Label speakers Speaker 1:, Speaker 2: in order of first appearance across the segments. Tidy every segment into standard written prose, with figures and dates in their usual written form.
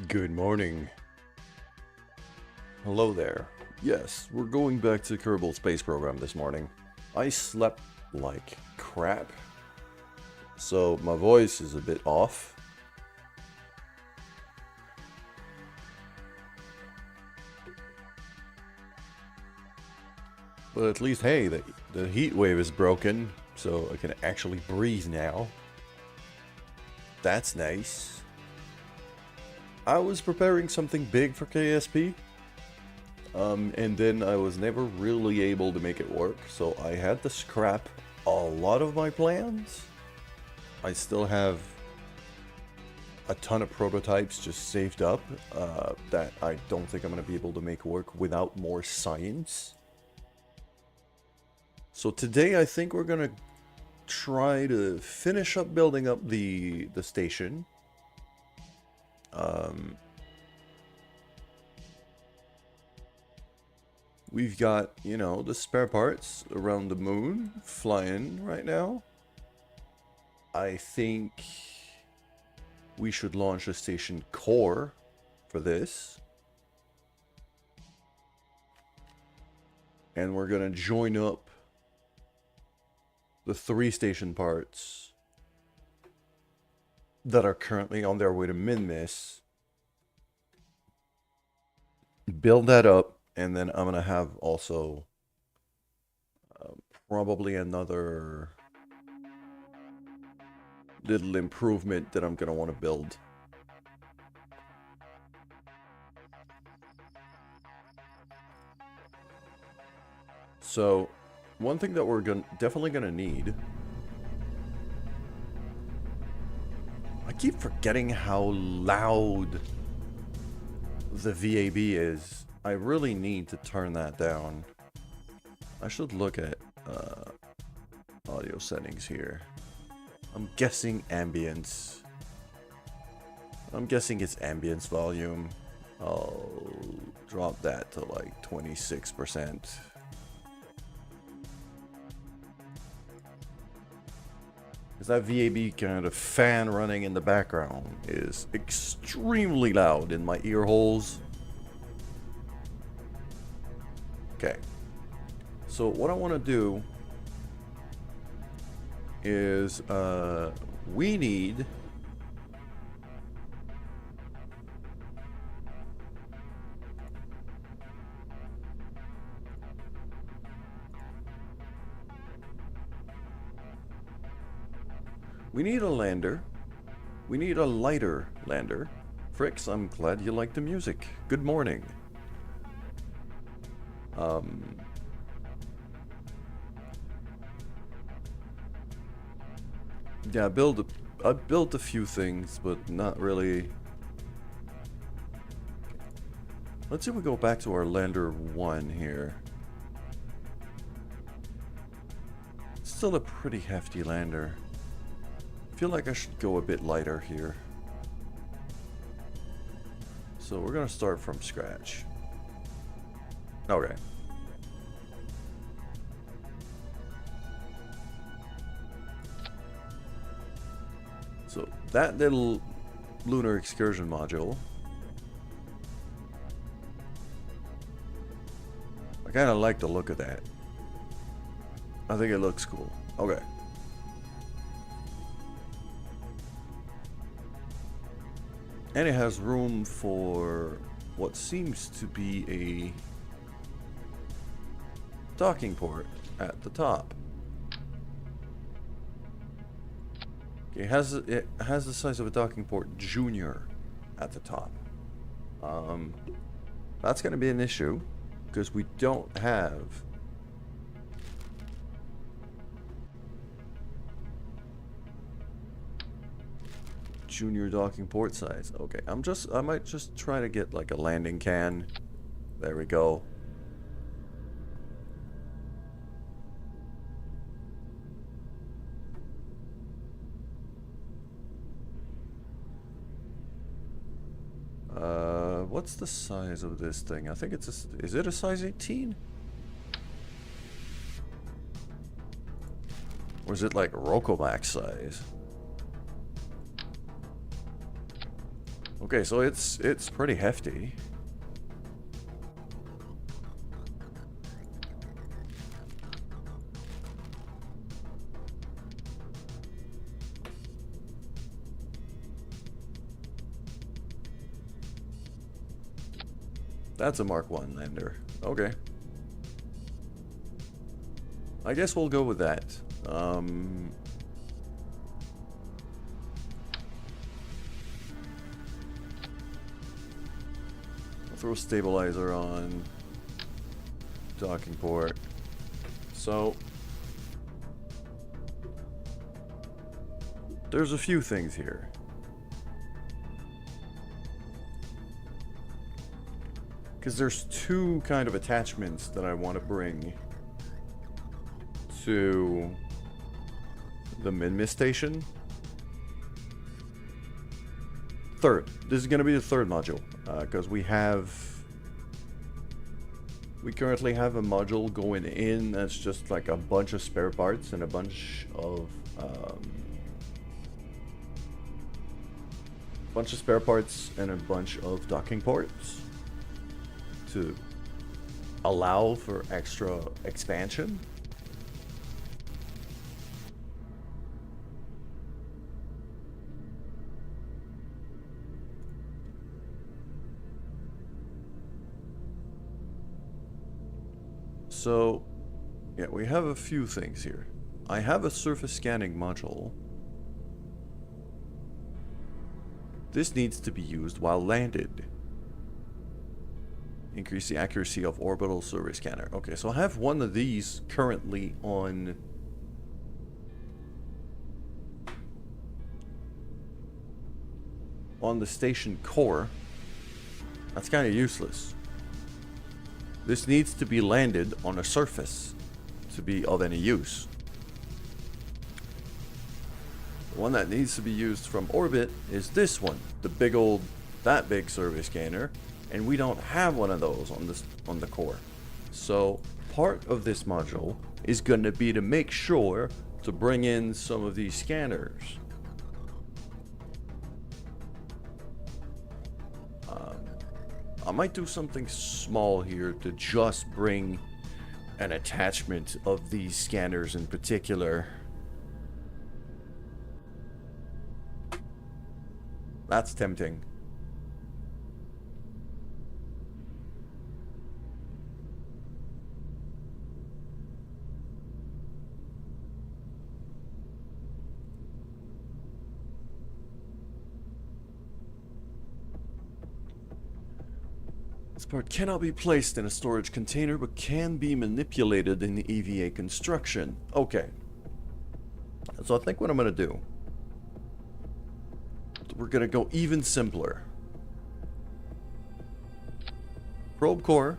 Speaker 1: Good morning. Hello there. Yes, we're going back to Kerbal Space Program this morning. I slept like crap, so my voice is a bit off. But at least, hey, the heat wave is broken, so I can actually breathe now. That's nice. I was preparing something big for KSP, and then I was never really able to make it work, so I had to scrap a lot of my plans. I still have a ton of prototypes just saved up that I don't think I'm going to be able to make work without more science. So today I think we're going to try to finish up building up the station. We've got, you know, the spare parts around the moon flying right now. I think we should launch a station core for this. And we're going to join up the 3 station parts that are currently on their way to Minmus. Build that up. And then I'm going to have also probably another little improvement that I'm going to want to build. So, one thing that we're definitely going to need... I keep forgetting how loud the VAB is. I really need to turn that down. I should look at audio settings here. I'm guessing ambience. I'm guessing it's ambience volume. I'll drop that to like 26%. Because that VAB kind of fan running in the background is extremely loud in my ear holes. Okay, so what I want to do is we need a lander. We need a lighter lander. Fricks, I'm glad you like the music. Good morning. Yeah, I built a few things, but not really. Let's see if we go back to our lander 1 here. Still a pretty hefty lander. I feel like I should go a bit lighter here. So we're gonna start from scratch. Okay. So that little lunar excursion module, I kind of like the look of that. I think it looks cool. Okay. And it has room for what seems to be a docking port at the top. Okay, it has the size of a docking port junior at the top. That's going to be an issue because we don't have junior docking port size. Okay, I might just try to get like a landing can. There we go. What's the size of this thing? I think it's is it a size 18? Or is it like Rokomax size? Okay, so it's pretty hefty. That's a Mark 1 lander. Okay. I guess we'll go with that. I'll throw a stabilizer on. Docking port. So there's a few things here. Because there's two kind of attachments that I want to bring to the Minmus station. Third. This is going to be the third module. Because we currently have a module going in that's just like a bunch of spare parts and a bunch of docking ports to allow for extra expansion. So, yeah, we have a few things here. I have a surface scanning module. This needs to be used while landed. Increase the accuracy of orbital survey scanner. Okay, so I have one of these currently on the station core. That's kind of useless. This needs to be landed on a surface to be of any use. The one that needs to be used from orbit is this one, the big old, that big survey scanner, and we don't have one of those on the core. So part of this module is going to be to make sure to bring in some of these scanners. I might do something small here to just bring an attachment of these scanners in particular. That's tempting. This part cannot be placed in a storage container, but can be manipulated in the EVA construction. Okay. So I think what I'm going to do, we're going to go even simpler. Probe core.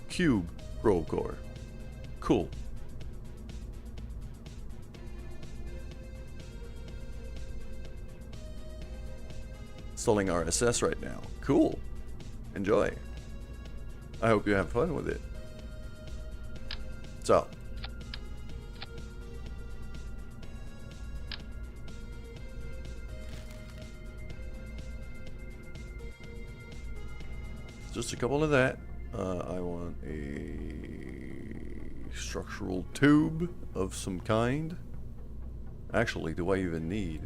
Speaker 1: Cube probe core. Cool. Installing RSS right now. Cool. Enjoy. I hope you have fun with it. So. Just a couple of that. I want a structural tube of some kind. Actually, do I even need?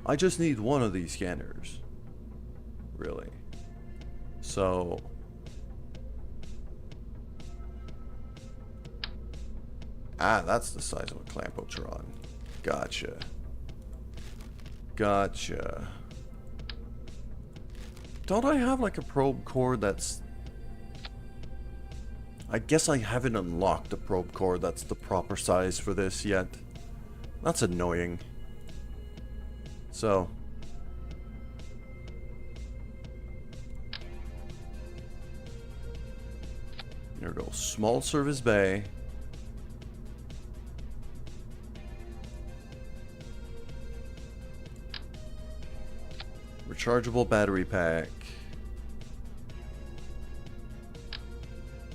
Speaker 1: I just need one of these scanners. Really. So. Ah, that's the size of a Clampotron. Gotcha. Gotcha. Don't I have like a probe core that's... I guess I haven't unlocked a probe core that's the proper size for this yet. That's annoying. So... Here we go. Small service bay. Rechargeable battery pack.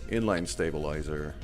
Speaker 1: Inline stabilizer.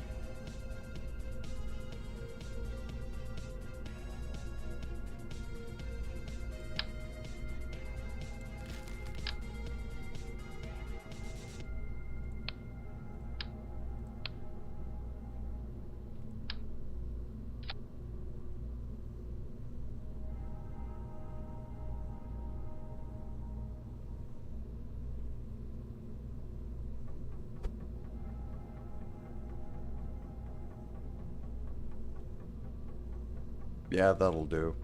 Speaker 1: Yeah, that'll do.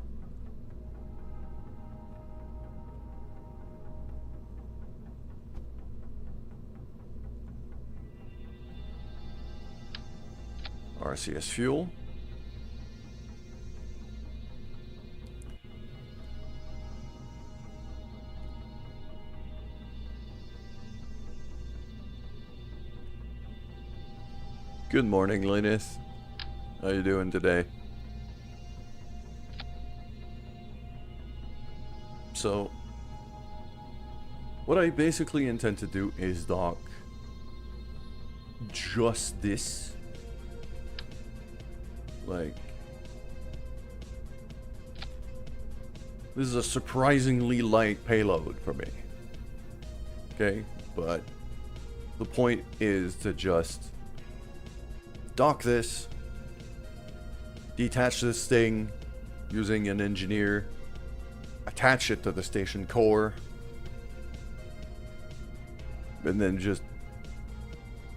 Speaker 1: RCS fuel. Good morning, Linus. How you doing today? So, what I basically intend to do is dock just this. Like, this is a surprisingly light payload for me. Okay, but the point is to just dock this, detach this thing using an engineer, attach it to the station core, and then just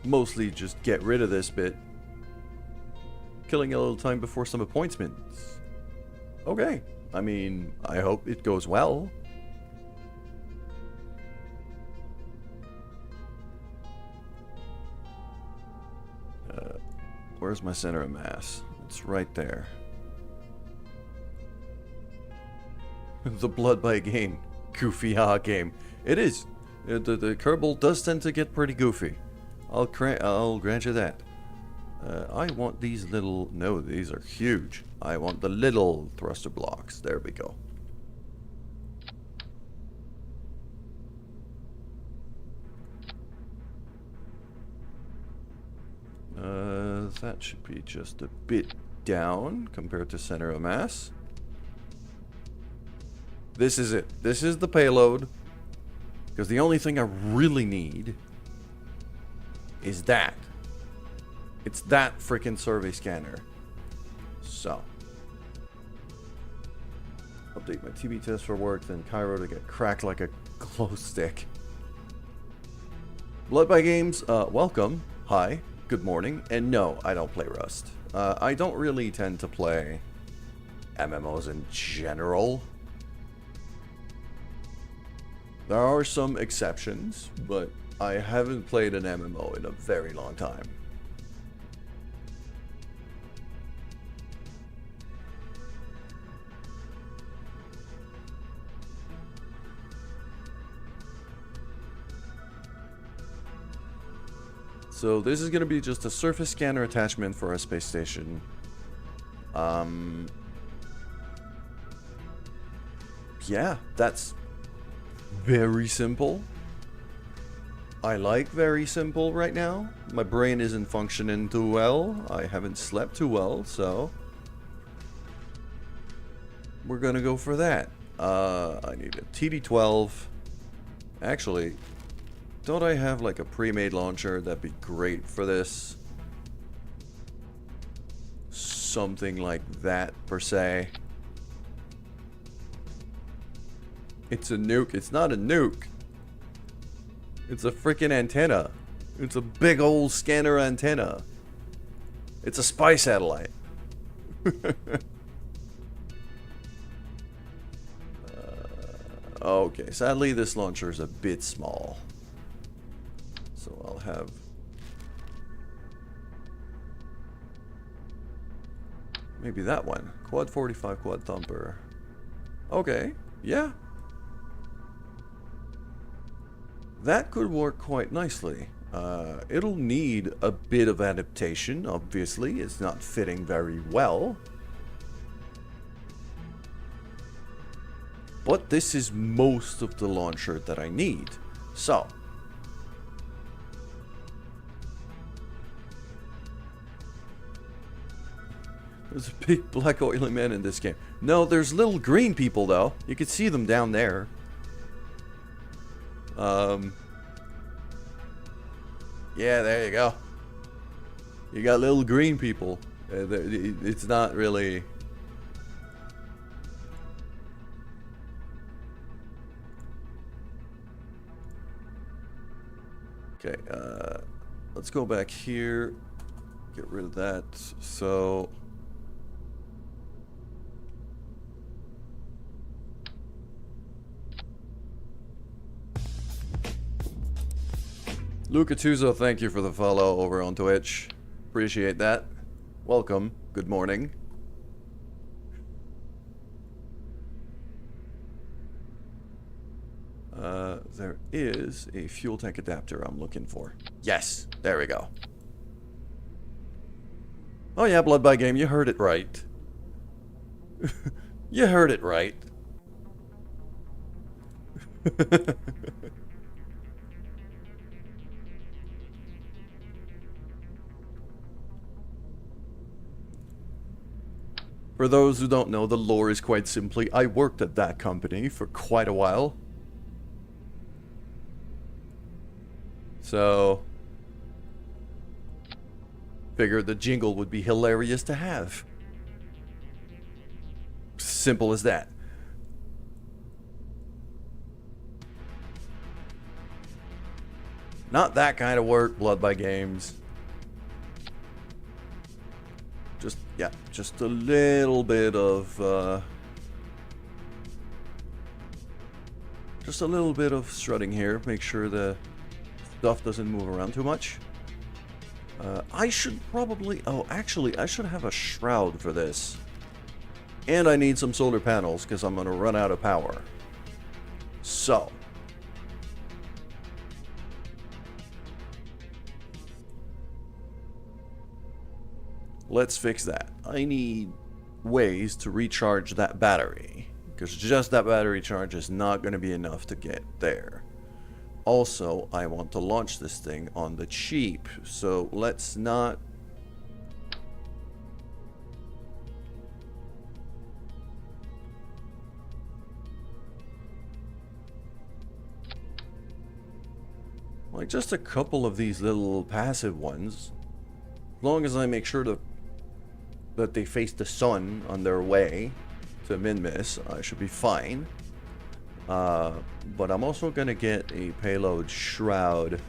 Speaker 1: mostly just get rid of this bit, killing a little time before some appointments. Okay, I mean, I hope it goes well. Where's my center of mass? It's right there. The blood by game. Goofy game. It is. The Kerbal does tend to get pretty goofy. I'll grant you that. I want these little... No, these are huge. I want the little thruster blocks. There we go. That should be just a bit down compared to center of mass. This is it. This is the payload. Because the only thing I really need is that. It's that freaking survey scanner. So. Update my TB test for work, then Cairo to get cracked like a glow stick. Blood by Games, welcome. Hi. Good morning. And no, I don't play Rust. I don't really tend to play MMOs in general. There are some exceptions, but I haven't played an MMO in a very long time. So this is going to be just a surface scanner attachment for a space station. Yeah, that's very simple. I like very simple right now. My brain isn't functioning too well. I haven't slept too well, so we're gonna go for that. I need a TD12. Actually, don't I have like a pre-made launcher? That'd be great for this. Something like that, per se. It's a nuke. It's not a nuke. It's a freaking antenna. It's a big old scanner antenna. It's a spy satellite. Okay, sadly this launcher is a bit small. So I'll have... maybe that one. Quad 45 quad thumper. Okay, yeah. That could work quite nicely. It'll need a bit of adaptation, obviously. It's not fitting very well. But this is most of the launcher that I need. So. There's a big black oily man in this game. No, there's little green people though. You can see them down there. Yeah, there you go. You got little green people. It's not really... Okay, let's go back here. Get rid of that. So... Lucatuzo, thank you for the follow over on Twitch. Appreciate that. Welcome. Good morning. There is a fuel tank adapter I'm looking for. Yes, there we go. Oh yeah, Blood by Game, you heard it right. You heard it right. For those who don't know, the lore is quite simply, I worked at that company for quite a while. So, figured the jingle would be hilarious to have. Simple as that. Not that kind of work, Blood by Games. Just, yeah, just a little bit of, just a little bit of strutting here. Make sure the stuff doesn't move around too much. I should probably, oh, actually, I should have a shroud for this. And I need some solar panels, because I'm going to run out of power. So. Let's fix that. I need ways to recharge that battery, because just that battery charge is not going to be enough to get there. Also, I want to launch this thing on the cheap, so let's not... Like just a couple of these little passive ones. As long as I make sure that they face the sun on their way to Minmus, I should be fine. But I'm also going to get a payload shroud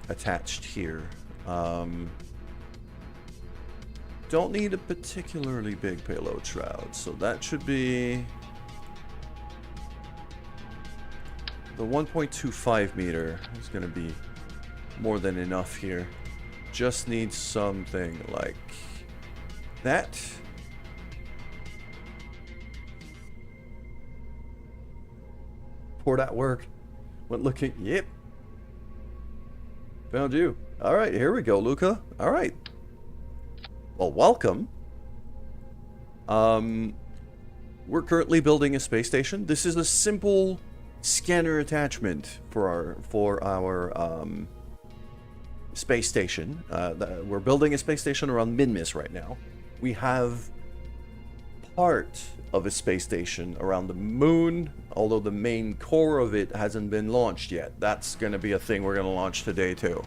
Speaker 1: attached here. Don't need a particularly big payload shroud, so that should be... The 1.25 meter is going to be more than enough here. Just need something like that. Poured at work. Went looking. Yep. Found you. All right, here we go, Luca. All right. Well, welcome. We're currently building a space station. This is a simple scanner attachment for our space station. We're building a space station around Minmus right now. We have part of a space station around the moon, although the main core of it hasn't been launched yet. That's going to be a thing we're going to launch today too.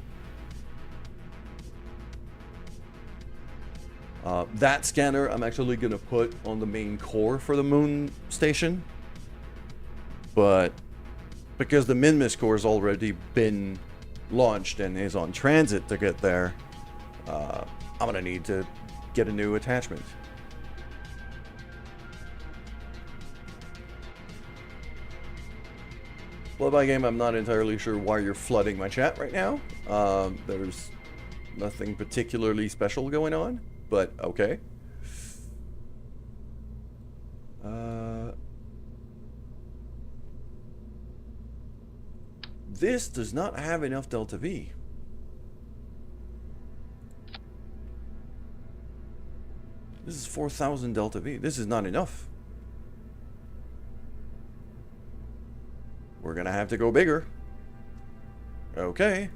Speaker 1: That scanner I'm actually going to put on the main core for the moon station. But because the Minmus core has already been launched and is on transit to get there, I'm going to need to get a new attachment. Well, by game, I'm not entirely sure why you're flooding my chat right now. There's nothing particularly special going on, but okay. This does not have enough delta V. This is 4,000 delta V. This is not enough. we're gonna have to go bigger. Okay.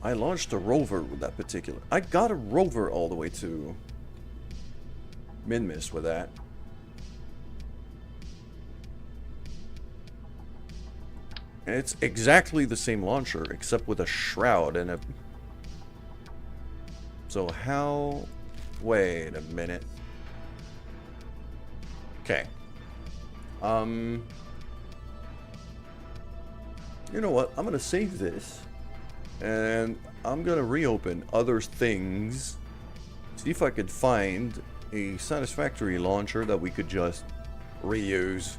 Speaker 1: I launched a rover with that particular... I got a rover all the way to Minmus with that. And it's exactly the same launcher, except with a shroud and a... So how... Wait a minute. Okay. You know what? I'm gonna save this. And I'm gonna reopen other things. See if I could find a satisfactory launcher that we could just reuse.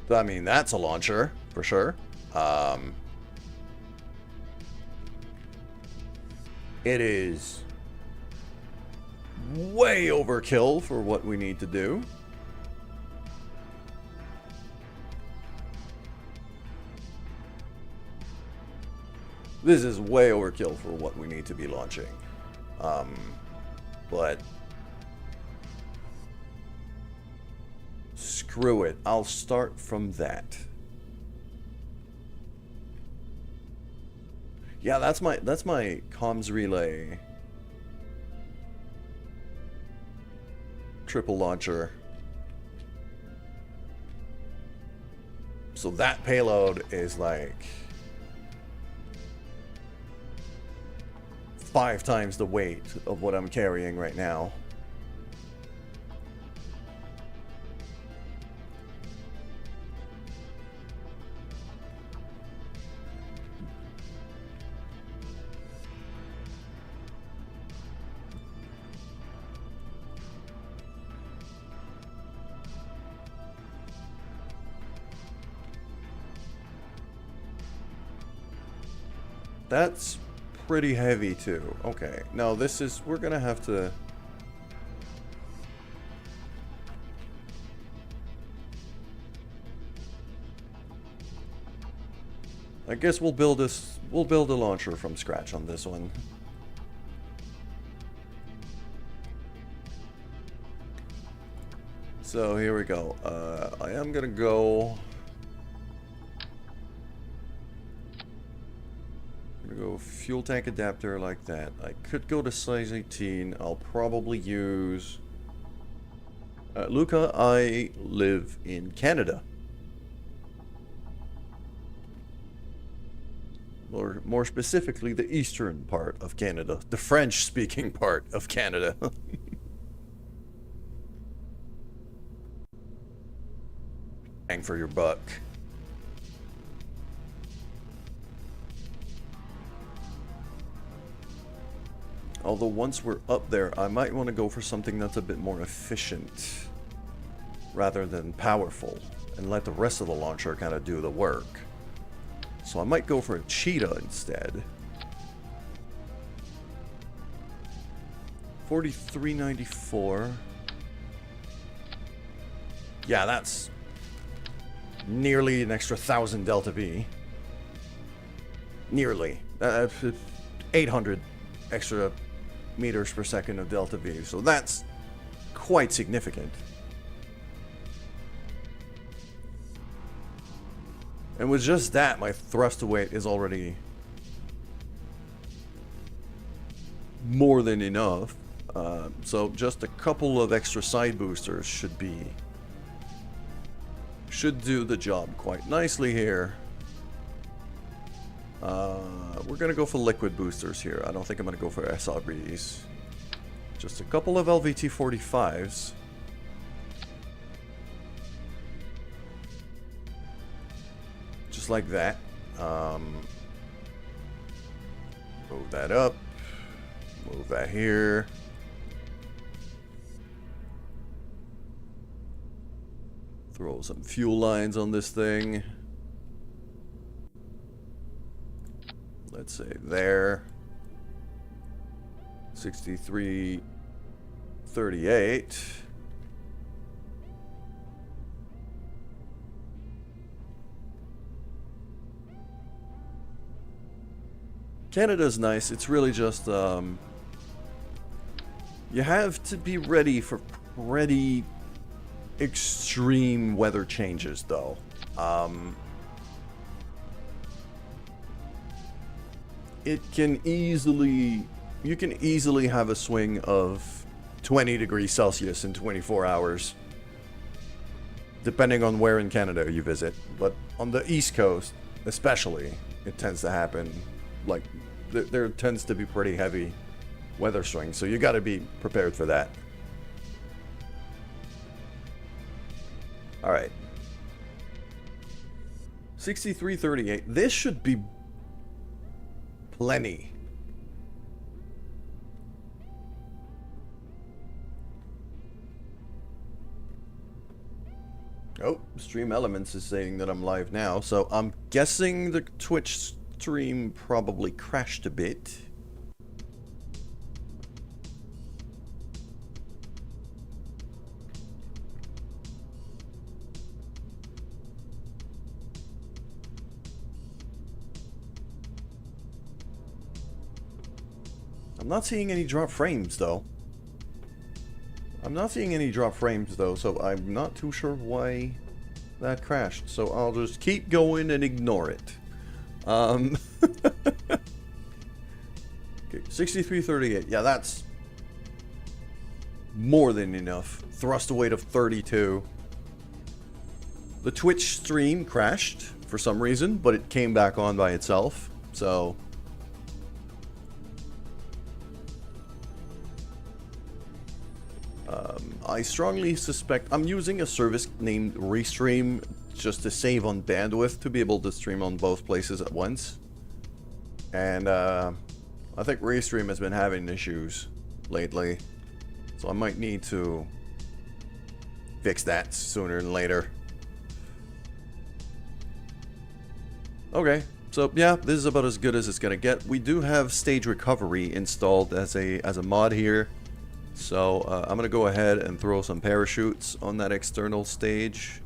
Speaker 1: I mean, that's a launcher, for sure. It is way overkill for what we need to do. This is way overkill for what we need to be launching. But screw it. I'll start from that. Yeah, that's my comms relay triple launcher. So that payload is like 5 times the weight of what I'm carrying right now. That's pretty heavy too. Okay, no, this is, we're gonna have to... I guess we'll build a launcher from scratch on this one. So here we go. I am gonna go... fuel tank adapter like that. I could go to size 18. I'll probably use... Luca, I live in Canada. Or more specifically, the eastern part of Canada. The French-speaking part of Canada. Bang for your buck. Although once we're up there, I might want to go for something that's a bit more efficient rather than powerful and let the rest of the launcher kind of do the work. So I might go for a cheetah instead. 4394. Yeah, that's nearly an extra 1,000 delta V. Nearly. 800 extra meters per second of delta V, so that's quite significant. And with just that, my thrust to weight is already more than enough. So just a couple of extra side boosters should do the job quite nicely here. We're gonna go for liquid boosters here. I don't think I'm gonna go for SRBs. Just a couple of LVT-45s. Just like that. Move that up. Move that here. Throw some fuel lines on this thing. let's say there. 63.38. Canada's nice. It's really just you have to be ready for pretty extreme weather changes, though. You can easily have a swing of 20 degrees Celsius in 24 hours, depending on where in Canada you visit. But on the East Coast, especially, it tends to happen. Like, there tends to be pretty heavy weather swings, so you got to be prepared for that. All right. 63.38. This should be plenty. Oh, Stream Elements is saying that I'm live now, so I'm guessing the Twitch stream probably crashed a bit. I'm not seeing any drop frames, though. So I'm not too sure why that crashed. So I'll just keep going and ignore it. Okay, 63.38. Yeah, that's more than enough. Thrust weight of 32. The Twitch stream crashed for some reason, but it came back on by itself. So I strongly suspect I'm using a service named Restream just to save on bandwidth to be able to stream on both places at once. And I think Restream has been having issues lately, so I might need to fix that sooner than later. Okay, so yeah, this is about as good as it's gonna get. We do have stage recovery installed as a mod here. So I'm gonna go ahead and throw some parachutes on that external stage.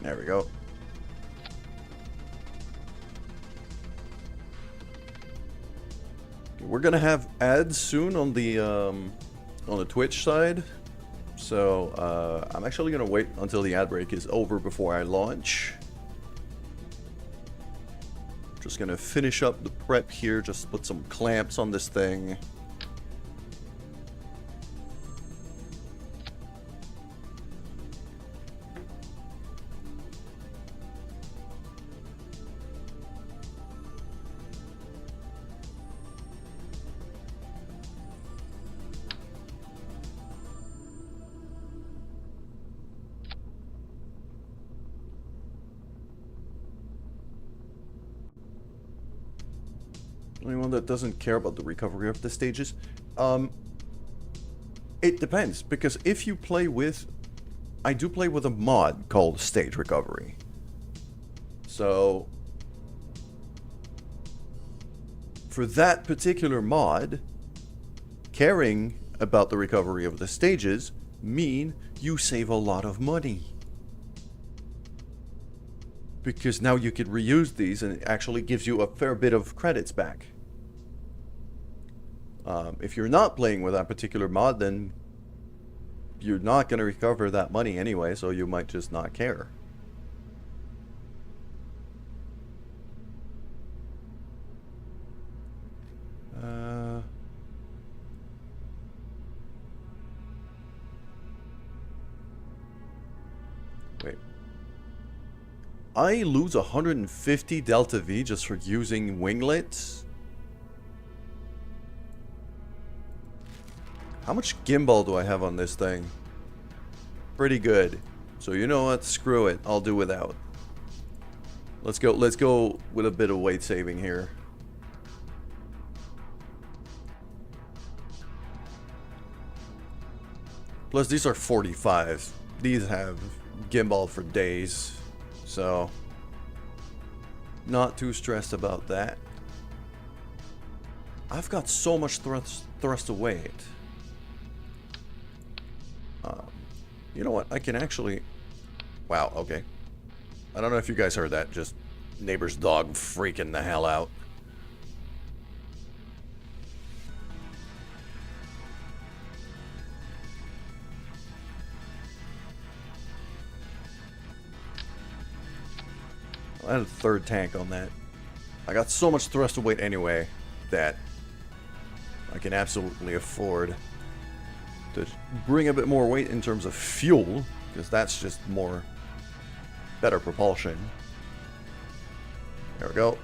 Speaker 1: There we go. We're gonna have ads soon on the Twitch side, so I'm actually gonna wait until the ad break is over before I launch. Just gonna finish up the prep here, just put some clamps on this thing. Anyone that doesn't care about the recovery of the stages? It depends, because if you play with... I do play with a mod called Stage Recovery. So for that particular mod, caring about the recovery of the stages mean you save a lot of money. Because now you could reuse these and it actually gives you a fair bit of credits back. If you're not playing with that particular mod, then you're not going to recover that money anyway, so you might just not care. Wait. I lose 150 Delta V just for using winglets? How much gimbal do I have on this thing? Pretty good. So you know what? Screw it. I'll do without. Let's go with a bit of weight saving here. Plus these are 45s. These have gimbal for days. So not too stressed about that. I've got so much thrust to weight. You know what? I can actually... Wow, okay. I don't know if you guys heard that. Just neighbor's dog freaking the hell out. I had a third tank on that. I got so much thrust to weight anyway that I can absolutely afford to bring a bit more weight in terms of fuel, because that's just better propulsion. There we go.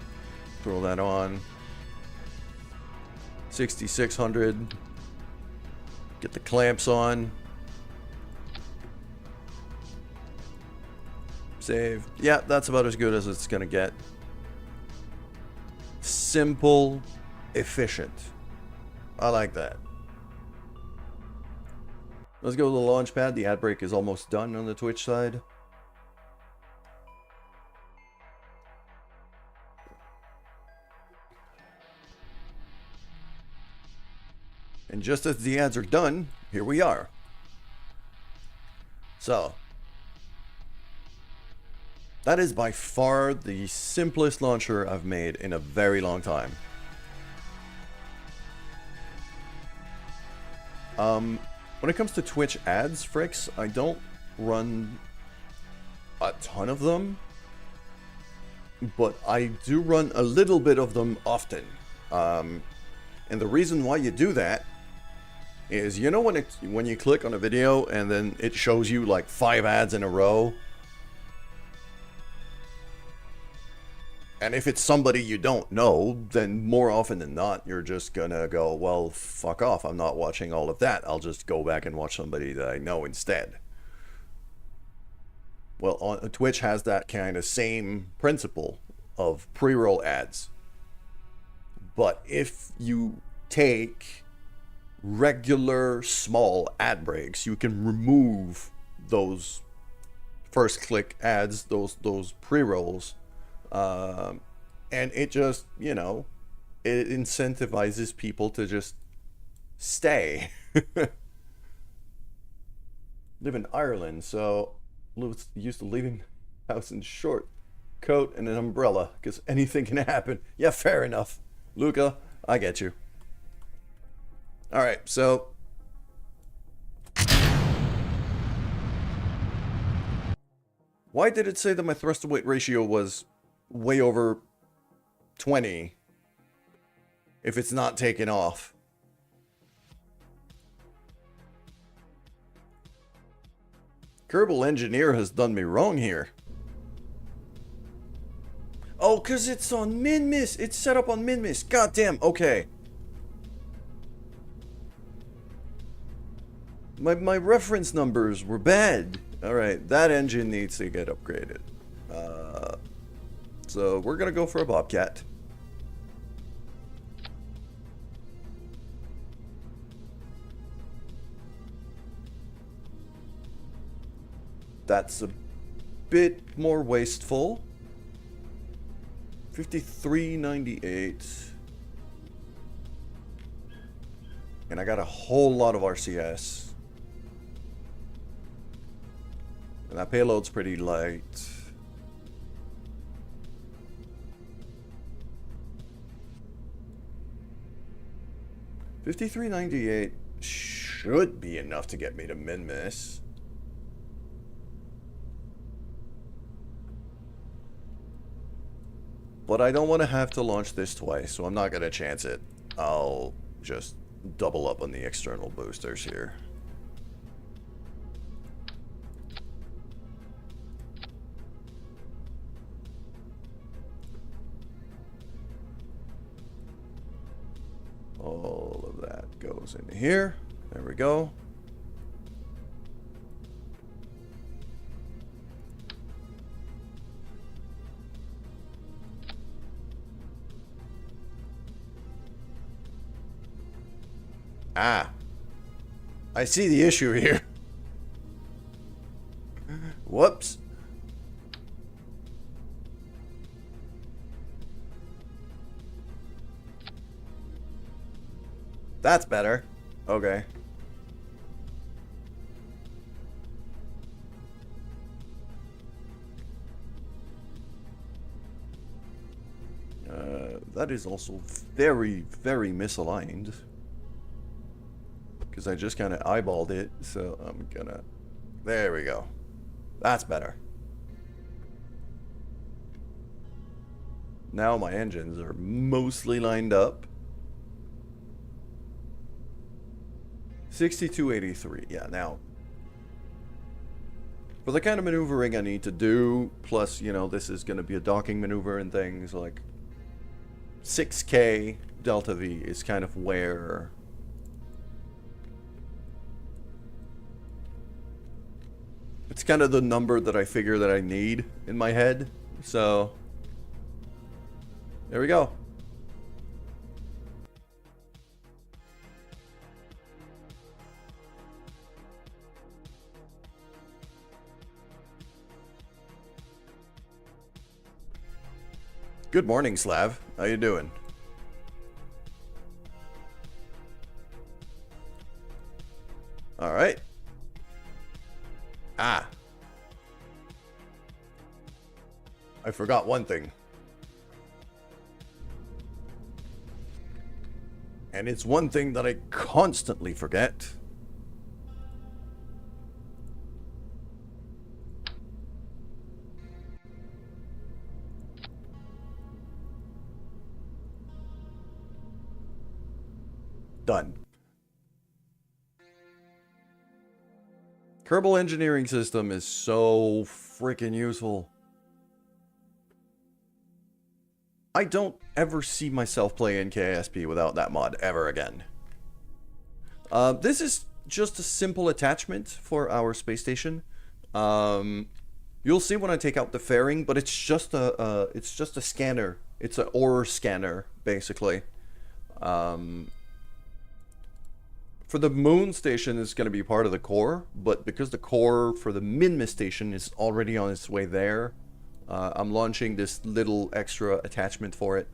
Speaker 1: Throw that on. 6,600. Get the clamps on. Save. Yeah, that's about as good as it's gonna get. Simple, efficient. I like that. Let's go to the launch pad. The ad break is almost done on the Twitch side. And just as the ads are done, here we are. So, that is by far the simplest launcher I've made in a very long time. When it comes to Twitch ads, Fricks, I don't run a ton of them, but I do run a little bit of them often. And the reason why you do that is, you know, when you click on a video and then it shows you like 5 ads in a row? And if it's somebody you don't know, then more often than not, you're just gonna go, well, fuck off. I'm not watching all of that. I'll just go back and watch somebody that I know instead. Well, Twitch has that kind of same principle of pre-roll ads. But if you take regular small ad breaks, you can remove those first click ads, those pre-rolls. And it just, you know, it incentivizes people to just stay. Live in Ireland, so used to leaving house in short coat and an umbrella, because anything can happen. Yeah, fair enough. Luca, I get you. Alright, so why did it say that my thrust to weight ratio was way over 20 if it's not taken off? Kerbal Engineer has done me wrong here. Oh, because it's on Minmus. It's set up on Minmus. Goddamn. Okay. My reference numbers were bad. Alright, that engine needs to get upgraded. So we're gonna go for a Bobcat. That's a bit more wasteful. 5398. And I got a whole lot of RCS. And that payload's pretty light. $53.98 should be enough to get me to Minmus. But I don't want to have to launch this twice, so I'm not going to chance it. I'll just double up on the external boosters here. All of that goes in here. There we go. Ah. I see the issue here. Whoops. That's better. Okay. That is also very, very misaligned. Because I just kind of eyeballed it, so I'm gonna... There we go. That's better. Now my engines are mostly lined up. 6283, yeah, now. For the kind of maneuvering I need to do, plus, you know, this is going to be a docking maneuver and things, like 6K Delta V is kind of where... It's kind of the number that I figure that I need in my head, so... There we go. Good morning, Slav. How you doing? All right. Ah. I forgot one thing. And it's one thing that I constantly forget. Done. Kerbal Engineering System is so freaking useful. I don't ever see myself playing KSP without that mod ever again. This is just a simple attachment for our space station. You'll see when I take out the fairing, but it's just a scanner. It's an ore scanner, basically. For the moon station, it's going to be part of the core, but because the core for the Minmus station is already on its way there, I'm launching this little extra attachment for it.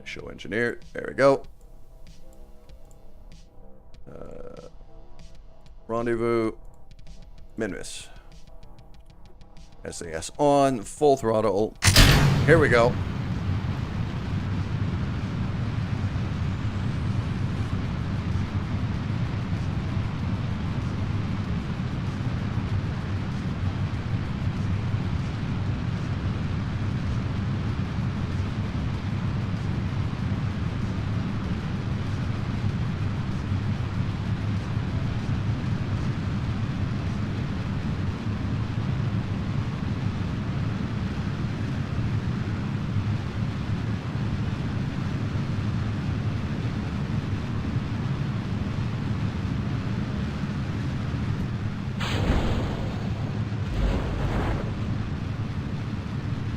Speaker 1: Show engineer. There we go. Rendezvous. Minmus. SAS on. Full throttle. Here we go.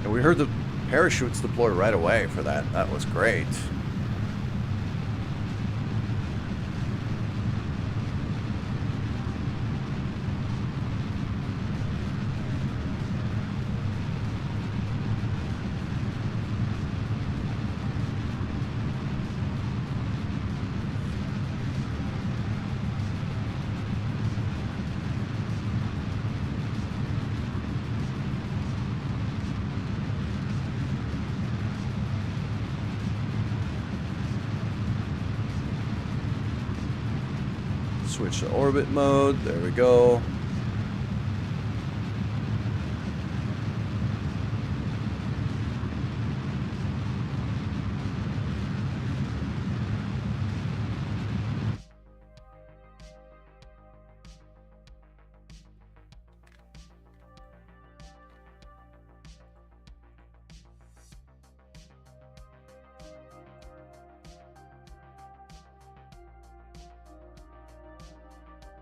Speaker 1: We heard the parachutes deploy right away for that. That was great. Switch to orbit mode. There we go.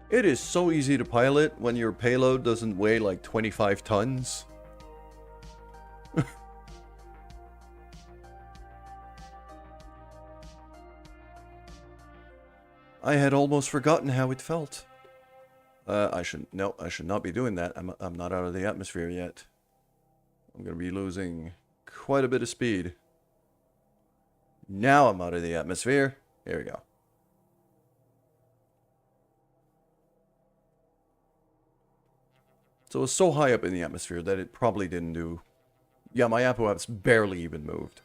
Speaker 1: It is so easy to pilot when your payload doesn't weigh like 25 tons. I had almost forgotten how it felt. I should not be doing that. I'm not out of the atmosphere yet. I'm gonna be losing quite a bit of speed. Now I'm out of the atmosphere. Here we go. So it's so high up in the atmosphere that it probably didn't do... Yeah, my apoap's barely even moved.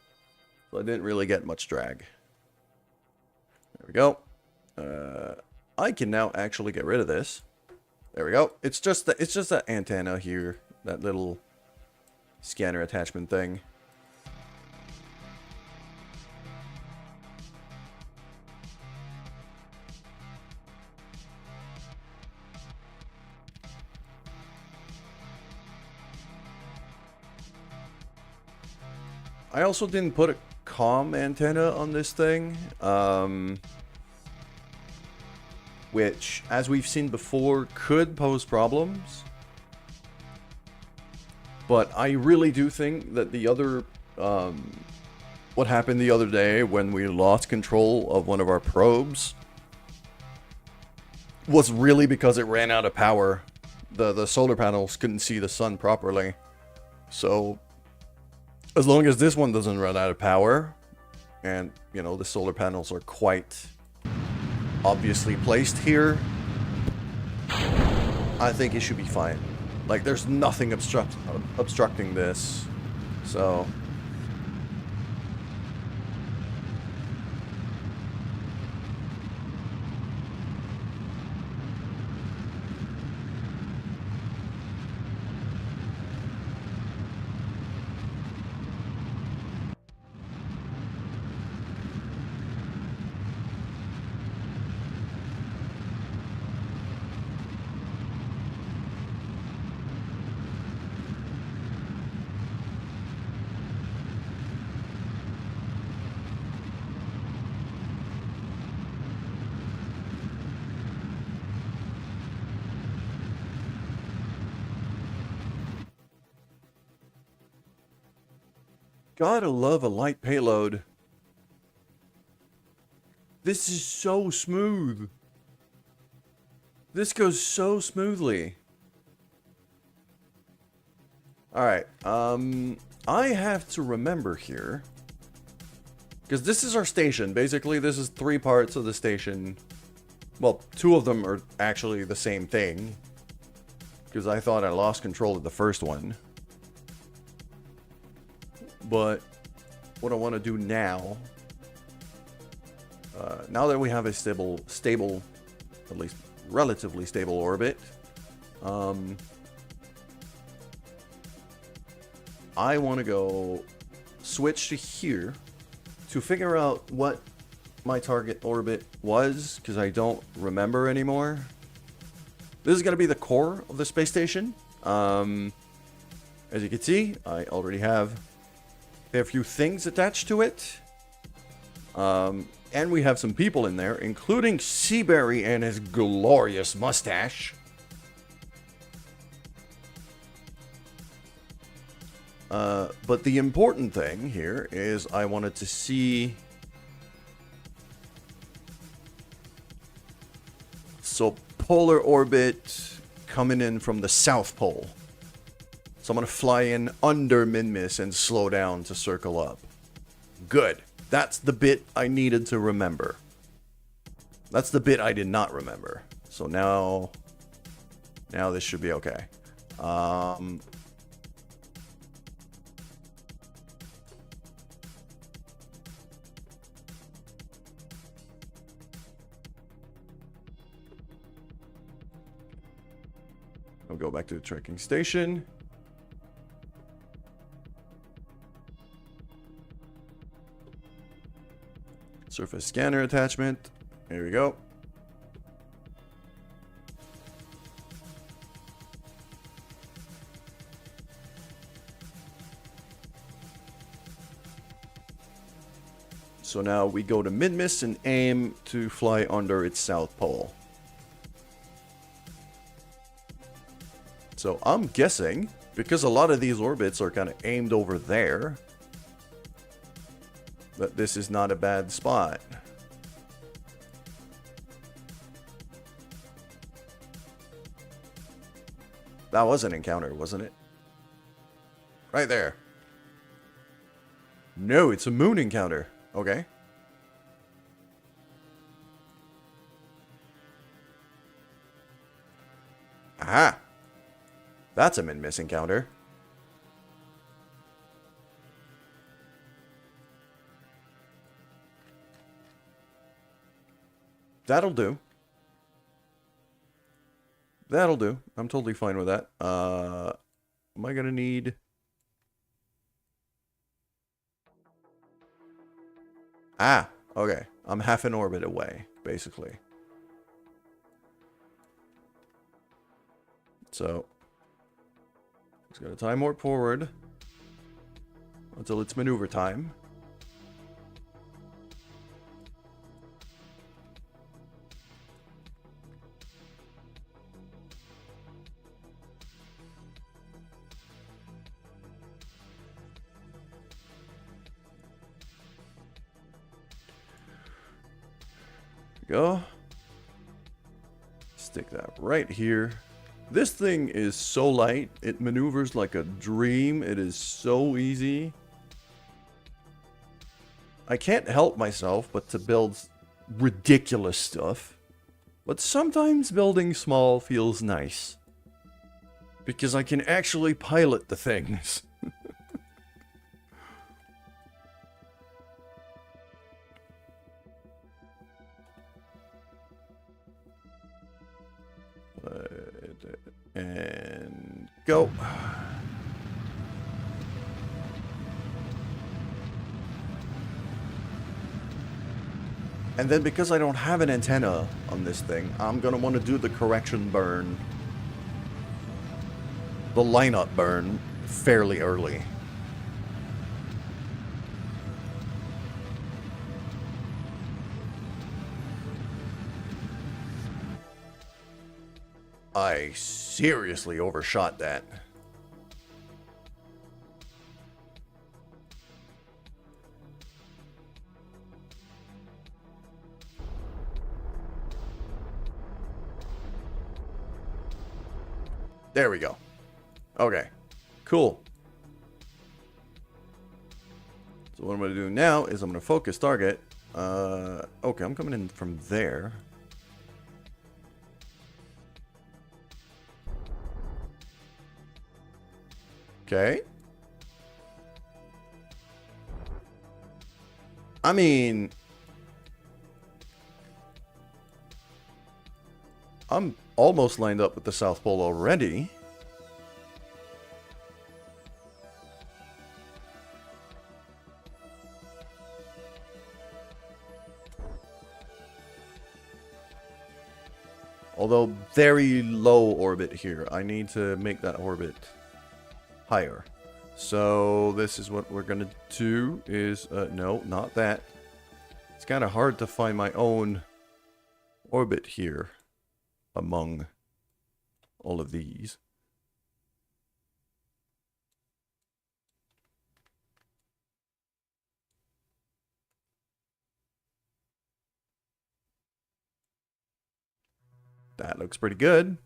Speaker 1: So I didn't really get much drag. There we go. I can now actually get rid of this. There we go. It's just that antenna here. That little scanner attachment thing. I also didn't put a comm antenna on this thing, which, as we've seen before, could pose problems. But I really do think that the other, what happened the other day when we lost control of one of our probes was really because it ran out of power. The solar panels couldn't see the sun properly. So, as long as this one doesn't run out of power, and, you know, the solar panels are quite obviously placed here, I think it should be fine. Like, there's nothing obstructing this, so... Gotta love a light payload. This is so smooth. This goes so smoothly. Alright, I have to remember here, because this is our station. Basically, this is 3 parts of the station. Well, 2 of them are actually the same thing, because I thought I lost control of the first one. But what I want to do now, now that we have a stable, at least relatively stable orbit, I want to go switch to here to figure out what my target orbit was, because I don't remember anymore. This is going to be the core of the space station. As you can see, I already have a few things attached to it. And we have some people in there, including Seaberry and his glorious mustache. But the important thing here is I wanted to see... So, polar orbit coming in from the South Pole. So I'm going to fly in under Minmus and slow down to circle up. Good. That's the bit I needed to remember. That's the bit I did not remember. So now this should be okay. I'll go back to the tracking station. Surface scanner attachment. Here we go. So now we go to Minmus and aim to fly under its south pole. So I'm guessing, because a lot of these orbits are kind of aimed over there, that this is not a bad spot. That was an encounter, wasn't it? Right there. No, it's a moon encounter. Okay. Aha! That's a Minmus encounter. That'll do. That'll do. I'm totally fine with that. Am I gonna need... Ah, okay. I'm half an orbit away, basically. So, just gotta time warp forward until it's maneuver time. Go. Stick that right here. This thing is so light. It maneuvers like a dream. It is so easy. I can't help myself but to build ridiculous stuff. But sometimes building small feels nice. Because I can actually pilot the things. And go. And then because I don't have an antenna on this thing, I'm gonna want to do the correction burn, the lineup burn, fairly early. I seriously overshot that. There we go. Okay. Cool. So what I'm going to do now is I'm going to focus target. Okay, I'm coming in from there. Okay. I mean, I'm almost lined up with the South Pole already. Although very low orbit here. I need to make that orbit higher. So this is what we're gonna do is no, not that. It's kind of hard to find my own orbit here among all of these. That looks pretty good.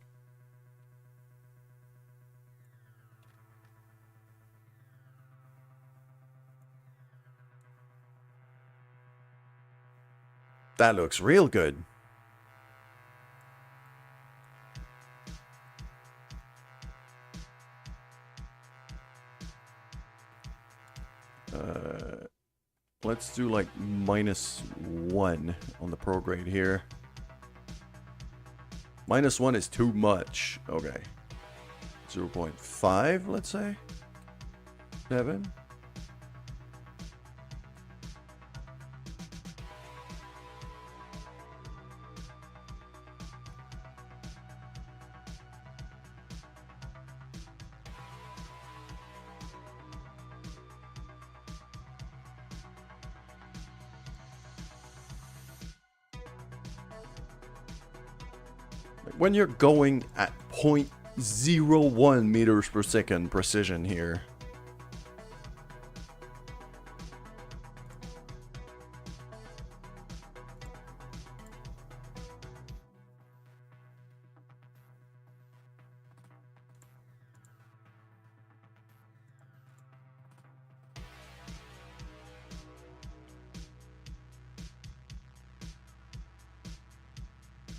Speaker 1: That looks real good. Let's do like -1 on the prograde here. -1 is too much. Okay. 0.5, let's say. 7. When you're going at 0.2 0.01 meters per second precision here.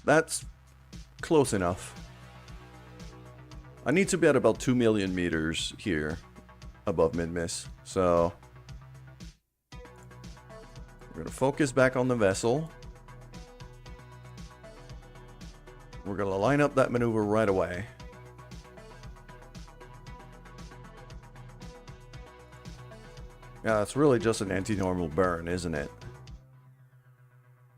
Speaker 1: That's close enough. I need to be at about 2 million meters here above Minmus. So we're going to focus back on the vessel. We're going to line up that maneuver right away. Yeah, it's really just an anti-normal burn, isn't it?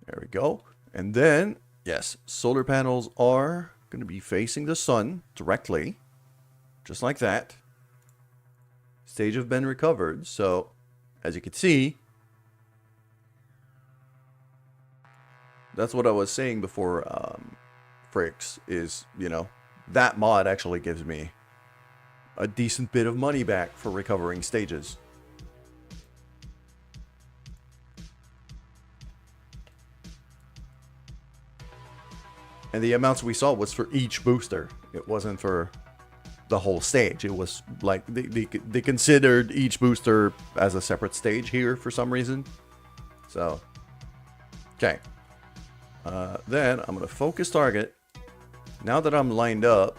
Speaker 1: There we go. And then, yes, solar panels are going to be facing the sun directly. Just like that. Stage have been recovered. So, as you can see, that's what I was saying before, Fricks, is, you know, that mod actually gives me a decent bit of money back for recovering stages. And the amounts we saw was for each booster. It wasn't for the whole stage. It was like they considered each booster as a separate stage here for some reason. So, okay. Then I'm going to focus target. Now that I'm lined up,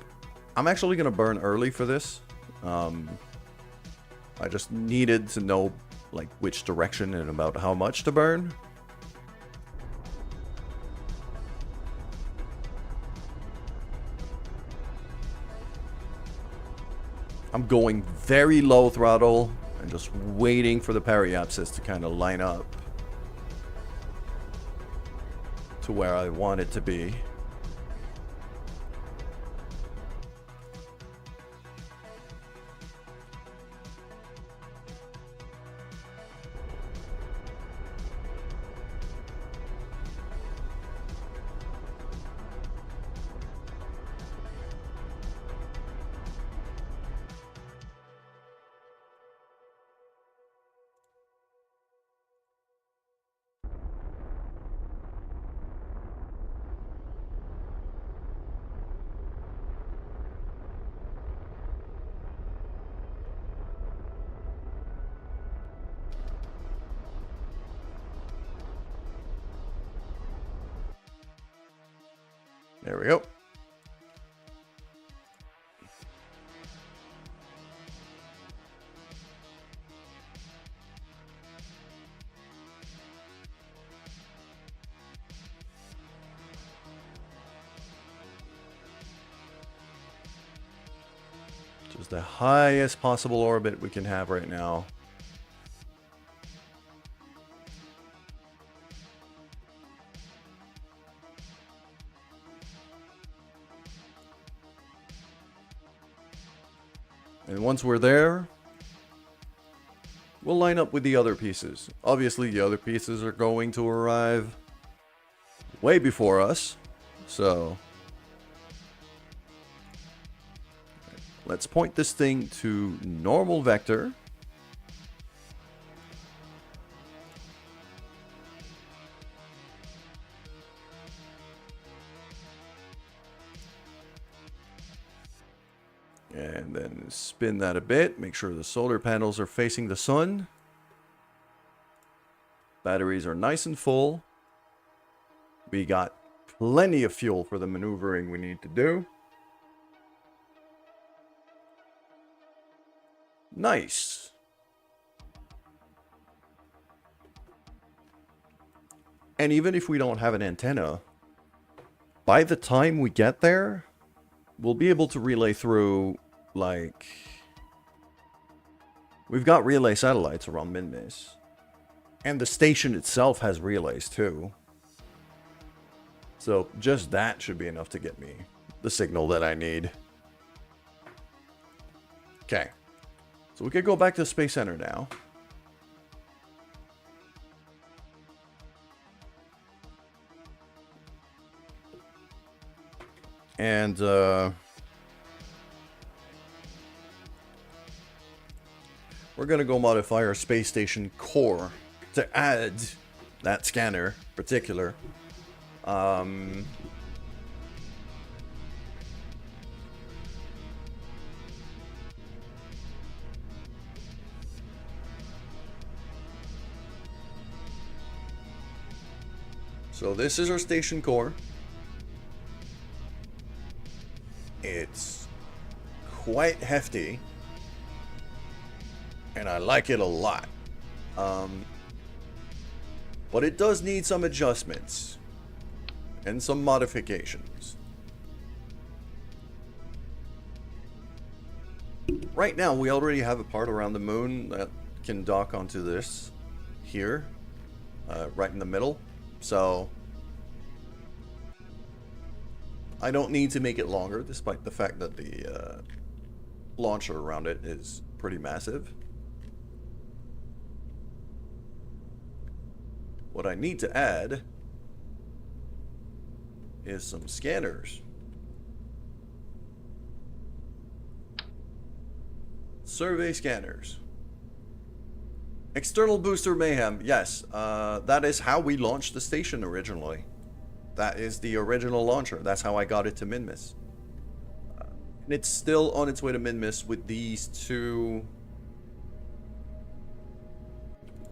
Speaker 1: I'm actually going to burn early for this. I just needed to know like which direction and about how much to burn. I'm going very low throttle and just waiting for the periapsis to kind of line up to where I want it to be. There we go. Just the highest possible orbit we can have right now. And once we're there, we'll line up with the other pieces. Obviously, the other pieces are going to arrive way before us. So, let's point this thing to normal vector. And then spin that a bit. Make sure the solar panels are facing the sun. Batteries are nice and full. We got plenty of fuel for the maneuvering we need to do. Nice. And even if we don't have an antenna, by the time we get there, we'll be able to relay through, like... We've got relay satellites around Minmus. And the station itself has relays too. So just that should be enough to get me the signal that I need. Okay. So we could go back to the Space Center now. And we're gonna go modify our space station core to add that scanner in particular. So this is our station core. It's quite hefty, and I like it a lot. But it does need some adjustments and some modifications. Right now, we already have a part around the moon that can dock onto this here, right in the middle. So I don't need to make it longer, despite the fact that the launcher around it is pretty massive. What I need to add is some scanners. Survey scanners. External booster mayhem. Yes, that is how we launched the station originally. That is the original launcher. That's how I got it to Minmus. And it's still on its way to Minmus with these two...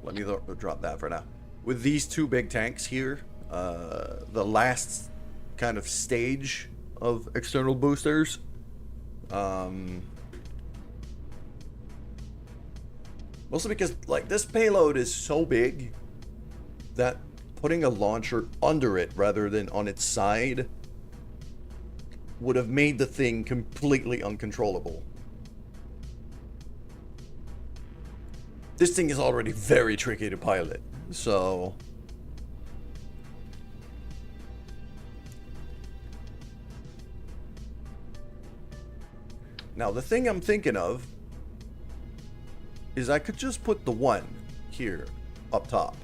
Speaker 1: Let me drop that for now. With these two big tanks here, the last kind of stage of external boosters. Mostly because, like, this payload is so big that putting a launcher under it rather than on its side would have made the thing completely uncontrollable. This thing is already very tricky to pilot, so... Now, the thing I'm thinking of is I could just put the one here up top.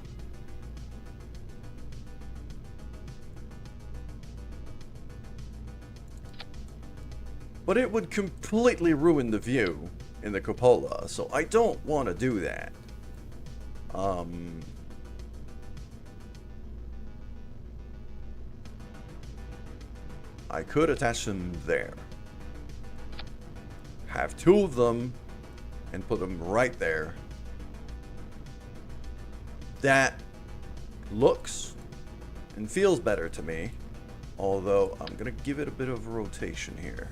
Speaker 1: But it would completely ruin the view in the cupola, so I don't want to do that. I could attach them there. Have two of them and put them right there. That looks and feels better to me, although I'm gonna give it a bit of rotation here,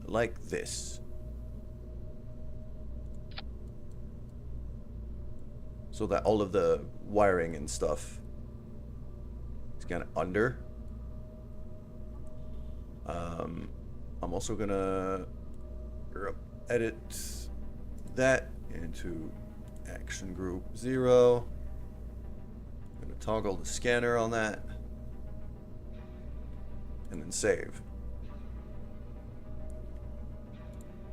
Speaker 1: like this, so that all of the wiring and stuff is kind of under. I'm also gonna edit that into action group 0. I'm gonna toggle the scanner on that and then save.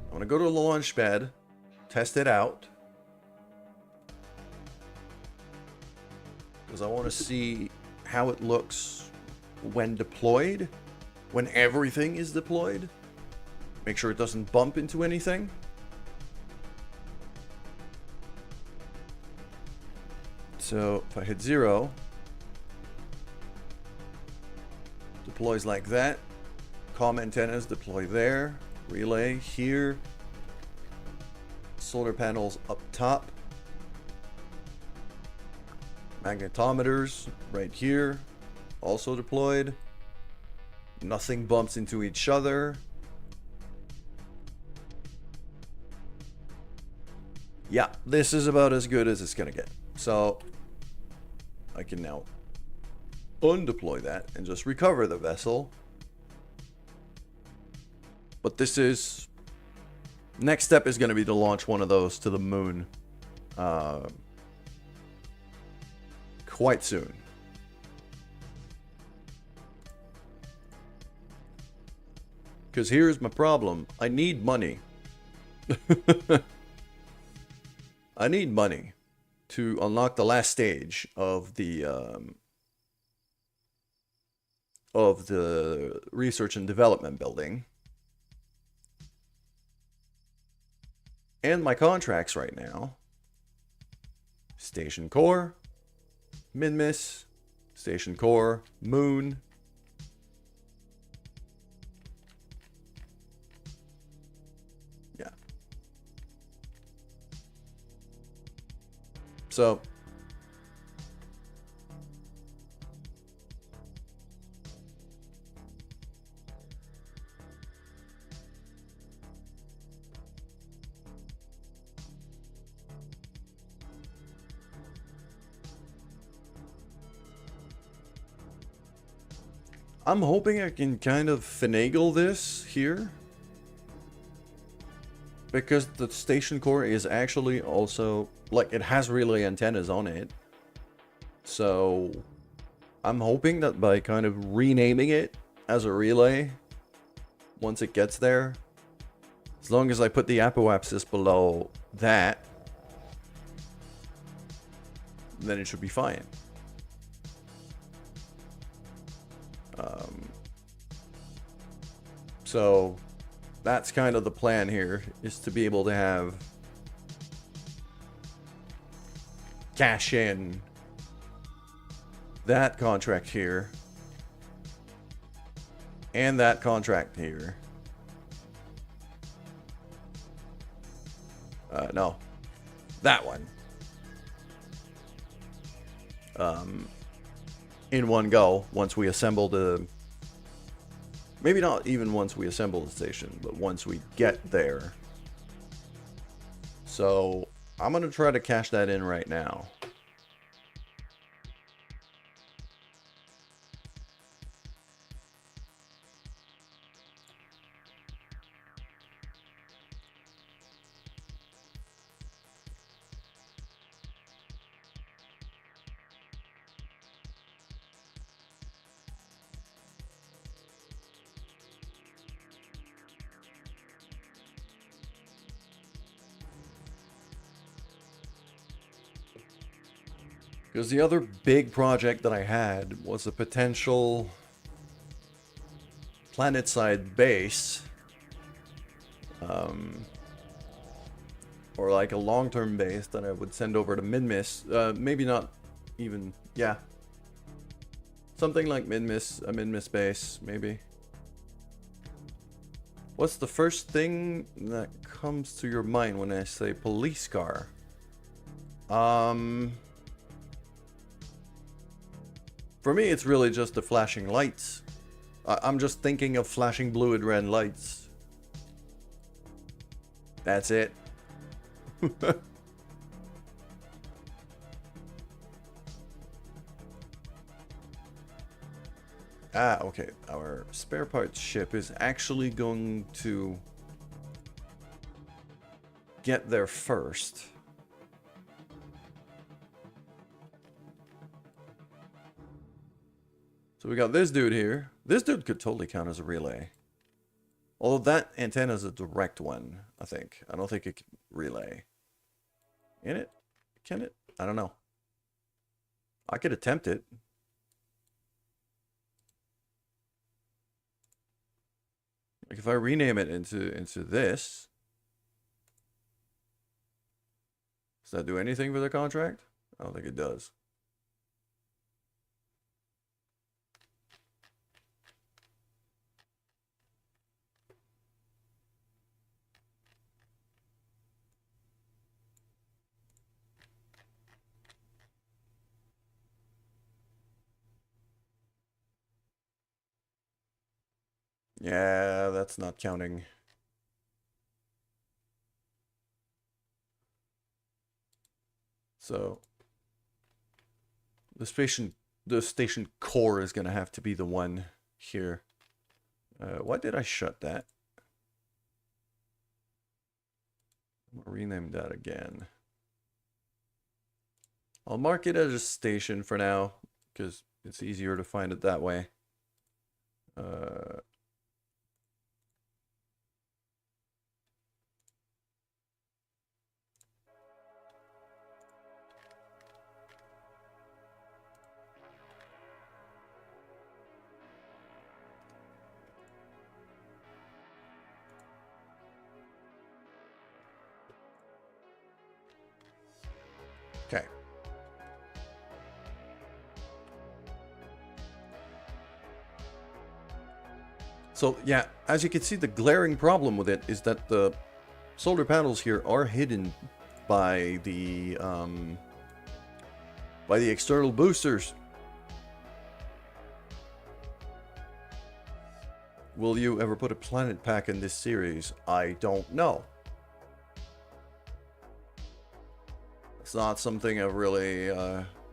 Speaker 1: I'm gonna go to the launch pad, test it out, because I want to see how it looks when deployed, when everything is deployed. Make sure it doesn't bump into anything. So if I hit 0, deploys like that. Comm antennas deploy there. Relay here. Solar panels up top. Magnetometers right here. Also deployed. Nothing bumps into each other. Yeah, this is about as good as it's gonna get. So I can now undeploy that and just recover the vessel. But this is... Next step is going to be to launch one of those to the moon quite soon. Because here's my problem. I need money. I need money to unlock the last stage of the research and development building. And my contracts right now: Station Core, Minmus, Station Core, Moon. Yeah. So I'm hoping I can kind of finagle this here, because the station core is actually also, like, it has relay antennas on it. So I'm hoping that by kind of renaming it as a relay, once it gets there, as long as I put the apoapsis below that, then it should be fine. So that's kind of the plan here, is to be able to have cash in that contract here and that contract here. No, that one. In one go, once we assemble the... Maybe not even once we assemble the station, but once we get there. So I'm going to try to cash that in right now. Because the other big project that I had was a potential planet-side base. Or like a long-term base that I would send over to Minmus. Maybe not even... Yeah. Something like Minmus, a Minmus base, maybe. What's the first thing that comes to your mind when I say police car? For me, it's really just the flashing lights. I'm just thinking of flashing blue and red lights. That's it. Ah, okay. Our spare parts ship is actually going to get there first. So we got this dude here. This dude could totally count as a relay. Although that antenna is a direct one, I think. I don't think it can relay. In it? Can it? I don't know. I could attempt it. Like if I rename it into this, does that do anything for the contract? I don't think it does. Yeah, that's not counting. So the station core is gonna have to be the one here. Why did I shut that? I'm gonna rename that again. I'll mark it as a station for now, because it's easier to find it that way. So yeah, as you can see, the glaring problem with it is that the solar panels here are hidden by the external boosters. Will you ever put a planet pack in this series? I don't know. It's not something I've really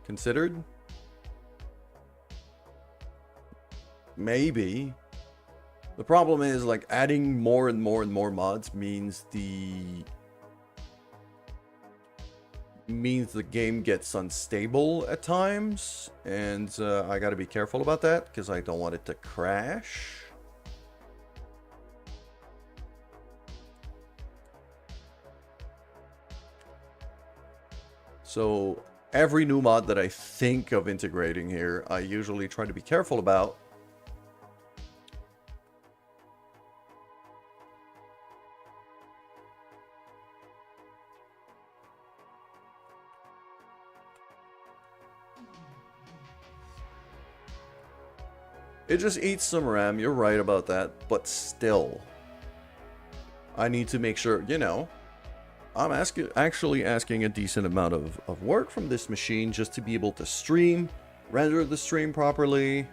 Speaker 1: considered. Maybe. The problem is, like, adding more and more and more mods means the game gets unstable at times, and I gotta be careful about that because I don't want it to crash. So every new mod that I think of integrating here, I usually try to be careful about. It just eats some RAM, you're right about that, but still. I need to make sure, you know, I'm actually asking a decent amount of work from this machine just to be able to stream, render the stream properly.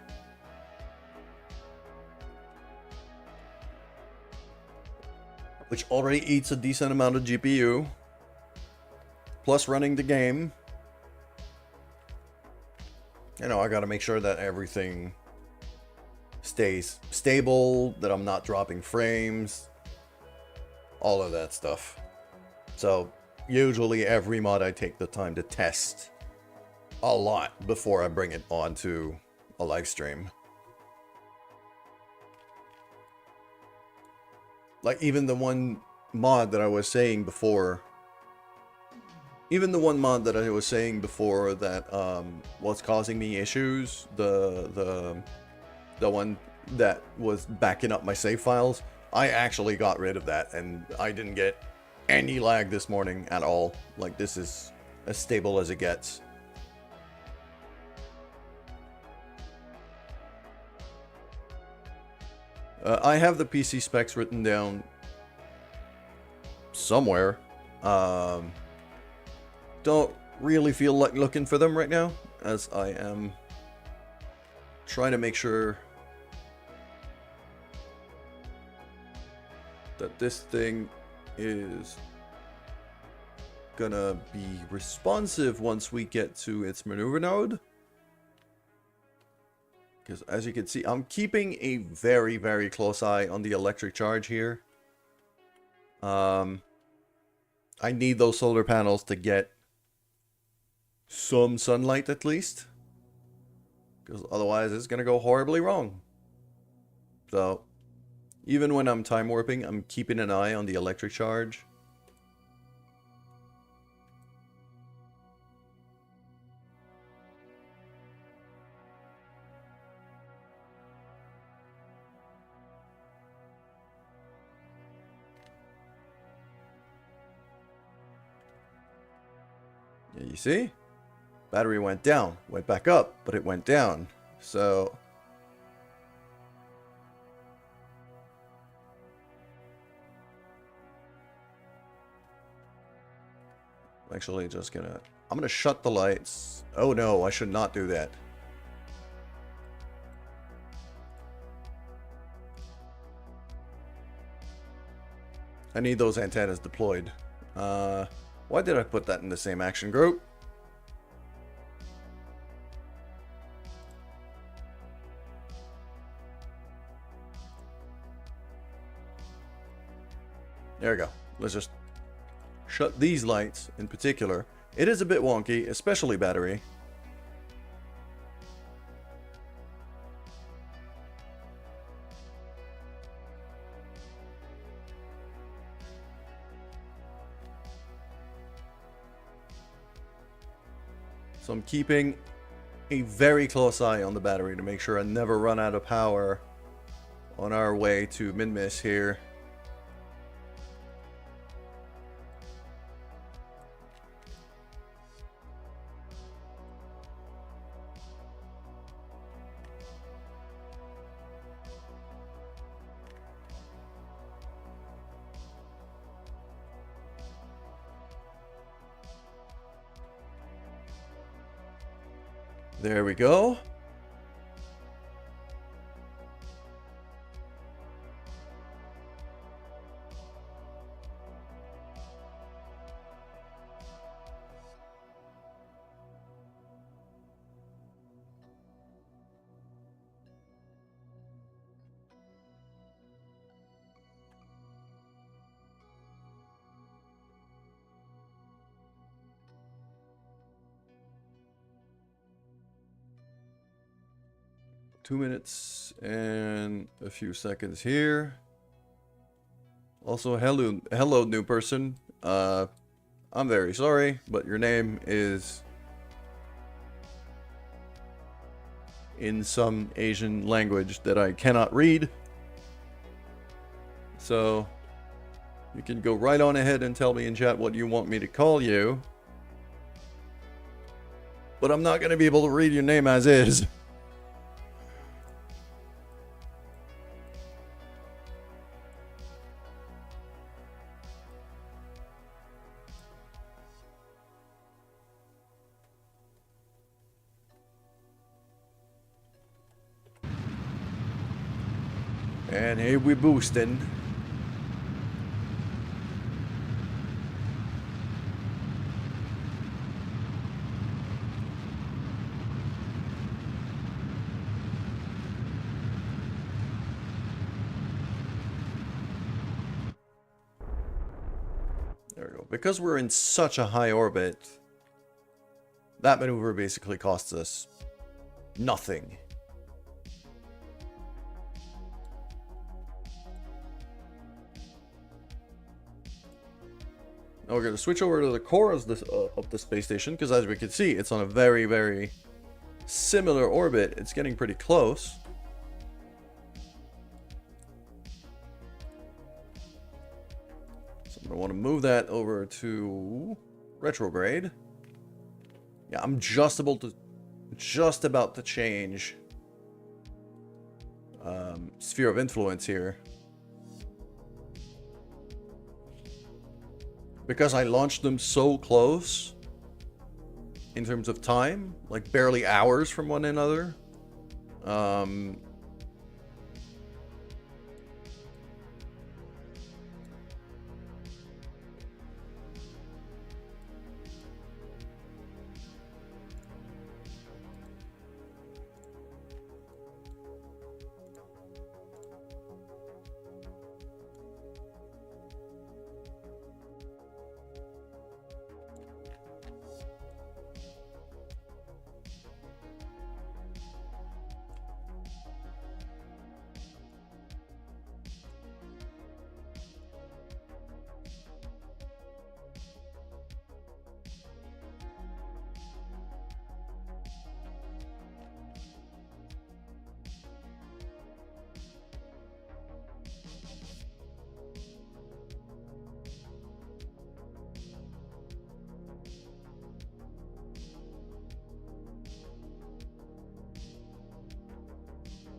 Speaker 1: Which already eats a decent amount of GPU. Plus running the game. You know, I gotta make sure that everything stays stable, that I'm not dropping frames, all of that stuff. So usually every mod I take the time to test a lot before I bring it onto a live stream. Like even the one mod that I was saying before, that was causing me issues, the one that was backing up my save files, I actually got rid of that, and I didn't get any lag this morning at all. Like, this is as stable as it gets. I have the PC specs written down somewhere. Don't really feel like looking for them right now, as I am trying to make sure that this thing is gonna be responsive once we get to its maneuver node. Because as you can see, I'm keeping a very, very close eye on the electric charge here. I need those solar panels to get some sunlight at least. Because otherwise it's gonna go horribly wrong. So even when I'm time warping, I'm keeping an eye on the electric charge. Yeah, you see? Battery went down, went back up, but it went down. So I'm actually just gonna... I'm gonna shut the lights. Oh no, I should not do that. I need those antennas deployed. Why did I put that in the same action group? There we go. Let's just shut these lights in particular. It is a bit wonky, especially battery. So I'm keeping a very close eye on the battery to make sure I never run out of power on our way to Minmus here. There we go. Two minutes and a few seconds here. Also, hello, new person. I'm very sorry, but your name is in some Asian language that I cannot read. So, you can go right on ahead and tell me in chat what you want me to call you. But I'm not going to be able to read your name as is. And here we boosting. There we go. Because we're in such a high orbit, that maneuver basically costs us nothing. Now we're going to switch over to the core of the space station, because as we can see, it's on a very, very similar orbit. It's getting pretty close. So I'm going to want to move that over to retrograde. Yeah, I'm just about to change sphere of influence here. Because I launched them so close in terms of time, like barely hours from one another.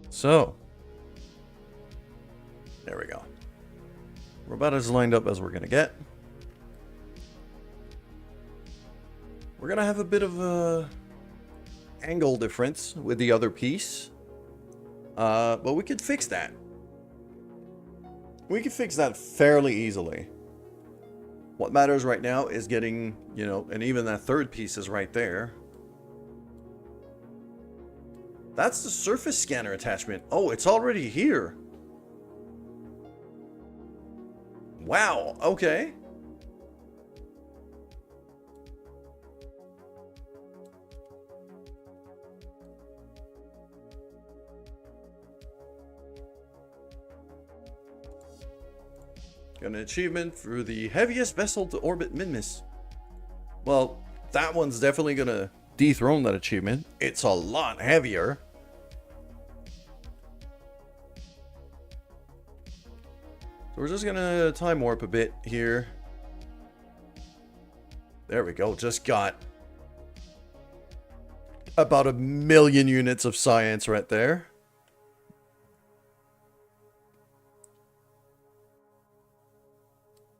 Speaker 1: So, there we go. We're about as lined up as we're going to get. We're going to have a bit of a angle difference with the other piece. But we could fix that. We could fix that fairly easily. What matters right now is getting, you know, and even that third piece is right there. That's the surface scanner attachment. Oh, it's already here. Wow, okay. Got an achievement for the heaviest vessel to orbit Minmus. Well, that one's definitely gonna dethrone that achievement. It's a lot heavier. So we're just gonna time warp a bit here. There we go. Just got about 1,000,000 units of science right there.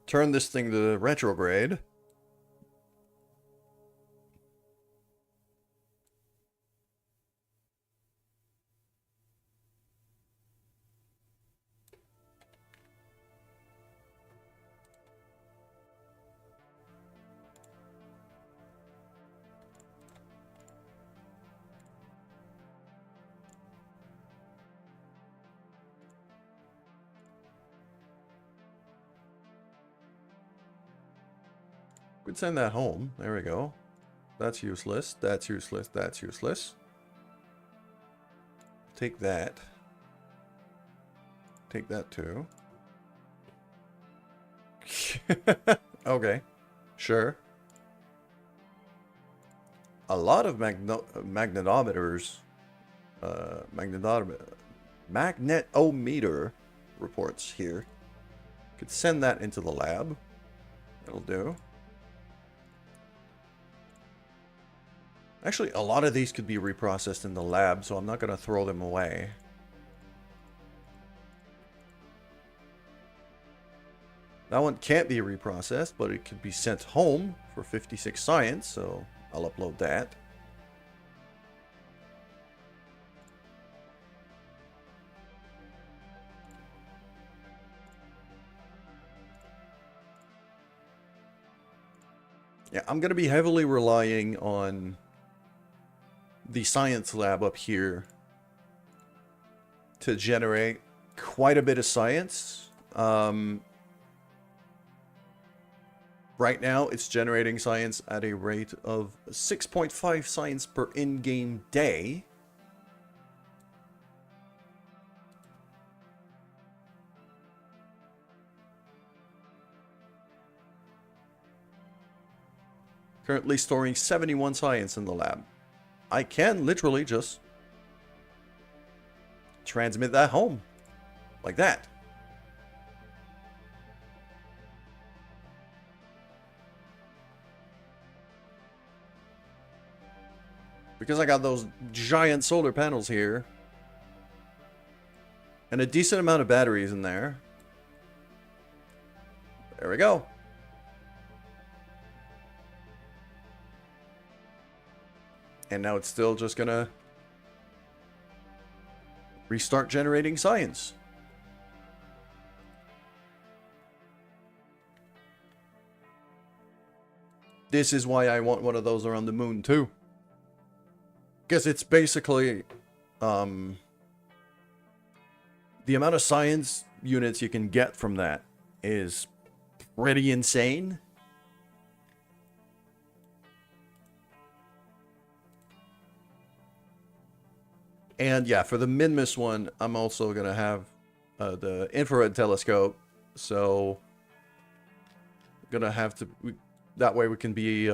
Speaker 1: Turn this thing to retrograde. Could send that home. There we go. That's useless. That's useless. That's useless. Take that. Take that too. Okay. Sure. A lot of magnetometers. Magnetometer reports here. Could send that into the lab. That'll do. Actually, a lot of these could be reprocessed in the lab, so I'm not going to throw them away. That one can't be reprocessed, but it could be sent home for 56 science, so I'll upload that. Yeah, I'm going to be heavily relying on the science lab up here to generate quite a bit of science. Right now, it's generating science at a rate of 6.5 science per in-game day. Currently storing 71 science in the lab. I can literally just transmit that home. Like that. Because I got those giant solar panels here. And a decent amount of batteries in there. There we go. And now it's still just gonna restart generating science. This is why I want one of those around the moon too. Because it's basically the amount of science units you can get from that is pretty insane. And yeah, for the Minmus one, I'm also going to have the infrared telescope. So, going to have to... that way we can be...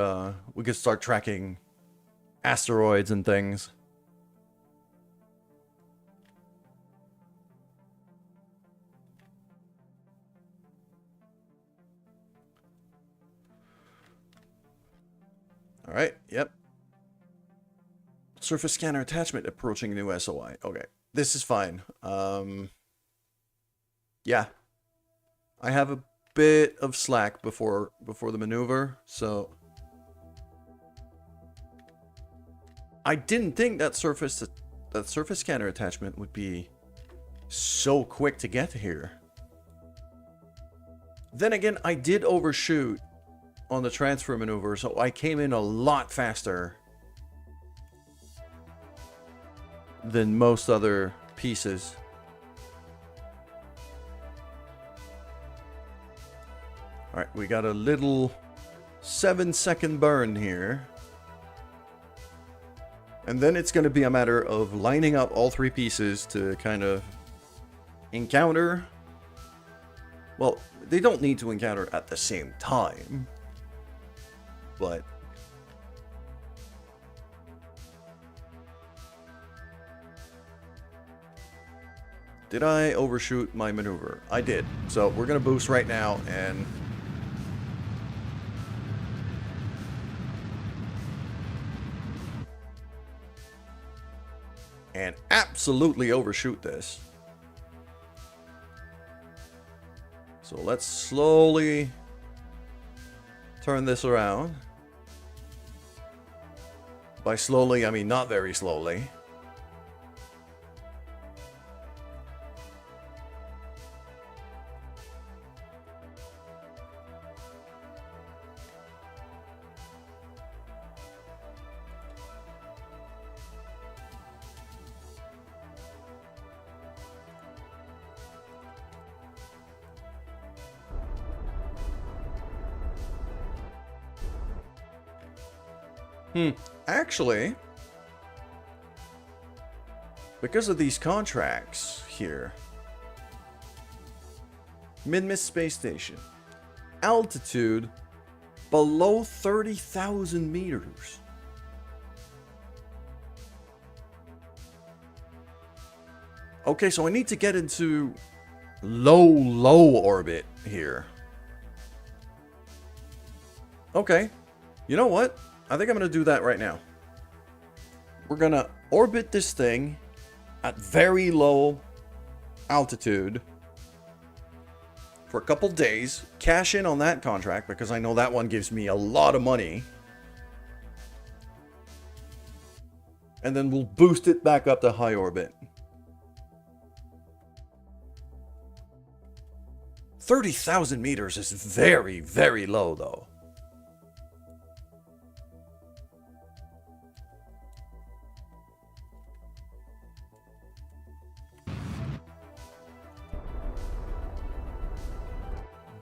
Speaker 1: we can start tracking asteroids and things. Alright, yep. Surface scanner attachment approaching new SOI. Okay, this is fine. Yeah. I have a bit of slack before the maneuver, so... I didn't think that surface scanner attachment would be so quick to get here. Then again, I did overshoot on the transfer maneuver, so I came in a lot faster than most other pieces. Alright, we got a little 7-second burn here. And then it's going to be a matter of lining up all three pieces to kind of encounter. Well, they don't need to encounter at the same time. But... did I overshoot my maneuver? I did. So we're going to boost right now and... and absolutely overshoot this. So let's slowly turn this around. By slowly, I mean not very slowly. Actually, because of these contracts here, Minmus Space Station, altitude below 30,000 meters. Okay, so I need to get into low orbit here. Okay, you know what? I think I'm going to do that right now. We're going to orbit this thing at very low altitude for a couple days. Cash in on that contract because I know that one gives me a lot of money. And then we'll boost it back up to high orbit. 30,000 meters is very, very low though.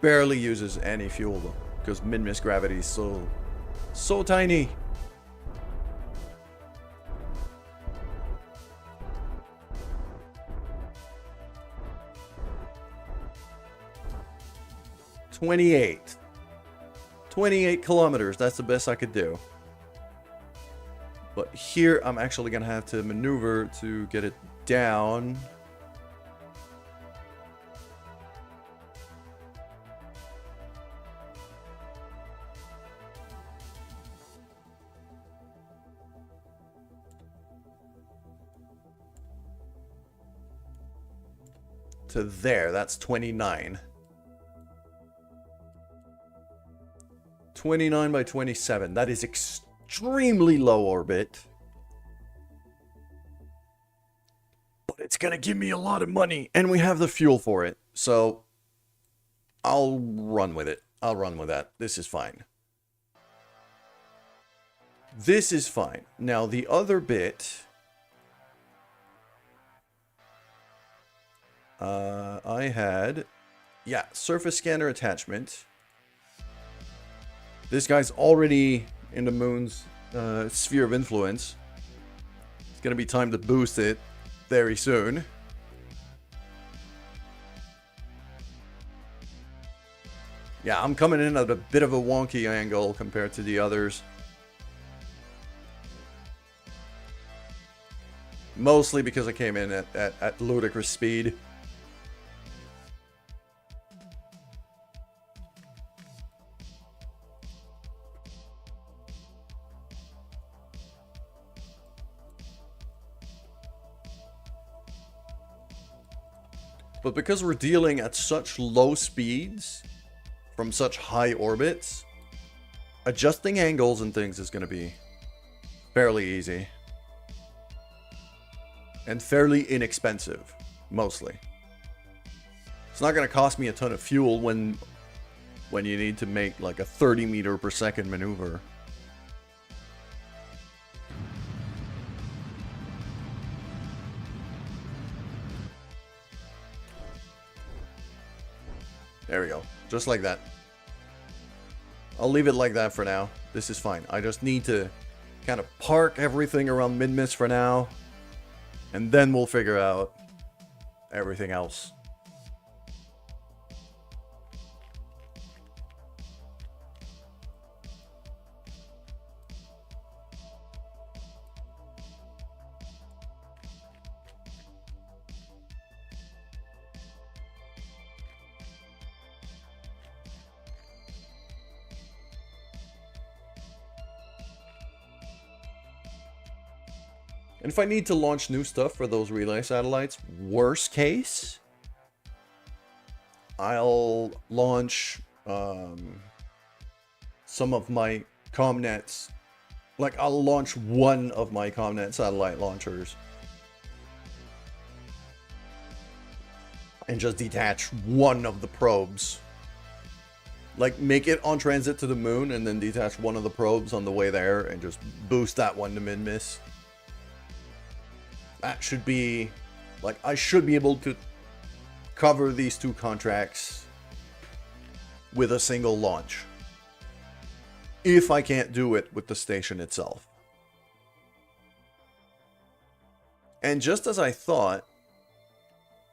Speaker 1: Barely uses any fuel though, because Minmus gravity is so tiny. $28 kilometers. That's the best I could do. But here I'm actually gonna have to maneuver to get it down. To there, that's 29. 29 by 27. That is extremely low orbit. But it's gonna give me a lot of money, and we have the fuel for it. So I'll run with it. I'll run with that. This is fine. This is fine. Now the other bit, I had, yeah, surface scanner attachment. This guy's already in the moon's sphere of influence. It's gonna be time to boost it very soon. Yeah, I'm coming in at a bit of a wonky angle compared to the others. Mostly because I came in at ludicrous speed. But because we're dealing at such low speeds, from such high orbits, adjusting angles and things is going to be fairly easy. And fairly inexpensive, mostly. It's not going to cost me a ton of fuel when you need to make like a 30 meter per second maneuver. There we go. Just like that. I'll leave it like that for now. This is fine. I just need to kind of park everything around Minmus for now. And then we'll figure out everything else. And if I need to launch new stuff for those relay satellites, worst case, I'll launch some of my ComNets. Like, I'll launch one of my ComNet satellite launchers. And just detach one of the probes. Like, make it on transit to the moon and then detach one of the probes on the way there and just boost that one to Minmus. That should be, like, I should be able to cover these two contracts with a single launch. if I can't do it with the station itself. And just as I thought,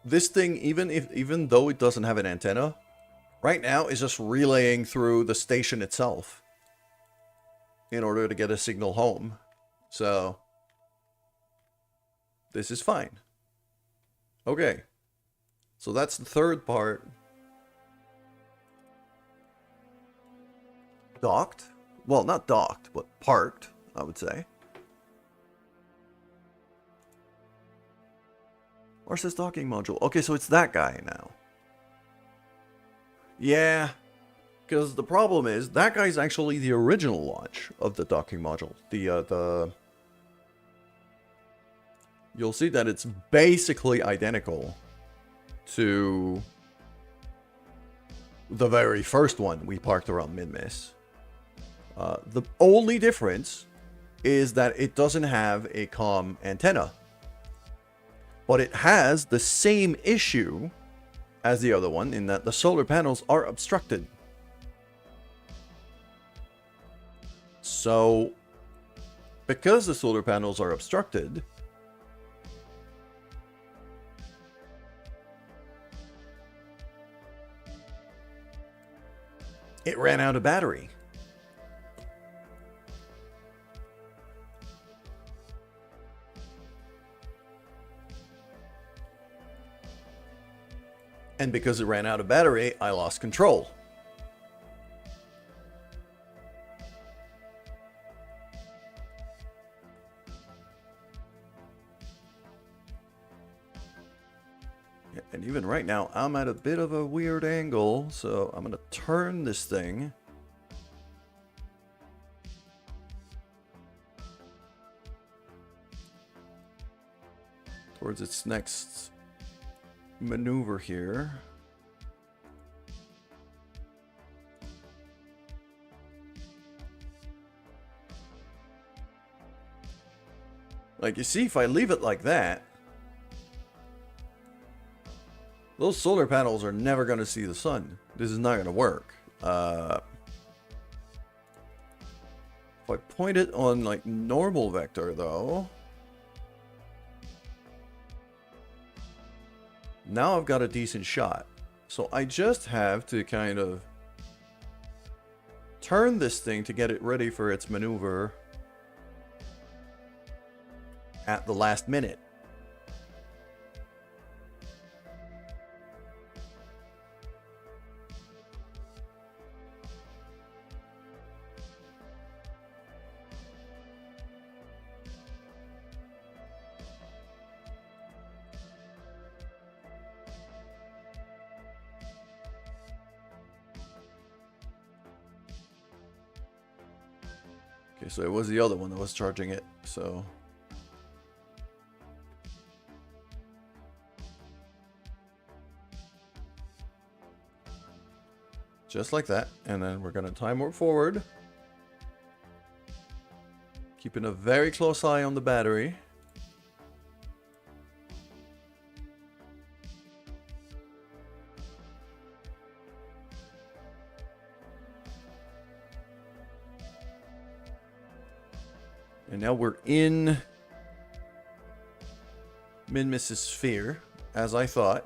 Speaker 1: this thing, even though it doesn't have an antenna, right now is just relaying through the station itself in order to get a signal home. So this is fine. Okay. So that's the third part. Docked? Well, not docked, but parked, I would say. Where's this docking module? Okay, so it's that guy now. Yeah, because the problem is that guy's actually the original launch of the docking module. You'll see that it's basically identical to the very first one we parked around Minmus. The only difference is that it doesn't have a comm antenna. But it has the same issue as the other one in that the solar panels are obstructed. So, because the solar panels are obstructed, it ran out of battery. And because it ran out of battery, I lost control. Yeah, and even right now, I'm at a bit of a weird angle, so I'm going to turn this thing. Towards its next maneuver here. Like, you see, if I leave it like that, those solar panels are never going to see the sun. This is not going to work. If I point it on, like, normal vector, though, now I've got a decent shot. So I just have to kind of turn this thing to get it ready for its maneuver at the last minute. Okay, so it was the other one that was charging it, so... Just like that, and then we're gonna time warp forward. Keeping a very close eye on the battery. And now we're in Minmus' sphere, as I thought.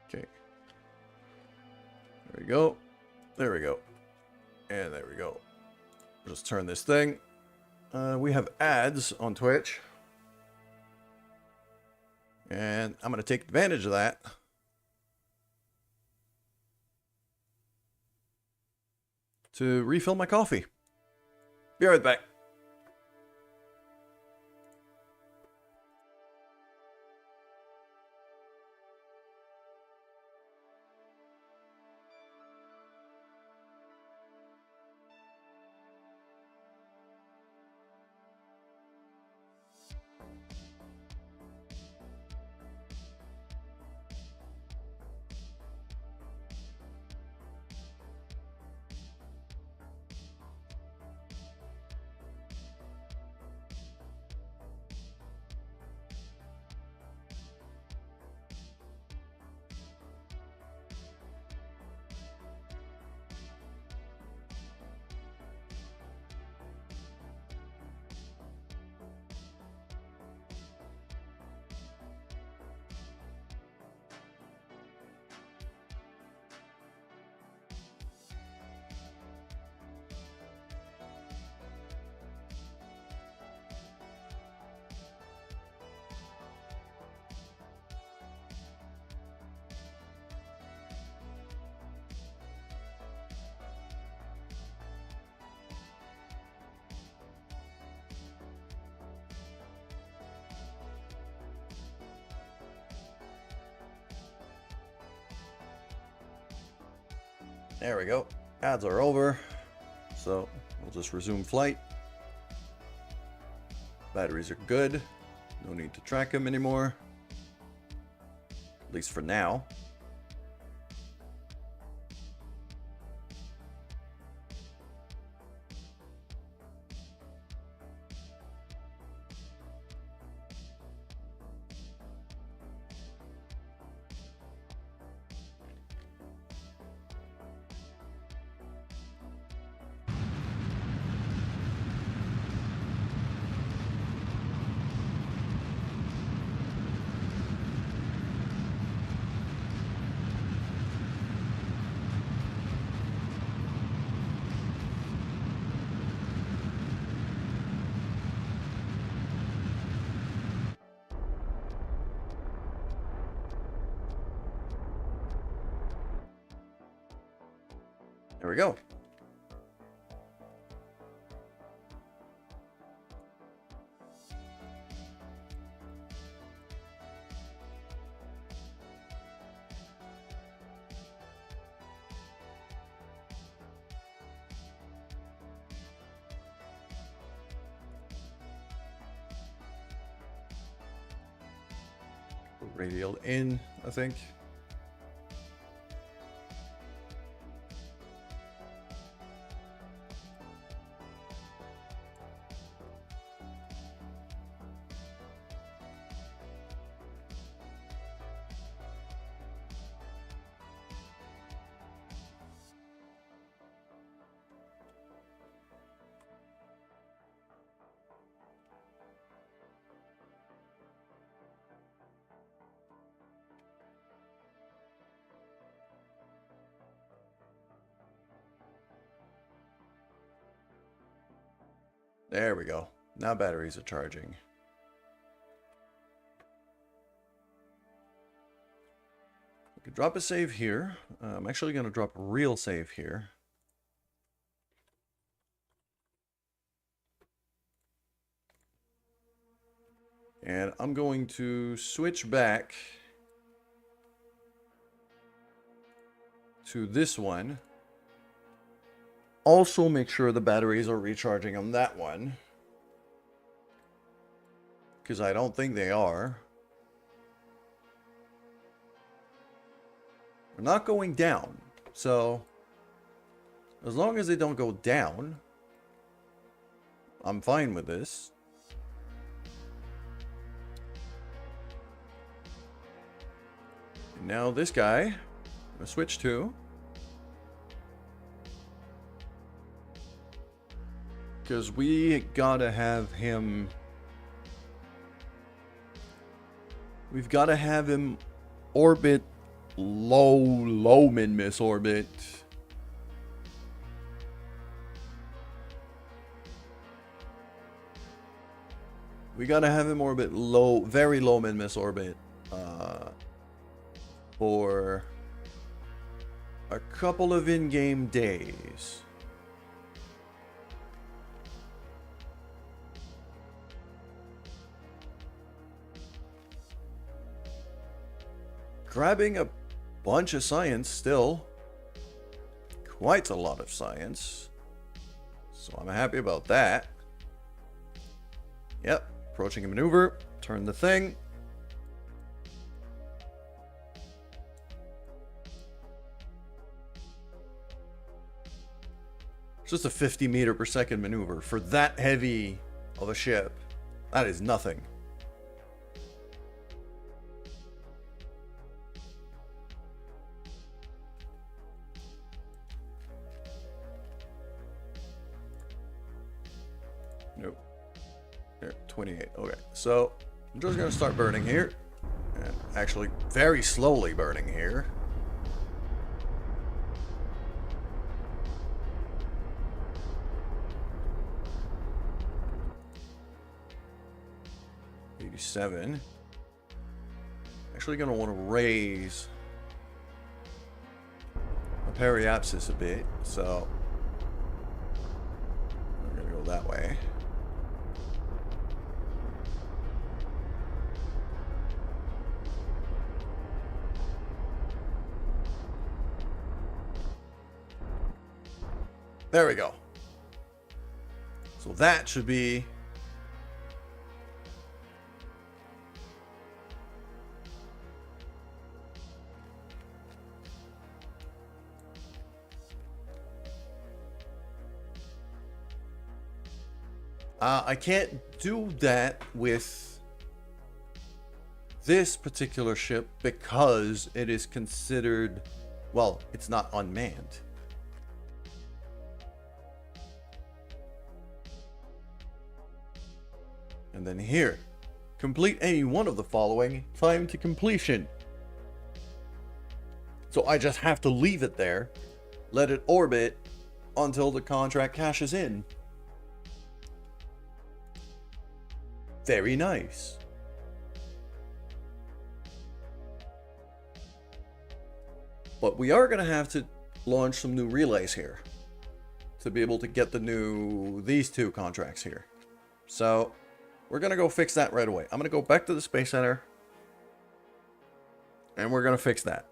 Speaker 1: Okay. There we go. There we go. And there we go. Just turn this thing. We have ads on Twitch. And I'm going to take advantage of that. To refill my coffee. Be right back. There we go. Ads are over. So we'll just resume flight. Batteries are good. No need to track them anymore. At least for now. There we go. Radial in, I think. There we go. Now batteries are charging. We could drop a save here. I'm actually going to drop a real save here. And I'm going to switch back to this one. Also make sure the batteries are recharging on that one. Because I don't think they are. We're not going down. So, as long as they don't go down, I'm fine with this. And now this guy, I'm going to switch to. Because we gotta have him... We've gotta have him orbit low Minmus orbit. We gotta have him orbit low, very low Minmus orbit. For a couple of in-game days. Grabbing a bunch of science still. Quite a lot of science. So I'm happy about that. Yep. Approaching a maneuver. Turn the thing. It's just a 50 meter per second maneuver for that heavy of a ship. That is nothing. Nope. Here, 28. Okay, so I'm just going to start burning here. And actually, very slowly burning here. Actually going to want to raise my periapsis a bit, so we're going to go that way. There we go. So that should be... I can't do that with this particular ship because it is considered, well, it's not unmanned. And then here, complete any one of the following, time to completion. So I just have to leave it there, let it orbit until the contract cashes in. Very nice. But we are going to have to launch some new relays here to be able to get these two contracts here. So we're going to go fix that right away. I'm going to go back to the Space Center and we're going to fix that.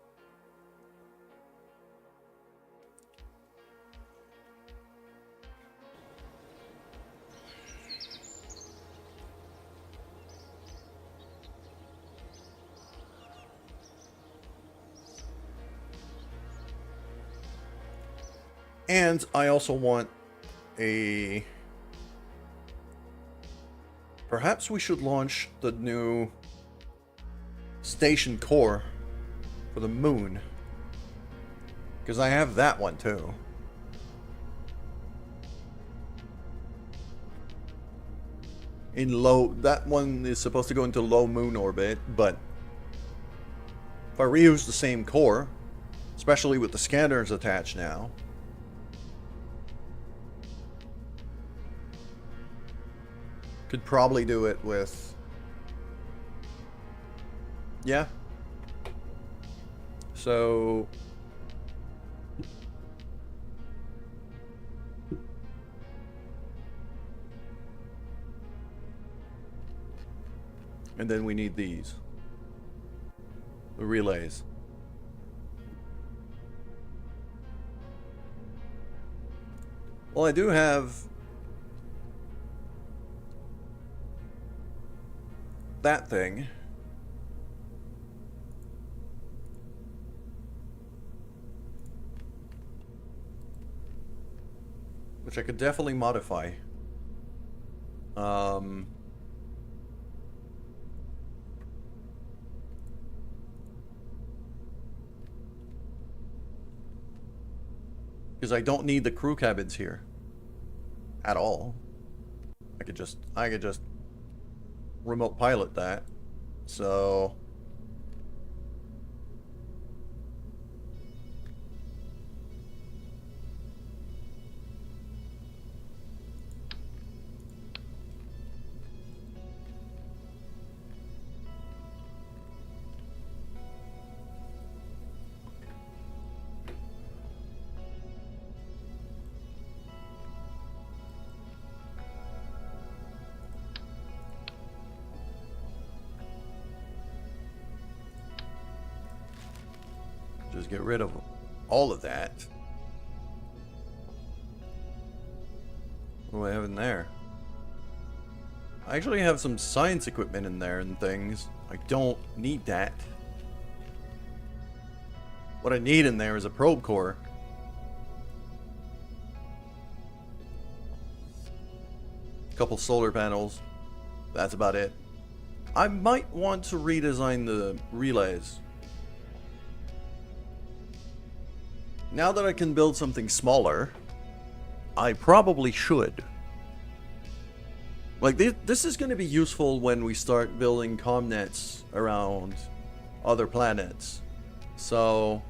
Speaker 1: And I also want a... Perhaps we should launch the new station core for the moon. Because I have that one too. That one is supposed to go into low moon orbit, but if I reuse the same core, especially with the scanners attached now, could probably do it with... Yeah. So... And then we need these. The relays. Well, I do have... that thing. Which I could definitely modify. Because I don't need the crew cabins here. At all. I could just remote pilot that. So just get rid of all of that. What do I have in there? I actually have some science equipment in there and things. I don't need that. What I need in there is a probe core. A couple solar panels. That's about it. I might want to redesign the relays. Now that I can build something smaller, I probably should. Like, this is going to be useful when we start building comm nets around other planets. So...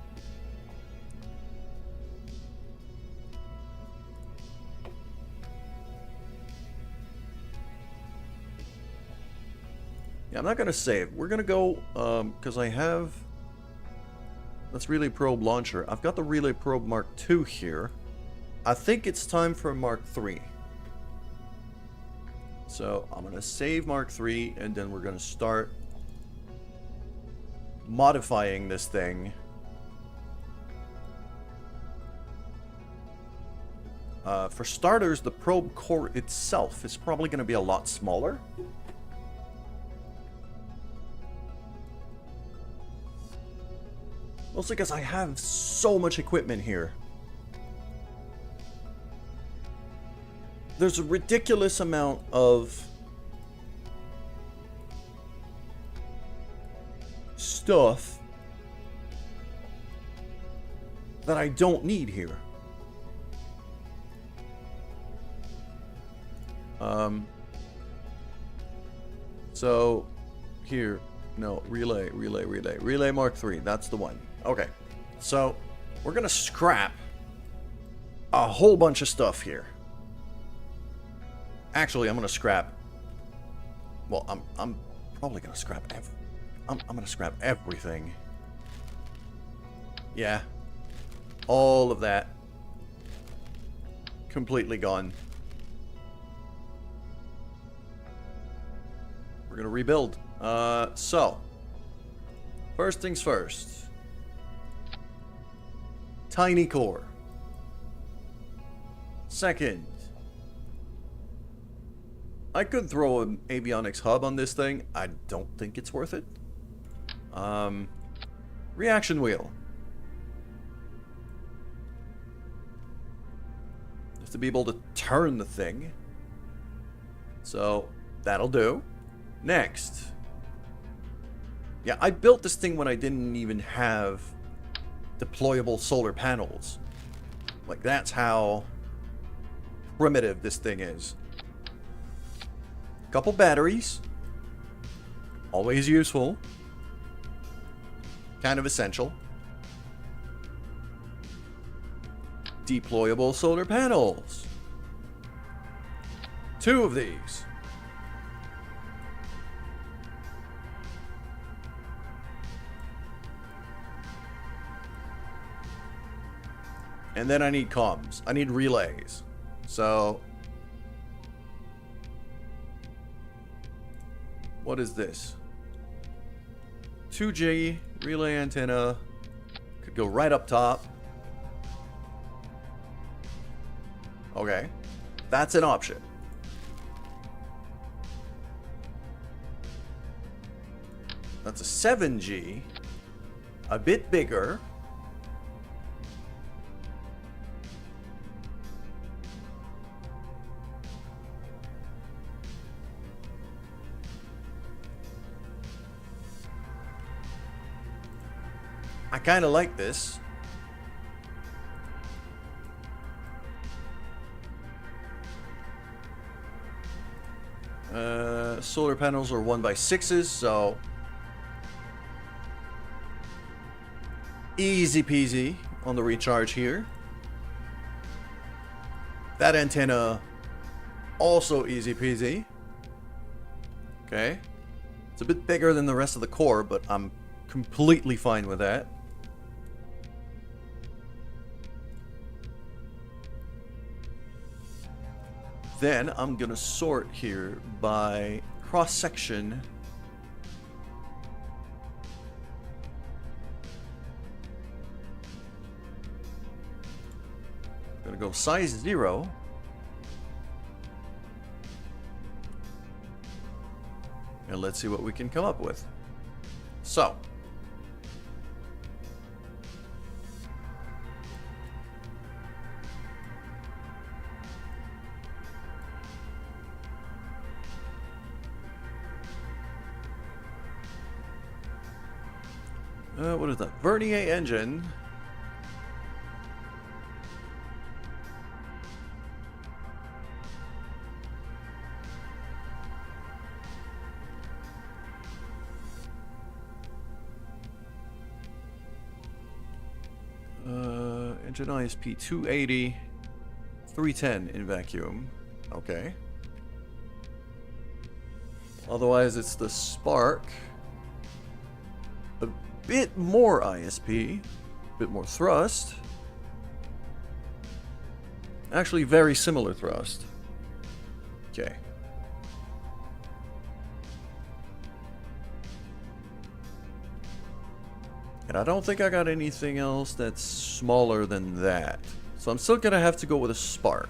Speaker 1: yeah, I'm not going to save. We're going to go, because I have... Let's Relay Probe Launcher. I've got the Relay Probe Mark II here. I think it's time for Mark III. So I'm going to save Mark III, and then we're going to start modifying this thing For starters, the probe core itself is probably going to be a lot smaller. Mostly because I have so much equipment here. There's a ridiculous amount of stuff that I don't need here. So here, no, relay Mark III, that's the one. Okay, so we're gonna scrap a whole bunch of stuff here. Actually, I'm gonna scrap. Well, I'm probably gonna scrap I'm gonna scrap everything. Yeah, all of that completely gone. We're gonna rebuild. So first things first. Tiny core. Second, I could throw an avionics hub on this thing. I don't think it's worth it. Reaction wheel. Just to be able to turn the thing. So that'll do. Next. Yeah, I built this thing when I didn't even have deployable solar panels. Like, that's how primitive this thing is. Couple batteries. Always useful. Kind of essential. Deployable solar panels. 2 of these. And then I need comms. I need relays. So what is this? 2G relay antenna. Could go right up top. Okay. That's an option. That's a 7G. A bit bigger. I kind of like this. Solar panels are 1x6s, so easy peasy on the recharge here. That antenna, also easy peasy. Okay. It's a bit bigger than the rest of the core, but I'm completely fine with that. Then I'm gonna sort here by cross-section. Gonna go size 0. And let's see what we can come up with. So. What is that? Vernier engine. Engine ISP 280, 310 in vacuum. Okay. Otherwise, it's the Spark. A bit more ISP, a bit more thrust. Actually, very similar thrust. Okay. And I don't think I got anything else that's smaller than that. So I'm still gonna have to go with a spark.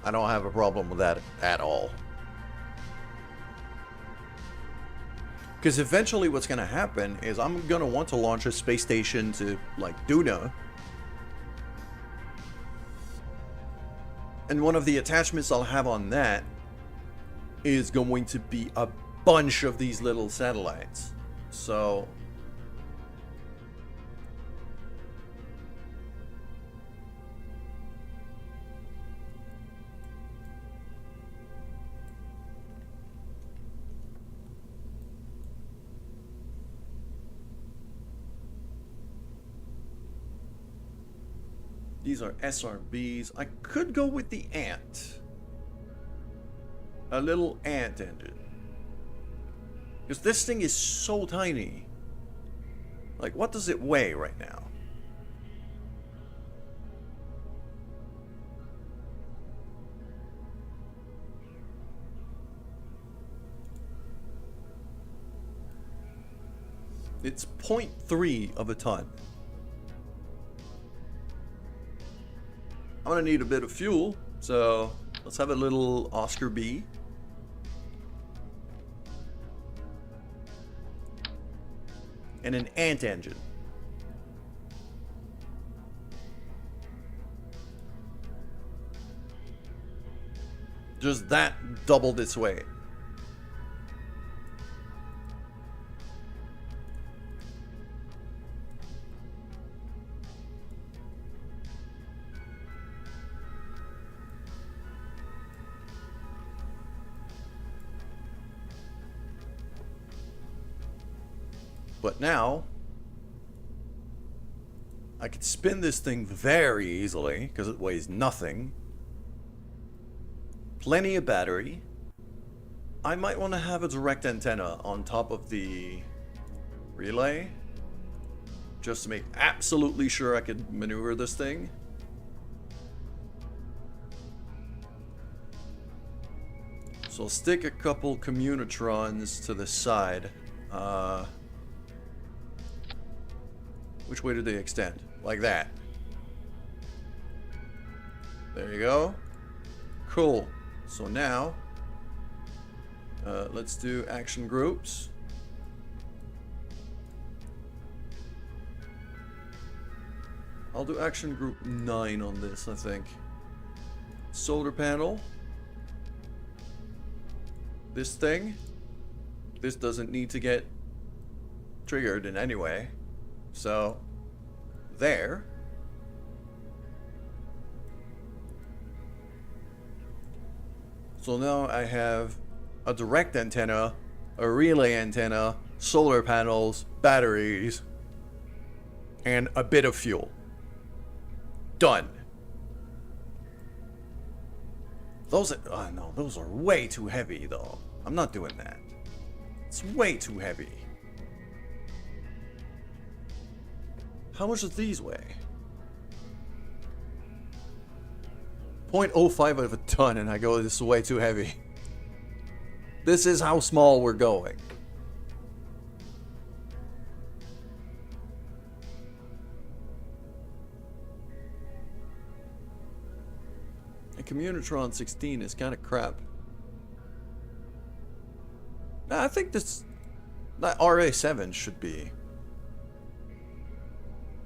Speaker 1: I don't have a problem with that at all. Because eventually what's going to happen is I'm going to want to launch a space station to, like, Duna. And one of the attachments I'll have on that is going to be a bunch of these little satellites. So... these are SRBs. I could go with the ant. A little ant engine. Because this thing is so tiny. Like, what does it weigh right now? It's 0.3 of a ton. I'm gonna need a bit of fuel, so let's have a little Oscar B. And an ant engine. Just that doubled its weight. But now, I could spin this thing very easily, because it weighs nothing. Plenty of battery. I might want to have a direct antenna on top of the relay, just to make absolutely sure I could maneuver this thing. So I'll stick a couple communitrons to the side. Which way do they extend? Like that. There you go. Cool. So now, let's do action groups. I'll do action group 9 on this, I think. Solar panel. This thing. This doesn't need to get triggered in any way. So, there. So now I have a direct antenna, a relay antenna, solar panels, batteries, and a bit of fuel. Done. Those are, no, those are way too heavy though. I'm not doing that. It's way too heavy. How much does these weigh? 0.05 of a ton, and I go, this is way too heavy. This is how small we're going. A Communitron 16 is kind of crap. Nah, I think that RA7 should be.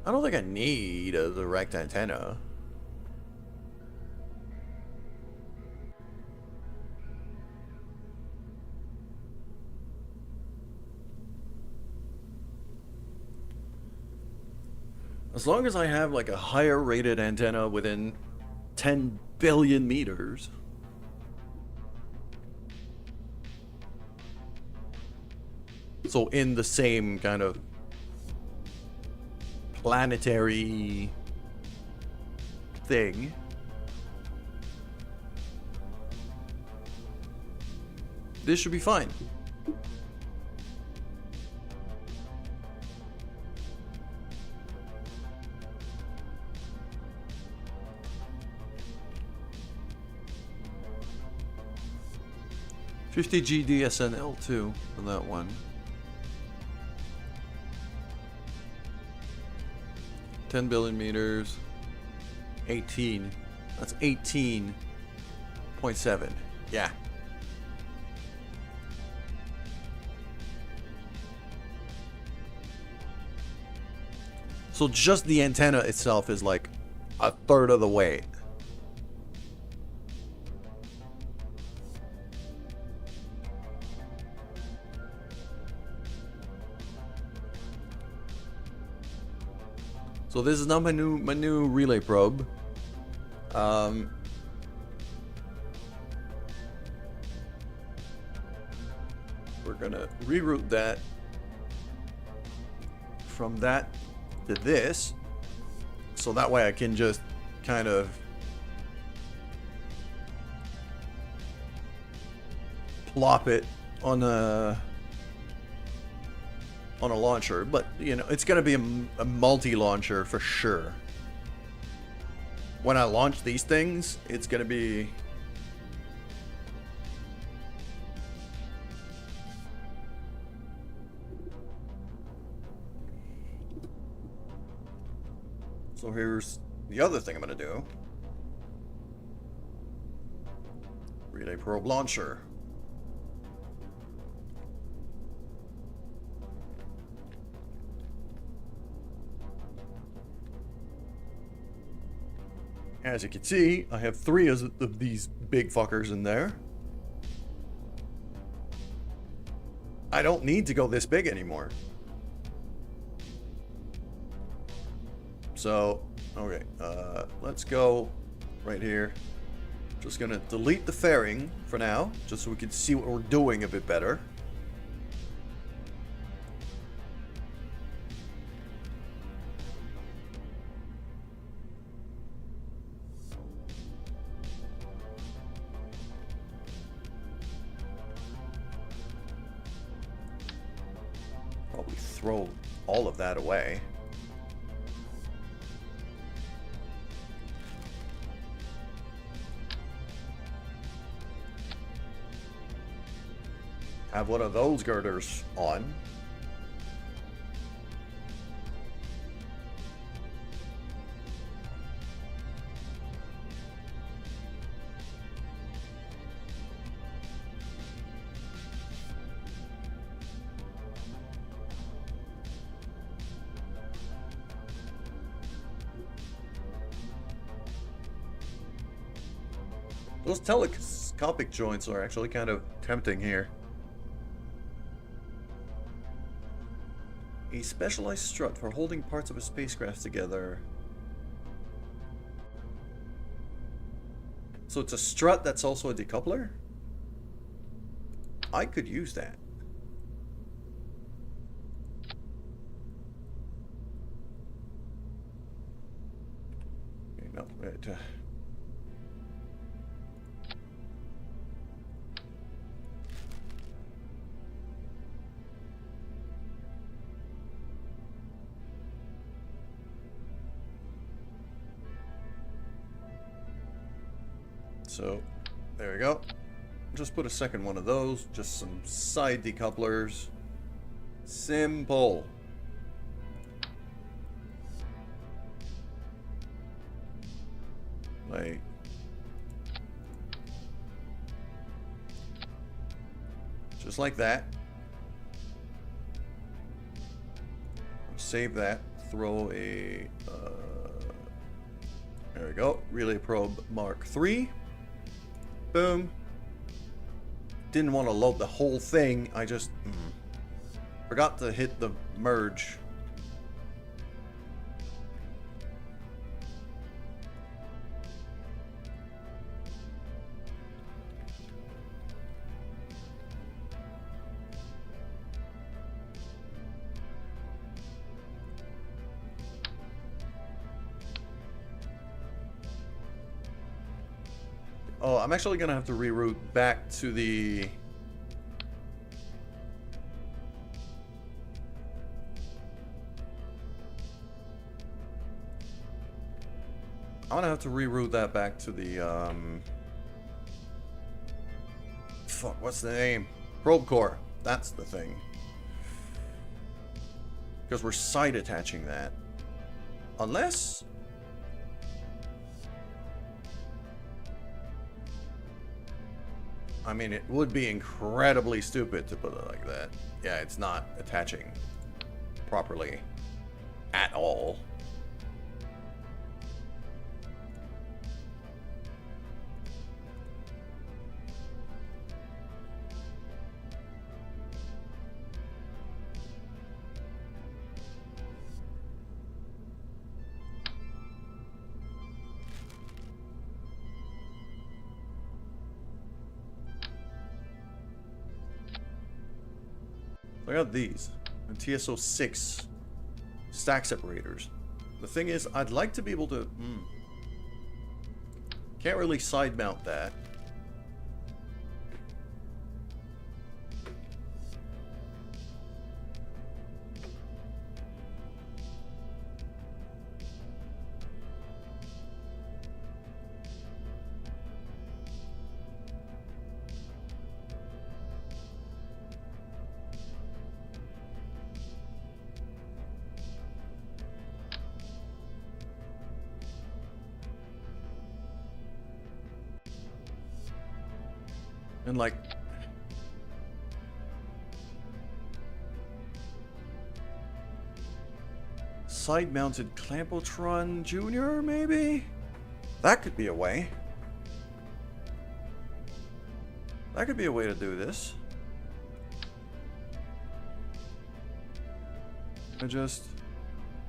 Speaker 1: I don't think I need a direct antenna. As long as I have like a higher rated antenna within 10 billion meters. So in the same kind of planetary thing. This should be fine. 50G DSN-L2 on that one. 10 billion meters. 18. That's 18.7. Yeah. So just the antenna itself is like a third of the way. So this is now my new relay probe. We're gonna reroute that from that to this, so that way I can just kind of plop it on a launcher. But you know, it's gonna be a multi-launcher for sure. When I launch these things, it's gonna be so here's the other thing I'm gonna do. Relay probe launcher. As you can see, I have 3 of these big fuckers in there. I don't need to go this big anymore. So, okay, let's go right here. Just gonna delete the fairing for now, just so we can see what we're doing a bit better. Probably throw all of that away. Have one of those girders on. Those telescopic joints are actually kind of tempting here. A specialized strut for holding parts of a spacecraft together. So it's a strut that's also a decoupler? I could use that. Okay, no, wait. So, there we go. Just put a second one of those. Just some side decouplers. Simple. Like, just like that. Save that. Throw a... there we go. Relay probe Mark III. Boom. Didn't want to load the whole thing. I just forgot to hit the merge. Oh, I'm actually gonna have to reroute back to the... I'm gonna have to reroute that back to the fuck, what's the name? Probe core. That's the thing. Because we're side attaching that. Unless... I mean, it would be incredibly stupid to put it like that. Yeah, it's not attaching properly at all. I got these and TSO6 stack separators. The thing is, I'd like to be able to... Can't really side mount that. And like... Side-mounted Clampotron Jr., maybe? That could be a way. That could be a way to do this. I just...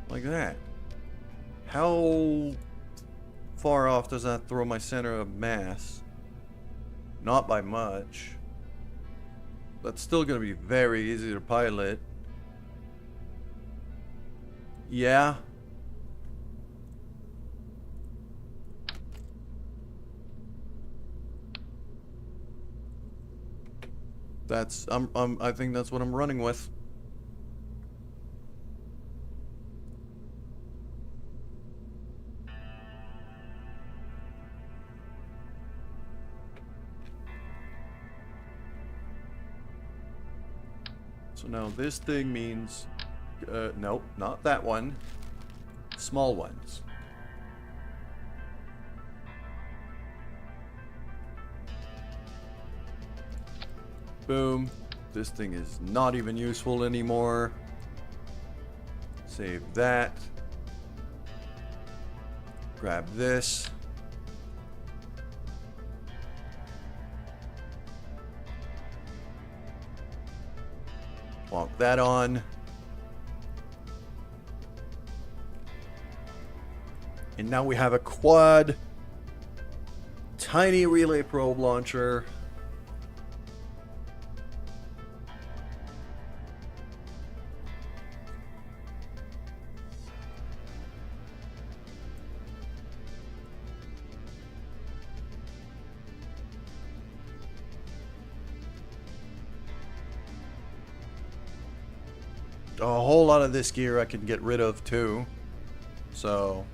Speaker 1: like that. How far off does that throw my center of mass? Not by much. That's still gonna be very easy to pilot. Yeah. That's I think that's what I'm running with. So now this thing means, nope, not that one. Small ones. Boom. This thing is not even useful anymore. Save that. Grab this. Plonk that on. And now we have a quad tiny relay probe launcher. A whole lot of this gear I can get rid of too. So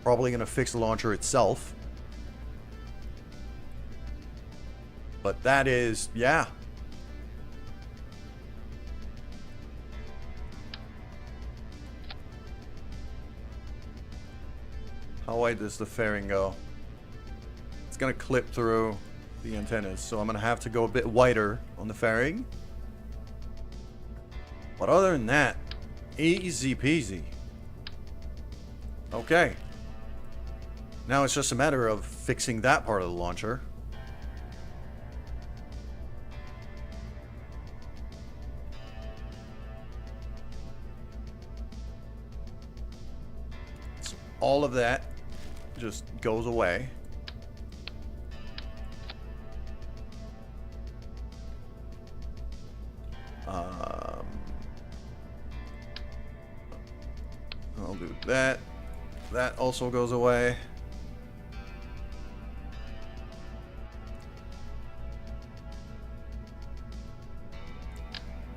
Speaker 1: probably gonna fix the launcher itself. But that is, yeah. How wide does the fairing go? It's gonna clip through the antennas, so I'm gonna have to go a bit wider on the fairing. But other than that, easy peasy. Okay. Now it's just a matter of fixing that part of the launcher. So all of that just goes away. I'll do that. That also goes away.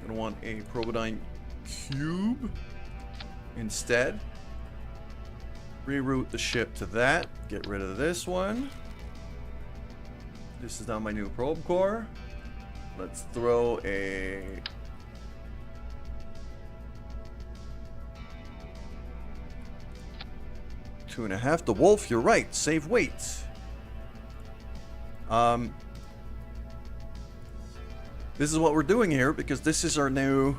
Speaker 1: Gonna want a Probodyne cube instead. Reroute the ship to that. Get rid of this one. This is now my new probe core. Let's throw a... Two and a half. The wolf, you're right. Save weight. This is what we're doing here because this is our new...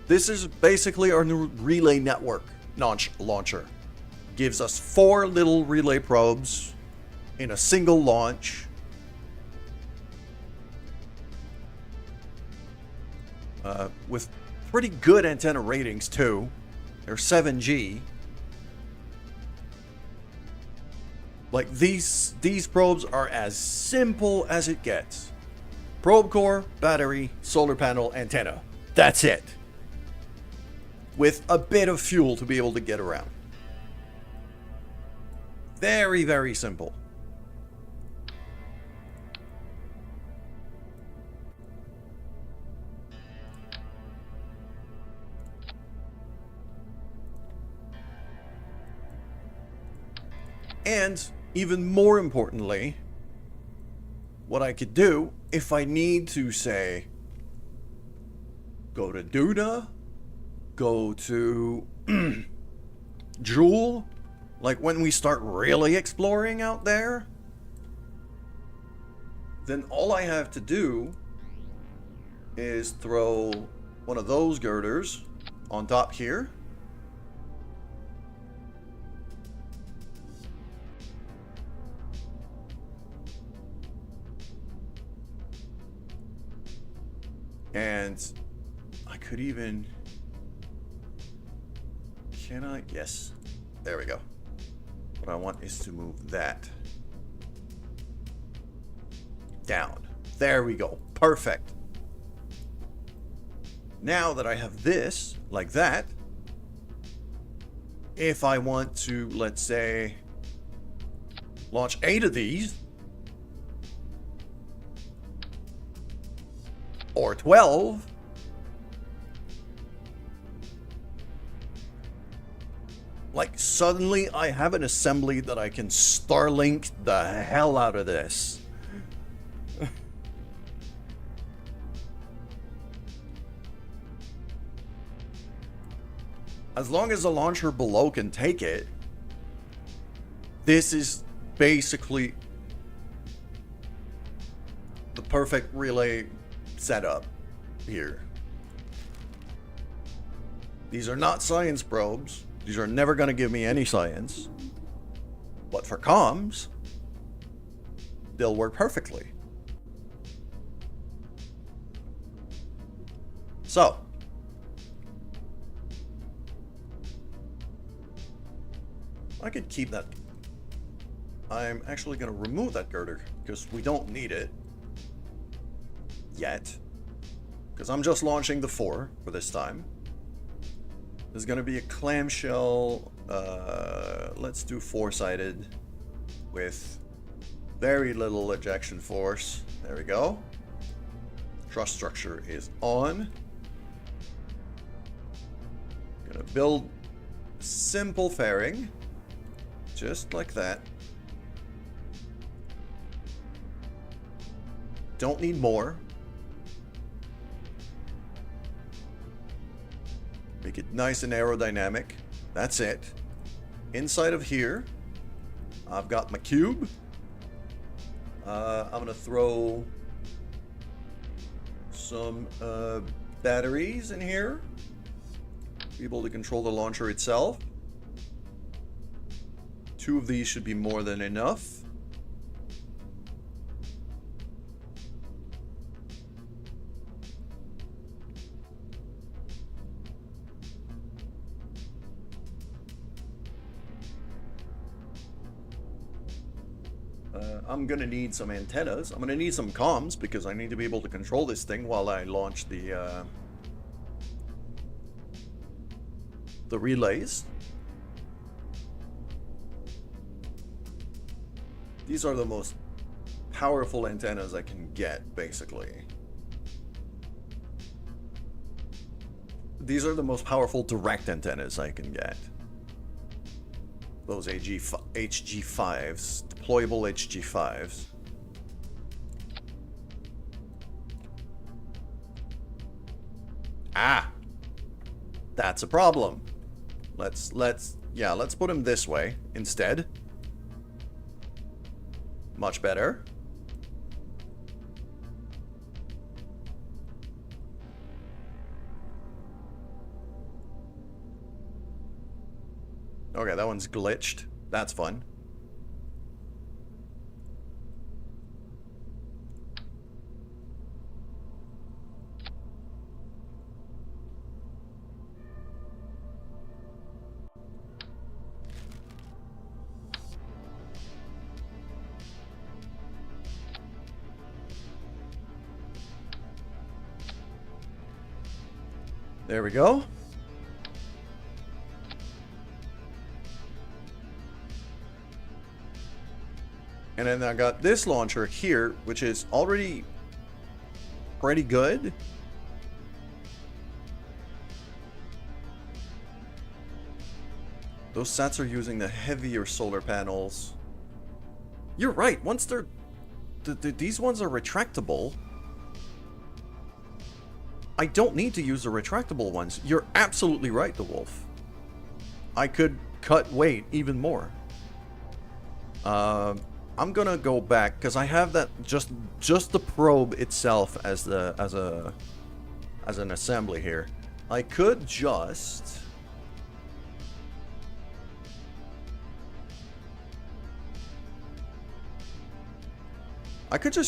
Speaker 1: This is basically our new relay network launcher. Gives us 4 little relay probes in a single launch. With pretty good antenna ratings too. They're 7G. Like these probes are as simple as it gets. Probe core, battery, solar panel, antenna. That's it. With a bit of fuel to be able to get around. Very, very simple. And even more importantly, what I could do if I need to, say, go to Duda, go to Jewel, like when we start really exploring out there, then all I have to do is throw one of those girders on top here. And I could even... Can I? Yes. There we go. What I want is to move that down. There we go. Perfect. Now that I have this, like that, if I want to, let's say, launch 8 of these, or 12, like suddenly I have an assembly that I can Starlink the hell out of this. As long as the launcher below can take it, this is basically the perfect relay setup here. These are not science probes. These are never going to give me any science. But for comms, they'll work perfectly. So, I could keep that. I'm actually going to remove that girder because we don't need it yet. Because I'm just launching the 4 for this time. There's going to be a clamshell. Let's do 4-sided with very little ejection force. There we go. Truss structure is on. Gonna build simple fairing. Just like that. Don't need more. Make it nice and aerodynamic. That's it. Inside of here, I've got my cube. I'm gonna throw some batteries in here. Be able to control the launcher itself. 2 of these should be more than enough. I'm going to need some antennas. I'm going to need some comms because I need to be able to control this thing while I launch the relays. These are the most powerful antennas I can get, basically. These are the most powerful direct antennas I can get. those HG5s, deployable HG5s. Ah, that's a problem. Let's put him this way instead. Much better. Okay, that one's glitched. That's fun. There we go. And then I got this launcher here, which is already pretty good. Those sets are using the heavier solar panels. You're right. Once they're... these ones are retractable. I don't need to use the retractable ones. You're absolutely right, the Wolf. I could cut weight even more. I'm gonna go back because I have that just the probe itself as an assembly here. I could just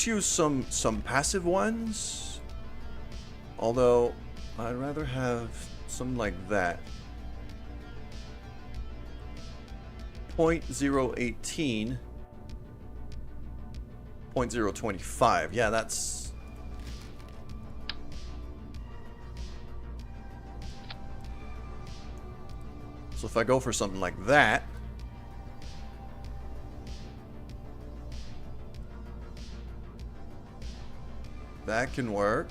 Speaker 1: use some passive ones. Although, I'd rather have something like that. 0.018. 0.025. Yeah, that's... So if I go for something like that... that can work.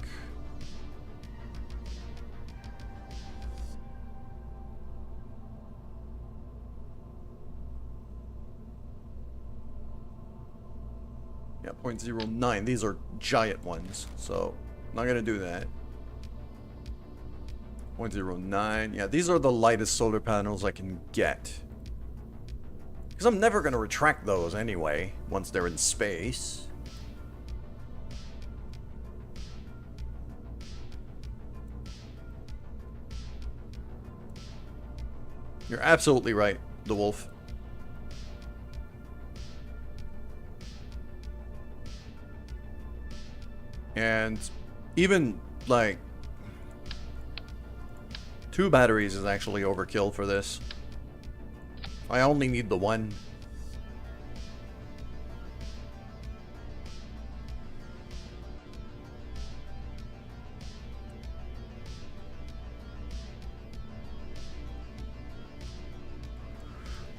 Speaker 1: Yeah, 0.09. These are giant ones, so I'm not gonna do that. 0.09. Yeah, these are the lightest solar panels I can get. Because I'm never gonna retract those anyway, once they're in space. You're absolutely right, the Wolf. And even, like, 2 batteries is actually overkill for this. I only need the 1.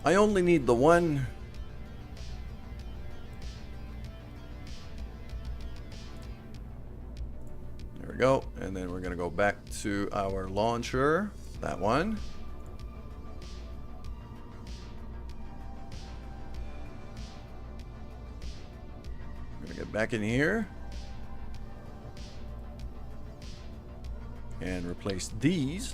Speaker 1: I only need the 1. There we go. And then we're going to go back to our launcher. That one. I'm going to get back in here. And replace these.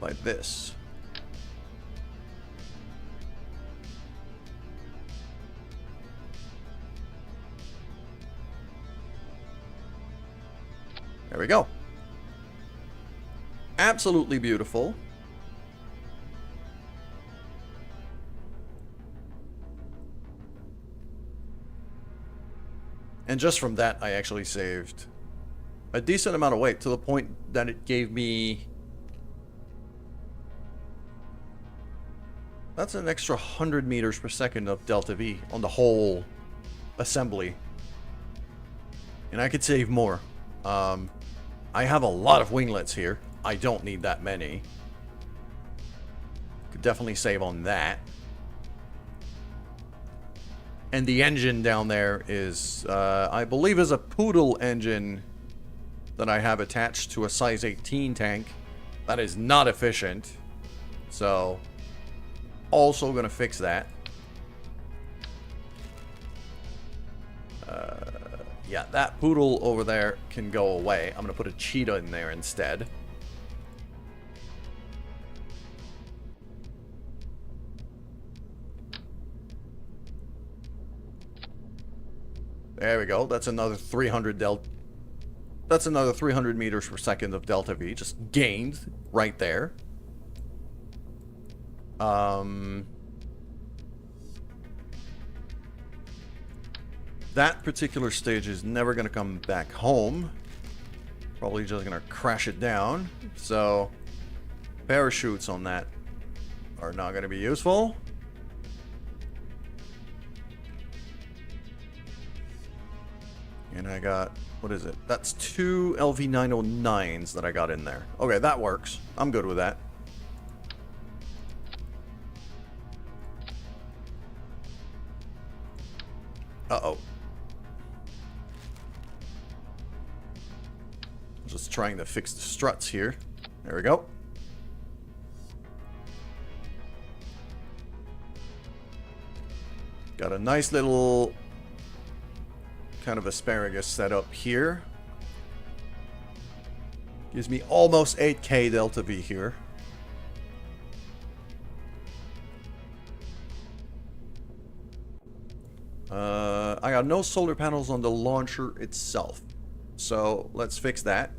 Speaker 1: Like this. There we go. Absolutely beautiful. And just from that, I actually saved a decent amount of weight to the point that it gave me... That's an extra 100 meters per second of delta V on the whole assembly. And I could save more. I have a lot of winglets here. I don't need that many. Could definitely save on that. And the engine down there is, I believe is a Poodle engine. that I have attached to a size 18 tank. That is not efficient. So, also gonna fix that. Yeah, that poodle over there can go away. I'm gonna put a cheetah in there instead. There we go. That's another 300 That's another 300 meters per second of delta V just gained right there. That particular stage is never going to come back home. Probably just going to crash it down. So, parachutes on that are not going to be useful. And I got, what is it? That's 2 LV909s that I got in there. Okay, that works. I'm good with that. Uh-oh. Just trying to fix the struts here. There we go. Got a nice little kind of asparagus set up here. Gives me almost 8k delta V here. I got no solar panels on the launcher itself. So let's fix that.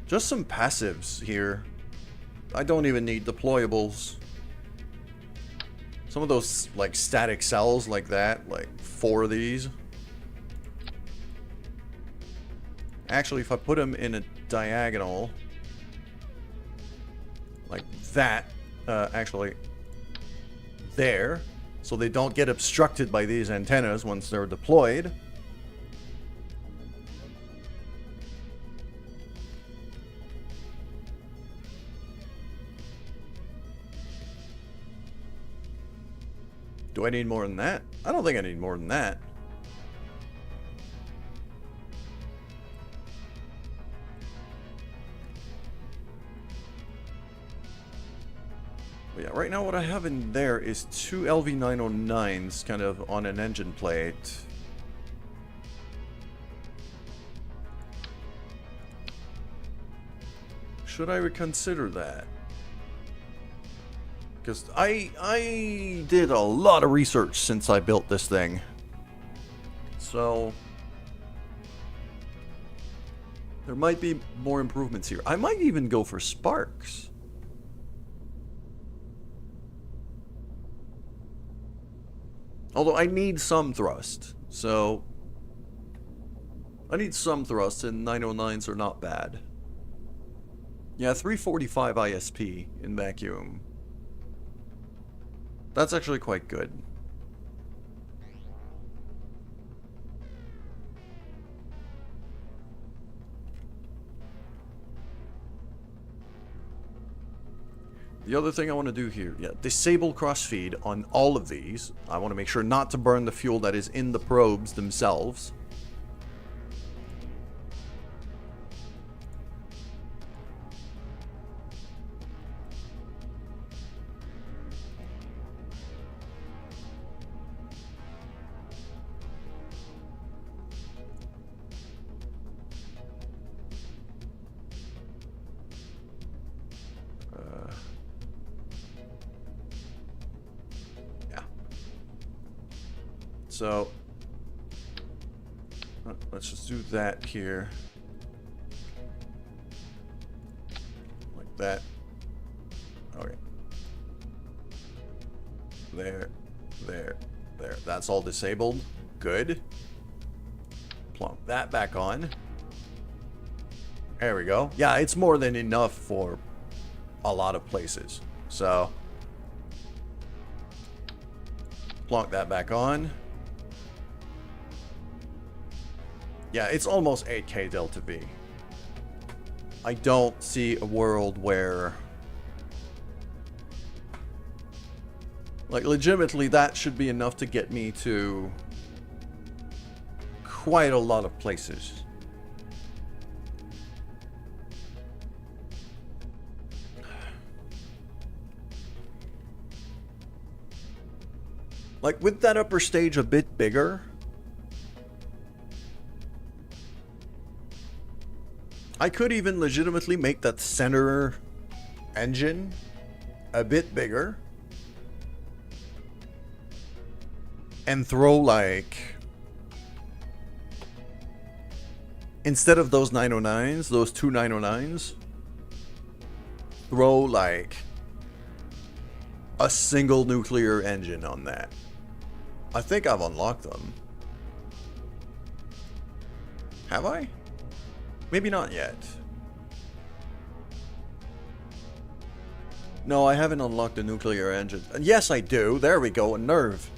Speaker 1: Just some passives here. I don't even need deployables. Some of those like static cells like that, like 4 of these. Actually, if I put them in a diagonal like that, actually there, so they don't get obstructed by these antennas once they're deployed. Do I need more than that? I don't think I need more than that. But yeah, right now what I have in there is 2 LV909s kind of on an engine plate. Should I reconsider that? Because I did a lot of research since I built this thing. So there might be more improvements here. I might even go for sparks. Although I need some thrust. So I need some thrust, and 909s are not bad. Yeah, 345 ISP in vacuum. That's actually quite good. The other thing I want to do here, yeah, disable crossfeed on all of these. I want to make sure not to burn the fuel that is in the probes themselves. So, let's just do that here. Like that. Okay. There, there, there. That's all disabled. Good. Plunk that back on. There we go. Yeah, it's more than enough for a lot of places. So, plunk that back on. Yeah, it's almost 8k delta V. I don't see a world where, like, legitimately that should be enough to get me to quite a lot of places. Like, with that upper stage a bit bigger, I could even legitimately make that center engine a bit bigger and throw, like, instead of those 909s, those two 909s, throw, like, a single nuclear engine on that. I think I've unlocked them. Have I? Maybe not yet. No, I haven't unlocked the nuclear engine. Yes, I do. There we go. A nerve.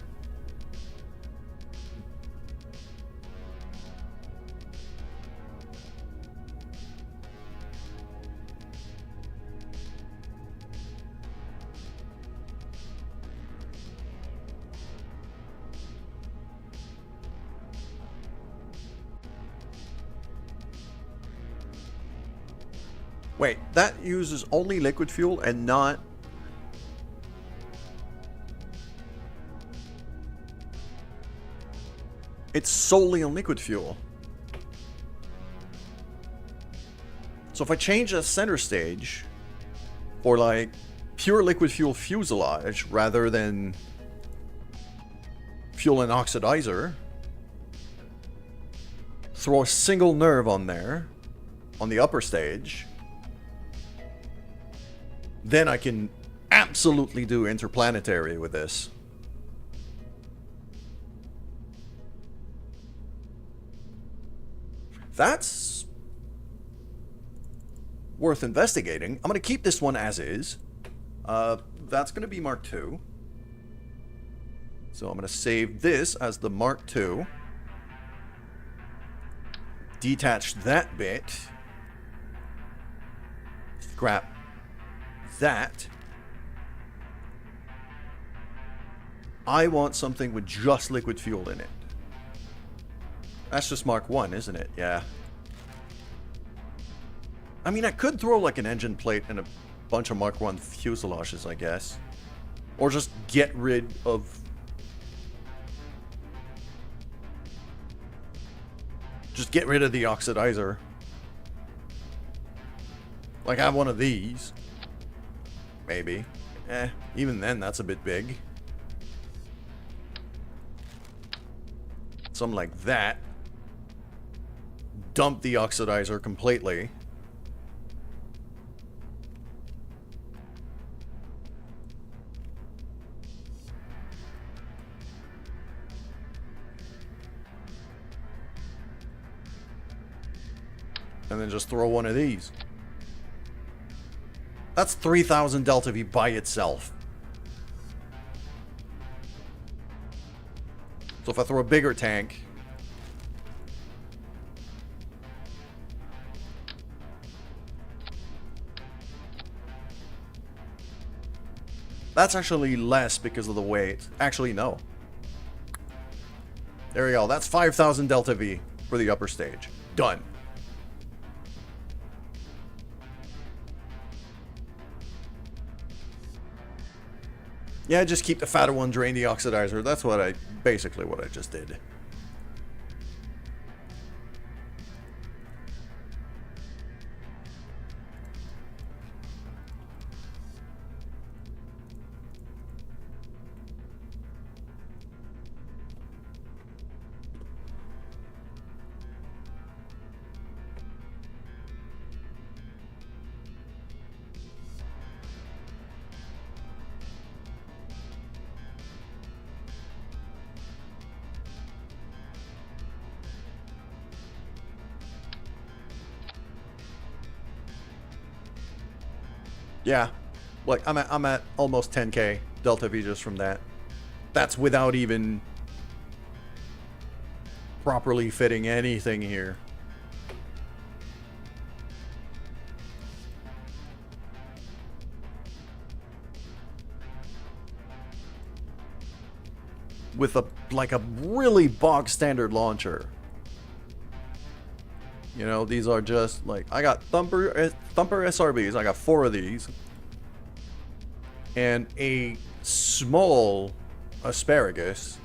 Speaker 1: Wait, that uses only liquid fuel and not... It's solely on liquid fuel. So if I change the center stage for, like, pure liquid fuel fuselage rather than fuel and oxidizer, throw a single nerve on there, on the upper stage, then I can absolutely do interplanetary with this. That's worth investigating. I'm going to keep this one as is. That's going to be Mark II. So I'm going to save this as the Mark II. Detach that bit. Scrap that. I want something with just liquid fuel in it. That's just Mark 1, isn't it? Yeah. I mean, I could throw like an engine plate and a bunch of Mark 1 fuselages, I guess. Or just get rid of... Just get rid of the oxidizer. Like, have one of these. Maybe. Even then, that's a bit big. Something like that. Dump the oxidizer completely. And then just throw one of these. That's 3,000 Delta V by itself. So if I throw a bigger tank... That's actually less because of the weight. Actually, no. There we go. That's 5,000 Delta V for the upper stage. Done. Yeah, just keep the fatter one, drain the oxidizer. That's basically what I just did. Yeah, like I'm at almost 10k Delta V just from that. That's without even properly fitting anything here. With a really bog standard launcher. You know, these are just like, I got Thumper SRBs. I got 4 of these. And a small asparagus.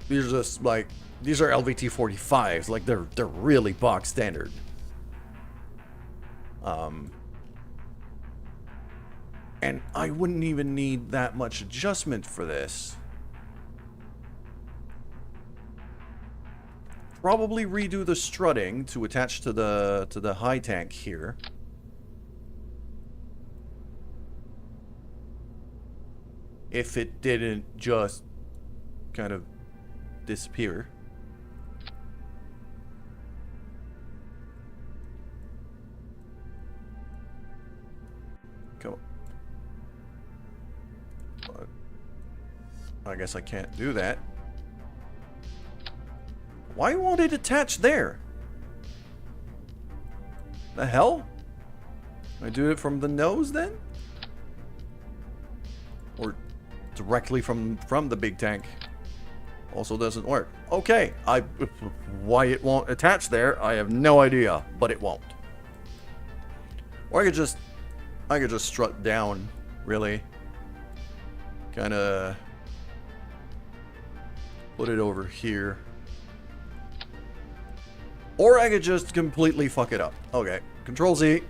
Speaker 1: These are just like, these are LVT 45s. Like they're really box standard. And I wouldn't even need that much adjustment for this. Probably redo the strutting to attach to the high tank here. If it didn't just kind of disappear. Come on. I guess I can't do that. Why won't it attach there? The hell? I do it from the nose then? Or directly from the big tank? Also doesn't work. Okay, why it won't attach there, I have no idea, but it won't. Or I could just strut down, really. Kinda put it over here. Or I could just completely fuck it up. Okay, Control Z.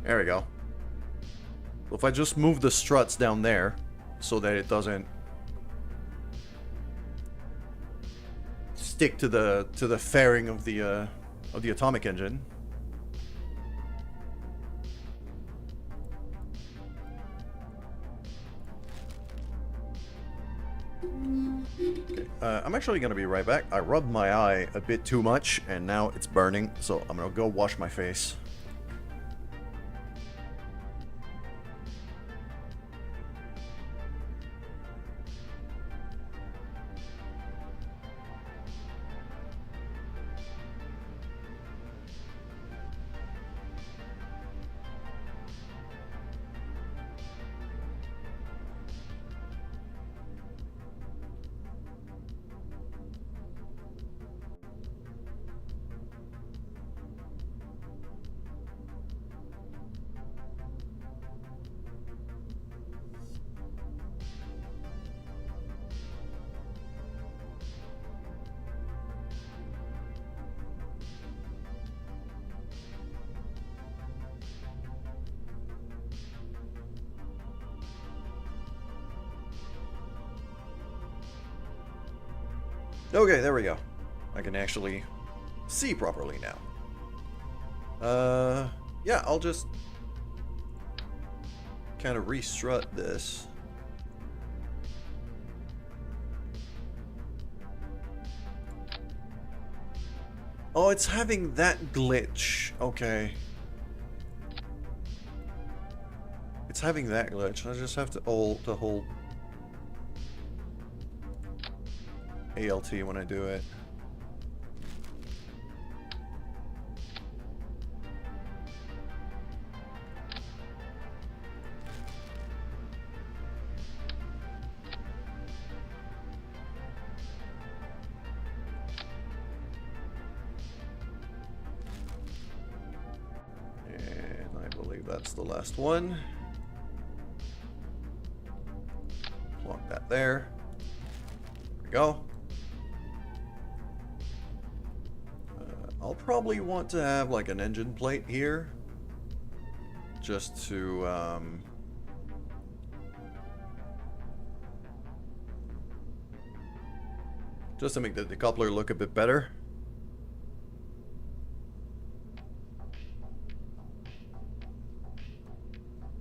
Speaker 1: There we go. So if I just move the struts down there so that it doesn't stick to the fairing of the atomic engine. Okay, I'm actually gonna be right back. I rubbed my eye a bit too much and now it's burning, so I'm gonna go wash my face. Okay, there we go. I can actually see properly now. Yeah, I'll just kind of restrut this. Oh, it's having that glitch. Okay. It's having that glitch. I just have to hold ALT when I do it. And I believe that's the last one. Plonk that there. There we go. I'll probably want to have like an engine plate here, just to make the decoupler look a bit better.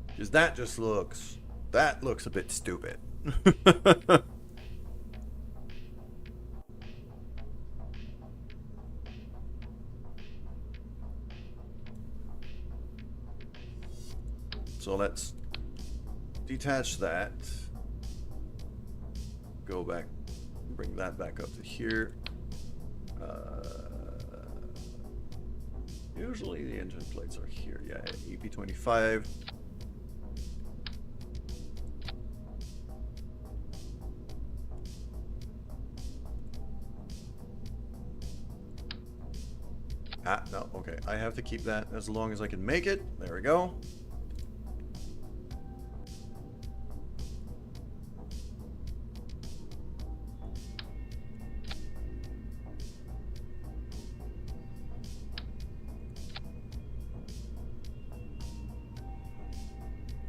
Speaker 1: Because that looks a bit stupid. So let's detach that. Go back bring that back up to here. Usually the engine plates are here. Yeah, EP25. Ah, no, okay. I have to keep that as long as I can make it. There we go.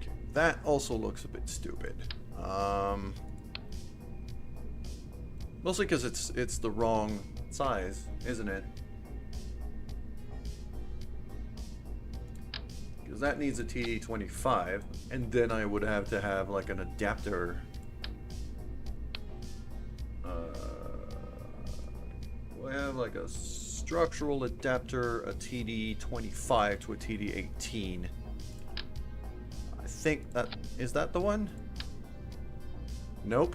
Speaker 1: Okay, that also looks a bit stupid. Mostly because it's the wrong size, isn't it? Because that needs a TD25, and then I would have to have like an adapter. I have like a structural adapter, a TD25 to a TD18. I think that is that the one? Nope.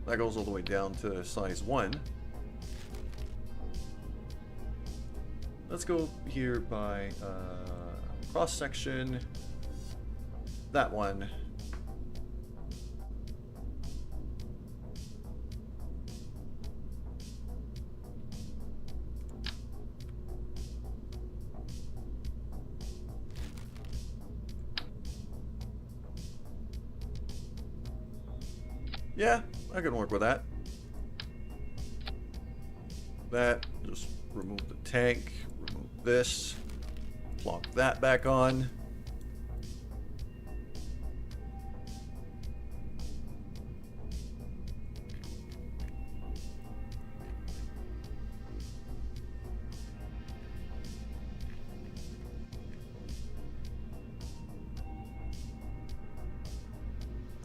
Speaker 1: That goes all the way down to size 1. Let's go here by cross section. That one. Yeah, I can work with that. That, just remove the tank, remove this, plonk that back on.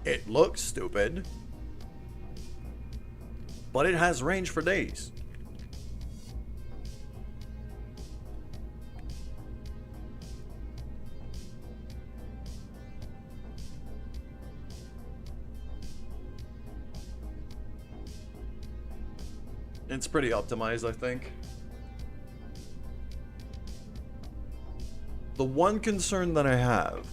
Speaker 1: It looks stupid, but it has range for days. It's pretty optimized, I think. The one concern that I have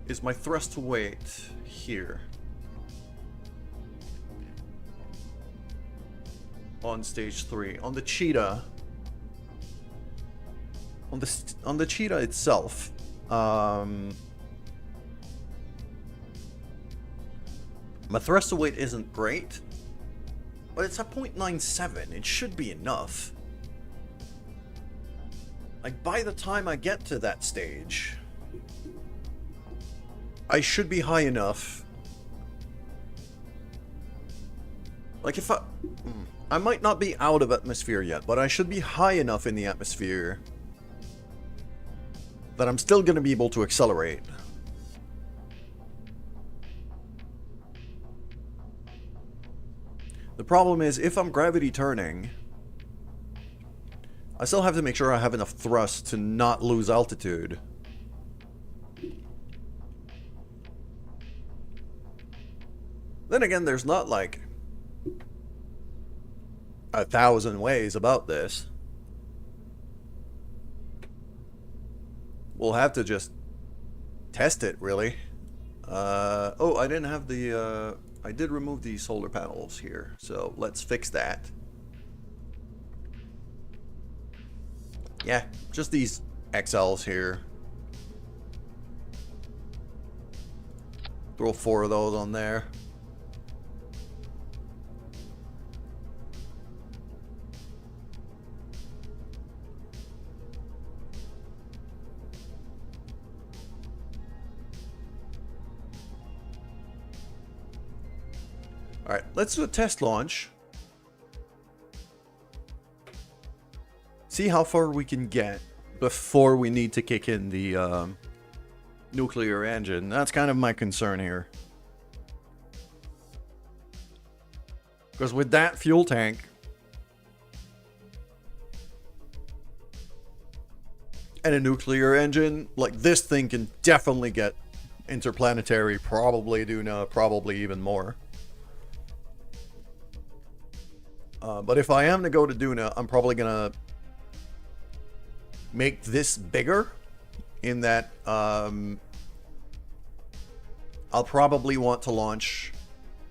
Speaker 1: is my thrust to weight here on stage 3. On the Cheetah, on the Cheetah itself, my thrust to weight isn't great, but it's at 0.97. It should be enough. Like, by the time I get to that stage, I should be high enough. Like, if I might not be out of atmosphere yet, but I should be high enough in the atmosphere that I'm still going to be able to accelerate. The problem is, if I'm gravity turning, I still have to make sure I have enough thrust to not lose altitude. Then again, there's not like 1,000 ways about this. We'll have to just test it, really. Oh, I didn't have the, I did remove the solar panels here, so let's fix that. Yeah, just these XLs here. Throw 4 of those on there. Alright, let's do a test launch. See how far we can get before we need to kick in the nuclear engine. That's kind of my concern here. Because with that fuel tank, and a nuclear engine, like, this thing can definitely get interplanetary, probably Duna, probably even more. But if I am to go to Duna, I'm probably gonna make this bigger, in that I'll probably want to launch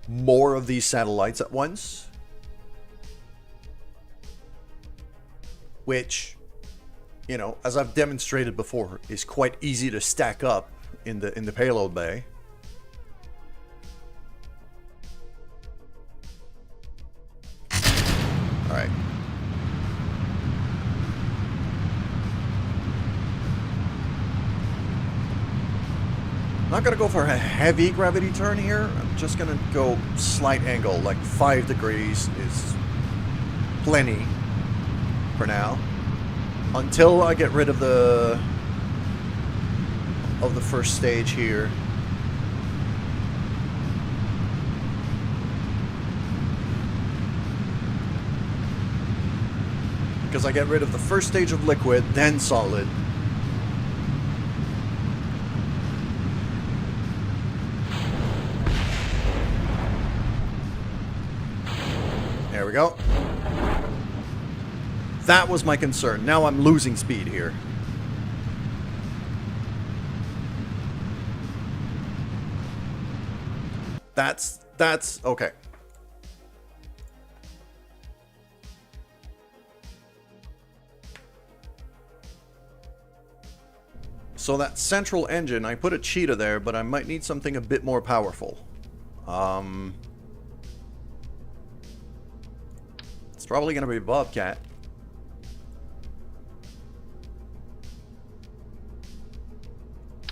Speaker 1: more of these satellites at once, which, you know, as I've demonstrated before, is quite easy to stack up in the payload bay. All right. I'm not gonna go for a heavy gravity turn here. I'm just gonna go slight angle, like 5 degrees is plenty for now, until I get rid of the first stage here. Because I get rid of the first stage of liquid, then solid. There we go. That was my concern. Now I'm losing speed here. That's okay. So that central engine, I put a cheetah there, but I might need something a bit more powerful. It's probably gonna be Bobcat.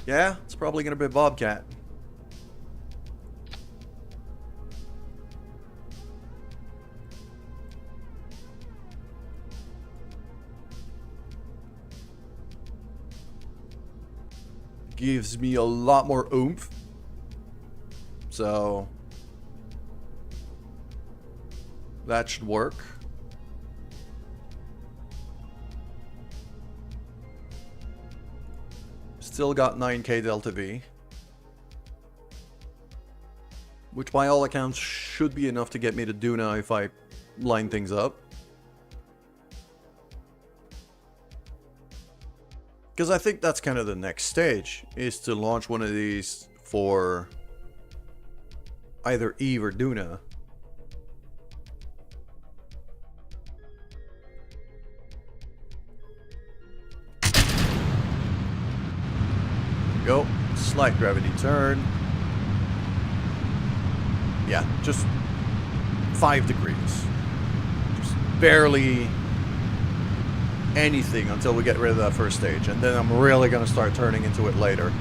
Speaker 1: Yeah, it's probably gonna be Bobcat. Gives me a lot more oomph. So that should work. Still got 9k delta V, which by all accounts should be enough to get me to Duna if I line things up. Because I think that's kind of the next stage, is to launch one of these for either Eve or Duna. Go. Slight gravity turn. Yeah, just 5 degrees. Just barely anything until we get rid of that first stage, and then I'm really going to start turning into it later.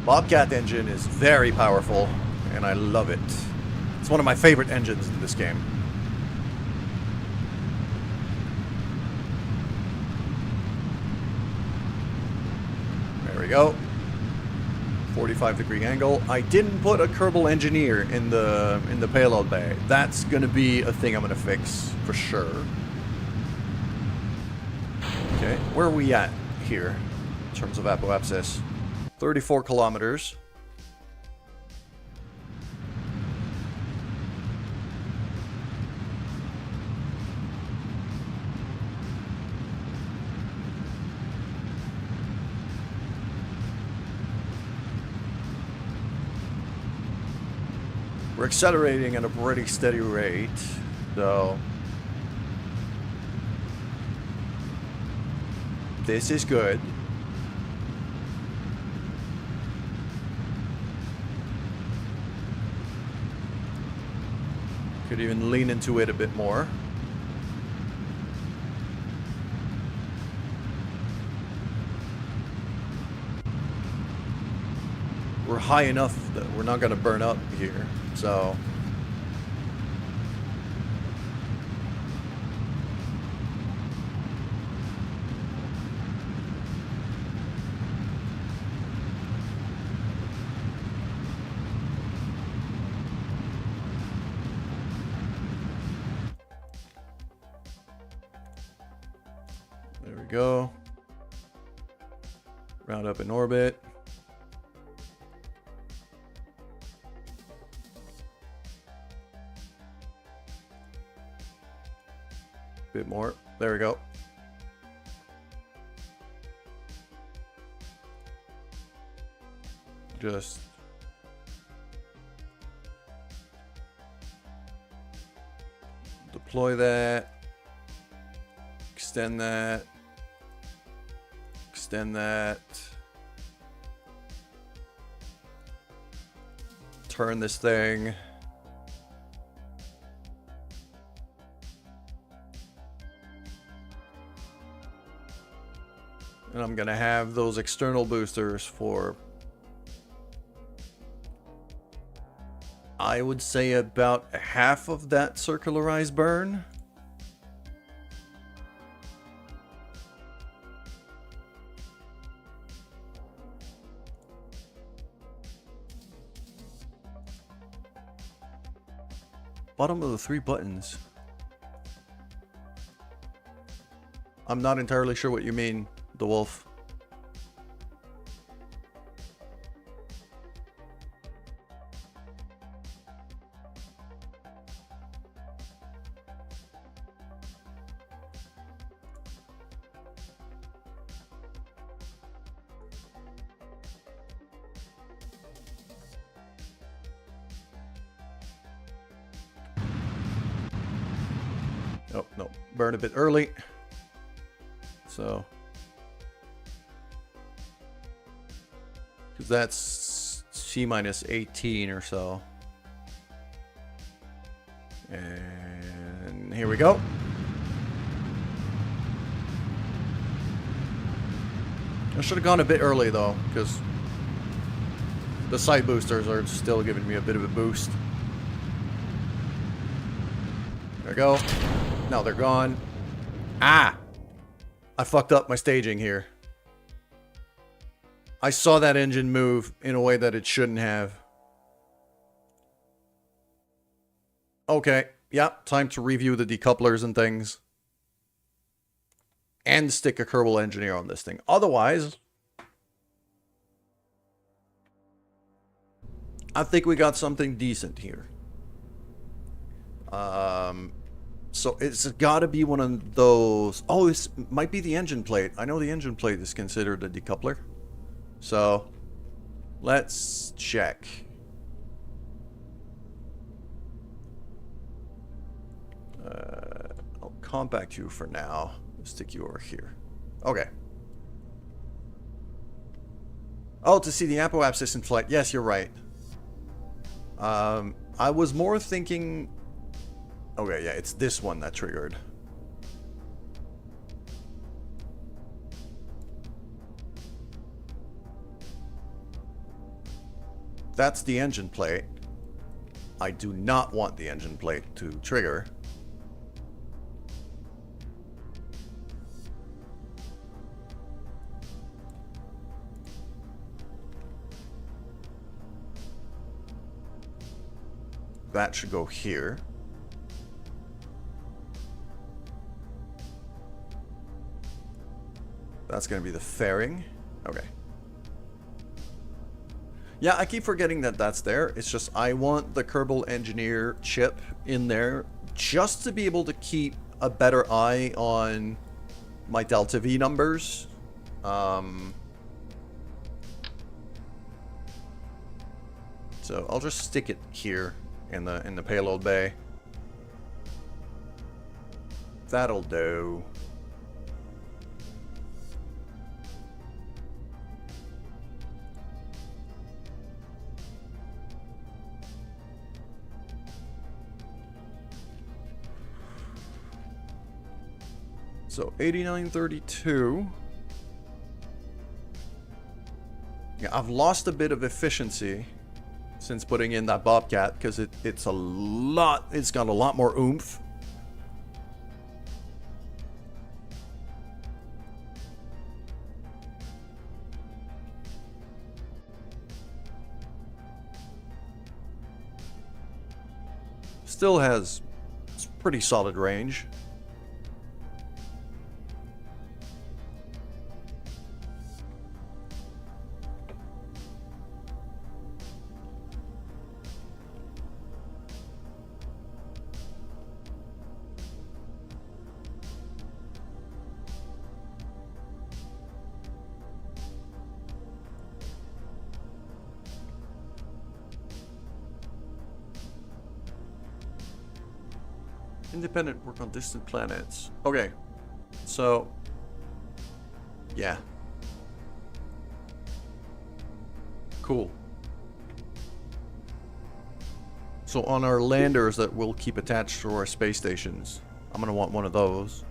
Speaker 1: Bobcat engine is very powerful, and I love it. It's one of my favorite engines in this game. There we go. 45-degree angle. I didn't put a Kerbal Engineer in the payload bay. That's gonna be a thing I'm gonna fix for sure. Okay, where are we at here in terms of apoapsis? 34 kilometers. We're accelerating at a pretty steady rate, so this is good. Could even lean into it a bit more. We're high enough that we're not going to burn up here, so... There we go. Round up in orbit. Bit more. There we go. Just deploy that. Extend that. Extend that. Turn this thing. And I'm gonna have those external boosters for, I would say, about half of that circularized burn. Bottom of the 3 buttons. I'm not entirely sure what you mean, the wolf. Oh, no. Burn a bit early. So. Because that's C-minus 18 or so. And here we go. I should have gone a bit early though, because the side boosters are still giving me a bit of a boost. There we go. Now they're gone. Ah! I fucked up my staging here. I saw that engine move in a way that it shouldn't have. Okay. Yeah, time to review the decouplers and things. And stick a Kerbal Engineer on this thing. Otherwise, I think we got something decent here. So it's got to be one of those. Oh, this might be the engine plate. I know the engine plate is considered a decoupler. So let's check. I'll compact you for now. Stick you over here. Okay. Oh, to see the Apo Apps in flight. Yes, you're right. I was more thinking... Okay, yeah, it's this one that triggered. That's the engine plate. I do not want the engine plate to trigger. That should go here. That's going to be the fairing. Okay. Yeah, I keep forgetting that that's there. It's just I want the Kerbal Engineer chip in there just to be able to keep a better eye on my Delta V numbers. So I'll just stick it here in the payload bay. That'll do. So 8932. Yeah, I've lost a bit of efficiency since putting in that Bobcat because it's got a lot more oomph. Still has pretty solid range. Independent work on distant planets. Okay. So, yeah. Cool. So on our landers that we'll keep attached to our space stations, I'm gonna want one of those.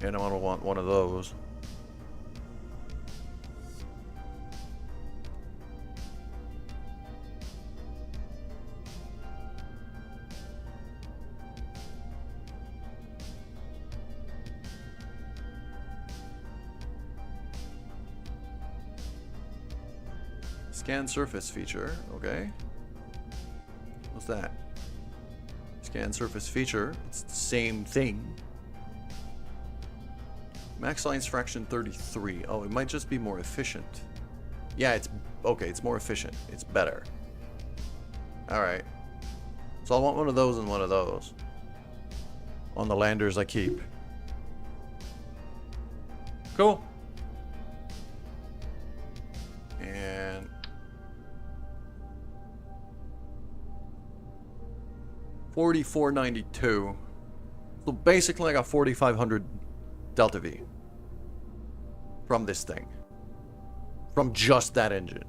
Speaker 1: And I'm gonna want one of those. Scan surface feature, okay. What's that? Scan surface feature, it's the same thing. Max science fraction 33. Oh, it might just be more efficient. Yeah, it's okay, it's more efficient. It's better. Alright. So I want one of those and one of those. On the landers I keep. Cool. And 4492. So basically I got 4500 Delta V from this thing. From just that engine.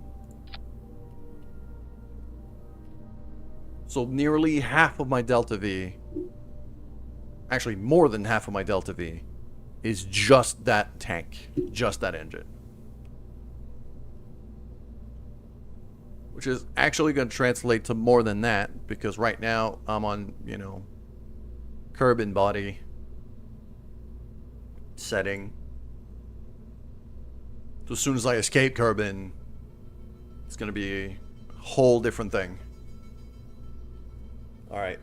Speaker 1: So nearly half of my Delta V, actually more than half of my Delta V, is just that tank, just that engine. Which is actually going to translate to more than that, because right now I'm on, you know, Kerbin body setting. So as soon as I escape Kerbin, it's going to be a whole different thing. Alright.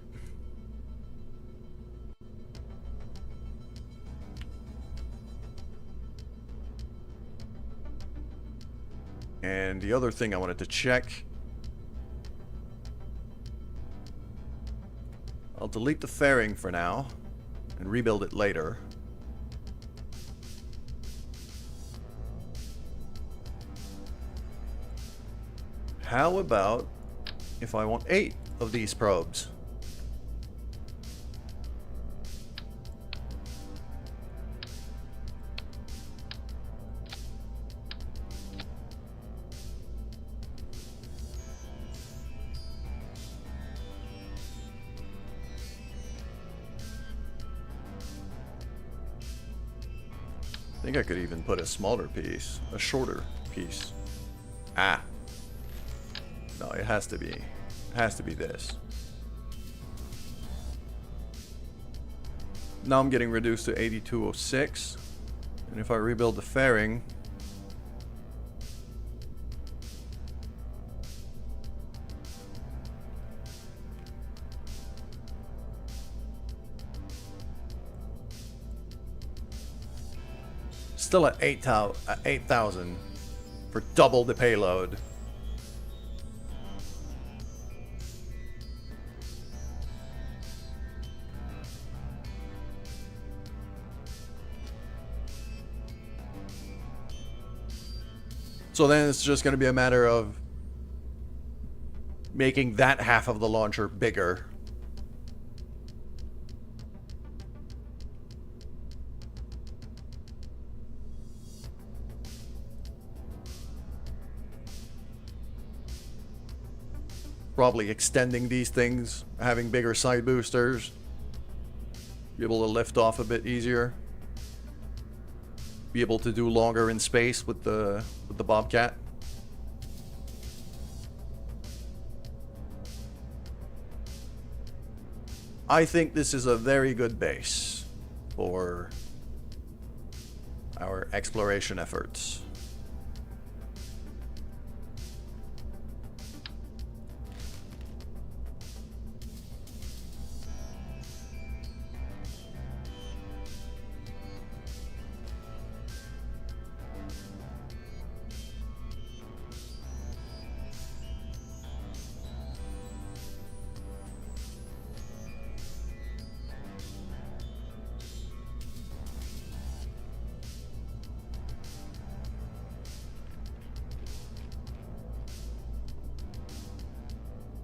Speaker 1: And the other thing I wanted to check. I'll delete the fairing for now and rebuild it later. How about if I want 8 of these probes? I think I could even put a smaller piece, a shorter piece. Ah. No, it has to be this. Now I'm getting reduced to 8206. And if I rebuild the fairing, still at 8,000 for double the payload. So then it's just going to be a matter of making that half of the launcher bigger. Probably extending these things, having bigger side boosters. Be able to lift off a bit easier. Be able to do longer in space with the Bobcat. I think this is a very good base for our exploration efforts.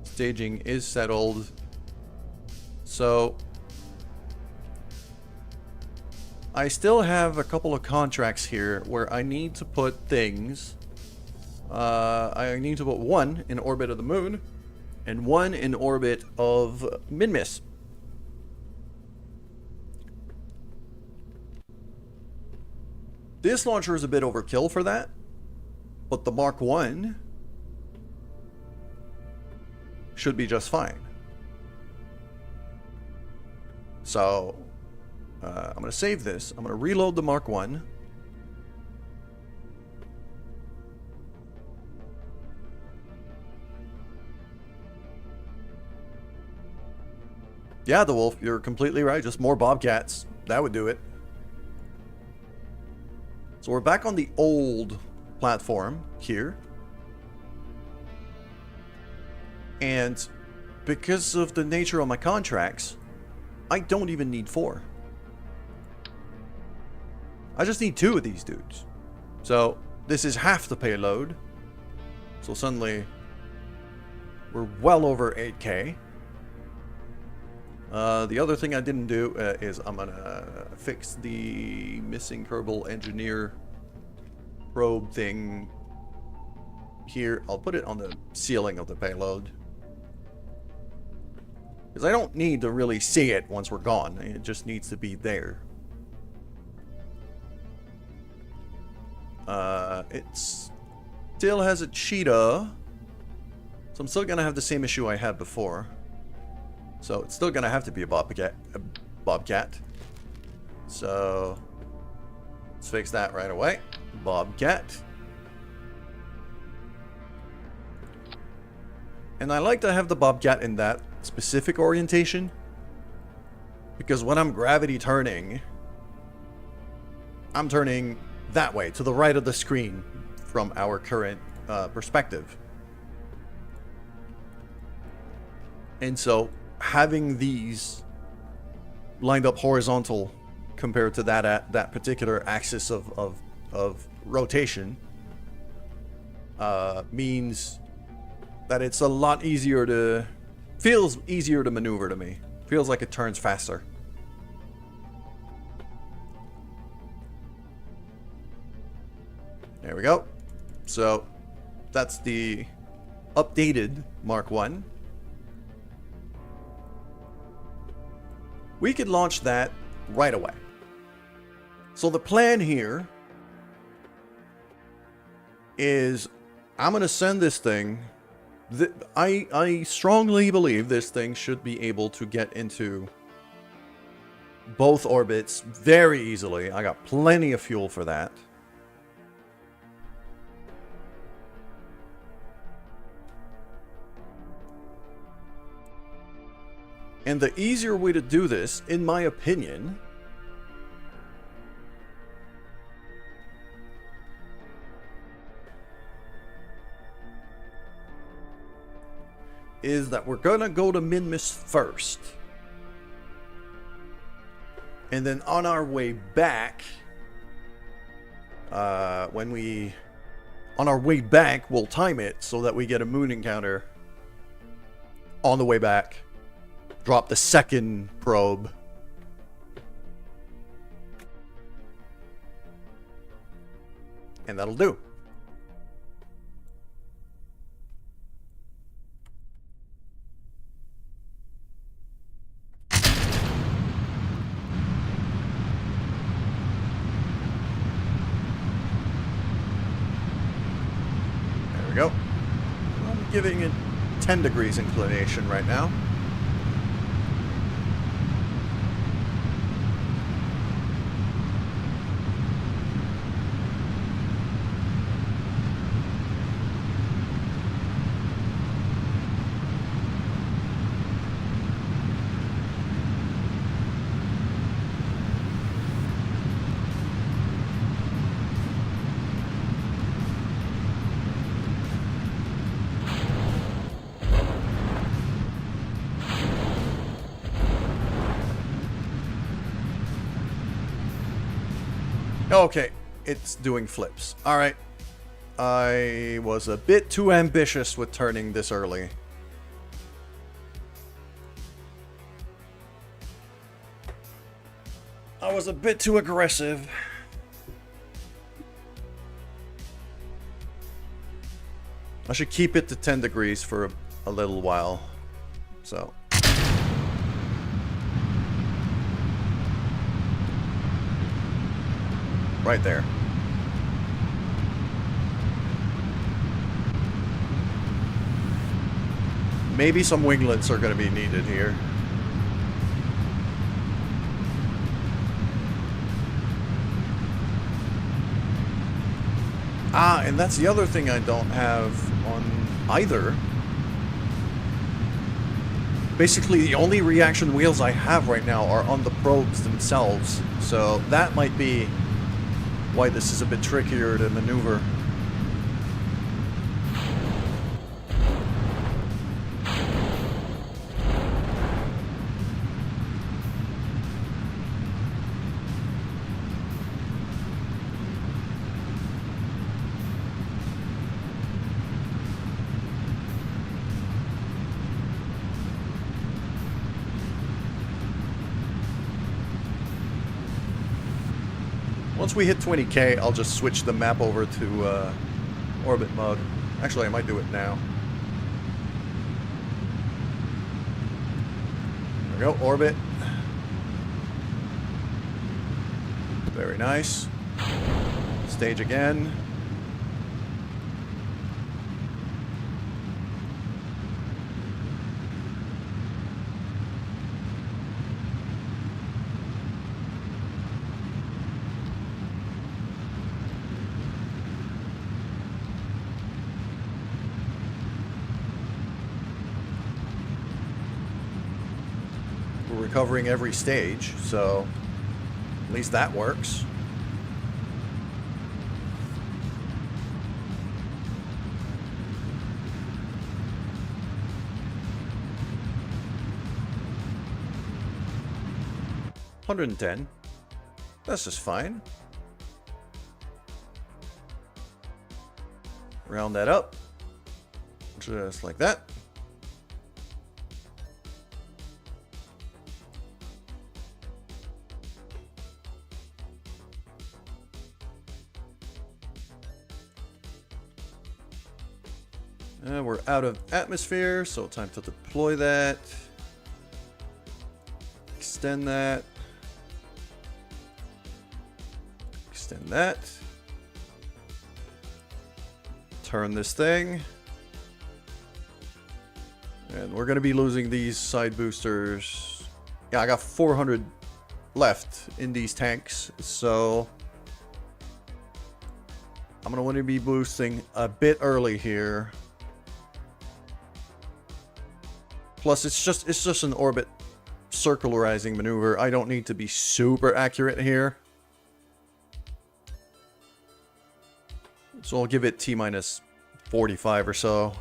Speaker 1: Staging is settled. So I still have a couple of contracts here where I need to put things. I need to put one in orbit of the moon and one in orbit of Minmus. This launcher is a bit overkill for that, but the Mark 1 should be just fine. So I'm going to save this. I'm going to reload the Mark 1. Yeah, the Wolf, you're completely right. Just more Bobcats. That would do it. So we're back on the old platform here. And because of the nature of my contracts, I don't even need 4. I just need 2 of these dudes. So this is half the payload. So suddenly we're well over 8K. The other thing I didn't do is I'm gonna fix the missing Kerbal Engineer probe thing here. I'll put it on the ceiling of the payload. Because I don't need to really see it once we're gone. It just needs to be there. It still has a cheetah. So I'm still going to have the same issue I had before. So it's still going to have to be a Bobcat. So let's fix that right away. Bobcat. And I like to have the Bobcat in that specific orientation, because when I'm gravity turning, I'm turning that way, to the right of the screen from our current perspective. And so having these lined up horizontal compared to that particular axis of rotation means that it's a lot easier to... feels easier to maneuver to me. Feels like it turns faster. There we go. So that's the updated Mark 1. We could launch that right away. So the plan here is I'm going to send this thing... I strongly believe this thing should be able to get into both orbits very easily. I got plenty of fuel for that. And the easier way to do this, in my opinion, is that we're gonna go to Minmus first. And then on our way back, on our way back, we'll time it so that we get a moon encounter on the way back. Drop the second probe. And that'll do. giving it 10 degrees inclination right now. Okay, it's doing flips. Alright. I was a bit too ambitious with turning this early. I was a bit too aggressive. I should keep it to 10 degrees for a little while. So... right there. Maybe some winglets are going to be needed here. Ah, and that's the other thing I don't have on either. Basically, the only reaction wheels I have right now are on the probes themselves. So that might be why this is a bit trickier to maneuver. Once we hit 20k, I'll just switch the map over to orbit mode. Actually, I might do it now. There we go, orbit. Very nice. Stage again. Covering every stage, so at least that works. $110. That's just fine. Round that up. Just like that. We're out of atmosphere, so time to deploy that. Extend that. Extend that. Turn this thing. And we're going to be losing these side boosters. Yeah, I got 400 left in these tanks, so I'm going to want to be boosting a bit early here. Plus, it's just an orbit circularizing maneuver. I don't need to be super accurate here. So I'll give it T-minus 45 or so.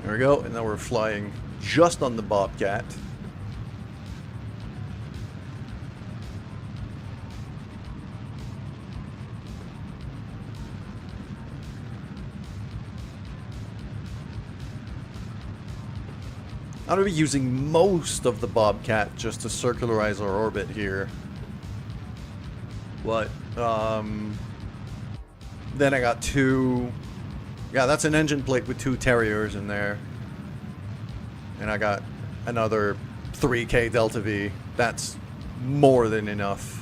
Speaker 1: There we go, and now we're flying just on the Bobcat. I'm going to be using most of the Bobcat just to circularize our orbit here. But, then I got two... Yeah, that's an engine plate with 2 Terriers in there. And I got another 3K Delta V. That's more than enough.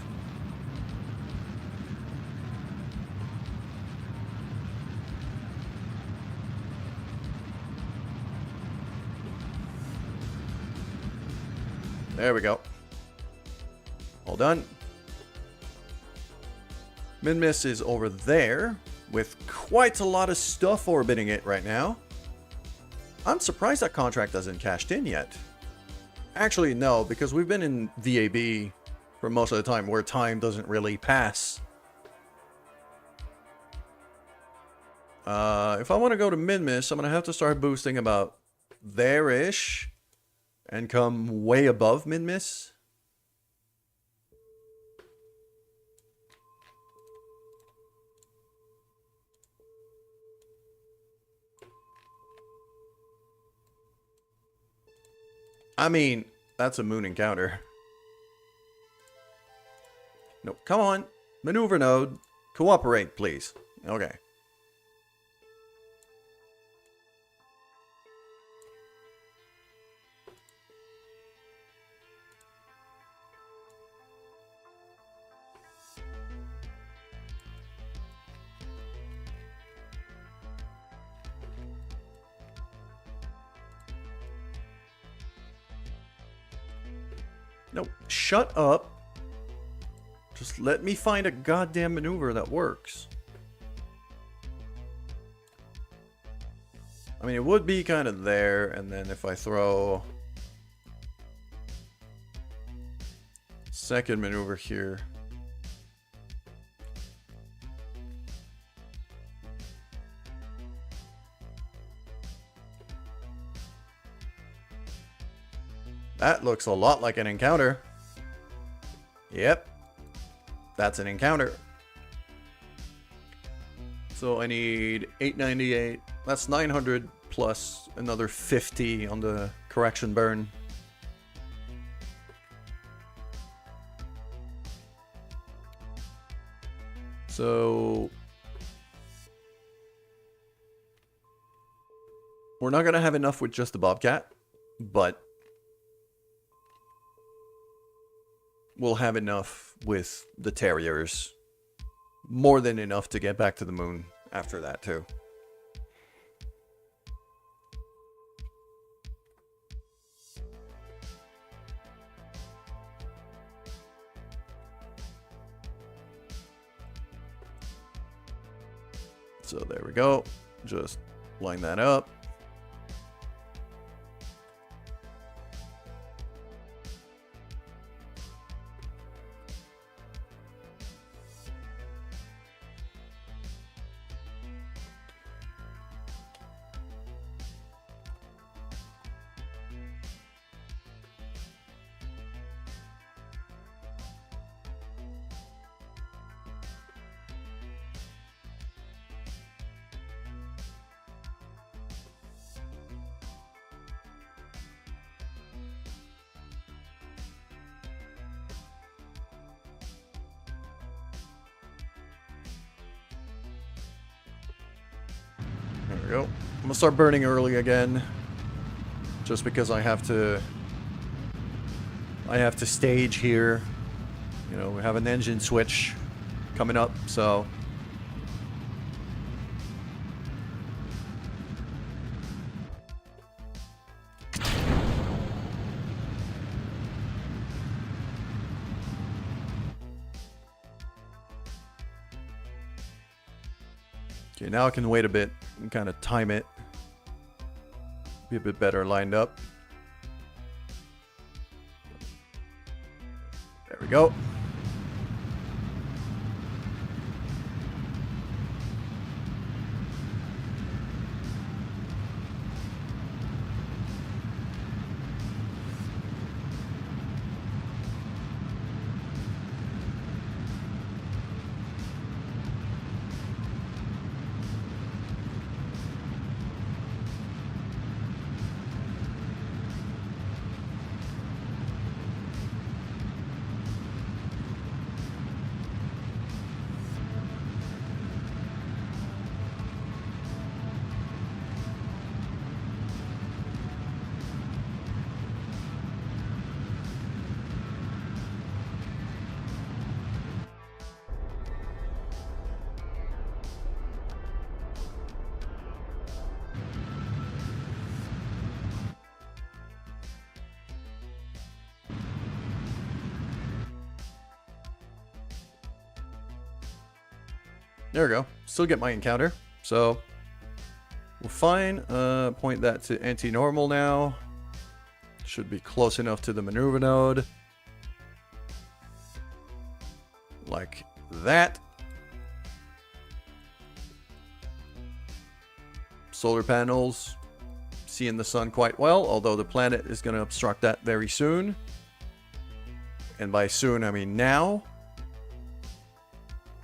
Speaker 1: There we go. All done. Minmus is over there with quite a lot of stuff orbiting it right now. I'm surprised that contract hasn't cashed in yet. Actually, no, because we've been in VAB for most of the time where time doesn't really pass. If I want to go to Minmus, I'm going to have to start boosting about there-ish. And come way above Minmus. I mean, that's a moon encounter. No, come on. Maneuver node. Cooperate, please. Okay. No, shut up. Just let me find a goddamn maneuver that works. I mean, it would be kind of there, and then if I throw... second maneuver here... That looks a lot like an encounter. Yep. That's an encounter. So I need 898. That's 900 plus another 50 on the correction burn. So... we're not going to have enough with just the Bobcat, but... we'll have enough with the Terriers. More than enough to get back to the moon after that, too. So there we go. Just line that up. There we go. I'm gonna start burning early again. Just because I have to stage here. You know, we have an engine switch coming up, so okay, now I can wait a bit and kind of time it. Be a bit better lined up. There we go. There we go. Still get my encounter. So we're fine. Point that to anti-normal now. Should be close enough to the maneuver node. Like that. Solar panels. Seeing the sun quite well, although the planet is going to obstruct that very soon. And by soon, I mean now.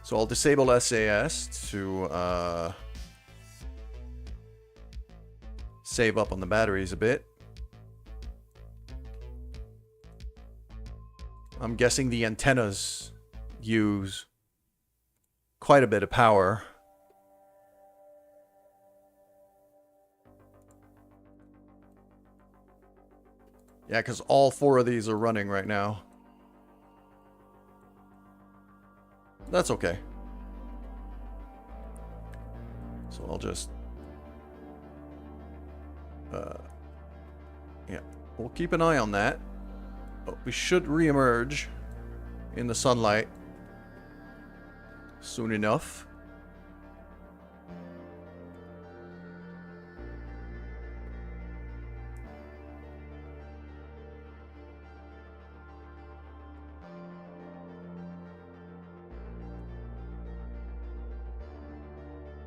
Speaker 1: So I'll disable SAS to save up on the batteries a bit. I'm guessing the antennas use quite a bit of power. Yeah, because all 4 of these are running right now. That's okay. So I'll just... yeah, we'll keep an eye on that. But we should re-emerge in the sunlight soon enough.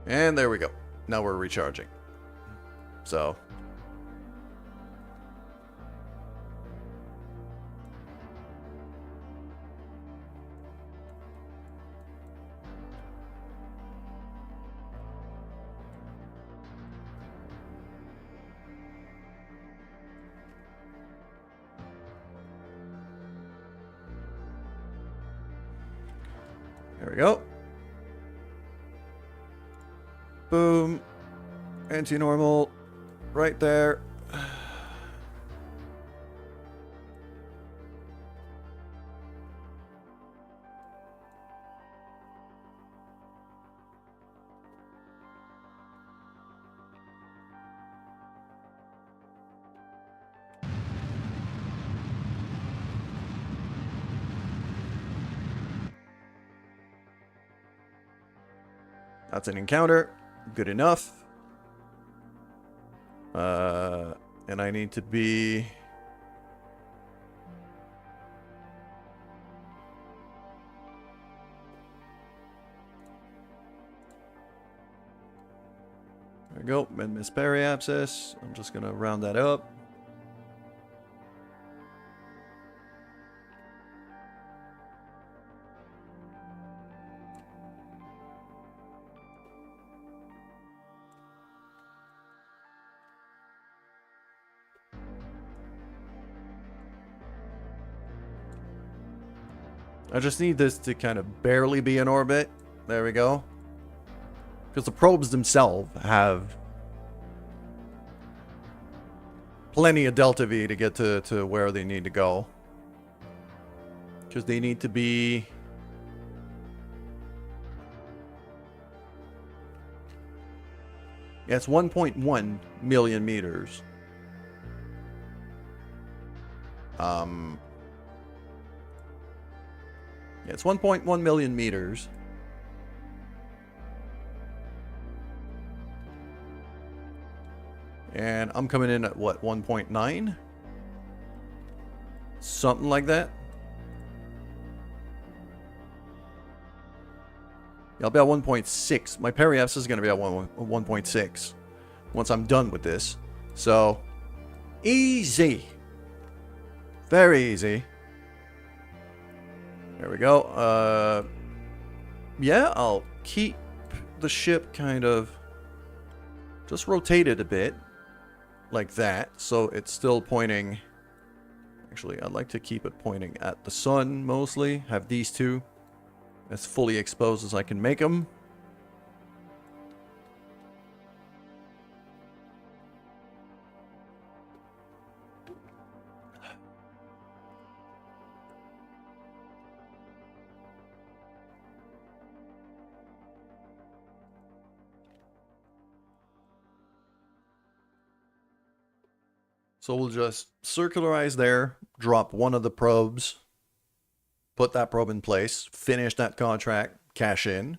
Speaker 1: And there we go. Now we're recharging. So. There we go. Boom. Anti-normal. Right there. That's an encounter. Good enough. And I need to be... There we go. Minmus periapsis. I'm just going to round that up. I just need this to kind of barely be in orbit. There we go. Because the probes themselves have plenty of delta V to get to where they need to go. Because they need to be... Yeah, it's 1.1 million meters. Yeah, it's 1.1 million meters. And I'm coming in at what, 1.9? Something like that. Yeah, I'll be at 1.6. My periapsis is going to be at 1.6 once I'm done with this. So, easy. Very easy. There we go. Yeah, I'll keep the ship kind of just rotated a bit like that, so it's still pointing. Actually, I'd like to keep it pointing at the sun mostly. Have these two as fully exposed as I can make them. So we'll just circularize there, drop one of the probes, put that probe in place, finish that contract, cash in.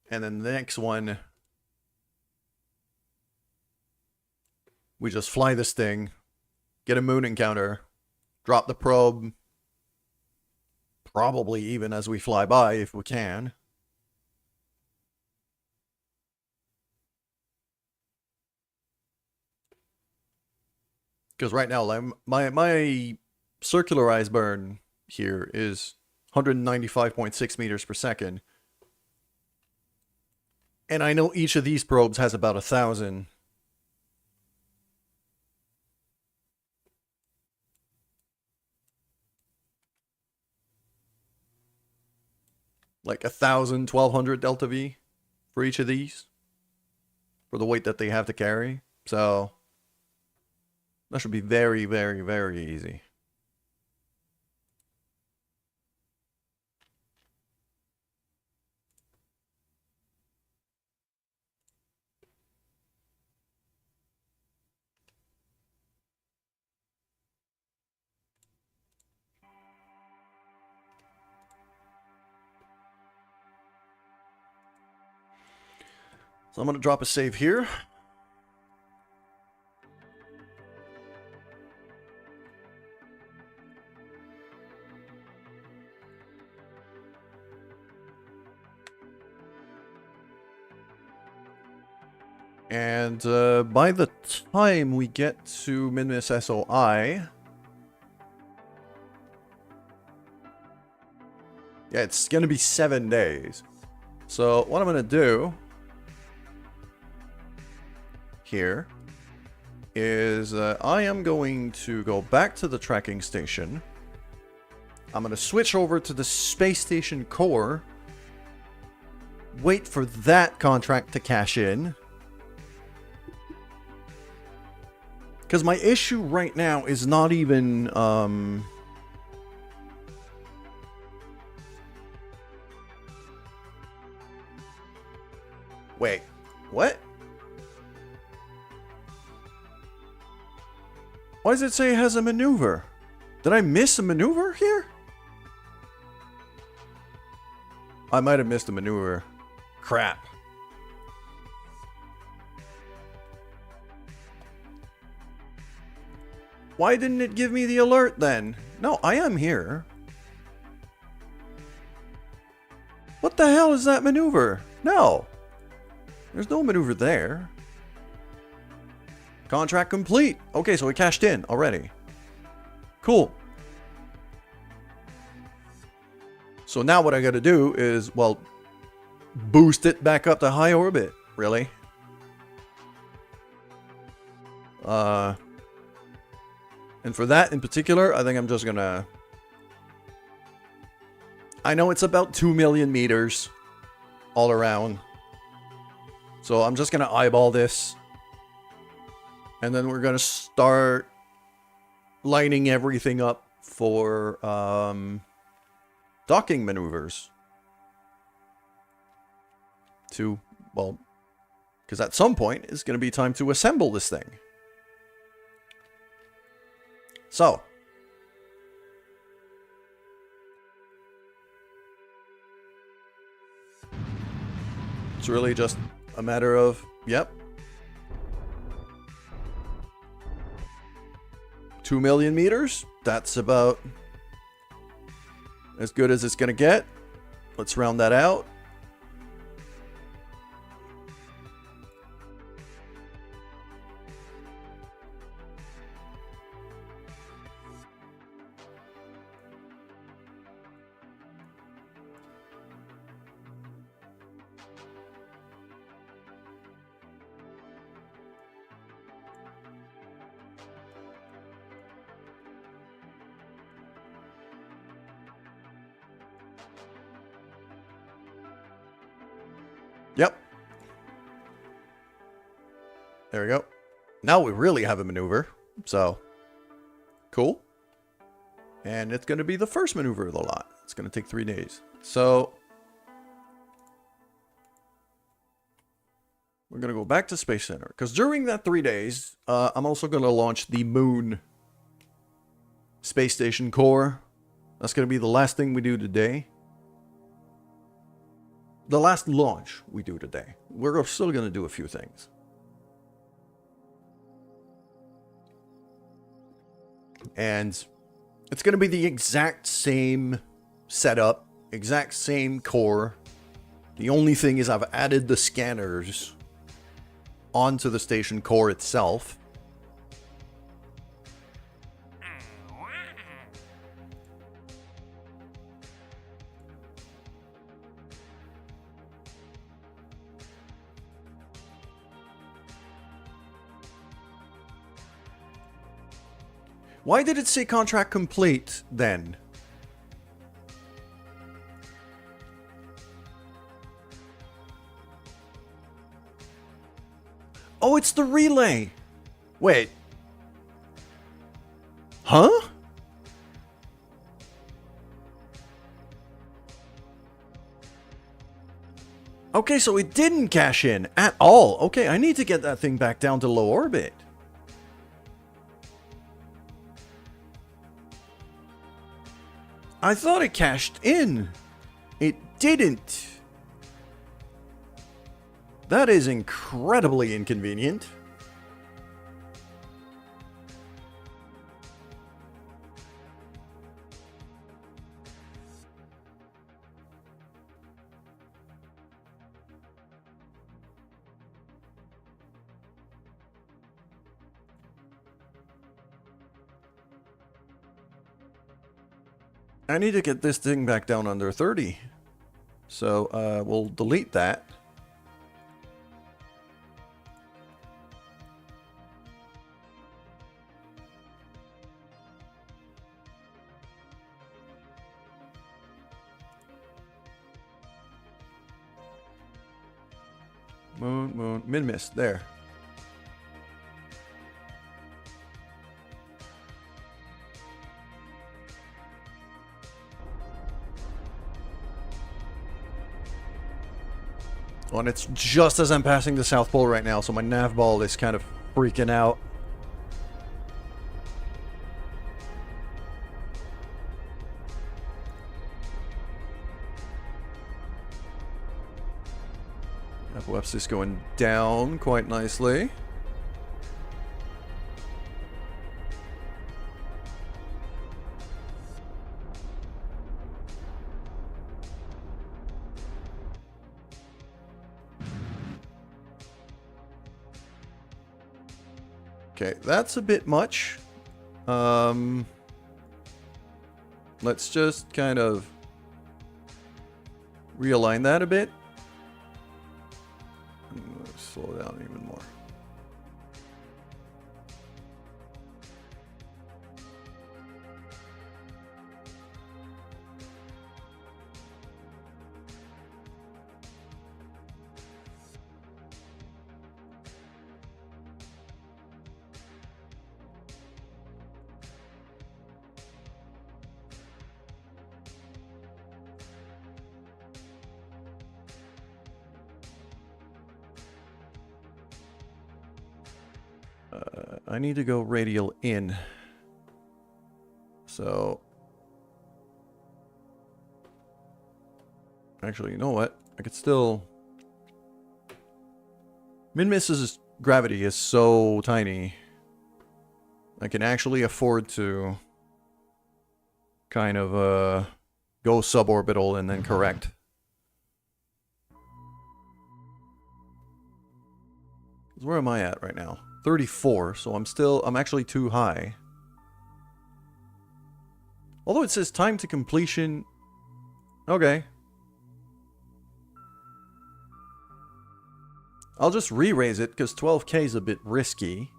Speaker 1: And then the next one, we just fly this thing, get a moon encounter, drop the probe, probably even as we fly by if we can. Because right now, my circular ice burn here is 195.6 meters per second. And I know each of these probes has about 1,000. Like 1,000, 1,200 delta V for each of these. For the weight that they have to carry. So that should be very, very, very easy. So I'm going to drop a save here. And by the time we get to Minmus SOI... Yeah, it's going to be 7 days. So what I'm going to do... here is I am going to go back to the tracking station. I'm going to switch over to the space station core. Wait for that contract to cash in. Because my issue right now is not even... Wait, what? Why does it say it has a maneuver? Did I miss a maneuver here? I might have missed a maneuver. Crap. Why didn't it give me the alert then? No, I am here. What the hell is that maneuver? No. There's no maneuver there. Contract complete. Okay, so it cashed in already. Cool. So now what I gotta do is, well, boost it back up to high orbit. Really? And for that in particular, I think I'm just gonna... I know it's about 2 million meters all around. So I'm just gonna eyeball this. And then we're gonna start lining everything up for docking maneuvers. To, well, because at some point it's gonna be time to assemble this thing. So. It's really just a matter of, yep. 2 million meters. That's about as good as it's gonna get. Let's round that out. Yep. There we go. Now we really have a maneuver. So, cool. And it's going to be the first maneuver of the lot. It's going to take 3 days. So, we're going to go back to Space Center. Because during that 3 days, I'm also going to launch the Moon Space Station core. That's going to be the last thing we do today. the last launch we do today. We're still going to do a few things. And it's going to be the exact same setup, exact same core. The only thing is I've added the scanners onto the station core itself. Why did it say contract complete then? Oh, it's the relay. Wait. Huh? Okay, so it didn't cash in at all. Okay, I need to get that thing back down to low orbit. I thought it cashed in. It didn't. That is incredibly inconvenient. I need to get this thing back down under 30. So, we'll delete that. Mun, Minmus, there. Oh, and it's just as I'm passing the South Pole right now, so my nav ball is kind of freaking out. Epilepsy is going down quite nicely. Okay, that's a bit much. Let's just kind of realign that a bit. Slow down even more. I need to go radial in. So, actually, you know what? I could still... Minmus's gravity is so tiny. I can actually afford to kind of go suborbital and then correct. Where am I at right now? 34, so I'm actually too high. Although it says time to completion. Okay. I'll just re-raise it, because 12k is a bit risky.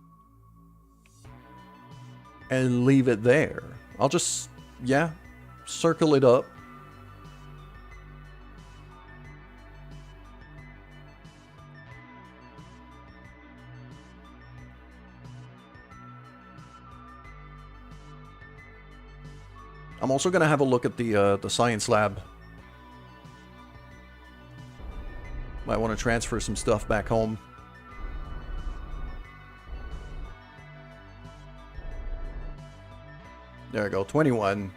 Speaker 1: And leave it there. I'll just, yeah, circle it up. I'm also going to have a look at the science lab. Might want to transfer some stuff back home. There we go, 21.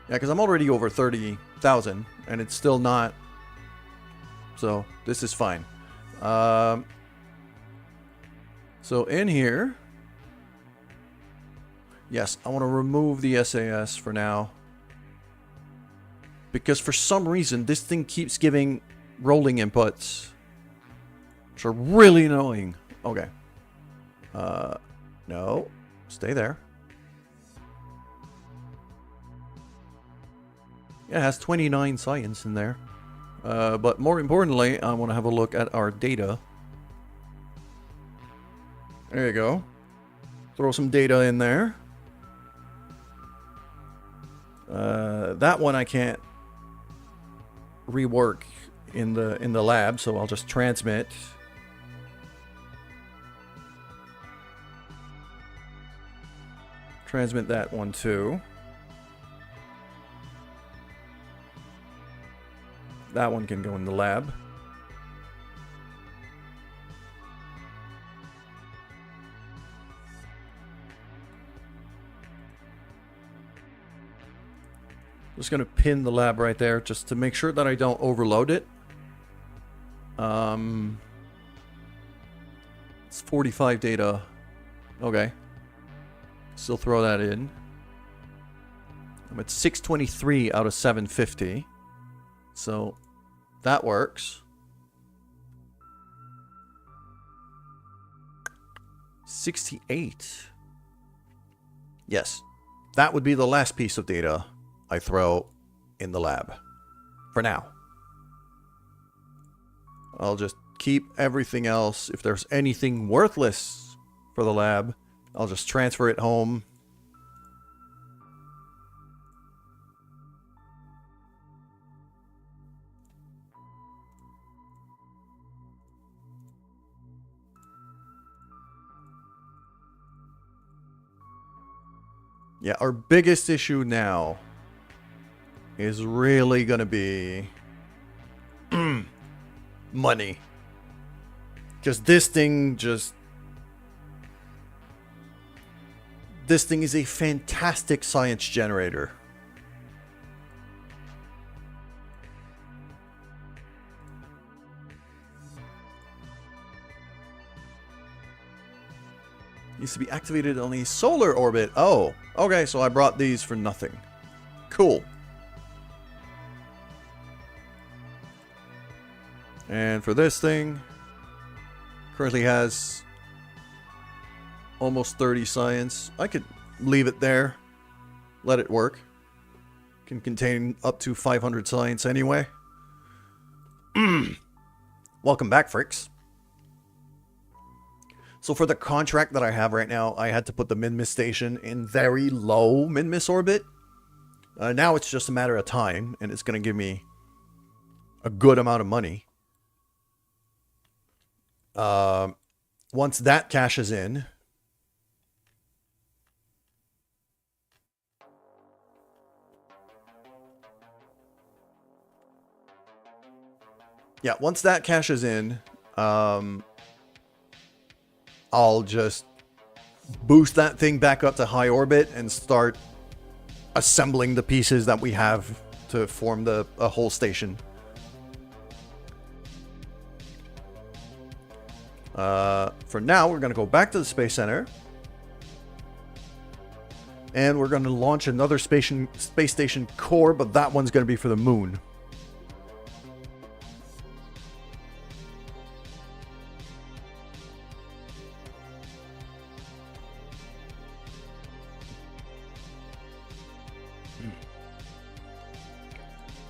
Speaker 1: Yeah, because I'm already over 30 1,000, and it's still not. So this is fine. So in here, yes, I want to remove the SAS for now. Because for some reason, this thing keeps giving rolling inputs, which are really annoying. Okay. No. Stay there. Yeah, it has 29 science in there. But more importantly, I want to have a look at our data. There you go. Throw some data in there. That one I can't rework in the lab, so I'll just transmit. Transmit that one too. That one can go in the lab. Just going to pin the lab right there just to make sure that I don't overload it. It's 45 data. Okay. Still throw that in. I'm at 623 out of 750. So that works. 68. Yes. That would be the last piece of data I throw in the lab. For now. I'll just keep everything else. If there's anything worthless for the lab, I'll just transfer it home. Yeah, our biggest issue now is really going to be money. Because this thing is a fantastic science generator. Needs to be activated on a solar orbit. Oh, okay, so I brought these for nothing. Cool. And for this thing, currently has almost 30 science. I could leave it there. Let it work. Can contain up to 500 science anyway. Welcome back, Fricks. So for the contract that I have right now, I had to put the Minmus station in very low Minmus orbit. Now it's just a matter of time, and it's going to give me a good amount of money. Once that cashes in, yeah, once that cashes in, I'll just boost that thing back up to high orbit and start assembling the pieces that we have to form a whole station. For now, we're going to go back to the Space Center. And we're going to launch another space station core, but that one's going to be for the moon.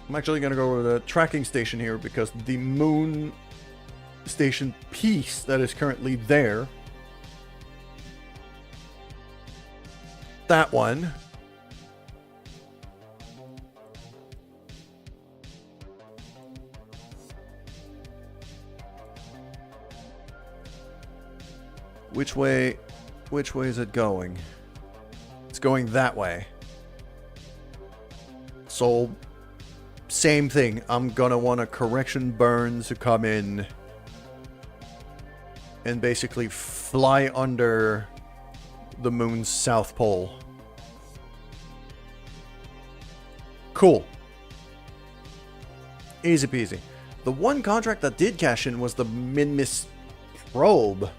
Speaker 1: I'm actually going to go to the tracking station here because the moon station piece that is currently there, that one, which way is it going? It's going that way. So same thing, I'm gonna want a correction burn to come in and basically fly under the moon's south pole. Cool. Easy peasy. The one contract that did cash in was the Minmus probe,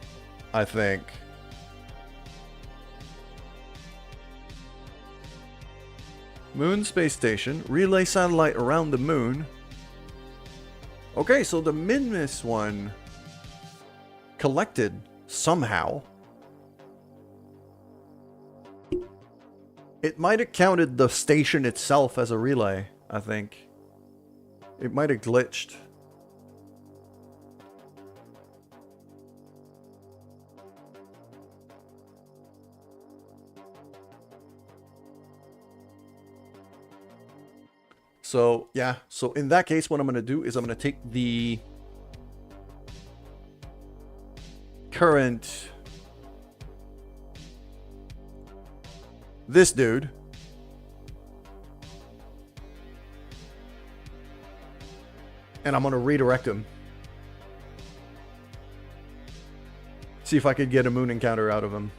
Speaker 1: I think. Moon space station. Relay satellite around the moon. Okay, so the Minmus one collected somehow. It might have counted the station itself as a relay, I think. It might have glitched. So, yeah. So, in that case, what I'm going to do is I'm going to take the current... this dude. And I'm going to redirect him. See if I could get a moon encounter out of him.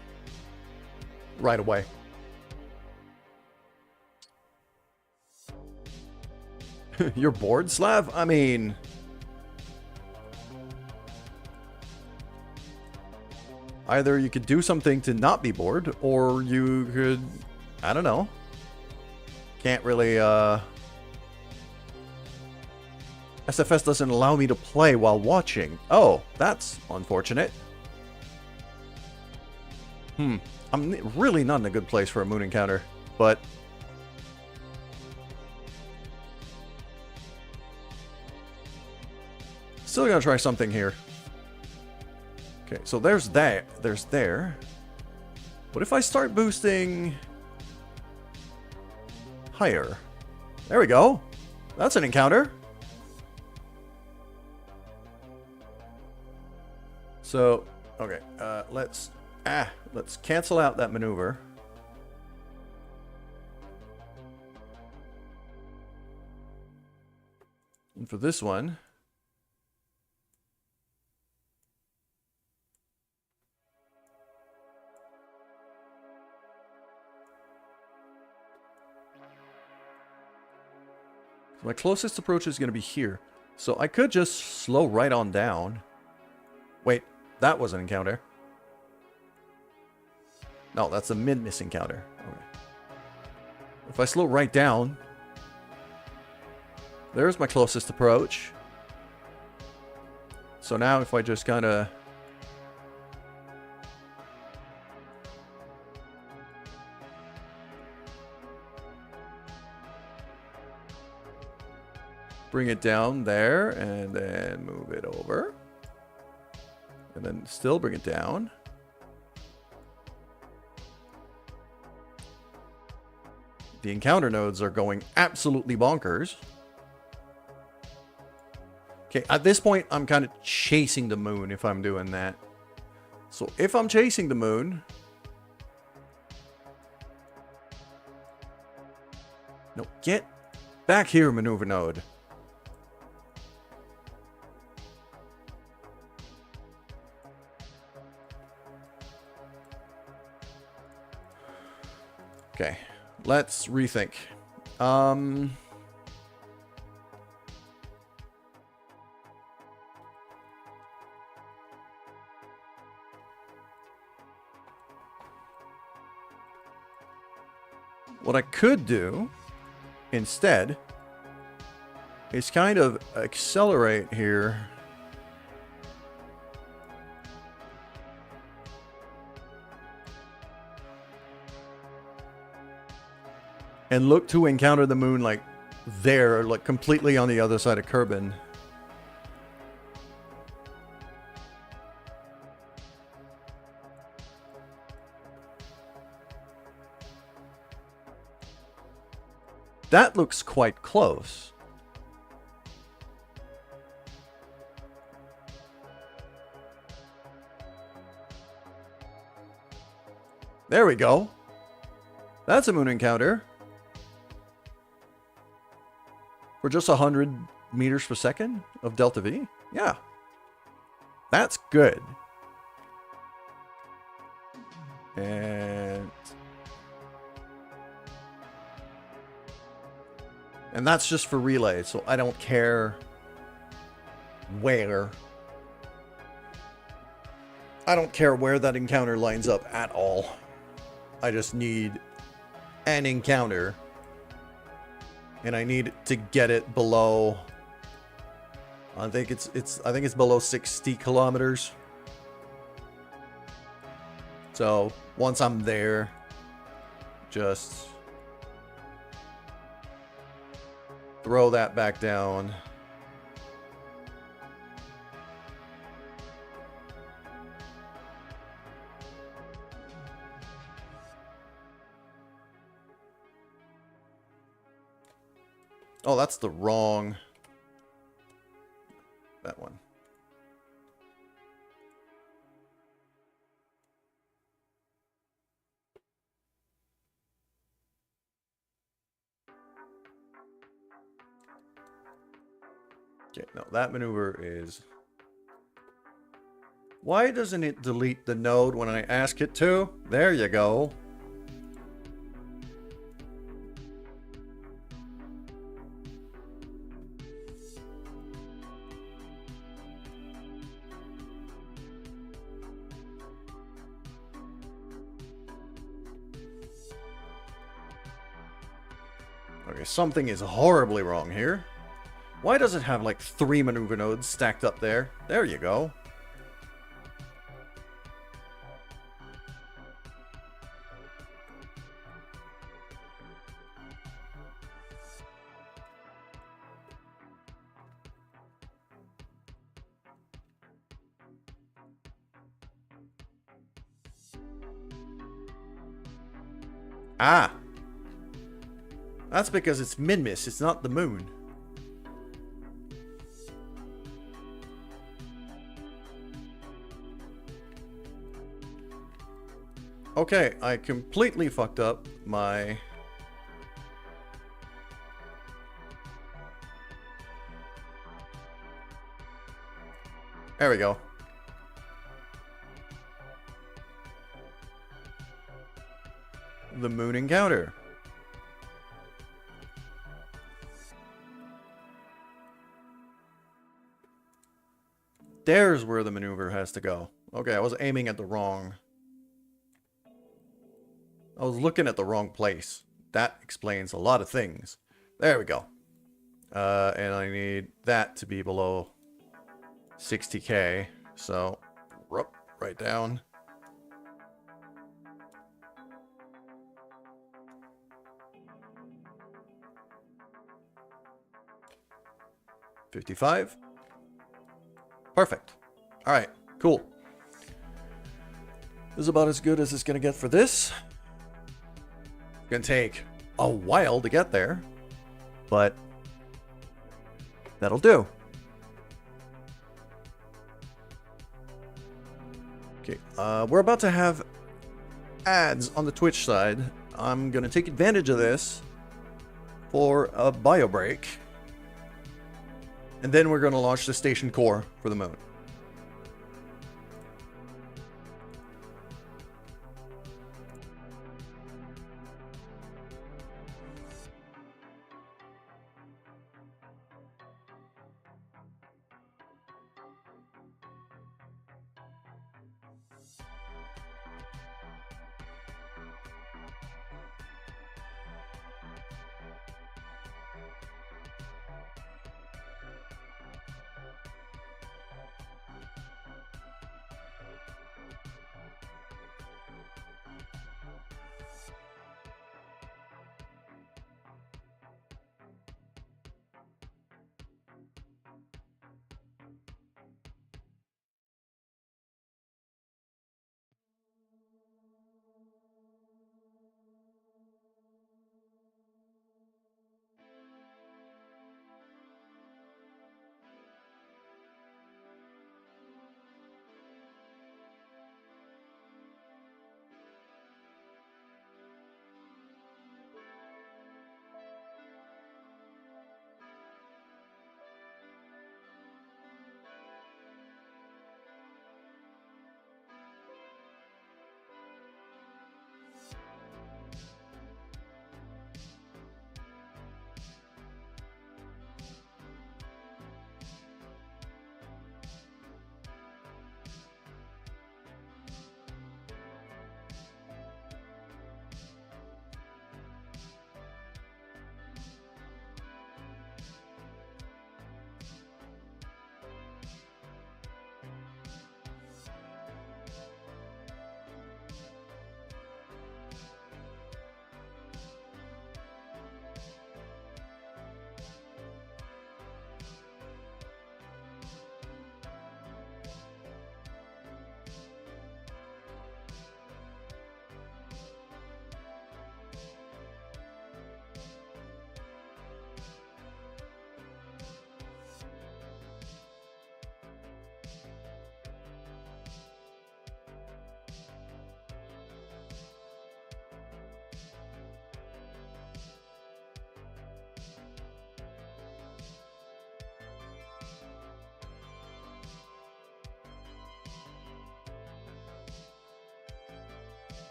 Speaker 1: Right away. You're bored, Slav? I mean... either you could do something to not be bored, or you could... I don't know. Can't really, SFS doesn't allow me to play while watching. Oh, that's unfortunate. I'm really not in a good place for a moon encounter, but... still gonna try something here. Okay, so there's that. There's there. What if I start boosting... higher? There we go. That's an encounter. So, okay, let's cancel out that maneuver. And for this one... my closest approach is going to be here. So I could just slow right on down. Wait, that was an encounter. No, that's a Minmus encounter. Okay. If I slow right down, there's my closest approach. So now if I just kind of... bring it down there, and then move it over. And then still bring it down. The encounter nodes are going absolutely bonkers. Okay, at this point, I'm kind of chasing the moon if I'm doing that. So if I'm chasing the moon... no, get back here, maneuver node. Okay, let's rethink. What I could do instead is kind of accelerate here. And look to encounter the moon like there, like completely on the other side of Kerbin. That looks quite close. There we go. That's a moon encounter. For just 100 meters per second of delta V? Yeah. That's good. And... And that's just for relay, so I don't care where. I don't care where that encounter lines up at all. I just need an encounter. And I need to get it below... I think it's below 60 kilometers. So, once I'm there, just throw that back down. Oh, that's the wrong... that one. Okay, no, that maneuver is... Why doesn't it delete the node when I ask it to? There you go. Okay, something is horribly wrong here. Why does it have like 3 maneuver nodes stacked up there? There you go. Ah! That's because it's Minmus, it's not the moon. Okay, I completely fucked up my... There we go. The moon encounter. There's where the maneuver has to go. Okay, I was aiming at the wrong... I was looking at the wrong place. That explains a lot of things. There we go. And I need that to be below 60k. So, right down. $55. Perfect. Alright, cool. This is about as good as it's gonna get for this. Gonna take a while to get there, but that'll do. Okay, we're about to have ads on the Twitch side. I'm gonna take advantage of this for a bio break, and then we're gonna launch the station core for the moon.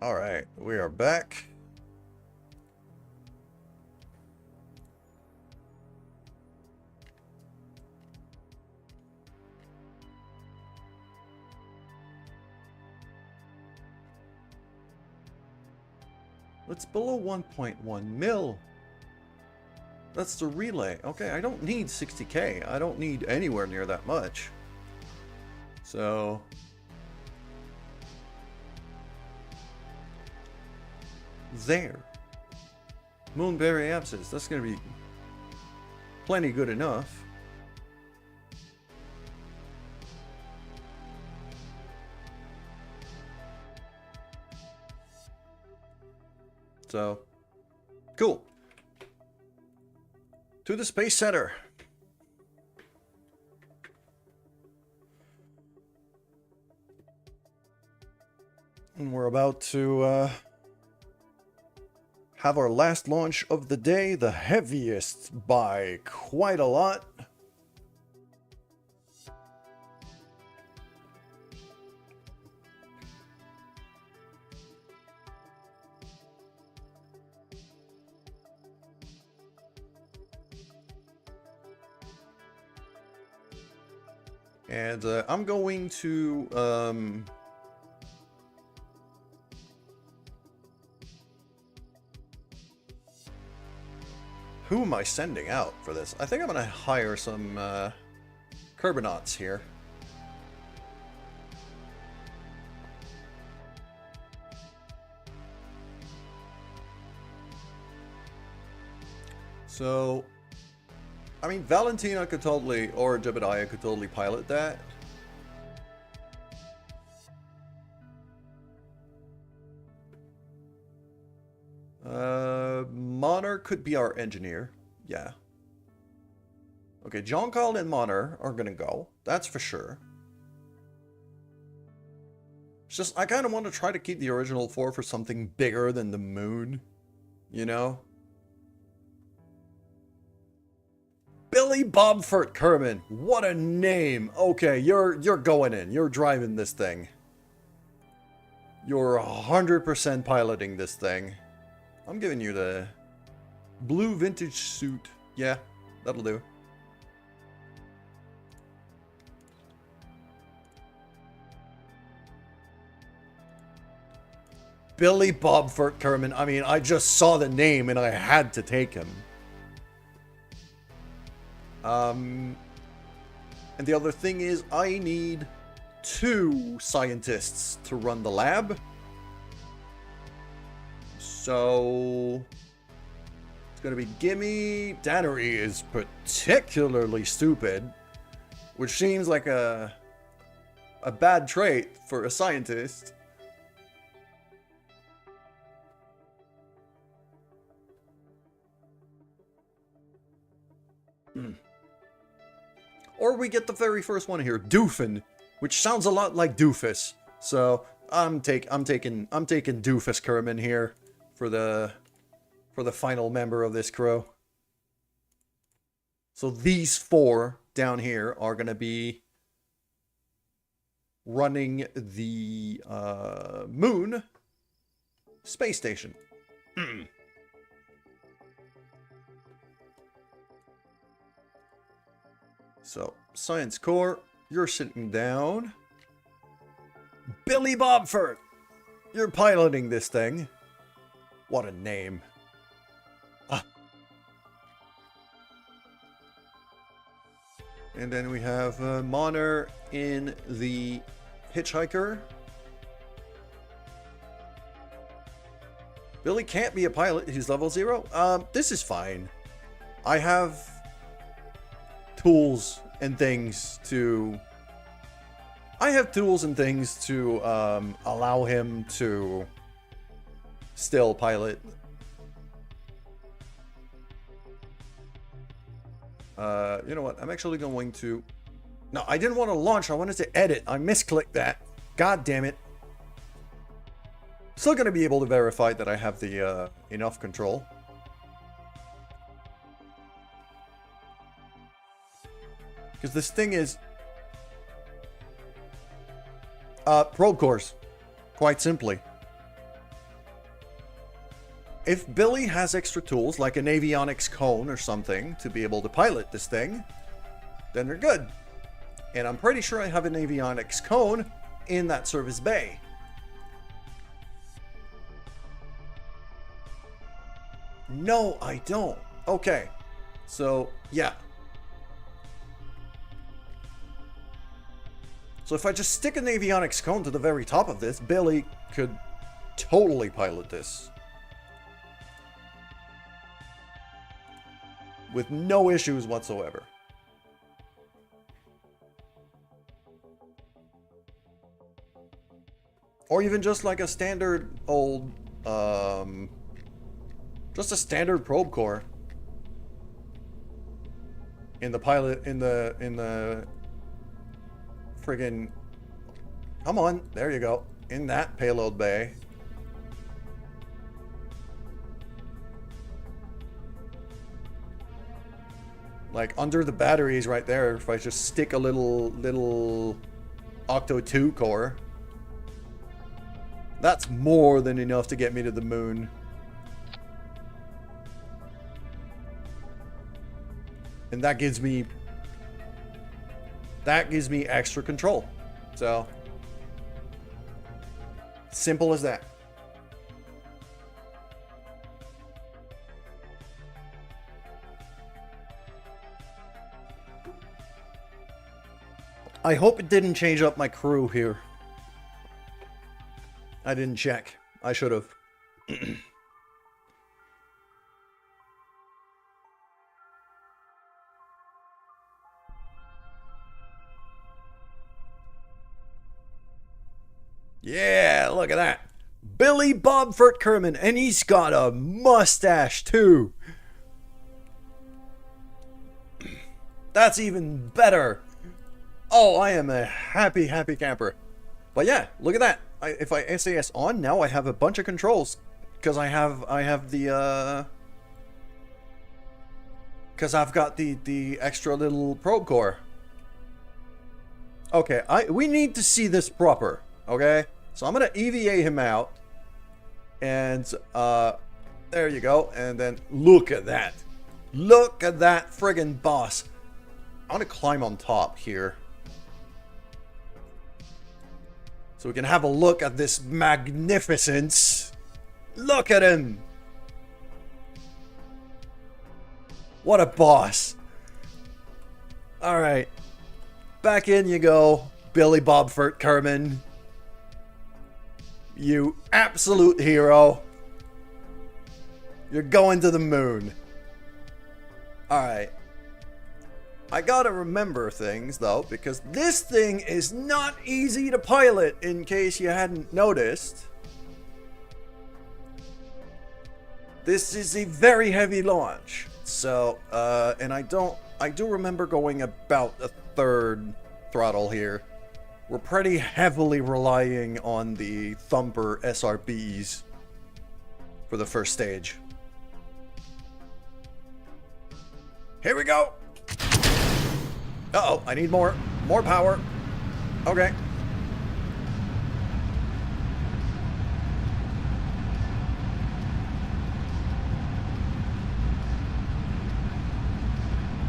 Speaker 1: Alright, we are back. It's below 1.1 mil. That's the relay. Okay, I don't need 60k. I don't need anywhere near that much. So... there. Moonberry abscess. That's going to be plenty good enough. So, cool. To the Space Center. And we're about to have our last launch of the day, the heaviest by quite a lot. And I'm going to who am I sending out for this? I think I'm going to hire some Kerbinauts here. So, I mean, Valentina could totally, or Jebediah could totally pilot that. Monarch could be our engineer. Yeah. Okay, John Carl and Monarch are gonna go. That's for sure. It's just, I kind of want to try to keep the original 4 for something bigger than the moon. You know? Billy Bobfort Kerman. What a name. Okay, you're going in. You're driving this thing. You're 100% piloting this thing. I'm giving you the blue vintage suit. Yeah, that'll do. Billy Bobfort Kerman. I mean, I just saw the name and I had to take him. And the other thing is, I need 2 scientists to run the lab. So it's gonna be Gimme. Dannery is particularly stupid, which seems like a bad trait for a scientist. Or we get the very first one here, Doofin, which sounds a lot like Doofus. So I'm taking Doofus Kerman here for the final member of this crew. So these 4 down here are gonna be running the moon space station. So, Science Corps, you're sitting down. Billy Bobfort, you're piloting this thing. What a name. Ah. And then we have Monner in the Hitchhiker. Billy can't be a pilot. He's level 0. This is fine. I have tools and things to... allow him to still pilot. You know what? I'm actually going to... No, I didn't want to launch. I wanted to edit. I misclicked that. God damn it. Still going to be able to verify that I have the enough control. Because this thing is... road course. Quite simply. if Billy has extra tools, like an avionics cone or something, to be able to pilot this thing, then they're good. And I'm pretty sure I have an avionics cone in that service bay. No, I don't. Okay. So, yeah. So if I just stick an avionics cone to the very top of this, Billy could totally pilot this. With no issues whatsoever. Or even just like a standard old, just a standard probe core. In the pilot, in the friggin', come on, there you go. In that payload bay. Like under the batteries right there, if I just stick a little Octo 2 core, that's more than enough to get me to the moon. And that gives me extra control. So simple as that. I hope it didn't change up my crew here. I didn't check. I should have. Yeah, look at that. Billy Bob Kerman, and he's got a mustache too. That's even better. Oh, I am a happy camper. But yeah, look at that. If I SAS on, now I have a bunch of controls. Because I have the, because I've got the extra little probe core. Okay, we need to see this proper. Okay? So I'm going to EVA him out. And, there you go. And then, look at that. Look at that friggin' boss. I'm going to climb on top here. So we can have a look at this magnificence. Look at him. What a boss. Alright. Back in you go, Billy Bob Kerman. You absolute hero. You're going to the moon. Alright. I gotta remember things, though, because this thing is not easy to pilot, in case you hadn't noticed. This is a very heavy launch. So, and I do remember going about a third throttle here. We're pretty heavily relying on the Thumper SRBs for the first stage. Here we go! Uh-oh, I need more power. Okay.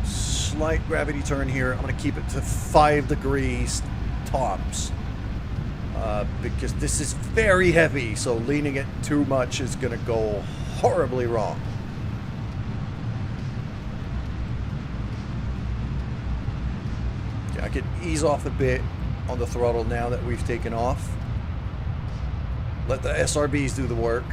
Speaker 1: Slight gravity turn here. I'm going to keep it to 5 degrees tops. Because this is very heavy, so leaning it too much is going to go horribly wrong. I could ease off a bit on the throttle now that we've taken off. Let the SRBs do the work.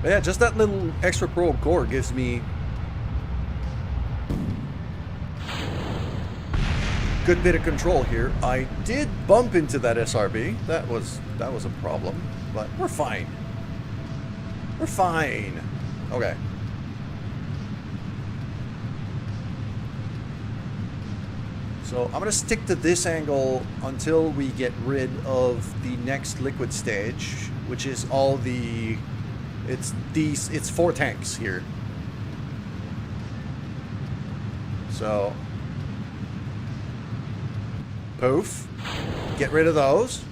Speaker 1: But yeah, just that little extra probe core gives me good bit of control here. I did bump into that SRB. That was a problem, but we're fine. We're fine. Okay. So I'm gonna stick to this angle until we get rid of the next liquid stage, which is all the, it's 4 tanks here. So, poof, get rid of those.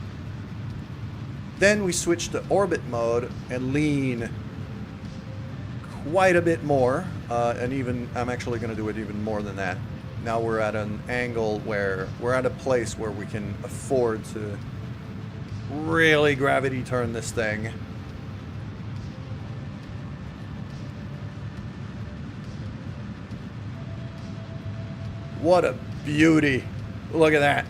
Speaker 1: Then we switch to orbit mode and lean quite a bit more, and even, I'm actually gonna do it even more than that. Now we're at an angle where we're at a place where we can afford to really gravity turn this thing. What a beauty. Look at that.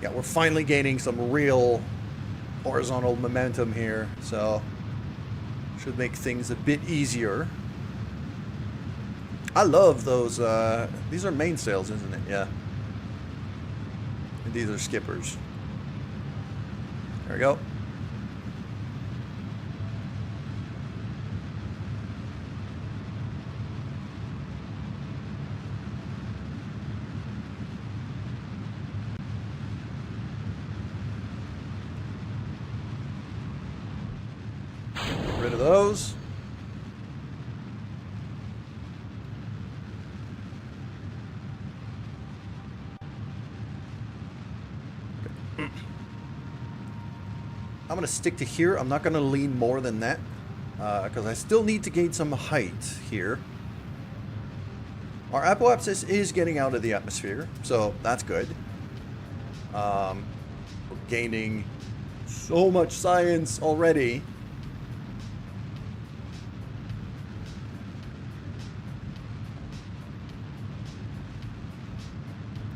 Speaker 1: Yeah, we're finally gaining some real horizontal momentum here, so should make things a bit easier. I love those, these are mainsails, isn't it? Yeah. And these are skippers. There we go. Get rid of those. I'm going to stick to here. I'm not going to lean more than that, because I still need to gain some height here. Our apoapsis is getting out of the atmosphere, so that's good. We're gaining so much science already.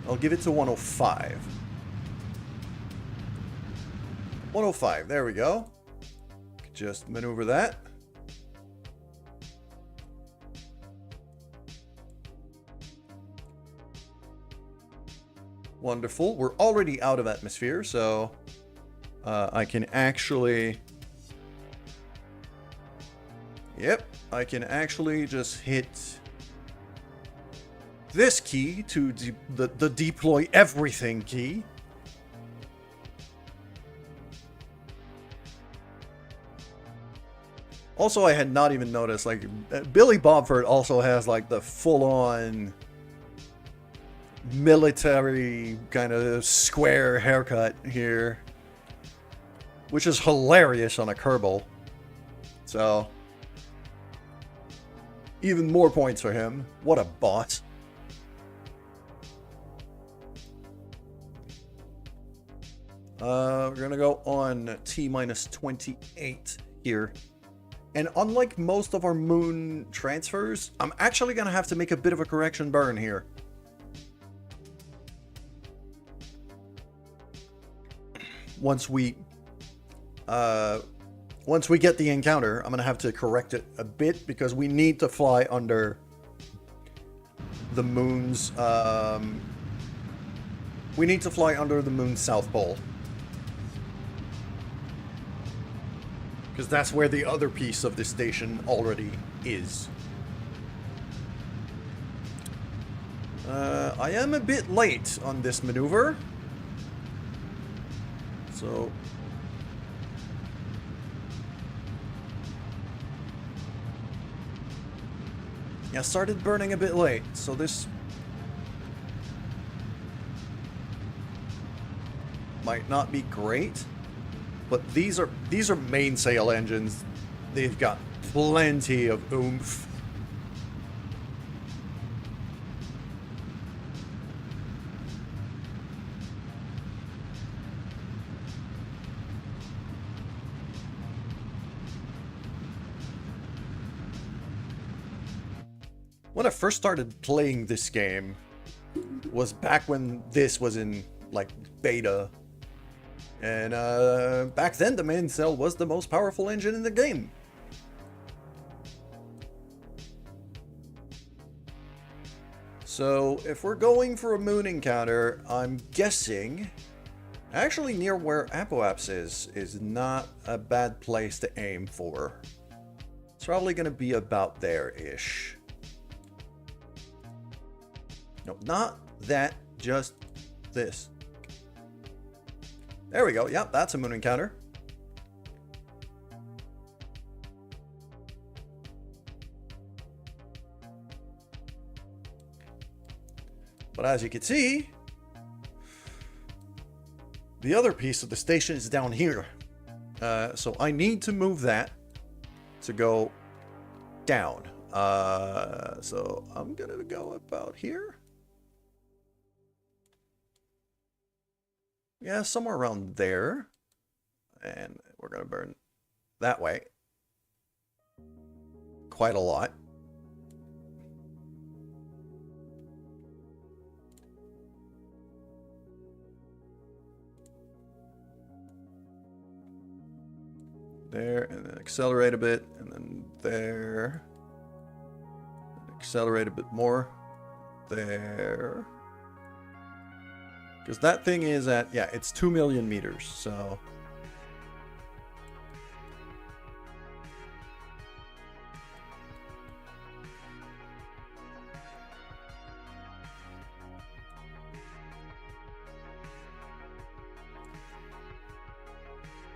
Speaker 1: I'll give it to 105. 105, there we go. Just maneuver that. Wonderful. We're already out of atmosphere, so I can actually... Yep, I can actually just hit this key to the deploy everything key. Also, I had not even noticed, like, Billy Bobford also has, like, the full-on military kind of square haircut here, which is hilarious on a Kerbal. So, even more points for him. What a boss. We're gonna go on T-28 here. And unlike most of our moon transfers, I'm actually going to have to make a bit of a correction burn here. Once we get the encounter, I'm going to have to correct it a bit because we need to fly under the moon's... we need to fly under the moon's south pole. Because that's where the other piece of the station already is. I am a bit late on this maneuver. So... yeah, started burning a bit late, so this... might not be great. But these are mainsail engines. They've got plenty of oomph. When I first started playing this game was back when this was in, like, beta. And back then, the mainsail was the most powerful engine in the game. So, if we're going for a moon encounter, I'm guessing... actually, near where Apoaps is not a bad place to aim for. It's probably going to be about there-ish. No, not that, just this. There we go. Yep, that's a moon encounter. But as you can see, the other piece of the station is down here. So I need to move that to go down. So I'm gonna go about here. Yeah, somewhere around there. And we're gonna burn that way. Quite a lot. There, and then accelerate a bit, and then there. Accelerate a bit more. There. Because that thing is at, yeah, it's 2 million meters, so.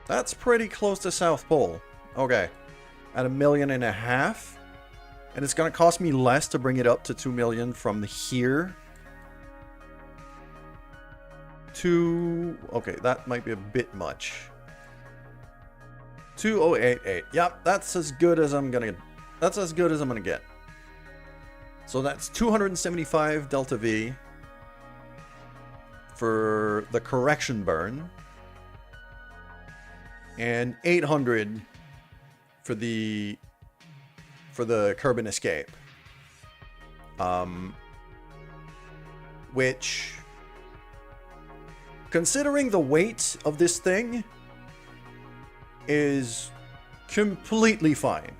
Speaker 1: That's pretty close to South Pole. Okay. At 1.5 million. And it's going to cost me less to bring it up to 2 million from here. Okay, that might be a bit much. 2088. Yep, that's as good as I'm gonna get. So that's 275 delta V for the correction burn. And 800 for the Kerbin escape. Which, considering the weight of this thing, is completely fine.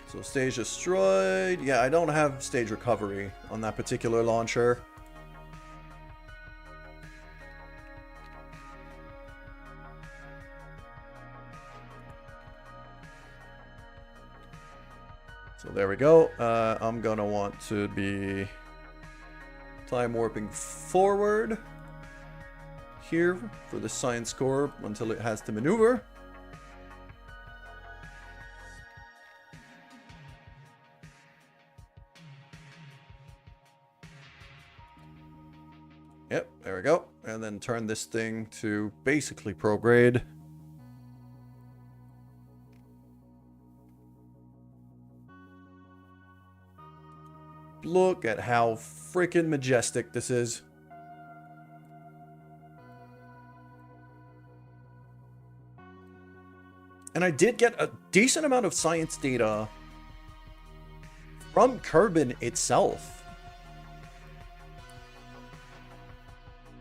Speaker 1: So stage destroyed. Yeah, I don't have stage recovery on that particular launcher. So there we go. I'm gonna want to be time warping forward here for the science core until it has to maneuver. Yep, there we go. And then turn this thing to basically prograde. Look at how freaking majestic this is. And I did get a decent amount of science data from Kerbin itself.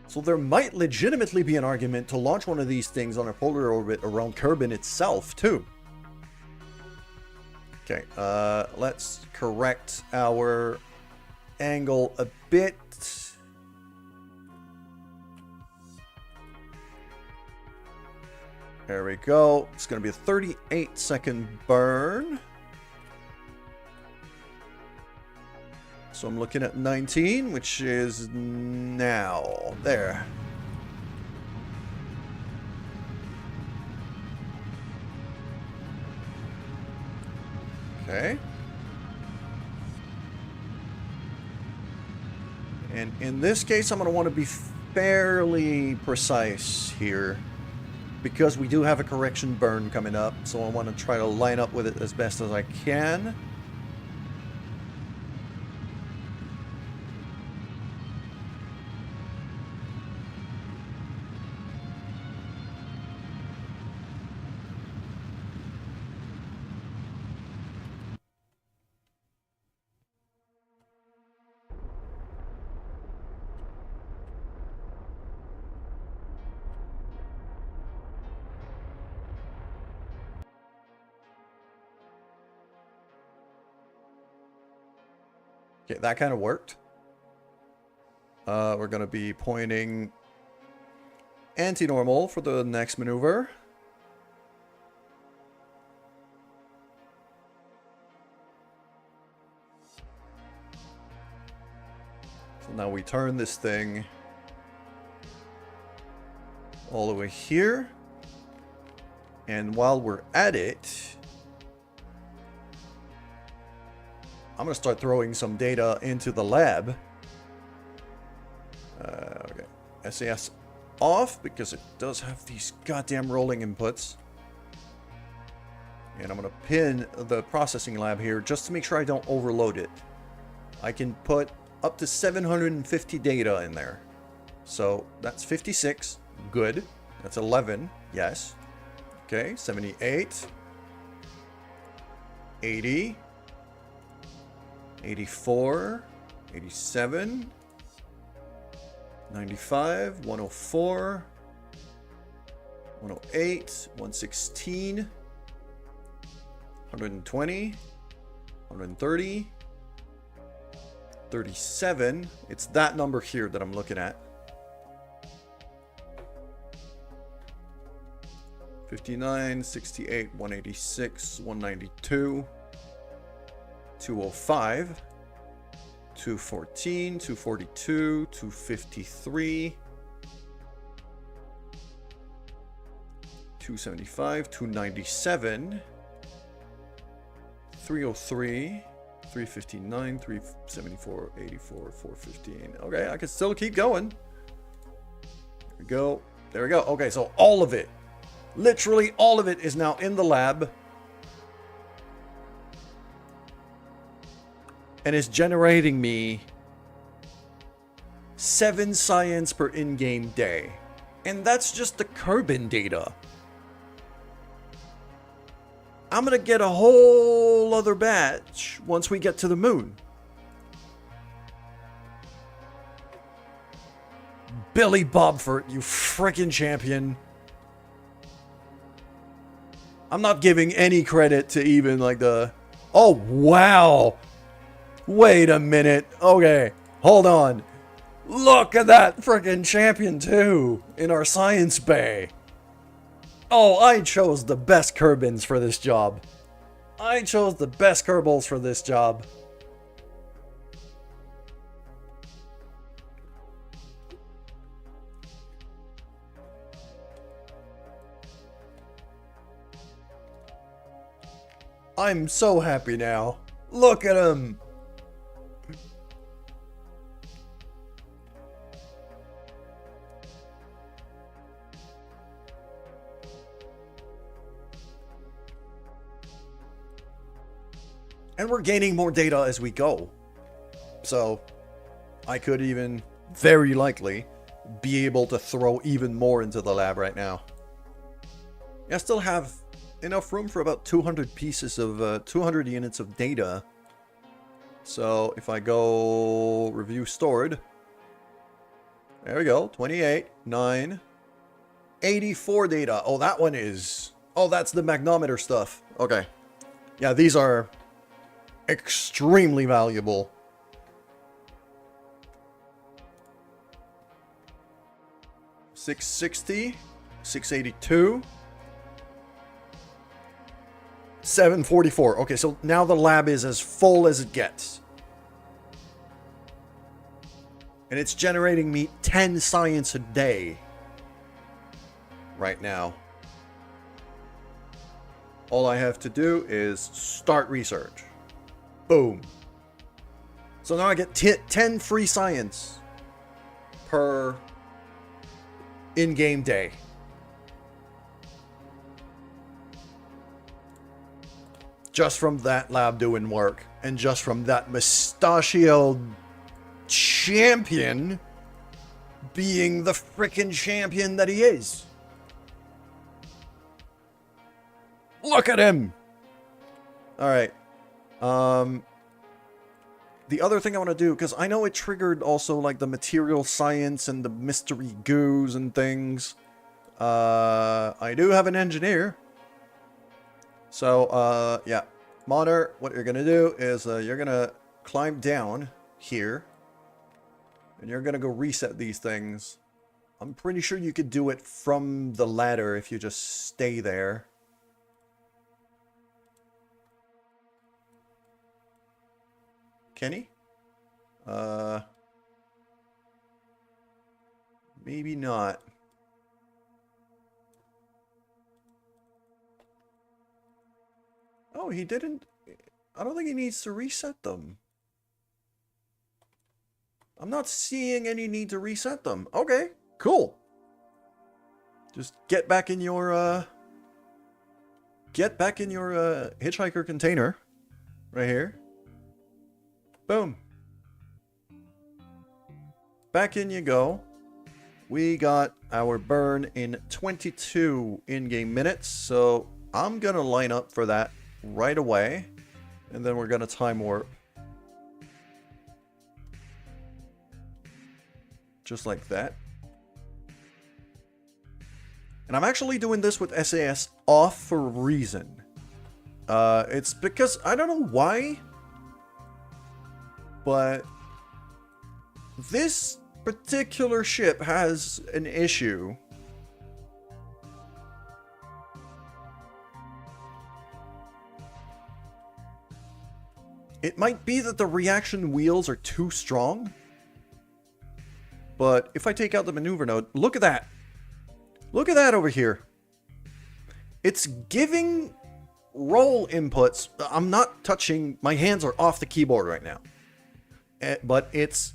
Speaker 1: So there might legitimately be an argument to launch one of these things on a polar orbit around Kerbin itself, too. Okay, let's correct our angle a bit. There we go. It's going to be a 38-second burn. So I'm looking at 19, which is now. There. Okay. And in this case, I'm going to want to be fairly precise here, because we do have a correction burn coming up, so I want to try to line up with it as best as I can. Okay, that kind of worked. We're going to be pointing anti-normal for the next maneuver. Now we turn this thing all the way here. And while we're at it, I'm going to start throwing some data into the lab. Okay. SAS off because it does have these goddamn rolling inputs. And I'm going to pin the processing lab here just to make sure I don't overload it. I can put up to 750 data in there. So that's 56. Good. That's 11. Yes. Okay. 78. 80. 84. 87. 95. 104. 108. 116. 120. 130. 37. It's that number here that I'm looking at. 59, 68, 186, 192, 205, 214, 242, 253, 275, 297, 303, 359, 374, 84, 415. Okay, I can still keep going. There we go. There we go. Okay, so all of it, literally all of it is now in the lab. And is generating me 7 science per in-game day. And that's just the Kerbin data. I'm gonna get a whole other batch once we get to the moon. Billy Bobfort, you frickin' champion. I'm not giving any credit to even like the... Oh, wow. Wait a minute. Okay, hold on. Look at that frickin' champion too in our science bay. Oh, I chose the best Kerbins for this job. I chose the best Kerbals for this job. I'm so happy now. Look at him. And we're gaining more data as we go. So, I could even, very likely, be able to throw even more into the lab right now. I still have enough room for about 200 pieces of, 200 units of data. So, if I go review stored. There we go, 28, 9, 84 data. Oh, that one is, oh, that's the magnometer stuff. Okay. Yeah, these are extremely valuable. $660, $682, $744. Okay, so now the lab is as full as it gets. And it's generating me 10 science a day right now. All I have to do is start research. Boom. So now I get 10 free science per in-game day. Just from that lab doing work. And just from that mustachioed champion being the frickin' champion that he is. Look at him! Alright. The other thing I want to do, because I know it triggered also like the material science and the mystery goos and things. I do have an engineer. So, yeah. Modder, what you're going to do is you're going to climb down here. And you're going to go reset these things. I'm pretty sure you could do it from the ladder if you just stay there. Kenny? Maybe not. Oh, he didn't... I don't think he needs to reset them. I'm not seeing any need to reset them. Okay, cool. Just get back in your, hitchhiker container. Right here. Boom. Back in you go. We got our burn in 22 in-game minutes, so I'm gonna line up for that right away. And then we're gonna time warp. Just like that. And I'm actually doing this with SAS off for a reason. It's because, I don't know why, but this particular ship has an issue. It might be that the reaction wheels are too strong. But if I take out the maneuver node, look at that. Look at that over here. It's giving roll inputs. I'm not touching, my hands are off the keyboard right now. But it's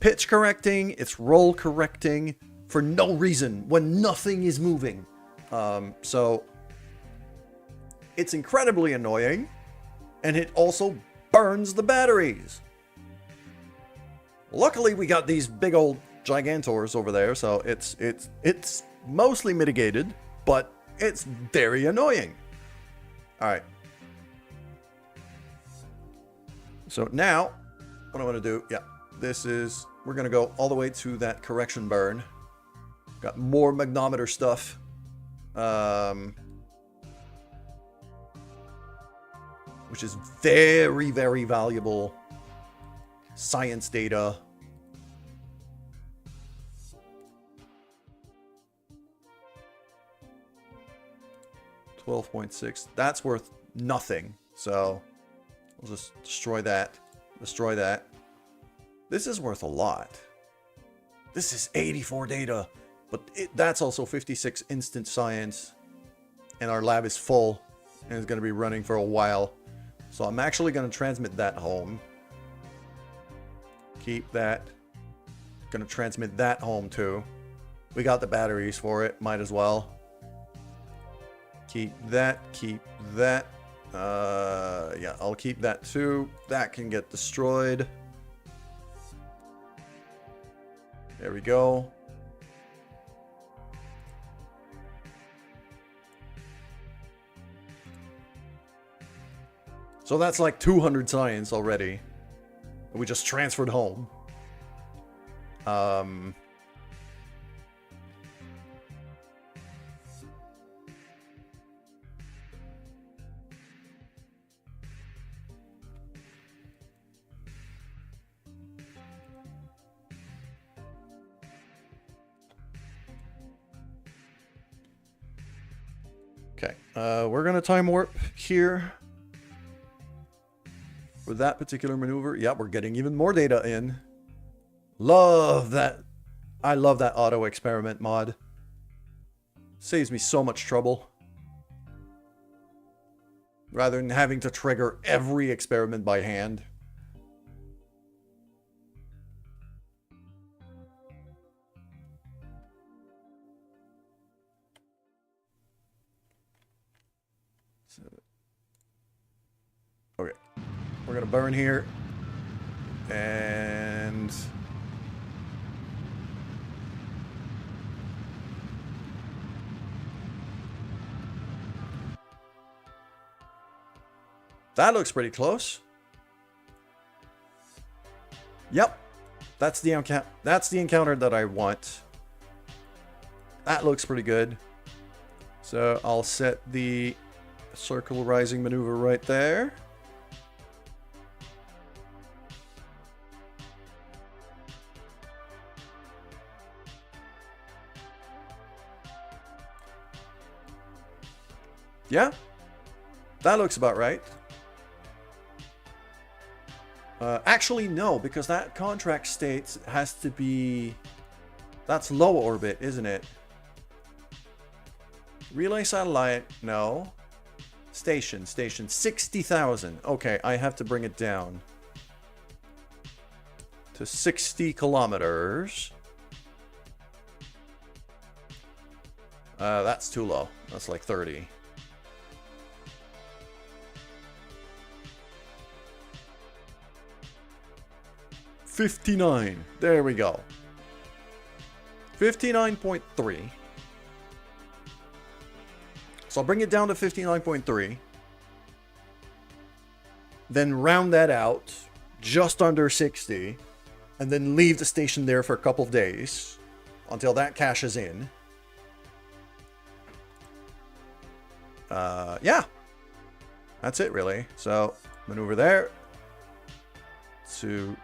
Speaker 1: pitch correcting, it's roll correcting for no reason when nothing is moving. So it's incredibly annoying, and it also burns the batteries. Luckily, we got these big old Gigantors over there, so it's mostly mitigated, but it's very annoying. All right. So now, what I'm going to do, yeah, this is, we're going to go all the way to that correction burn. Got more magnometer stuff. Which is very, very valuable science data. $12.6. That's worth nothing. So we'll just destroy that. Destroy that. This is worth a lot. This is 84 data. But that's also 56 instant science. And our lab is full. And it's going to be running for a while. So I'm actually going to transmit that home. Keep that. Going to transmit that home too. We got the batteries for it. Might as well. Keep that. Keep that. Yeah, I'll keep that too. That can get destroyed. There we go. So that's like 200 science already. We just transferred home. Okay, we're gonna time warp here. For that particular maneuver, yeah, we're getting even more data in. Love that. I love that auto experiment mod. Saves me so much trouble. Rather than having to trigger every experiment by hand. So, okay. We're going to burn here. And that looks pretty close. Yep. That's the encounter that I want. That looks pretty good. So I'll set the circle rising maneuver right there. Yeah, that looks about right. Actually, no, because that contract states it has to be That's low orbit, isn't it? Relay satellite, no. Station, 60,000. Okay, I have to bring it down to 60 kilometers. That's too low. That's like 30. $59. There we go. 59.3. So I'll bring it down to 59.3. Then round that out just under 60. And then leave the station there for a couple of days until that cashes in. Yeah. That's it, really. So, maneuver there. To...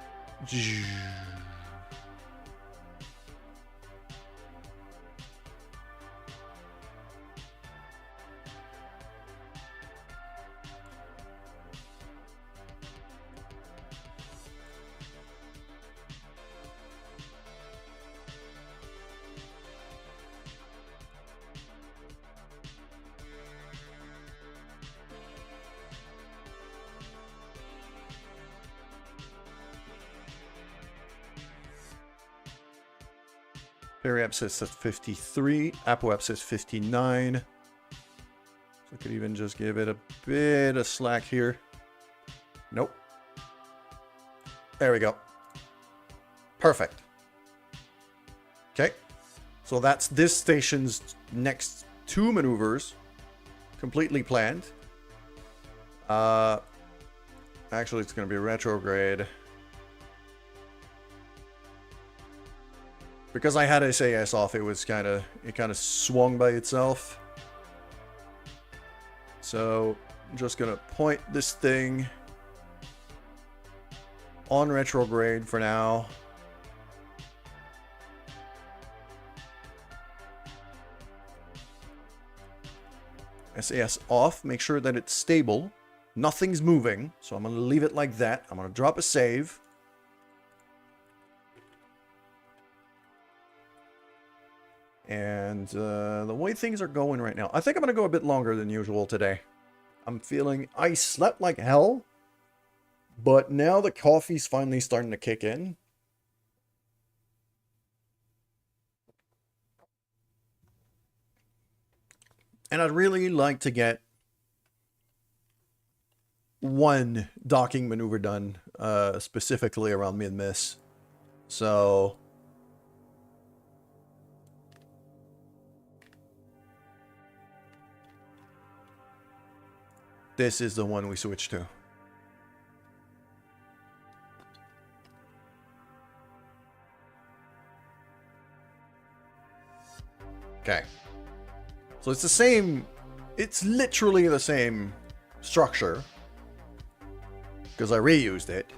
Speaker 1: Periap says 53. Apoap says 59. So I could even just give it a bit of slack here. Nope. There we go. Perfect. Okay. So that's this station's next 2 maneuvers. Completely planned. Actually, it's going to be retrograde. Because I had SAS off, it kind of swung by itself. So I'm just gonna point this thing on retrograde for now. SAS off, make sure that it's stable. Nothing's moving, so I'm gonna leave it like that. I'm gonna drop a save. And the way things are going right now, I think I'm going to go a bit longer than usual today. I'm feeling... I slept like hell, but now the coffee's finally starting to kick in. And I'd really like to get one docking maneuver done, specifically around Minmus. So... this is the one we switch to. Okay. So it's the same... it's literally the same structure. Because I reused it.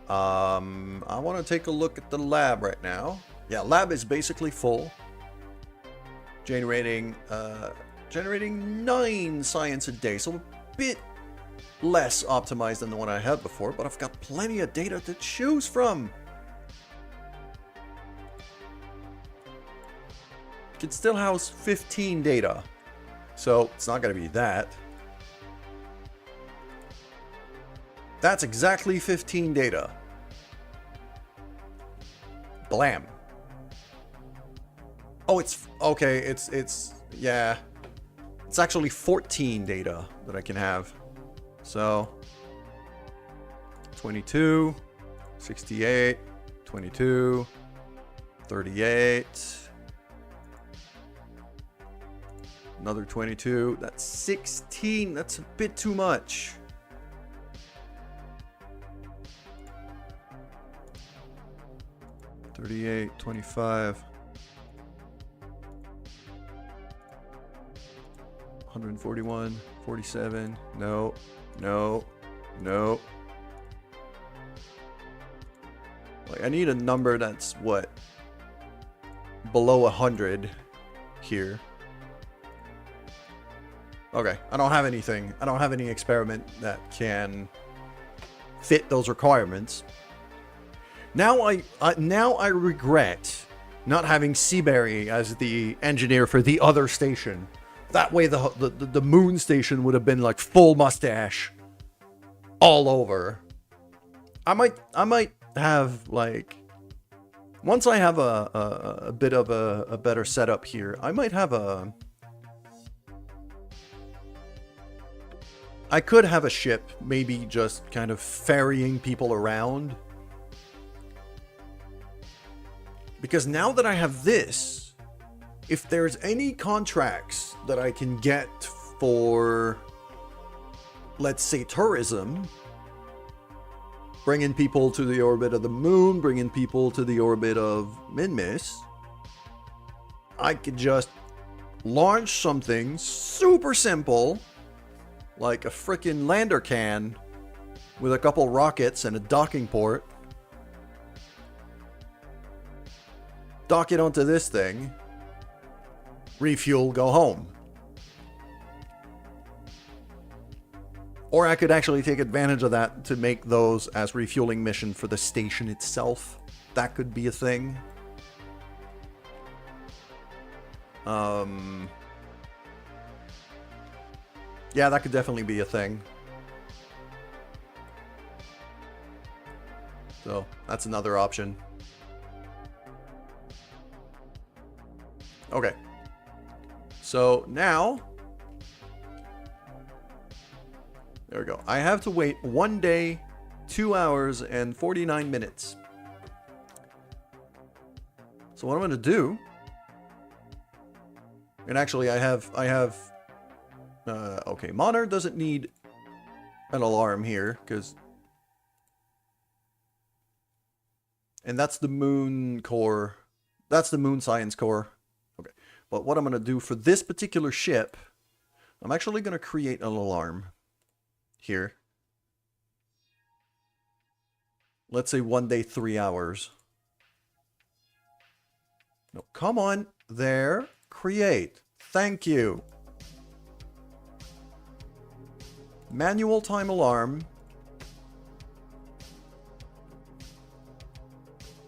Speaker 1: I want to take a look at the lab right now. Yeah, lab is basically full. Generating 9 science a day. So bit less optimized than the one I had before, but I've got plenty of data to choose from. Can still house 15 data, so it's not going to be that. That's exactly 15 data. Blam. Oh, it's okay. It's yeah. It's actually 14 data that I can have. So 22, 68, 22, 38, another 22. That's 16. That's a bit too much. $38, $25. 141, 47, no, no, no. Like, I need a number that's, what, below 100 here. Okay, I don't have anything. I don't have any experiment that can fit those requirements. Now I regret
Speaker 2: Not having Seabury as the engineer for the other station. That way the moon station would have been like full mustache all over. I might have like, once I have a bit of a better setup here, I might have I could have a ship maybe just kind of ferrying people around. Because now that I have this, if there's any contracts that I can get for, let's say, tourism, bringing people to the orbit of the moon, bringing people to the orbit of Minmus, I could just launch something super simple, like a frickin' lander can with a couple rockets and a docking port. Dock it onto this thing, refuel, go home. Or I could actually take advantage of that to make those as refueling mission for the station itself. That could be a thing. Yeah, that could definitely be a thing. So, that's another option. Okay. So, now... There we go. I have to wait 1 day, 2 hours, and 49 minutes. So what I'm going to do... And actually, I have... okay, Monarch doesn't need an alarm here, because... And that's the moon core. That's the moon science core. Okay. But what I'm going to do for this particular ship, I'm actually going to create an alarm here. Let's say 1 day, 3 hours. No, come on. There. Create. Thank you. Manual time alarm.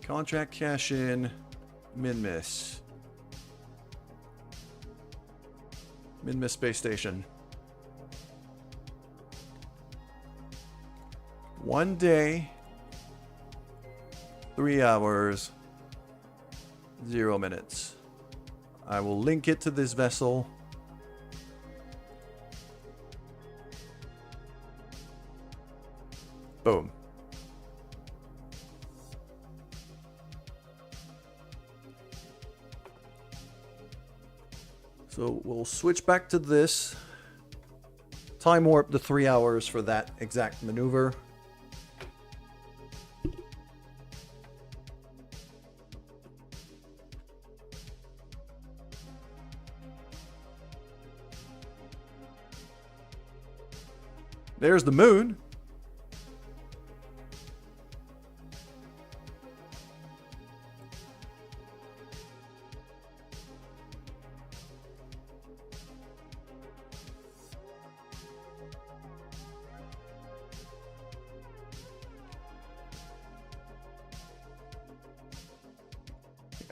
Speaker 2: Contract cash in. Minmus. Minmus Space Station. 1 day, 3 hours, 0 minutes. I will link it to this vessel. Boom. So we'll switch back to this. Time warp the 3 hours for that exact maneuver. There's the moon.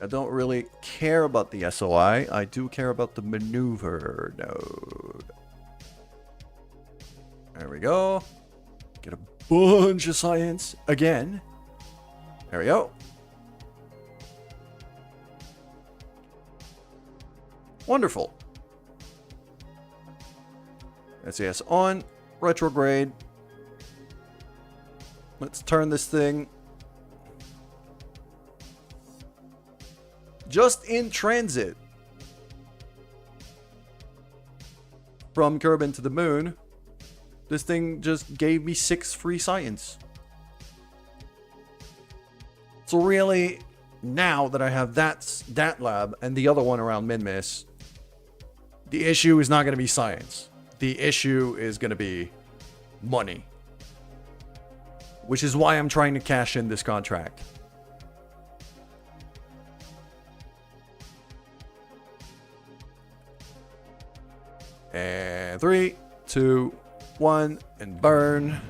Speaker 2: I don't really care about the SOI. I do care about the maneuver node. There we go. Get a bunch of science again. There we go. Wonderful. SAS on. Retrograde. Let's turn this thing. Just in transit. From Kerbin to the moon. This thing just gave me 6 free science. So really, now that I have that lab and the other one around Minmus, the issue is not going to be science. The issue is going to be money. Which is why I'm trying to cash in this contract. And 3, 2, 1, and burn.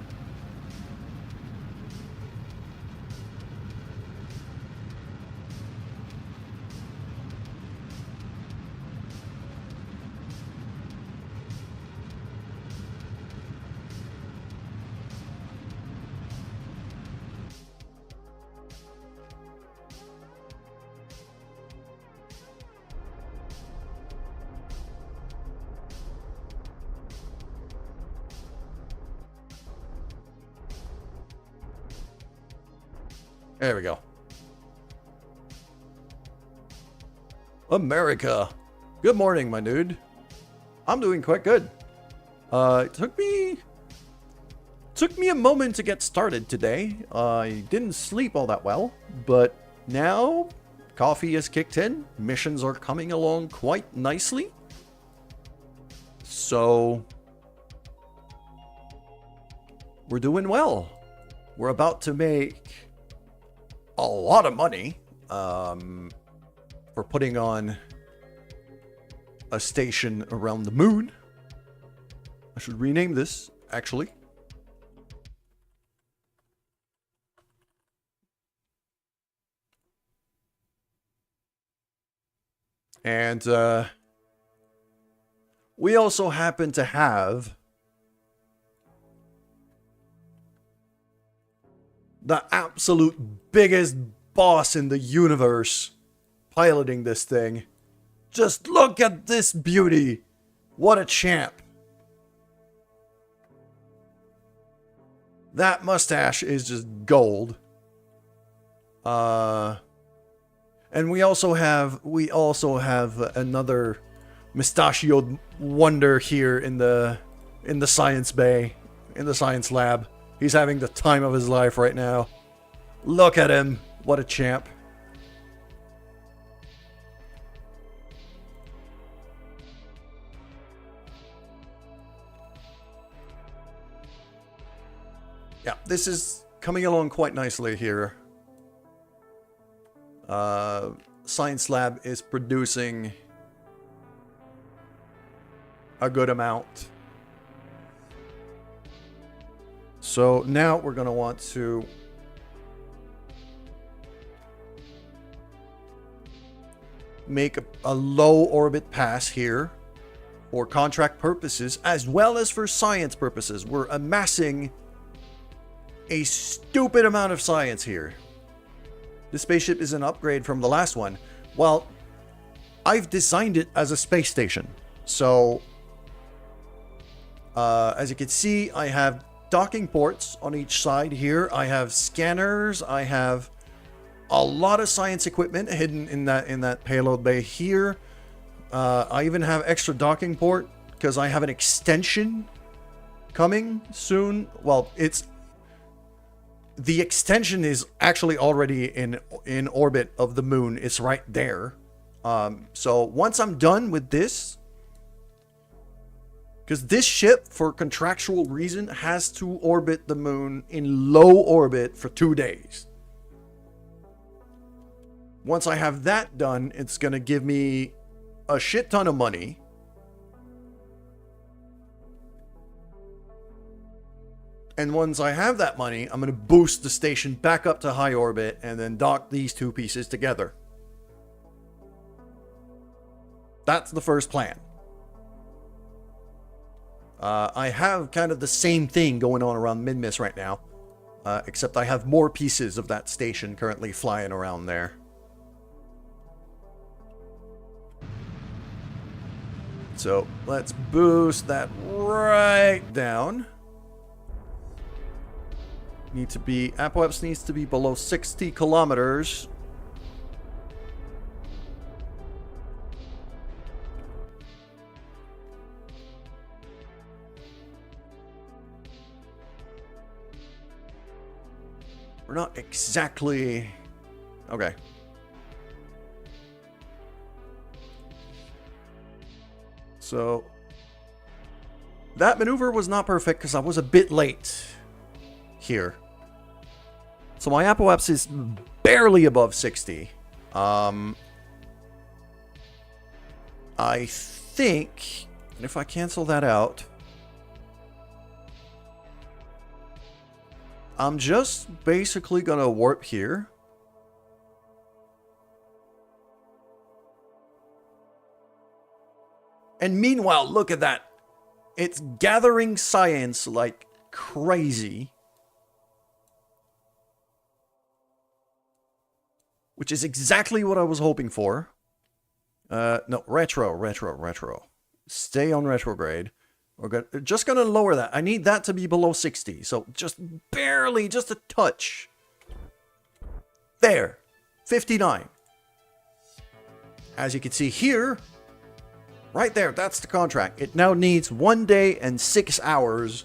Speaker 2: There we go. America. Good morning, my dude. I'm doing quite good. It took me a moment to get started today. I didn't sleep all that well, but now coffee has kicked in. Missions are coming along quite nicely. So we're doing well. We're about to make a lot of money for putting on a station around the moon. I should rename this, actually. And we also happen to have the absolute biggest boss in the universe piloting this thing. Just look at this beauty. What a champ. That mustache is just gold. And we also have another mustachioed wonder here in the science bay, in the science lab. He's having the time of his life right now. Look at him. What a champ. Yeah, this is coming along quite nicely here. Science lab is producing a good amount. So now we're going to want to make a low orbit pass here for contract purposes as well as for science purposes. We're amassing a stupid amount of science here. This spaceship is an upgrade from the last one. Well, I've designed it as a space station. So, as you can see, I have docking ports on each side here. I have scanners. I have a lot of science equipment hidden in that payload bay here. I even have extra docking port because I have an extension coming soon. Well, the extension is actually already in orbit of the moon. It's right there. So once I'm done with this, because this ship, for contractual reason, has to orbit the moon in low orbit for 2 days. Once I have that done, it's going to give me a shit ton of money. And once I have that money, I'm going to boost the station back up to high orbit and then dock these two pieces together. That's the first plan. I have kind of the same thing going on around Minmus right now. Except I have more pieces of that station currently flying around there. So let's boost that right down. Apoapс needs to be below 60 kilometers. We're not exactly... Okay. So that maneuver was not perfect because I was a bit late here. So my apoapse is barely above 60. I think, and if I cancel that out, I'm just basically gonna warp here. And meanwhile, look at that. It's gathering science like crazy. Which is exactly what I was hoping for. No, retro. Stay on retrograde. We're just gonna lower that. I need that to be below 60. So just barely, just a touch. There. 59. As you can see here, right there, that's the contract. It now needs 1 day and 6 hours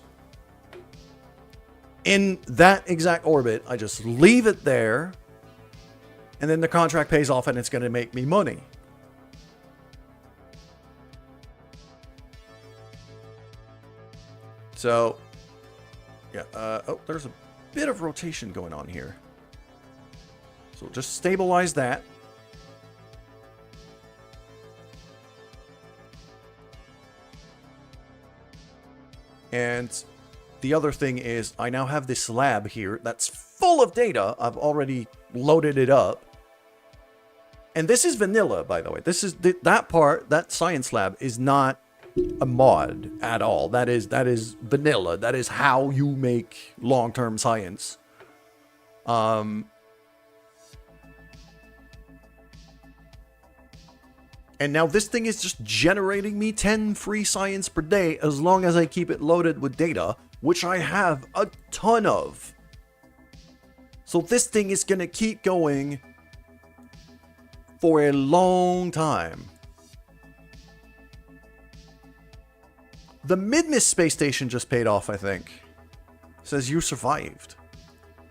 Speaker 2: in that exact orbit. I just leave it there, and then the contract pays off and it's going to make me money. So, yeah, oh, there's a bit of rotation going on here. So just stabilize that. And the other thing is I now have this lab here that's full of data. I've already loaded it up. And this is vanilla, by the way. This is that part, that science lab is not a mod at all. That is vanilla. That is how you make long-term science. And now this thing is just generating me 10 free science per day as long as I keep it loaded with data, which I have a ton of. So this thing is going to keep going for a long time. The Minmus space station just paid off, I think. It says you survived.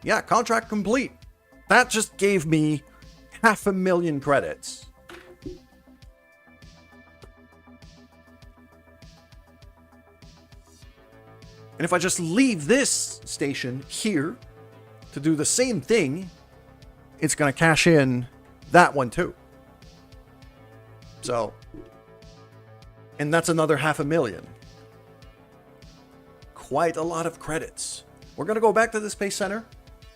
Speaker 2: Yeah, contract complete. That just gave me 500,000 credits. And if I just leave this station here to do the same thing, it's going to cash in that one too. So, and that's another 500,000. Quite a lot of credits. We're going to go back to the Space Center.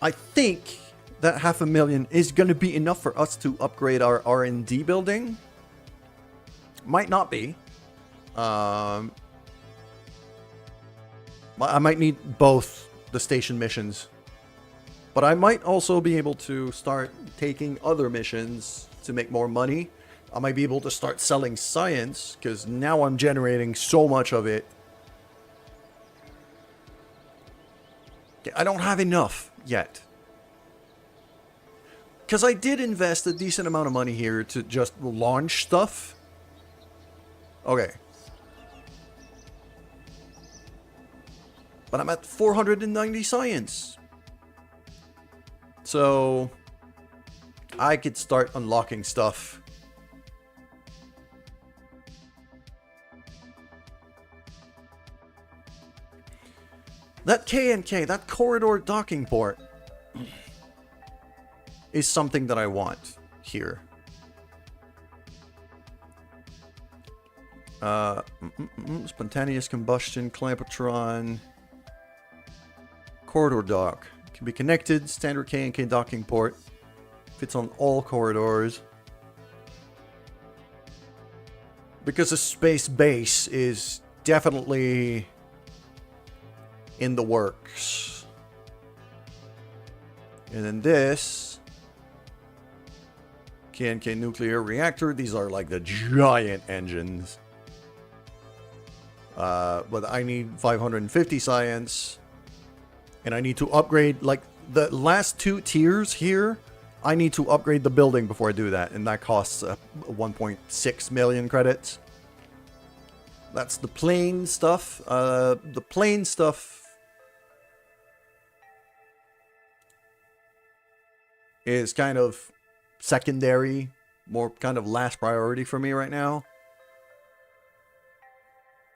Speaker 2: I think that 500,000 is going to be enough for us to upgrade our R&D building. Might not be. I might need both the station missions. But I might also be able to start taking other missions to make more money. I might be able to start selling science, because now I'm generating so much of it. I don't have enough yet. Because I did invest a decent amount of money here to just launch stuff. Okay. But I'm at 490 science. So I could start unlocking stuff. That K&K, that corridor docking port, is something that I want here. Spontaneous combustion, clampotron, corridor dock. Can be connected, standard K&K docking port. Fits on all corridors. Because a space base is definitely in the works. And then this K&K nuclear reactor. These are like the giant engines. But I need 550 science. And I need to upgrade, like, the last 2 tiers here. I need to upgrade the building before I do that. And that costs 1.6 million credits. That's the plain stuff. The plain stuff is kind of secondary. More kind of last priority for me right now.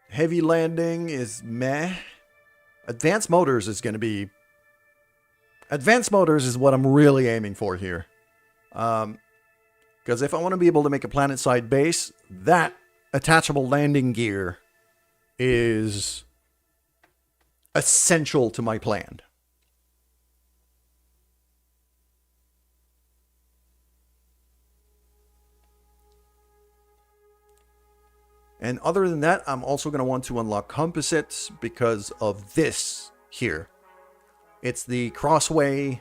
Speaker 2: Heavy landing is meh. Advanced motors is going to be... Advanced motors is what I'm really aiming for here. Because if I want to be able to make a planet-side base, that attachable landing gear is essential to my plan. And other than that, I'm also going to want to unlock composites because of this here. It's the Crossway.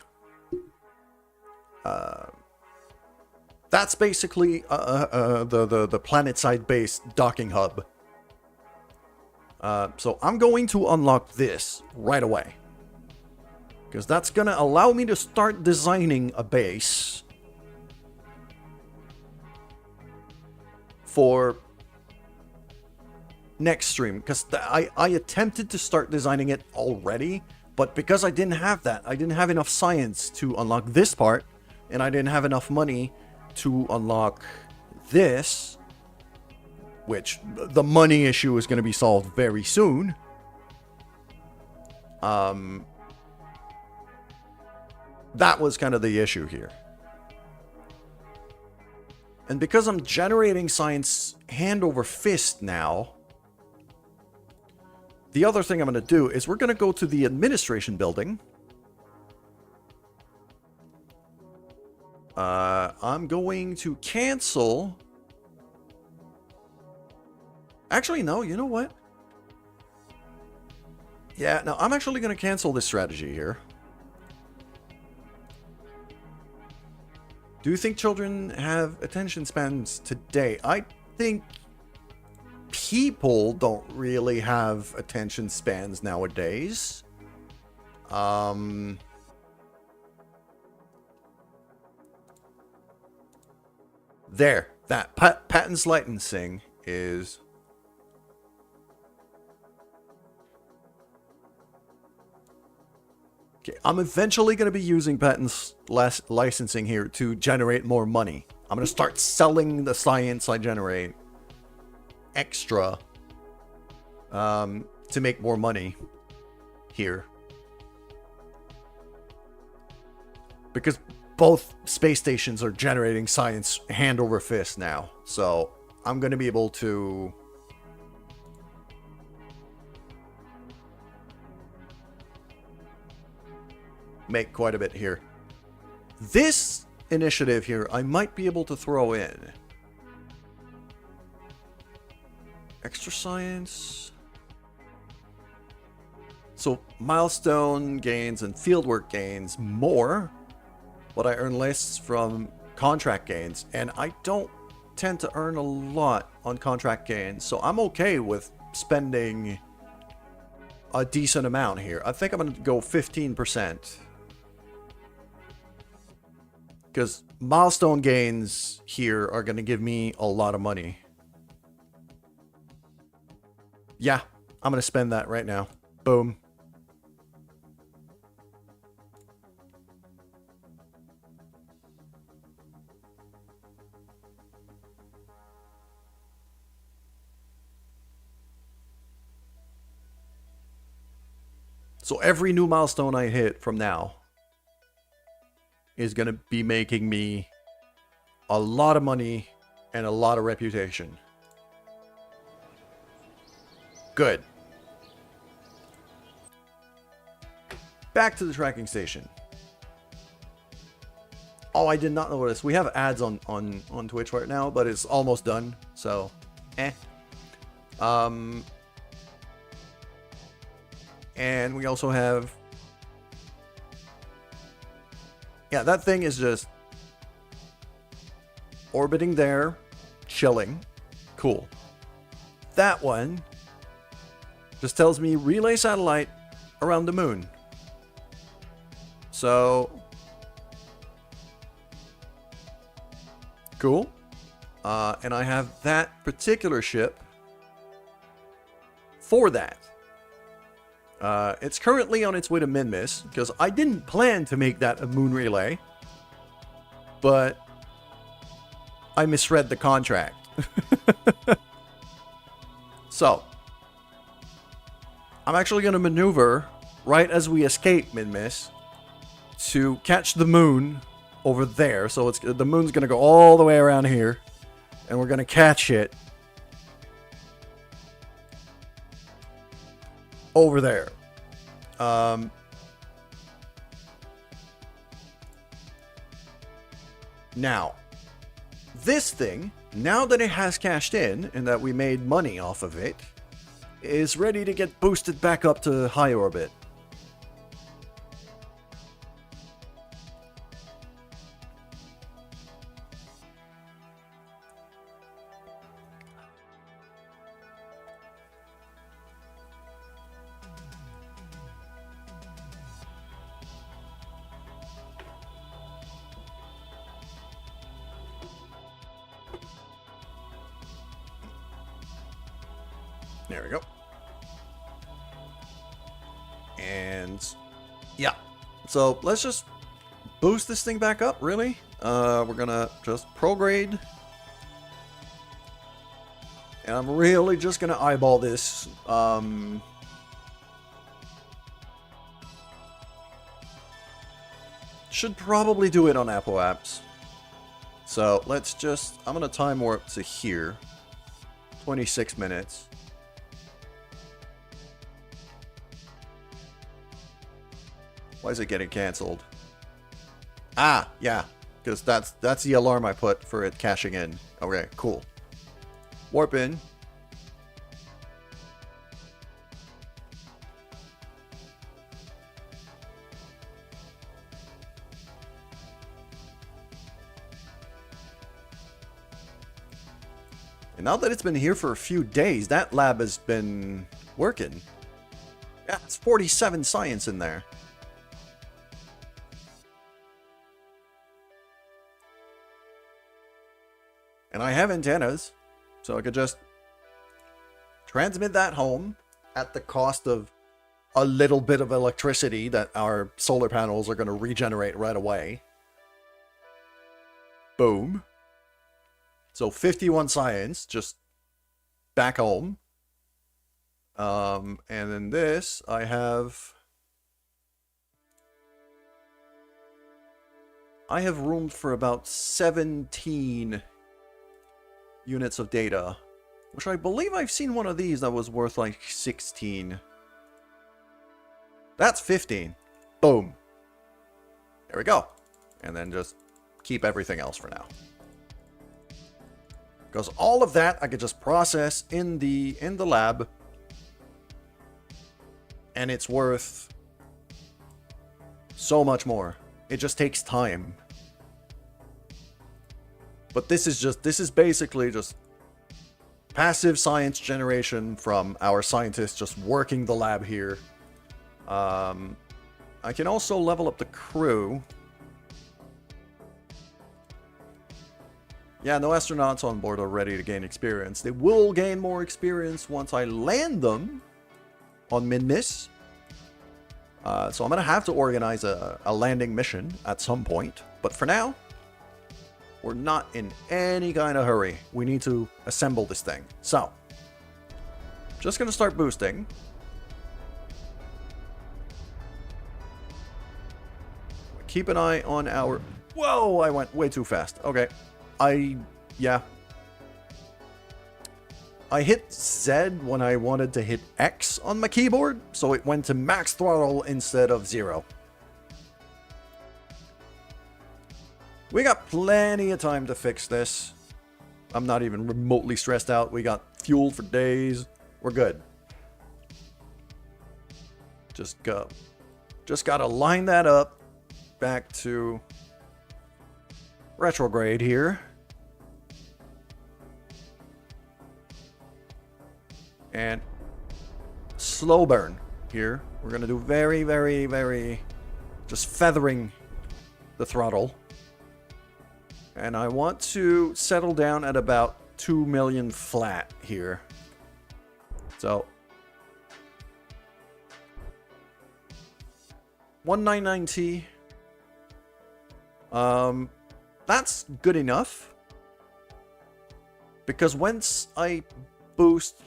Speaker 2: That's basically the planet-side base docking hub. So I'm going to unlock this right away. Because that's going to allow me to start designing a base for next stream. Because I attempted to start designing it already, but because I didn't have that, I didn't have enough science to unlock this part, and I didn't have enough money to unlock this, which the money issue is going to be solved very soon. That was kind of the issue here. And because I'm generating science hand over fist now, the other thing I'm going to do is we're going to go to the administration building. I'm going to cancel. Actually, no, you know what? Yeah, no, I'm actually going to cancel this strategy here. Do you think children have attention spans today? I think people don't really have attention spans nowadays. There. That patents licensing is... Okay, I'm eventually going to be using patents licensing here to generate more money. I'm going to start selling the science I generate extra to make more money here. Because both space stations are generating science hand over fist now. So I'm going to be able to... make quite a bit here. This initiative here, I might be able to throw in extra science. So milestone gains and fieldwork gains more, but I earn less from contract gains, and I don't tend to earn a lot on contract gains, so I'm okay with spending a decent amount here. I think I'm going to go 15%. Because milestone gains here are going to give me a lot of money. Yeah, I'm going to spend that right now. Boom. So every new milestone I hit from now is going to be making me a lot of money and a lot of reputation. Good. Back to the tracking station. Oh, I did not notice. We have ads on Twitch right now, but it's almost done. So, And we also have... Yeah, that thing is just orbiting there, chilling. Cool. That one just tells me relay satellite around the moon. So, cool. And I have that particular ship for that. It's currently on its way to Minmus, because I didn't plan to make that a moon relay, but I misread the contract. So, I'm actually going to maneuver right as we escape Minmus to catch the moon over there. So the moon's going to go all the way around here, and we're going to catch it over there. Now, this thing, now that it has cashed in and that we made money off of it, is ready to get boosted back up to high orbit. There we go. And yeah, so let's just boost this thing back up, really. We're gonna just prograde. And I'm really just gonna eyeball this. Should probably do it on Apple apps. So let's just, I'm gonna time warp to here. 26 minutes. Why is it getting canceled? Ah, yeah, because that's the alarm I put for it cashing in. Okay, cool. Warp in. And now that it's been here for a few days, that lab has been working. Yeah, it's 47 science in there. And I have antennas, so I could just transmit that home at the cost of a little bit of electricity that our solar panels are going to regenerate right away. Boom. So 51 science, just back home. And then this, I have room for about 17 units of data, which I believe I've seen one of these that was worth like 16. That's 15. Boom. There we go. And then just keep everything else for now. Because all of that I could just process in the lab, and it's worth so much more. It just takes time. But this is basically just passive science generation from our scientists just working the lab here. I can also level up the crew. Yeah, no astronauts on board are ready to gain experience. They will gain more experience once I land them on Minmus. So I'm going to have to organize a landing mission at some point. But for now, we're not in any kind of hurry. We need to assemble this thing. So, just going to start boosting. Keep an eye on our... Whoa, I went way too fast. Okay. Yeah. I hit Z when I wanted to hit X on my keyboard, so it went to max throttle instead of 0. We got plenty of time to fix this. I'm not even remotely stressed out. We got fuel for days. We're good. Just gotta line that up back to retrograde here. And slow burn here. We're gonna do very, very, very just feathering the throttle. And I want to settle down at about 2 million flat here. So 199T. That's good enough. Because once I boost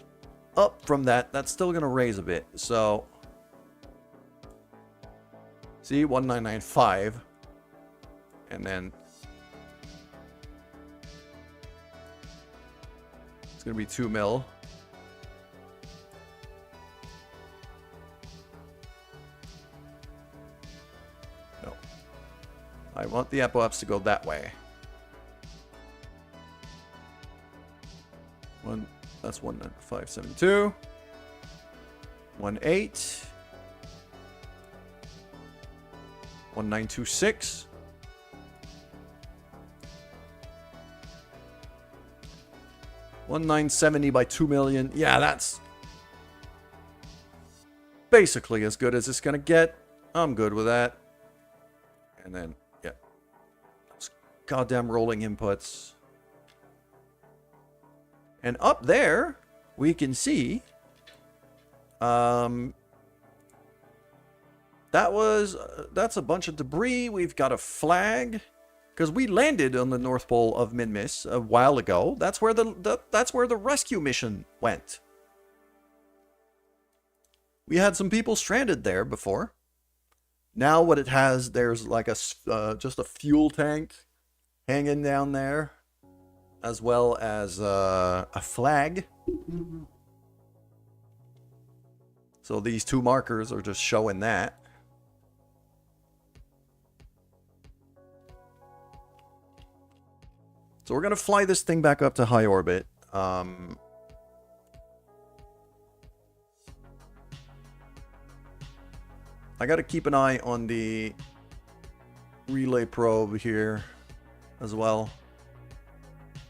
Speaker 2: up from that, that's still going to raise a bit. So, see, 1995. And then it's going to be 2 mil. No. I want the Apple apps to go that way. That's 19572. 18. 1926. $1,970 by 2 million. Yeah, that's basically as good as it's gonna get. I'm good with that. And then, yeah, those goddamn rolling inputs. And up there, we can see That's a bunch of debris. We've got a flag because we landed on the North Pole of Minmus a while ago. That's where the rescue mission went. We had some people stranded there before. Now what it has, there's like just a fuel tank hanging down there, as well as a flag. So these two markers are just showing that. So we're going to fly this thing back up to high orbit. I got to keep an eye on the relay probe here as well.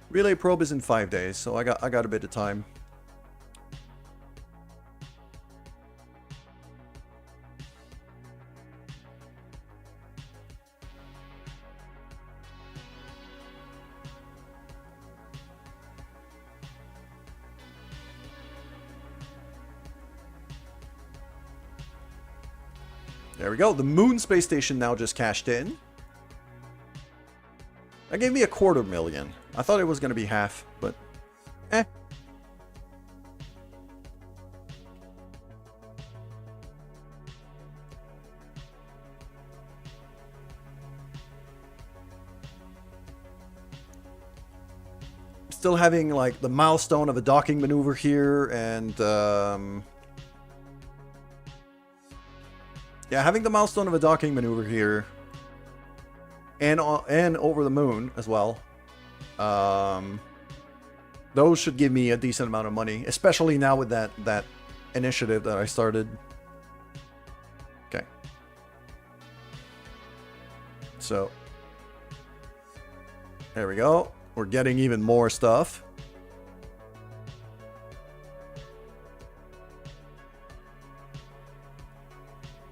Speaker 2: Relay probe is in 5 days, so I got a bit of time. There we go. The Moon space station now just cashed in. That gave me $250,000. I thought it was going to be half, but eh. Still having like the milestone of a docking maneuver here, and yeah, having the milestone of a docking maneuver here, and over the moon as well. Those should give me a decent amount of money, especially now with that initiative that I started. Okay. So there we go. We're getting even more stuff.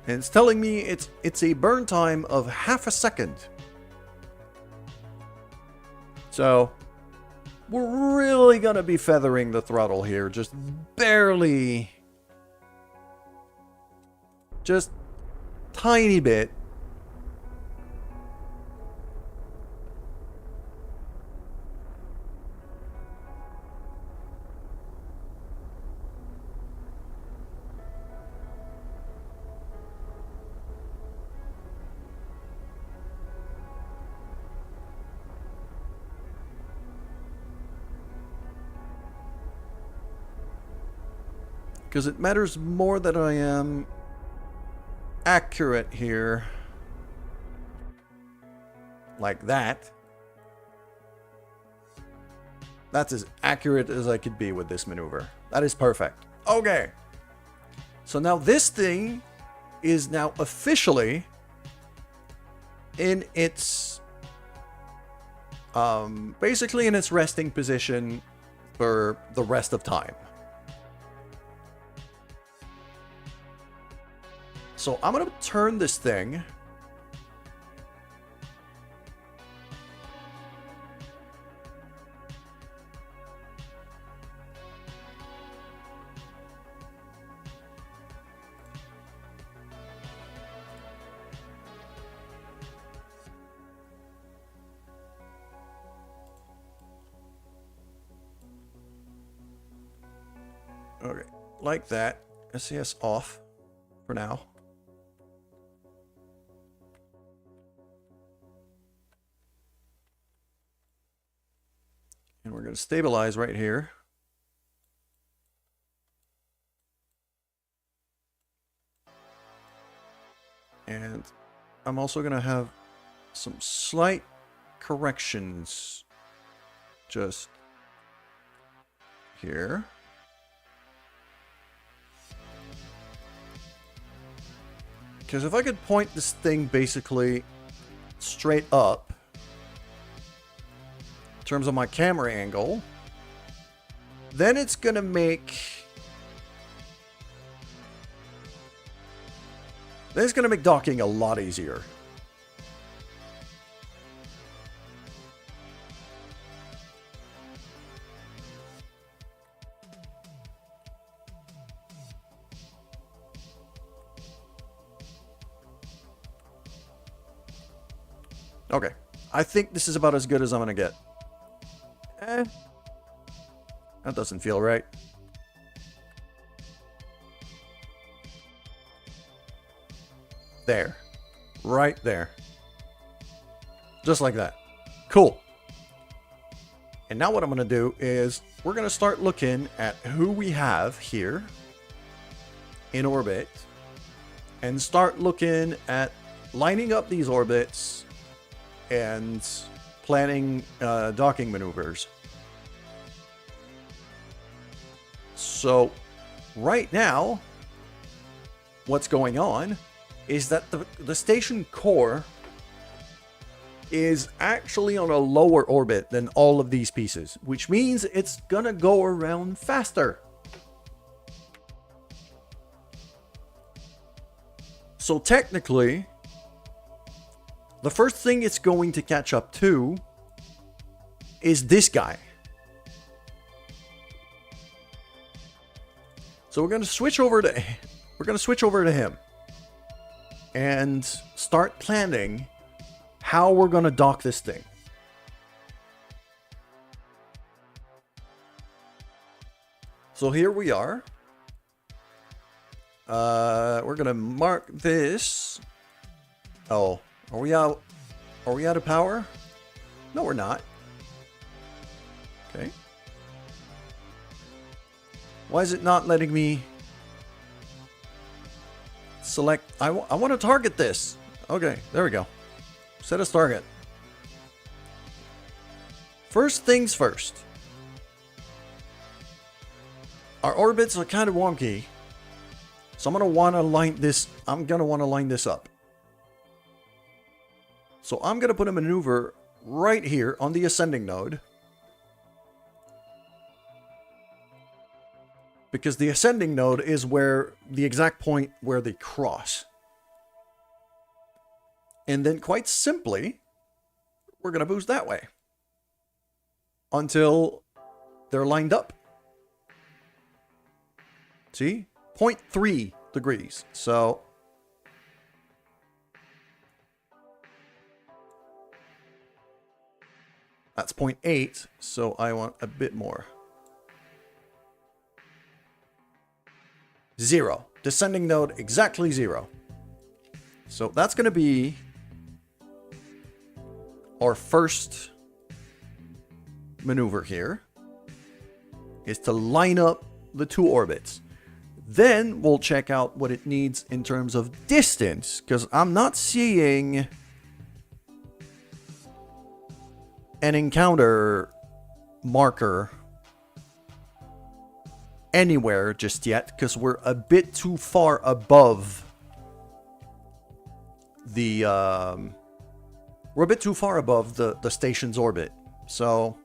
Speaker 2: And it's telling me it's a burn time of half a second. So we're really gonna be feathering the throttle here, just barely, just tiny bit. Because it matters more that I am accurate here. Like that. That's as accurate as I could be with this maneuver. That is perfect. Okay. So now this thing is now officially in its... basically in its resting position for the rest of time. So I'm going to turn this thing. Okay, like that. SCS off for now. And we're going to stabilize right here. And I'm also going to have some slight corrections just here. Because if I could point this thing basically straight up, in terms of my camera angle, then it's gonna make docking a lot easier. Okay. I think this is about as good as I'm gonna get. That doesn't feel right. There. Right there. Just like that. Cool. And now what I'm going to do is we're going to start looking at who we have here in orbit and start looking at lining up these orbits and planning docking maneuvers. So right now, what's going on is that the station core is actually on a lower orbit than all of these pieces, which means it's gonna go around faster. So technically, the first thing it's going to catch up to is this guy. So we're gonna switch over to him and start planning how we're going to dock this thing. So here we are. We're going to mark this. Oh, are we out? Are we out of power? No, we're not. Okay. Why is it not letting me select? I want to target this. Okay, there we go. Set as target. First things first. Our orbits are kind of wonky, so I'm gonna want to line this. I'm gonna want to line this up. So I'm gonna put a maneuver right here on the ascending node, because the ascending node is where the exact point where they cross. And then quite simply, we're going to boost that way until they're lined up. See? 0.3 degrees. So that's 0.8. So I want a bit more. 0. Descending node, exactly 0. So that's going to be our first maneuver here, is to line up the two orbits. Then we'll check out what it needs in terms of distance, because I'm not seeing an encounter marker anywhere just yet, because we're a bit too far above the we're a bit too far above the station's orbit. So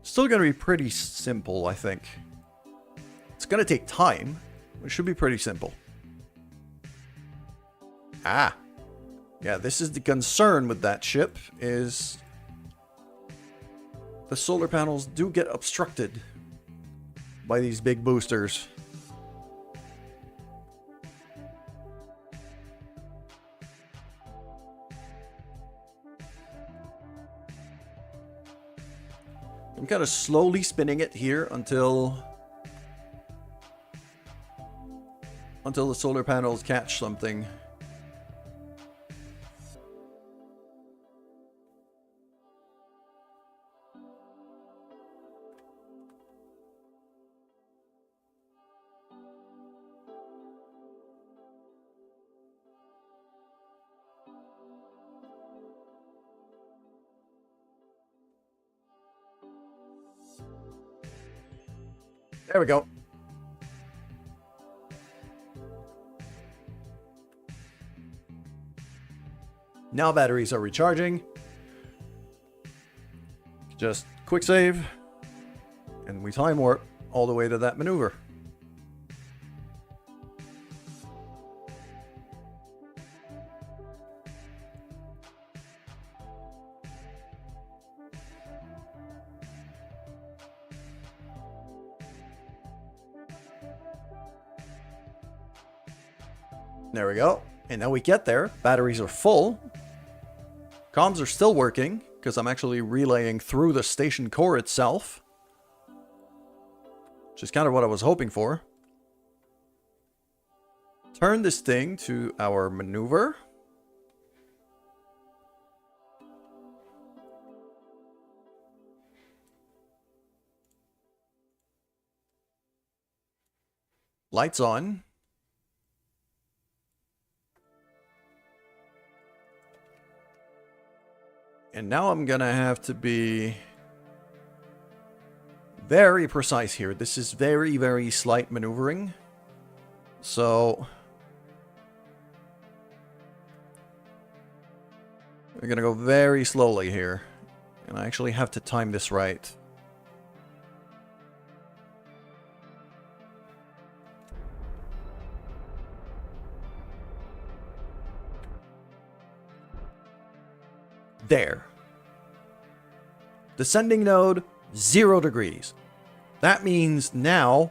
Speaker 2: still going to be pretty simple, I think. It's going to take time. It should be pretty simple. Ah. Yeah, this is the concern with that ship, is the solar panels do get obstructed by these big boosters. I'm kind of slowly spinning it here until the solar panels catch something. There we go. Now batteries are recharging. Just quick save. And we time warp all the way to that maneuver. There we go. And now we get there. Batteries are full. Comms are still working, because I'm actually relaying through the station core itself. Which is kind of what I was hoping for. Turn this thing to our maneuver. Lights on. And now I'm gonna have to be very precise here. This is very, very slight maneuvering. So we're gonna go very slowly here. And I actually have to time this right. There. Descending node, 0 degrees. That means now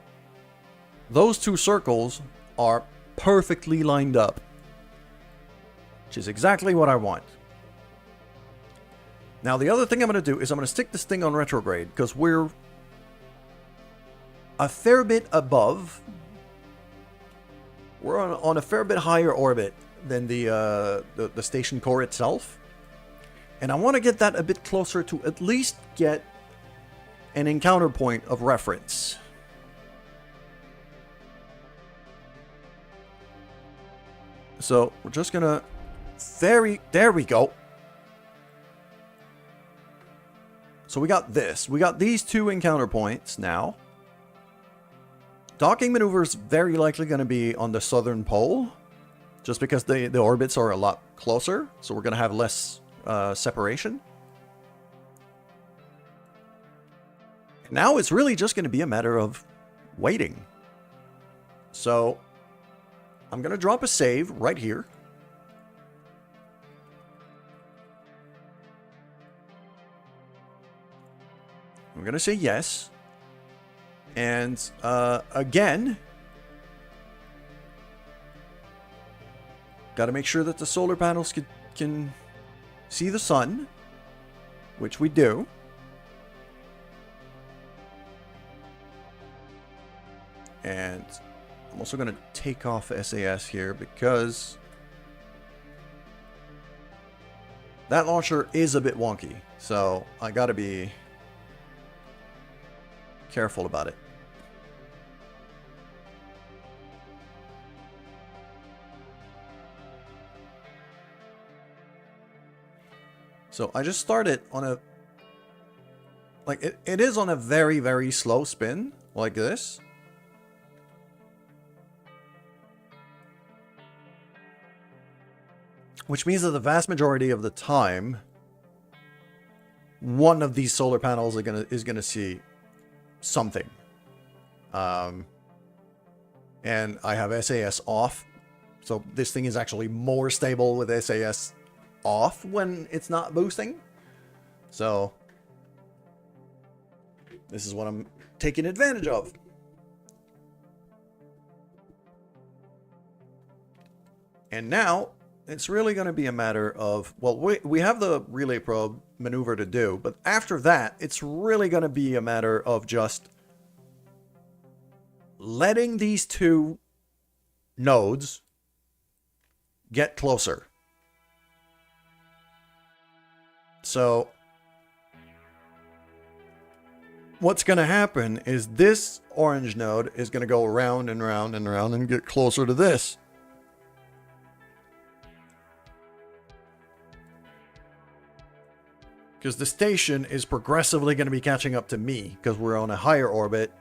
Speaker 2: those two circles are perfectly lined up. Which is exactly what I want. Now the other thing I'm going to do is I'm going to stick this thing on retrograde because we're a fair bit above. We're on a fair bit higher orbit than the station core itself. And I want to get that a bit closer to at least get an encounter point of reference. So we're just gonna there we go. So we got this. We got these two encounter points now. Docking maneuver is very likely going to be on the southern pole, just because the orbits are a lot closer. So we're going to have less separation. Now it's really just going to be a matter of waiting. So I'm going to drop a save right here. I'm going to say yes. And again, got to make sure that the solar panels can see the sun, which we do. And I'm also going to take off SAS here because that launcher is a bit wonky. So I got to be careful about it. So I just started on a, like, it is on a very, very slow spin, like this. Which means that the vast majority of the time, one of these solar panels is gonna see something. And I have SAS off, so this thing is actually more stable with SAS off when it's not boosting. So this is what I'm taking advantage of. And now it's really going to be a matter of, well, we have the relay probe maneuver to do, but after that, it's really going to be a matter of just letting these two nodes get closer. So what's going to happen is this orange node is going to go around and around and around and get closer to this. Because the station is progressively going to be catching up to me because we're on a higher orbit.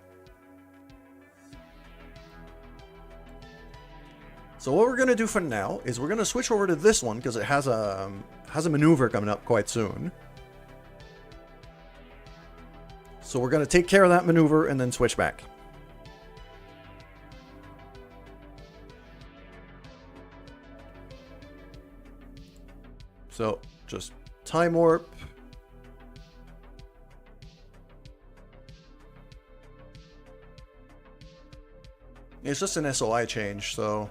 Speaker 2: So what we're going to do for now is we're going to switch over to this one because it has a maneuver coming up quite soon. So we're going to take care of that maneuver and then switch back. So just time warp. It's just an SOI change, so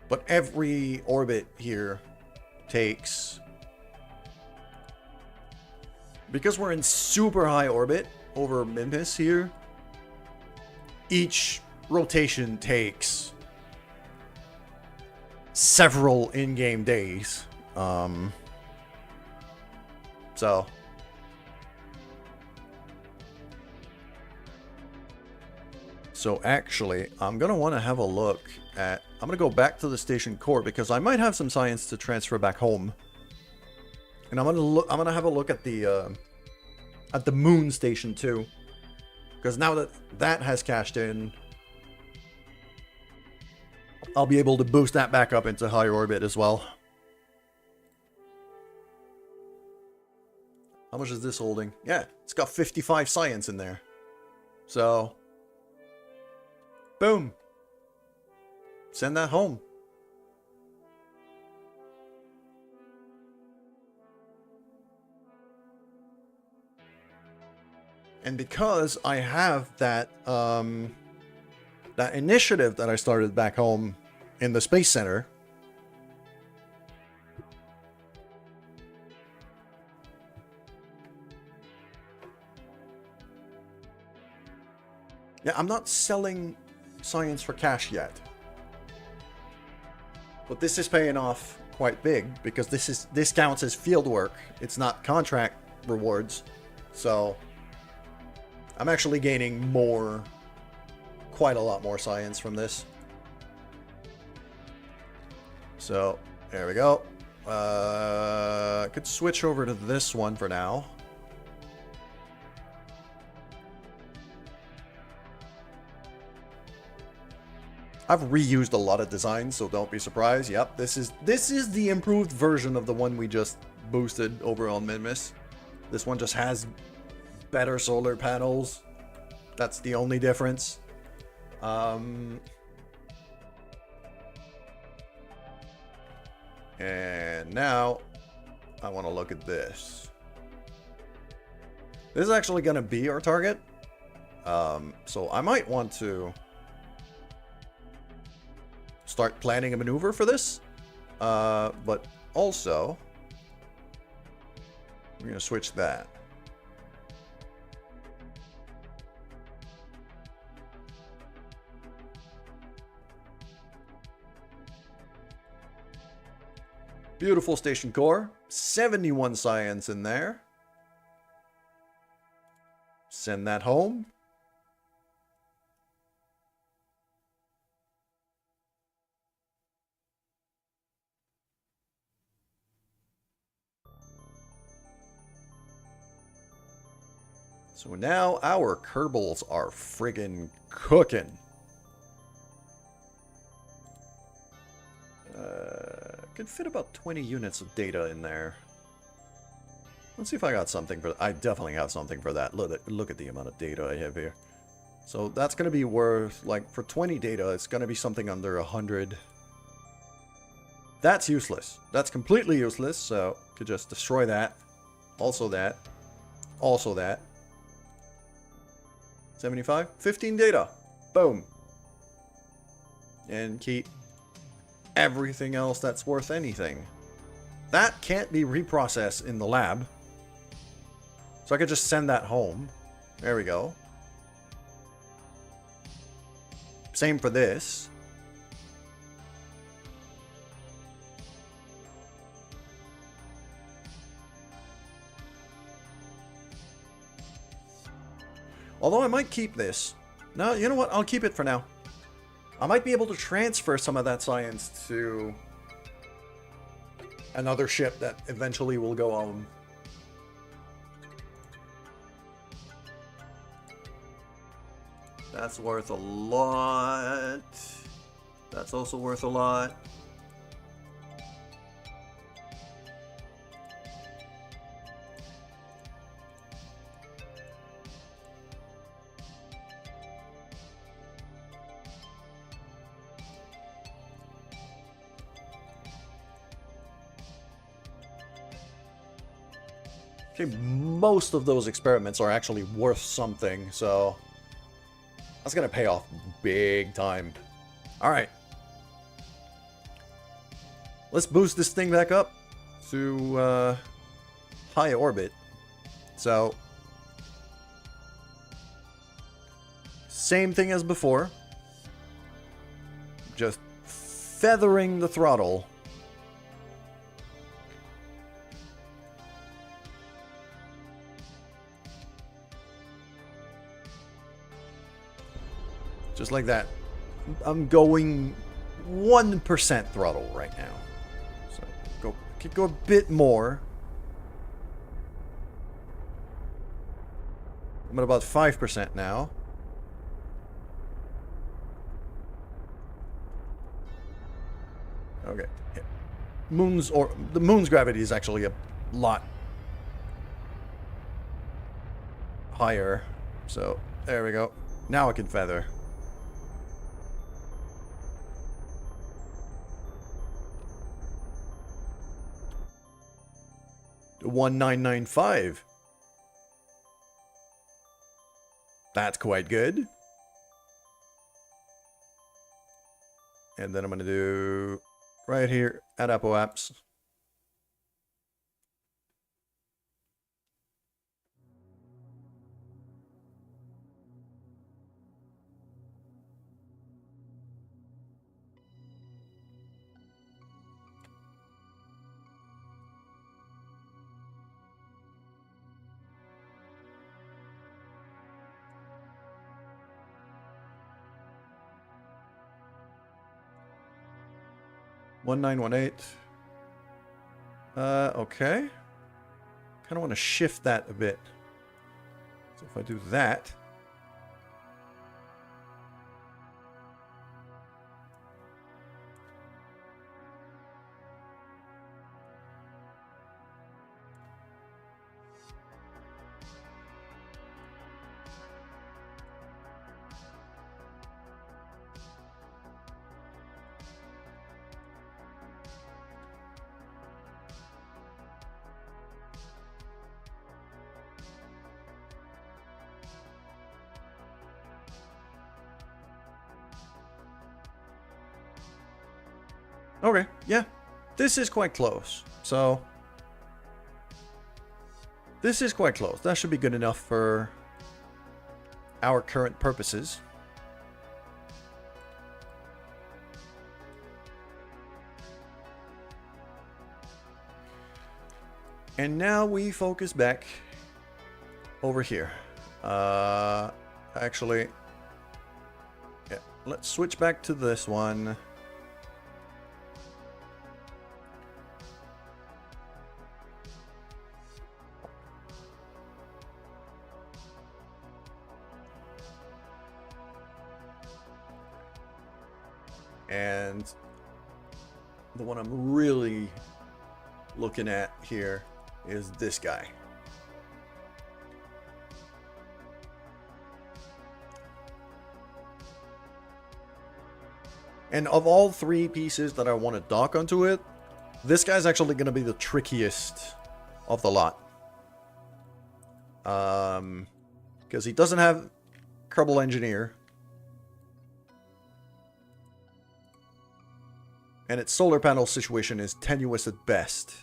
Speaker 2: But every orbit here takes... Because we're in super high orbit over Minmus here, each rotation takes several in-game days. So actually, I'm going to want to have a look at... I'm going to go back to the station core because I might have some science to transfer back home. And I'm going to have a look at the moon station too. Because now that that has cashed in, I'll be able to boost that back up into higher orbit as well. How much is this holding? Yeah, it's got 55 science in there. So, boom. Send that home. And because I have that that initiative that I started back home in the Space Center, yeah, I'm not selling science for cash yet. But this is paying off quite big because this counts as field work. It's not contract rewards. So I'm actually gaining more, quite a lot more science from this. So there we go. I could switch over to this one for now. I've reused a lot of designs, so don't be surprised. Yep, this is the improved version of the one we just boosted over on Minmus. This one just has better solar panels. That's the only difference. And now I want to look at this. This is actually going to be our target. So I might want to start planning a maneuver for this. But also, we're going to switch that. Beautiful station core. 71 science in there. Send that home. So now our Kerbals are friggin' cooking. Could fit about 20 units of data in there. Let's see if I got something for... I definitely have something for that. Look at the amount of data I have here. So that's going to be worth, like, for 20 data, it's going to be something under 100. That's useless. That's completely useless, so could just destroy that. Also that. Also that. 75? 15 data. Boom. And keep everything else that's worth anything. That can't be reprocessed in the lab. So I could just send that home. There we go. Same for this. Although I might keep this. No, you know what? I'll keep it for now. I might be able to transfer some of that science to another ship that eventually will go on. That's worth a lot. That's also worth a lot. Okay, most of those experiments are actually worth something, so that's gonna pay off big time. All right, let's boost this thing back up to high orbit. So, same thing as before. Just feathering the throttle. Just like that. I'm going 1% throttle right now. So could go a bit more. I'm at about 5% now. Okay. Yeah. The moon's gravity is actually a lot higher. So there we go. Now I can feather. 1995. That's quite good. And then I'm going to do right here at Apoapps. Okay. Kind of want to shift that a bit. So if I do that. Okay, yeah. This is quite close. So, this is quite close. That should be good enough for our current purposes. And now we focus back over here. Actually, yeah, let's switch back to this one. And the one I'm really looking at here is this guy. And of all three pieces that I want to dock onto it, this guy's actually going to be the trickiest of the lot. Because he doesn't have Kerbal Engineer. And its solar panel situation is tenuous at best.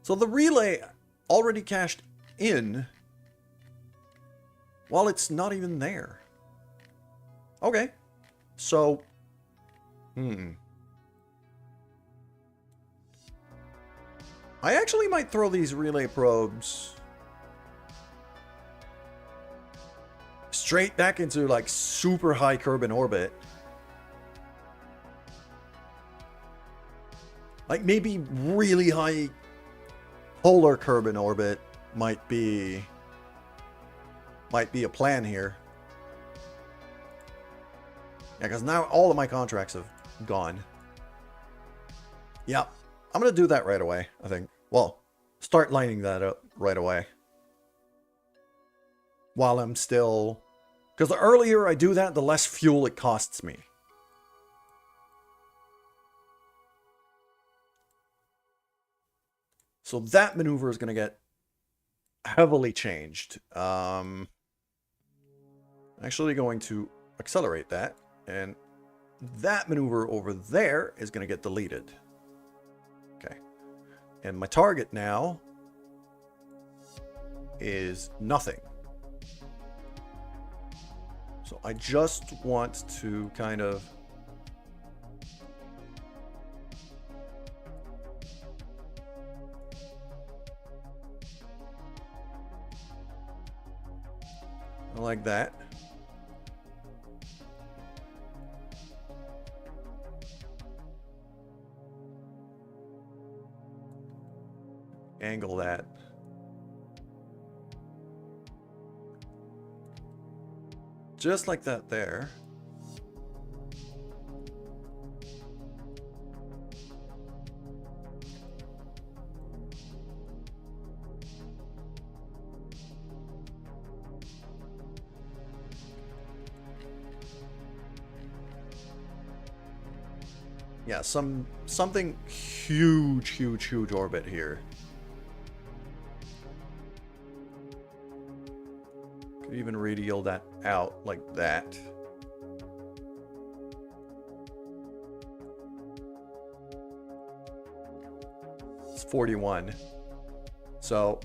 Speaker 2: So the relay already cashed in while it's not even there. Okay. So, I actually might throw these relay probes straight back into like super high Kerbin orbit. Like maybe really high polar Kerbin orbit might be a plan here. Yeah, because now all of my contracts have gone. Yeah, I'm going to do that right away, I think. Well, start lining that up right away. While I'm still... Because the earlier I do that, the less fuel it costs me. So that maneuver is going to get heavily changed. Actually going to accelerate that and that maneuver over there is going to get deleted. Okay. And my target now is nothing. So I just want to kind of like that. Angle that. Just like that there. Yeah, something huge orbit here. Could even radial that out like that. It's 41. So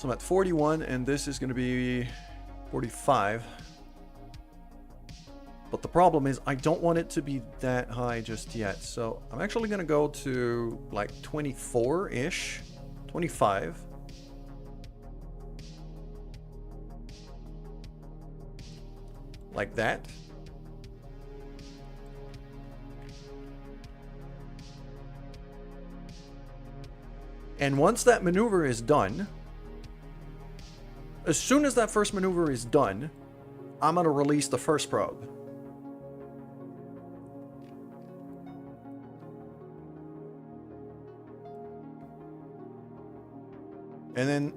Speaker 2: I'm at 41, and this is going to be 45. But the problem is I don't want it to be that high just yet. So I'm actually going to go to like 24-ish, 25. Like that. And once that maneuver is done, as soon as that first maneuver is done, I'm going to release the first probe. And then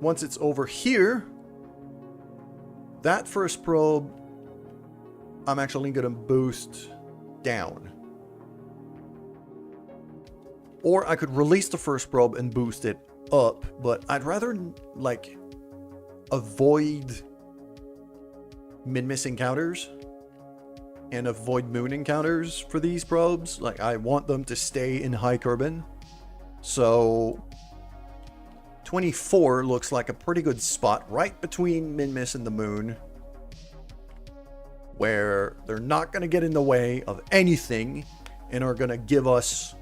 Speaker 2: once it's over here, that first probe, I'm actually going to boost down. Or I could release the first probe and boost it up, but I'd rather like avoid Minmus encounters and avoid moon encounters for these probes. Like I want them to stay in high Kerbin. So 24 looks like a pretty good spot right between Minmus and the moon, where they're not going to get in the way of anything and are going to give us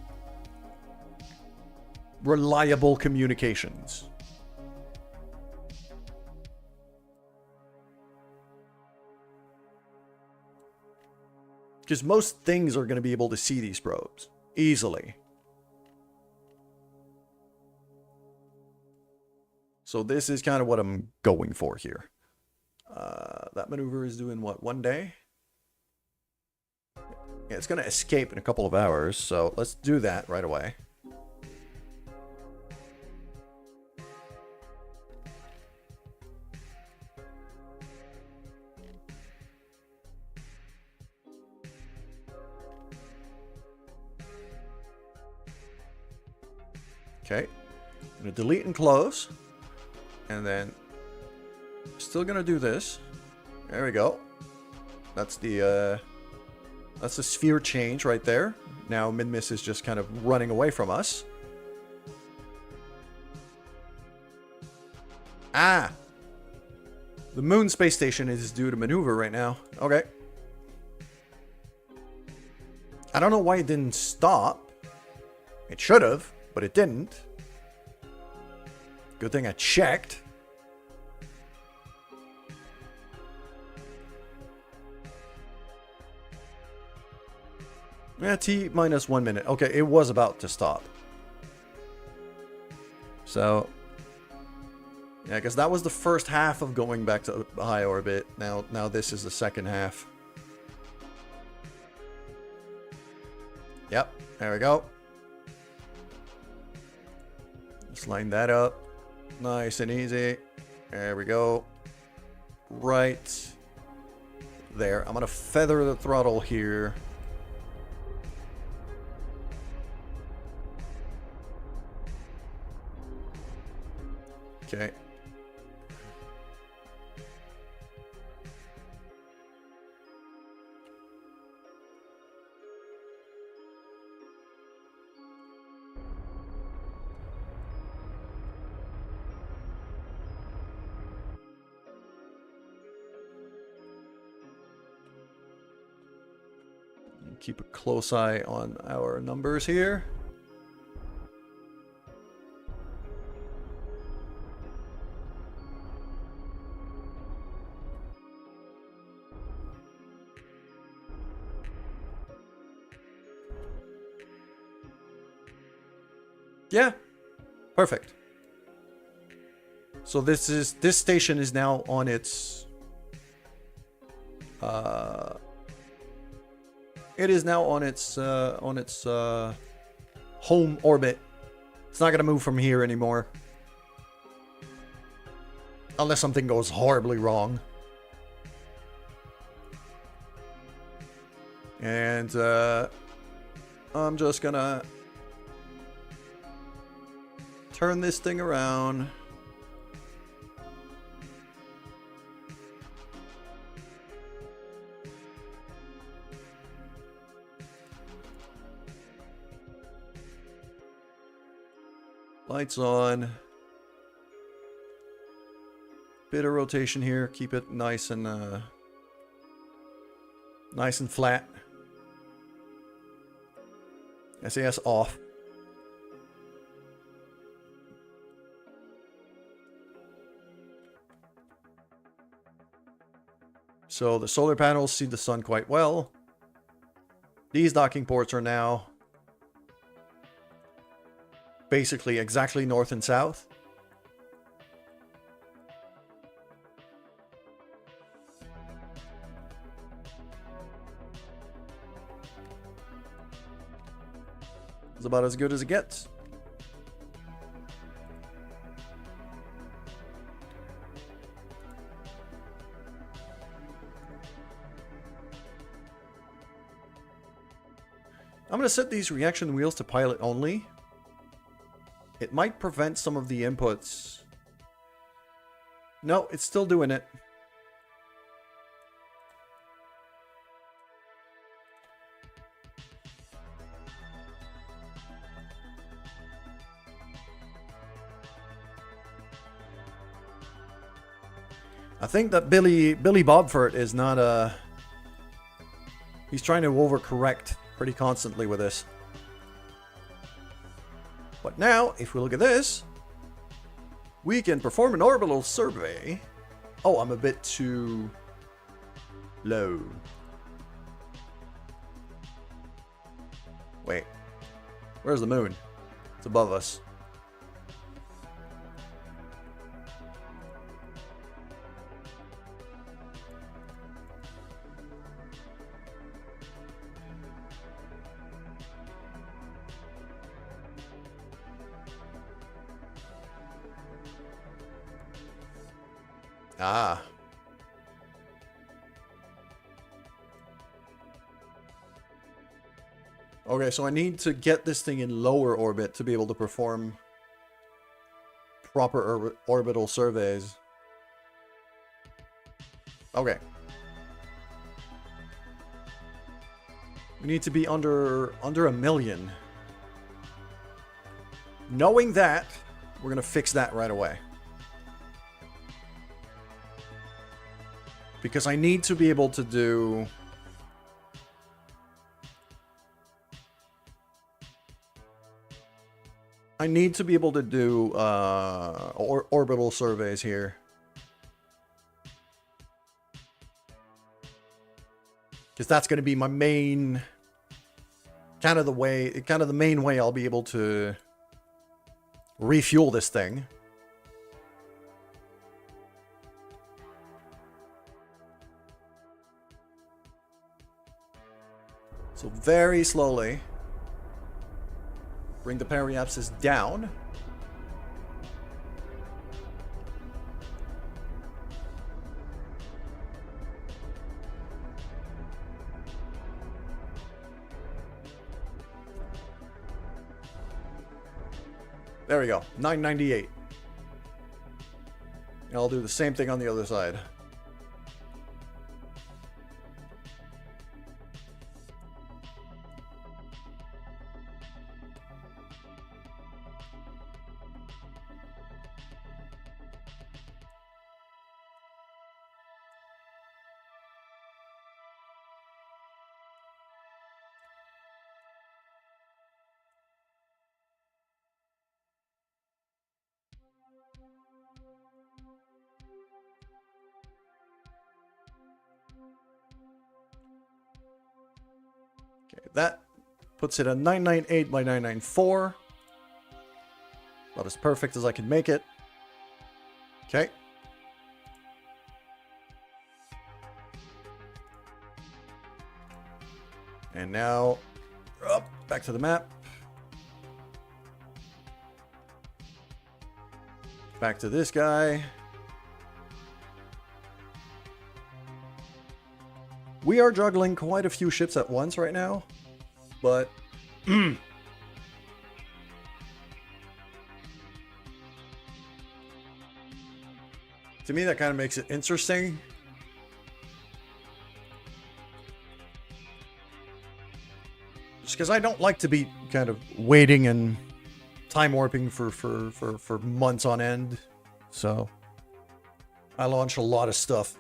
Speaker 2: reliable communications. Because most things are going to be able to see these probes easily. So this is kind of what I'm going for here. That maneuver is doing what, 1 day? Yeah, it's going to escape in a couple of hours, so let's do that right away. Okay, I'm going to delete and close, and then still going to do this. There we go. That's the sphere change right there. Now Minmus is just kind of running away from us. Ah! The moon space station is due to maneuver right now. Okay. I don't know why it didn't stop. It should have, but it didn't. Good thing I checked. Yeah, T minus 1 minute. Okay, it was about to stop. So, yeah, because that was the first half of going back to high orbit. Now this is the second half. Yep, there we go. Just line that up. Nice and easy. There we go. Right there. I'm going to feather the throttle here. Okay. Keep a close eye on our numbers here. Yeah, perfect. So this station is now on its it is now on its home orbit. It's not gonna move from here anymore. Unless something goes horribly wrong. And I'm just gonna turn this thing around. Lights on. Bit of rotation here. Keep it nice and flat. SAS off. So the solar panels see the sun quite well. These docking ports are now basically exactly north and south. It's about as good as it gets. I'm going to set these reaction wheels to pilot only. It might prevent some of the inputs. No, it's still doing it. I think that Billy Bobfort is not he's trying to overcorrect pretty constantly with this. But now, if we look at this, we can perform an orbital survey. Oh, I'm a bit too low. Wait, where's the moon? It's above us. Ah. Okay, so I need to get this thing in lower orbit to be able to perform proper orbital surveys. Okay. We need to be under a million. Knowing that, we're gonna fix that right away. Because I need to be able to do... I need to be able to do orbital surveys here. Because that's going to be my main... kind of the main way I'll be able to refuel this thing. So very slowly, bring the periapsis down. There we go, 998. And I'll do the same thing on the other side. Okay, that puts it at 998 by 994. About as perfect as I can make it. Okay. And now, up, back to the map. Back to this guy. We are juggling quite a few ships at once right now, but to me that kind of makes it interesting. Just because I don't like to be kind of waiting and time warping for months on end. So I launch a lot of stuff.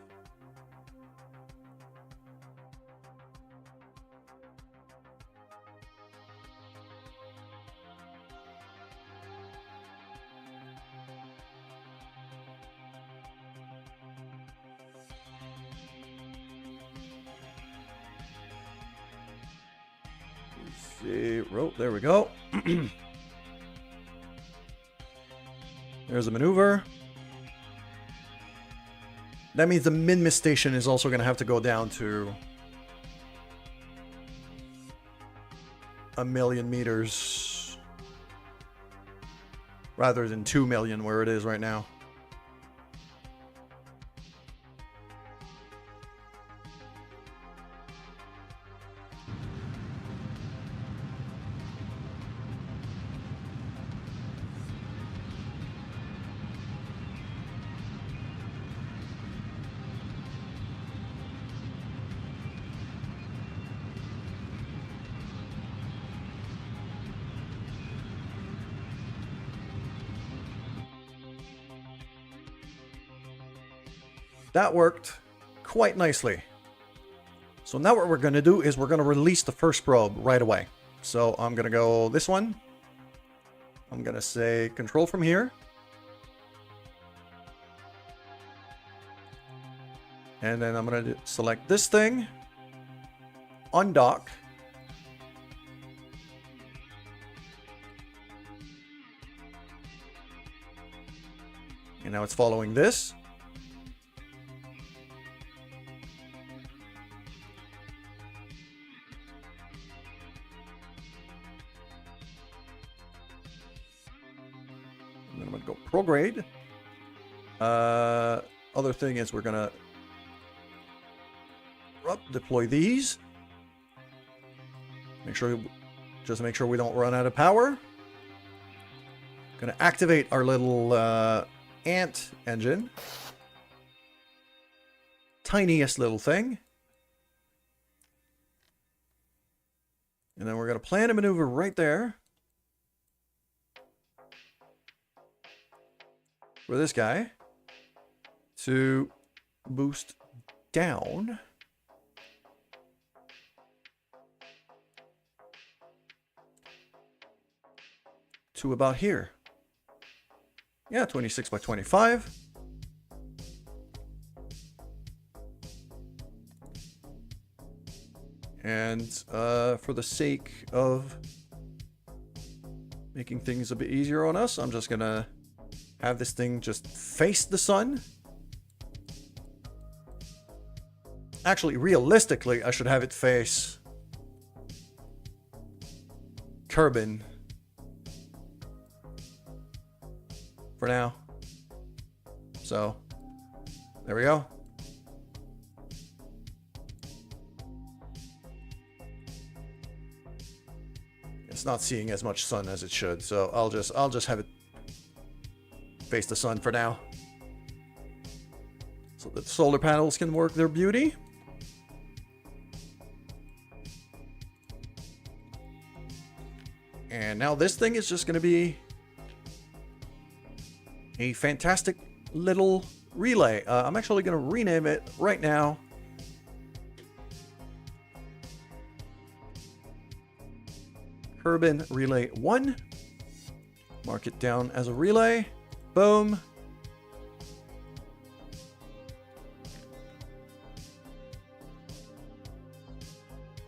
Speaker 2: Zero. There we go. There's a maneuver. That means the Minmus station is also going to have to go down to 1,000,000 meters rather than 2 million where it is right now. That worked quite nicely. So now what we're going to do is we're going to release the first probe right away. So I'm going to go this one. I'm going to say control from here. And then I'm going to select this thing. Undock. And now it's following this. And then I'm going to go prograde. Other thing is we're going to deploy these. Make sure we don't run out of power. Going to activate our little ant engine. Tiniest little thing. And then we're going to plan a maneuver right there. For this guy. To boost down. To about here. Yeah, 26 by 25. And for the sake of making things a bit easier on us, I'm just gonna have this thing just face the sun. Actually, realistically, I should have it face Kerbin. For now. So, there we go. It's not seeing as much sun as it should, so I'll just have it face the sun for now. so that the solar panels can work their beauty. And now this thing is just going to be a fantastic little relay. I'm actually going to rename it right now. Kerbin Relay 1. Mark it down as a relay. Boom.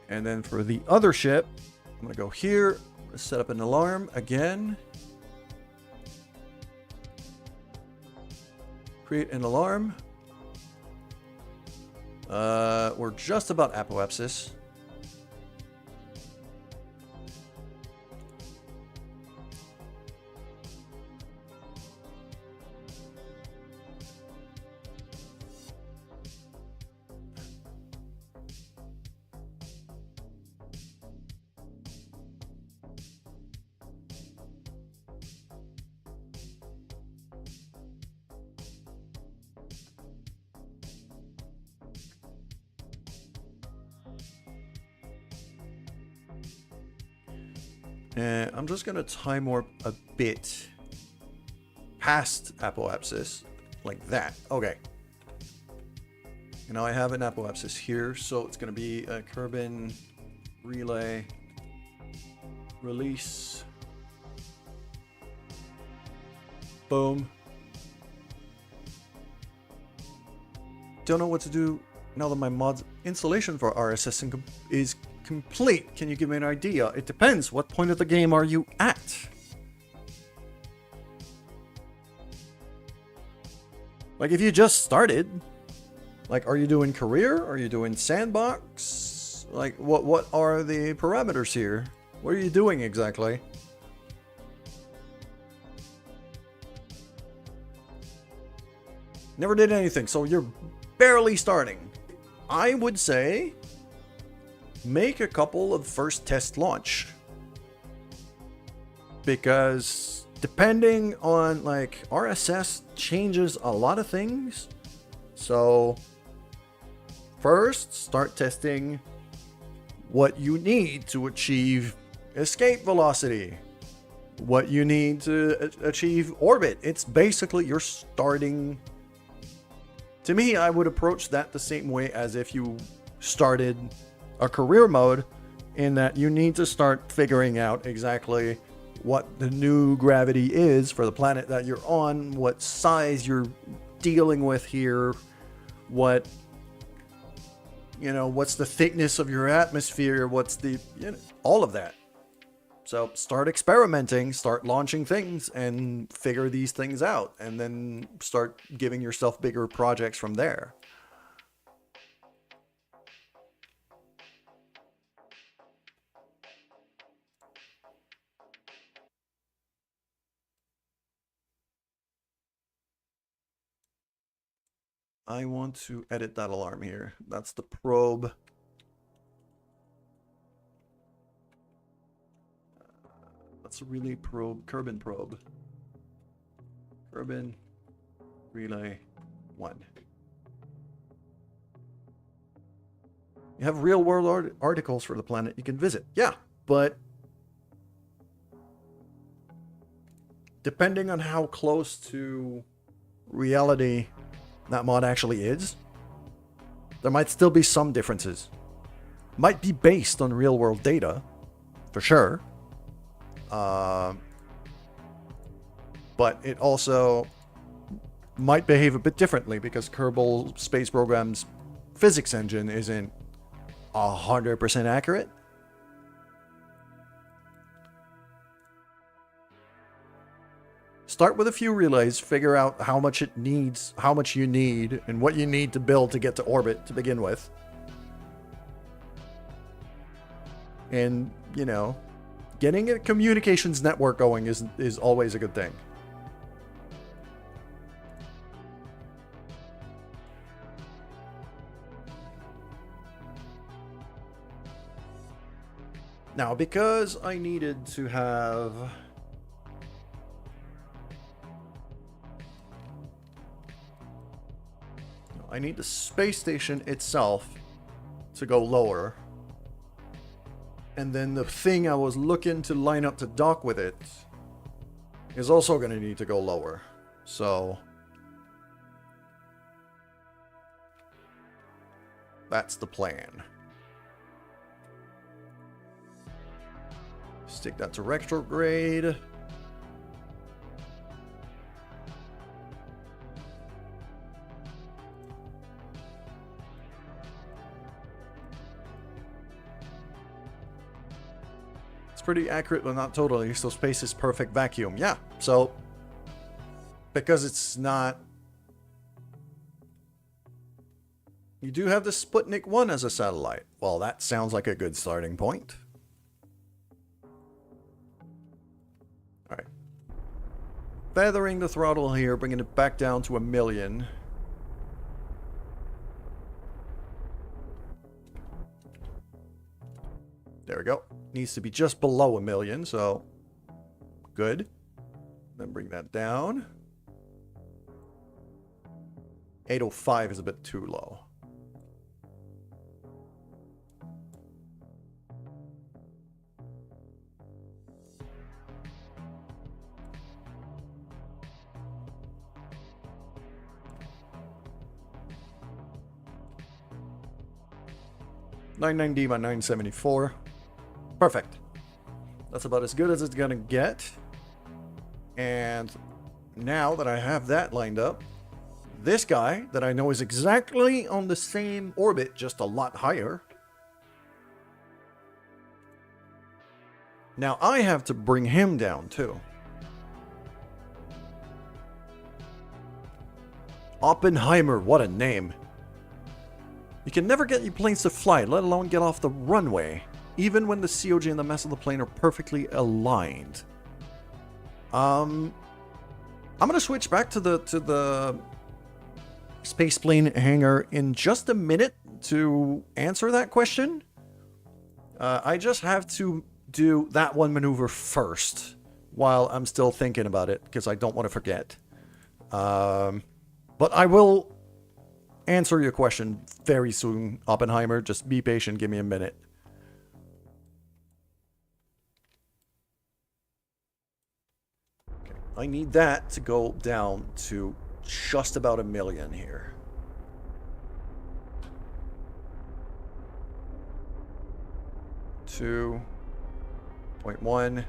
Speaker 2: And then for the other ship, I'm going to go here, set up an alarm again. Create an alarm. We're just about apoapsis. And I'm just going to time warp a bit past apoapsis, like that. Okay. And now I have an apoapsis here, so it's going to be a Kerbin relay release. Boom. Don't know what to do now that my mod installation for RSS is complete. Can you give me an idea? It depends. What point of the game are you at? Like, if you just started, like, are you doing career? Are you doing sandbox? Like, what are the parameters here? What are you doing exactly? Never did anything, so you're barely starting. I would say make a couple of first test launch, because depending on, like, RSS changes a lot of things. So first start testing what you need to achieve escape velocity, what you need to achieve orbit. It's basically you're starting. To me, I would approach that the same way as if you started a career mode, in that you need to start figuring out exactly what the new gravity is for the planet that you're on, what size you're dealing with here, what, you know, what's the thickness of your atmosphere, what's the, you know, all of that. So start experimenting, start launching things, and figure these things out, and then start giving yourself bigger projects from there. I want to edit that alarm here. That's the probe. That's a relay probe, Kerbin probe. Kerbin relay 1. You have real world articles for the planet you can visit. Yeah, but depending on how close to reality that mod actually is, there might still be some differences. Might be based on real world data, for sure. But it also might behave a bit differently because Kerbal Space Program's physics engine isn't 100% accurate. Start with a few relays, figure out how much it needs, how much you need, and what you need to build to get to orbit to begin with. And, you know, getting a communications network going is always a good thing. Now, because I needed to have I need the space station itself to go lower. And then the thing I was looking to line up to dock with it is also going to need to go lower. So that's the plan. Stick that to retrograde. It's pretty accurate, but not totally. So space is perfect vacuum. Yeah. So because it's not... You do have the Sputnik 1 as a satellite. Well, that sounds like a good starting point. Alright. Feathering the throttle here, bringing it back down to 1 million. There we go. Needs to be just below 1 million, so good. Then bring that down. 805 is a bit too low. $990 by 974. Perfect. That's about as good as it's gonna get. And now that I have that lined up, this guy that I know is exactly on the same orbit, just a lot higher. Now I have to bring him down too. Oppenheimer, what a name. You can never get your planes to fly, let alone get off the runway, even when the COG and the mass of the plane are perfectly aligned. I'm gonna switch back to the space plane hangar in just a minute to answer that question. I just have to do that one maneuver first while I'm still thinking about it, because I don't want to forget. But I will answer your question very soon, Oppenheimer. Just be patient, give me a minute. Okay. I need that to go down to just about 1 million here. Two. 0.1.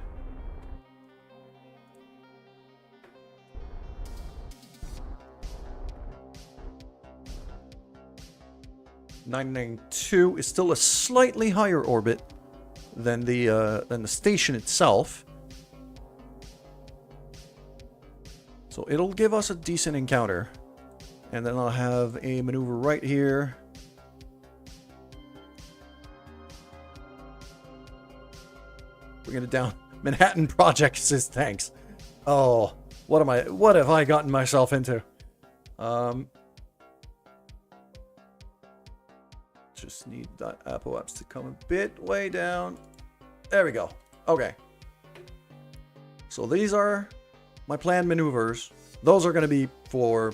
Speaker 2: $992 is still a slightly higher orbit than the station itself. So it'll give us a decent encounter. And then I'll have a maneuver right here. Bringing it down. Manhattan Project says thanks. Oh, what have I gotten myself into? Just need that Apple apps to come a bit way down. There we go. Okay. So these are my planned maneuvers. Those are going to be for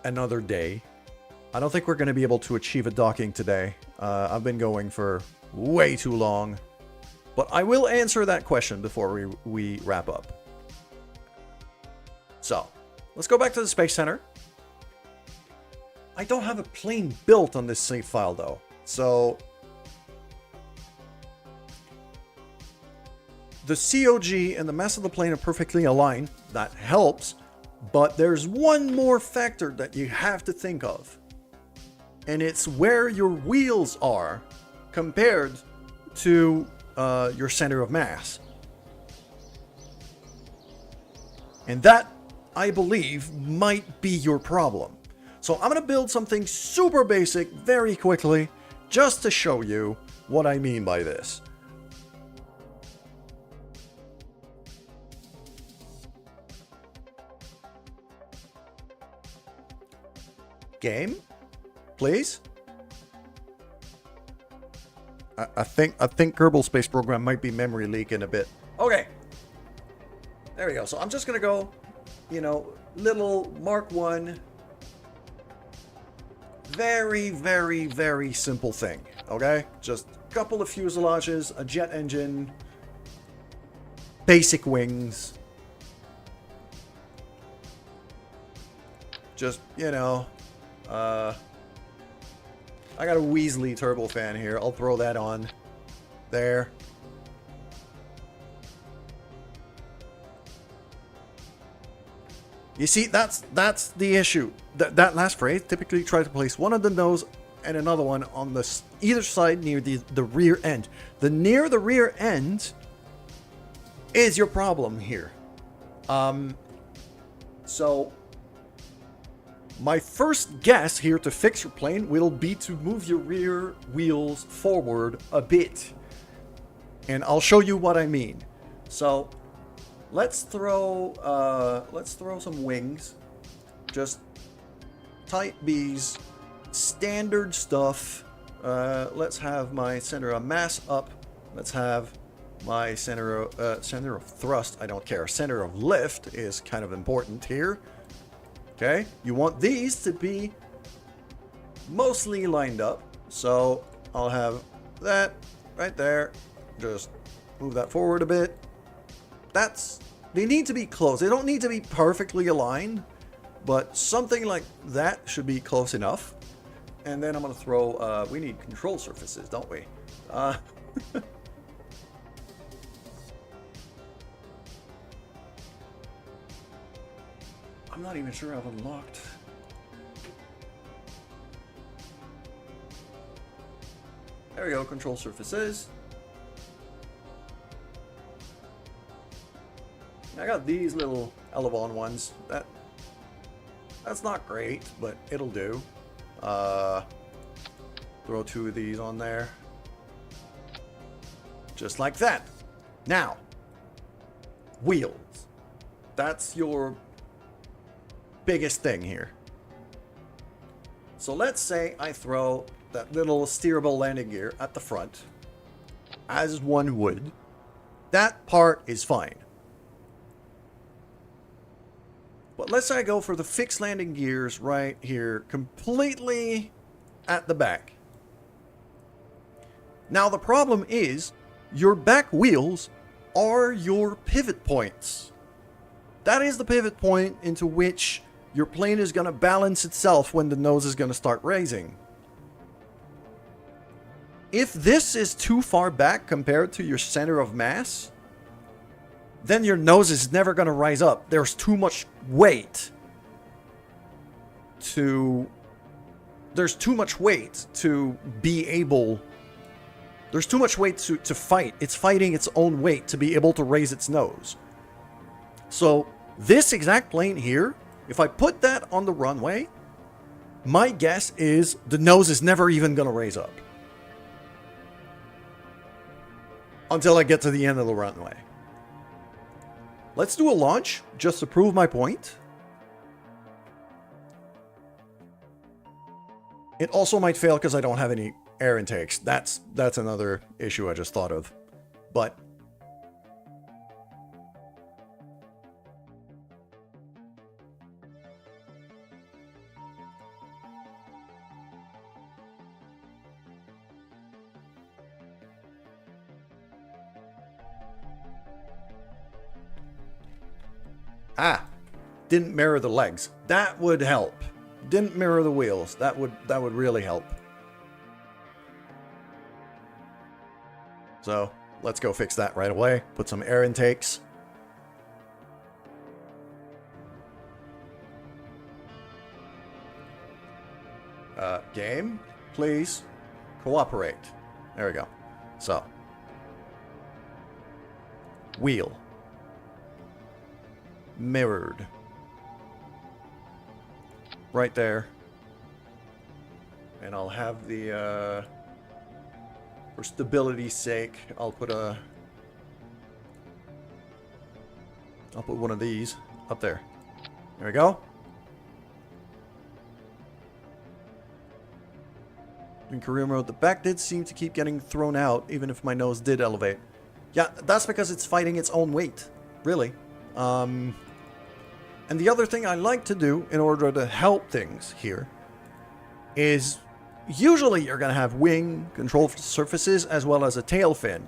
Speaker 2: another day. I don't think we're going to be able to achieve a docking today. I've been going for way too long. But I will answer that question before we wrap up. So, let's go back to the Space Center. I don't have a plane built on this save file though. So, the COG and the mass of the plane are perfectly aligned. That helps. But there's one more factor that you have to think of. And it's where your wheels are compared to your center of mass. And that, I believe, might be your problem. So I'm going to build something super basic very quickly just to show you what I mean by this. Game, please. I think Kerbal Space Program might be memory leaking a bit. Okay. There we go. So I'm just going to go, you know, little Mark 1 Very, very, very simple thing, okay? Just a couple of fuselages, a jet engine, basic wings. Just, you know, I got a Weasley turbofan here. I'll throw that on there. You see, that's the issue. That last phrase, typically try to place one on the nose and another one on the either side near the rear end. The near the rear end is your problem here. So my first guess here to fix your plane will be to move your rear wheels forward a bit. And I'll show you what I mean. So let's throw some wings. Just type B's, standard stuff. Let's have my center of mass up. Let's have my center of thrust. I don't care. Center of lift is kind of important here. Okay, you want these to be mostly lined up. So I'll have that right there. Just move that forward a bit. They need to be close. They don't need to be perfectly aligned, but something like that should be close enough. And then I'm going to throw, we need control surfaces, don't we? I'm not even sure I've unlocked. There we go, control surfaces. I got these little Elevon ones. That's not great, but it'll do. Throw two of these on there. Just like that. Now, wheels. That's your biggest thing here. So let's say I throw that little steerable landing gear at the front, as one would. That part is fine. But let's say I go for the fixed landing gears right here, completely at the back. Now the problem is, your back wheels are your pivot points. That is the pivot point into which your plane is going to balance itself when the nose is going to start raising. If this is too far back compared to your center of mass, then your nose is never going to rise up. There's too much weight to... There's too much weight to be able... There's too much weight to fight. It's fighting its own weight to be able to raise its nose. So, this exact plane here, if I put that on the runway, my guess is the nose is never even going to raise up. Until I get to the end of the runway. Let's do a launch, just to prove my point. It also might fail because I don't have any air intakes. That's another issue I just thought of. But didn't mirror the legs. That would help. Didn't mirror the wheels. That would really help. So, let's go fix that right away. Put some air intakes. Game, please cooperate. There we go. So, wheel. Mirrored. Right there. And I'll have the, for stability's sake, I'll put one of these up there. There we go. In career mode, the back did seem to keep getting thrown out, even if my nose did elevate. Yeah, that's because it's fighting its own weight, really. And the other thing I like to do in order to help things here is usually you're going to have wing control surfaces as well as a tail fin.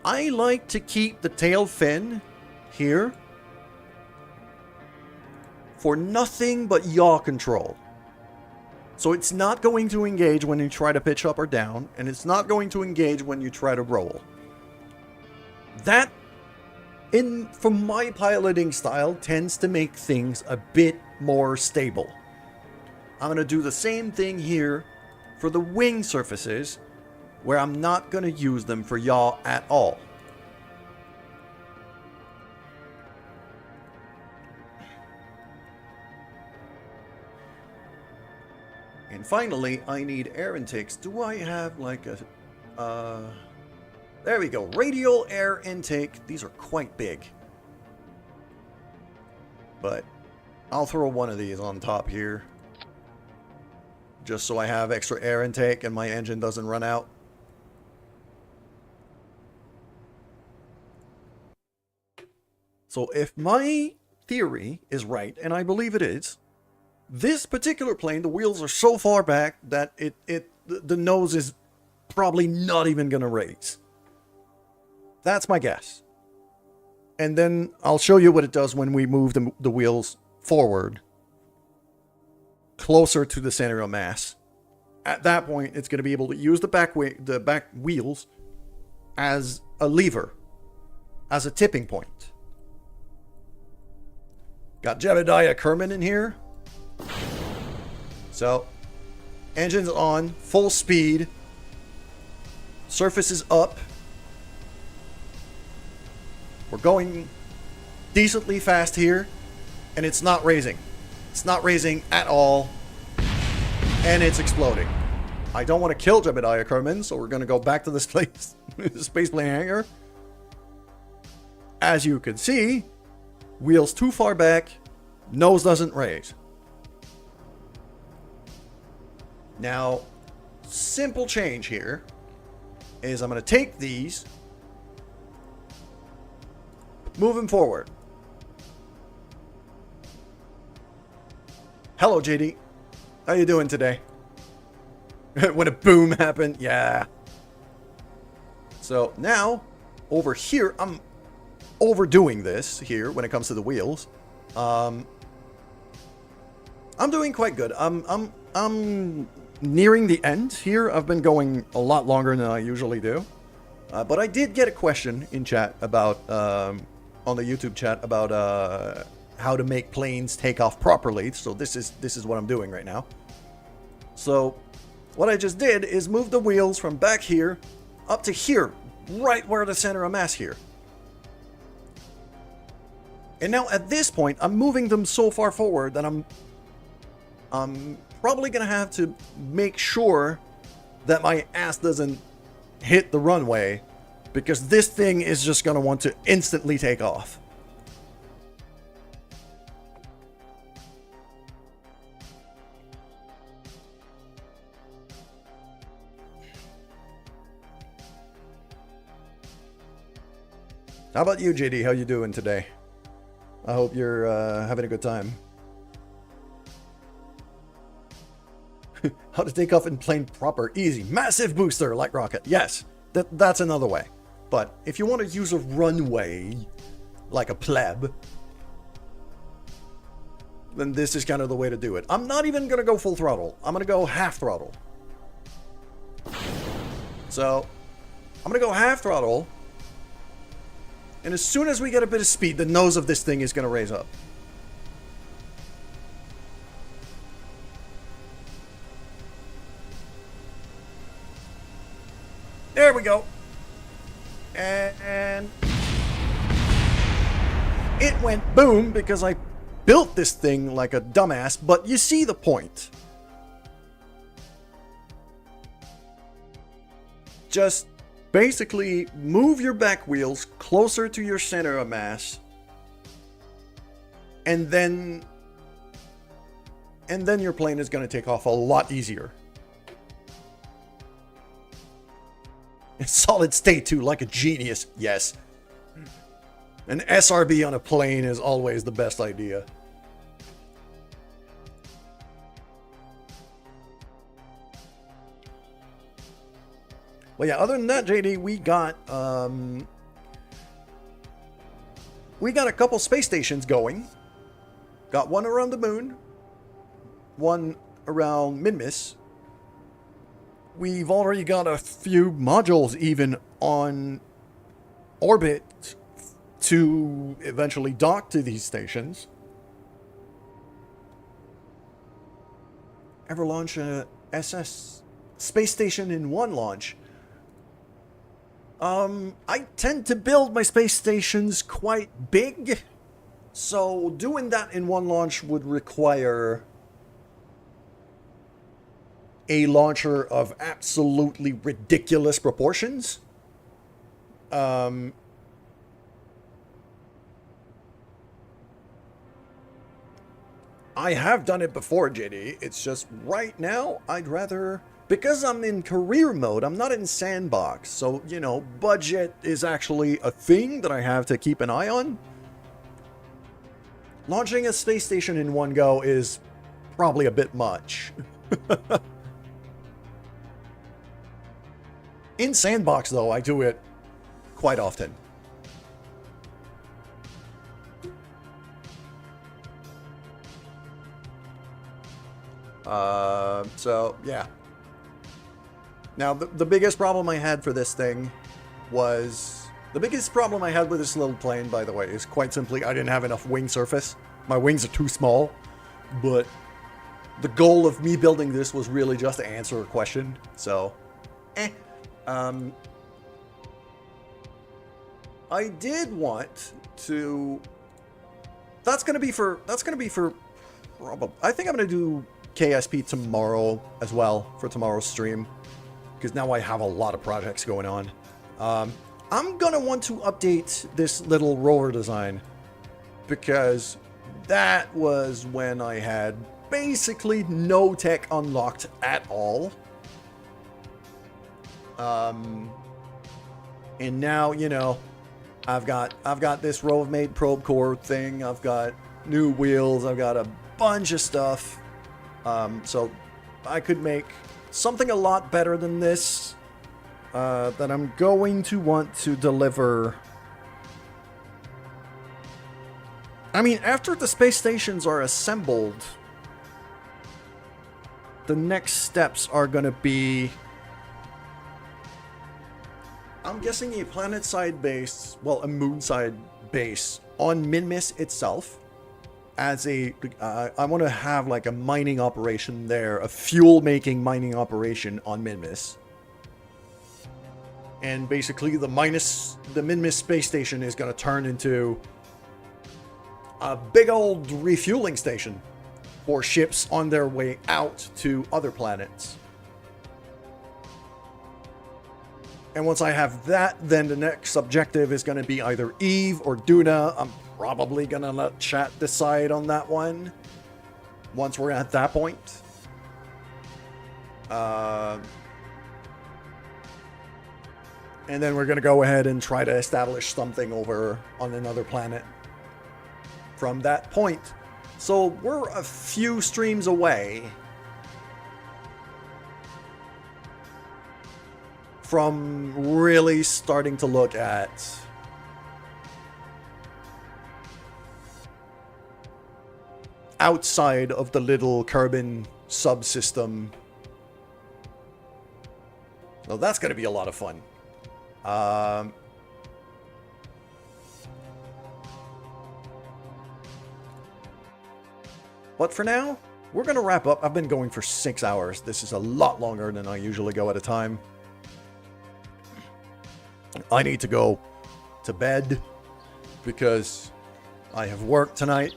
Speaker 2: I like to keep the tail fin here for nothing but yaw control. So it's not going to engage when you try to pitch up or down, and it's not going to engage when you try to roll. That, from my piloting style, tends to make things a bit more stable. I'm going to do the same thing here for the wing surfaces, where I'm not going to use them for yaw at all. And finally, I need air intakes. Do I have like a... there we go. Radial air intake. These are quite big. But I'll throw one of these on top here. Just so I have extra air intake and my engine doesn't run out. So if my theory is right, and I believe it is, this particular plane, the wheels are so far back that the nose is probably not even going to raise. That's my guess. And then I'll show you what it does when we move the wheels forward, closer to the center of mass. At that point, it's going to be able to use the back wheels as a lever, as a tipping point. Got Jebediah Kerman in here. So, engine's on, full speed, surface is up. We're going decently fast here, and it's not raising. It's not raising at all, and it's exploding. I don't want to kill Jebediah Kerman, so we're going to go back to this place, space plane hangar. As you can see, wheels too far back, nose doesn't raise. Now, simple change here is I'm going to take these, move them forward. Hello, JD. How you doing today? When a boom happened, yeah. So now, over here, I'm overdoing this here when it comes to the wheels. I'm doing quite good. I'm nearing the end here. I've been going a lot longer than I usually do. But I did get a question in chat about, on the YouTube chat about how to make planes take off properly. So this is what I'm doing right now. So what I just did is move the wheels from back here up to here, right where the center of mass here. And now at this point, I'm moving them so far forward that I'm probably going to have to make sure that my ass doesn't hit the runway, because this thing is just going to want to instantly take off. How about you, JD? How you doing today? I hope you're having a good time. How to take off in plane proper. Easy. Massive booster like rocket. Yes, that's another way. But if you want to use a runway like a pleb, then this is kind of the way to do it. I'm not even going to go full throttle. I'm going to go half throttle. So, I'm going to go half throttle. And as soon as we get a bit of speed, the nose of this thing is going to raise up. There we go. And it went boom because I built this thing like a dumbass, but you see the point. Just basically move your back wheels closer to your center of mass, and then your plane is going to take off a lot easier. In solid state too, like a genius. Yes. An SRB on a plane is always the best idea. Well, yeah, other than that, JD, we got a couple space stations going. Got one around the moon, one around Minmus. We've already got a few modules even on orbit to eventually dock to these stations. Ever launch a SS space station in one launch? I tend to build my space stations quite big, so doing that in one launch would require a launcher of absolutely ridiculous proportions. I have done it before, JD. It's just right now, I'd rather... Because I'm in career mode, I'm not in sandbox. So, you know, budget is actually a thing that I have to keep an eye on. Launching a space station in one go is probably a bit much. In sandbox, though, I do it quite often. So, yeah. Now, the biggest problem I had for this thing was... The biggest problem I had with this little plane, by the way, is quite simply I didn't have enough wing surface. My wings are too small. But the goal of me building this was really just to answer a question. So, I did want to... That's gonna be for probably... I think I'm gonna do KSP tomorrow as well, for tomorrow's stream. Because now I have a lot of projects going on. I'm gonna want to update this little rover design. Because that was when I had basically no tech unlocked at all. And now, you know, I've got this Rove-made probe core thing. I've got new wheels. I've got a bunch of stuff. So I could make something a lot better than this that I'm going to want to deliver. I mean, after the space stations are assembled, the next steps are going to be... I'm guessing a planet-side base, well, a moon-side base on Minmus itself. As a, I want to have like a mining operation there, a fuel-making mining operation on Minmus. And basically the Minmus space station is going to turn into a big old refueling station for ships on their way out to other planets. And once I have that, then the next objective is going to be either Eve or Duna. I'm probably going to let chat decide on that one once we're at that point. And then we're going to go ahead and try to establish something over on another planet from that point. So we're a few streams away from really starting to look at outside of the little Kerbin subsystem. So that's going to be a lot of fun. But for now, we're going to wrap up. I've been going for 6 hours. This is a lot longer than I usually go at a time. I need to go to bed because I have work tonight.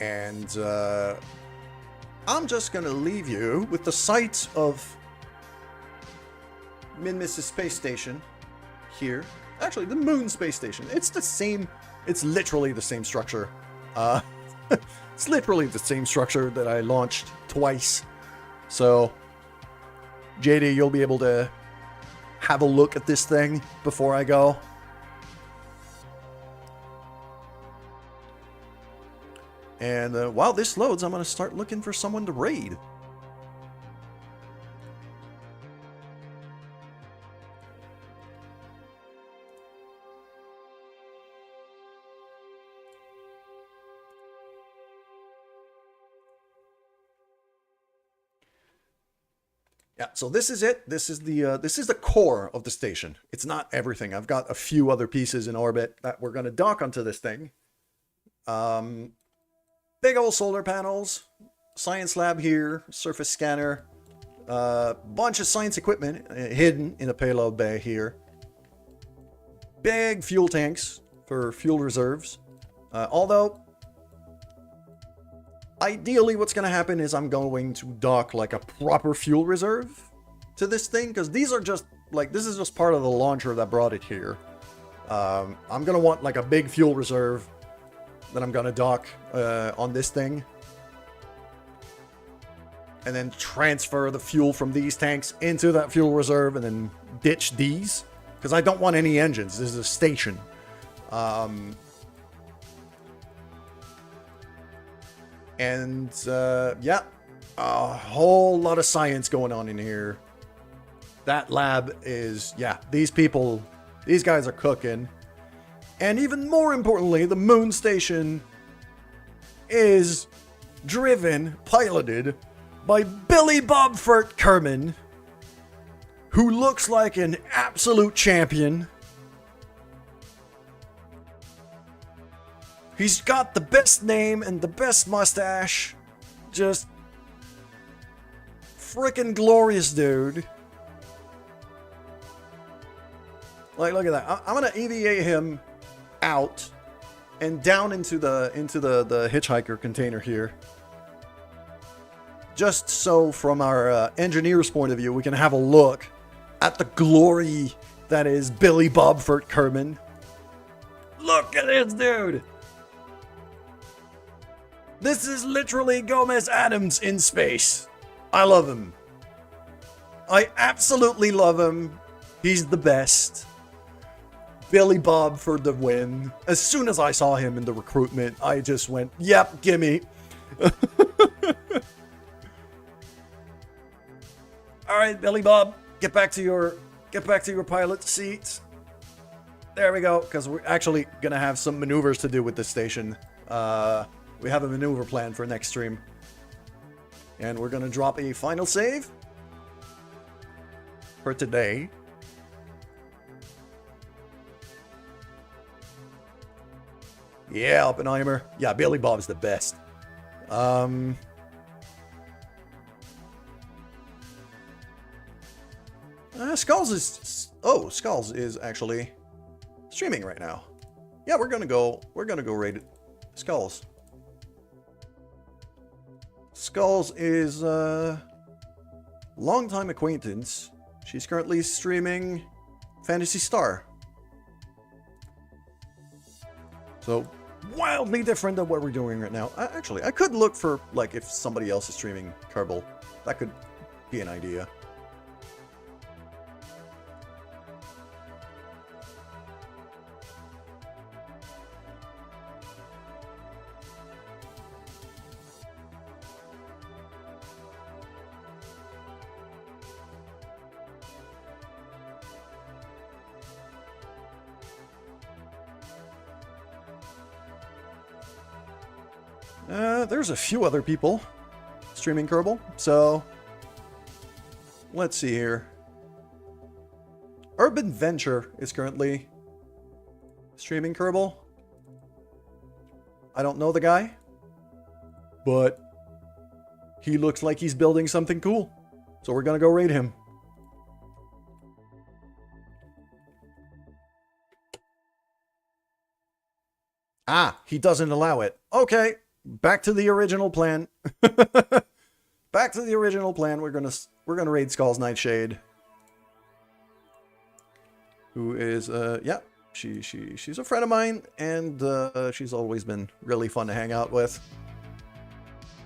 Speaker 2: And I'm just going to leave you with the sights of Minmus' space station here. Actually, the moon space station. It's the same. It's literally the same structure. It's literally the same structure that I launched twice. So, JD, you'll be able to have a look at this thing before I go. And while this loads, I'm going to start looking for someone to raid. Yeah, so this is it. This is the core of the station. It's not everything. I've got a few other pieces in orbit that we're going to dock onto this thing. Big old solar panels, science lab here, surface scanner, bunch of science equipment hidden in a payload bay here. Big fuel tanks for fuel reserves. Although, ideally what's going to happen is I'm going to dock like a proper fuel reserve to this thing, because these are just, like, this is just part of the launcher that brought it here. I'm going to want like a big fuel reserve that I'm going to dock on this thing. And then transfer the fuel from these tanks into that fuel reserve and then ditch these. Because I don't want any engines. This is a station. Yeah, a whole lot of science going on in here. That lab is, yeah, these guys are cooking. And even more importantly, the moon station is driven, piloted by Billy Bobfort Kerman, who looks like an absolute champion. He's got the best name and the best mustache. Just freaking glorious dude. Like, look at that. I'm gonna EVA him out and down into the hitchhiker container here. Just so from our engineer's point of view, we can have a look at the glory that is Billy Bobfort Kerman. Look at this dude. This is literally Gomez Adams in space. I love him. I absolutely love him. He's the best. Billy Bob for the win. As soon as I saw him in the recruitment, I just went, yep, gimme. All right, Billy Bob, get back to your pilot seat. There we go, because we're actually gonna have some maneuvers to do with this station. We have a maneuver plan for next stream, and we're gonna drop a final save for today. Yeah, Oppenheimer. Yeah, Billy Bob's the best. Skulls is actually streaming right now. Yeah, we're gonna go raid Skulls. Skulls is a longtime acquaintance. She's currently streaming Phantasy Star. So wildly different than what we're doing right now. Actually, I could look for, like, if somebody else is streaming Kerbal. That could be an idea. There's a few other people streaming Kerbal, so let's see here. Urban Venture is currently streaming Kerbal. I don't know the guy, but he looks like he's building something cool, so we're gonna go raid him. Ah, he doesn't allow it. Okay. Back to the original plan. Back to the original plan. We're gonna raid Skull's Nightshade, who is yeah, she's a friend of mine, and she's always been really fun to hang out with.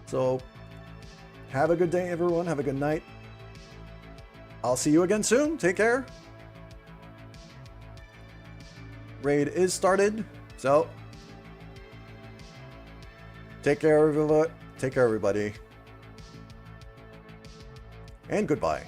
Speaker 2: So have a good day, everyone. Have a good night. I'll see you again soon. Take care. Raid is started, so Take care, everybody. Take care, everybody. And goodbye.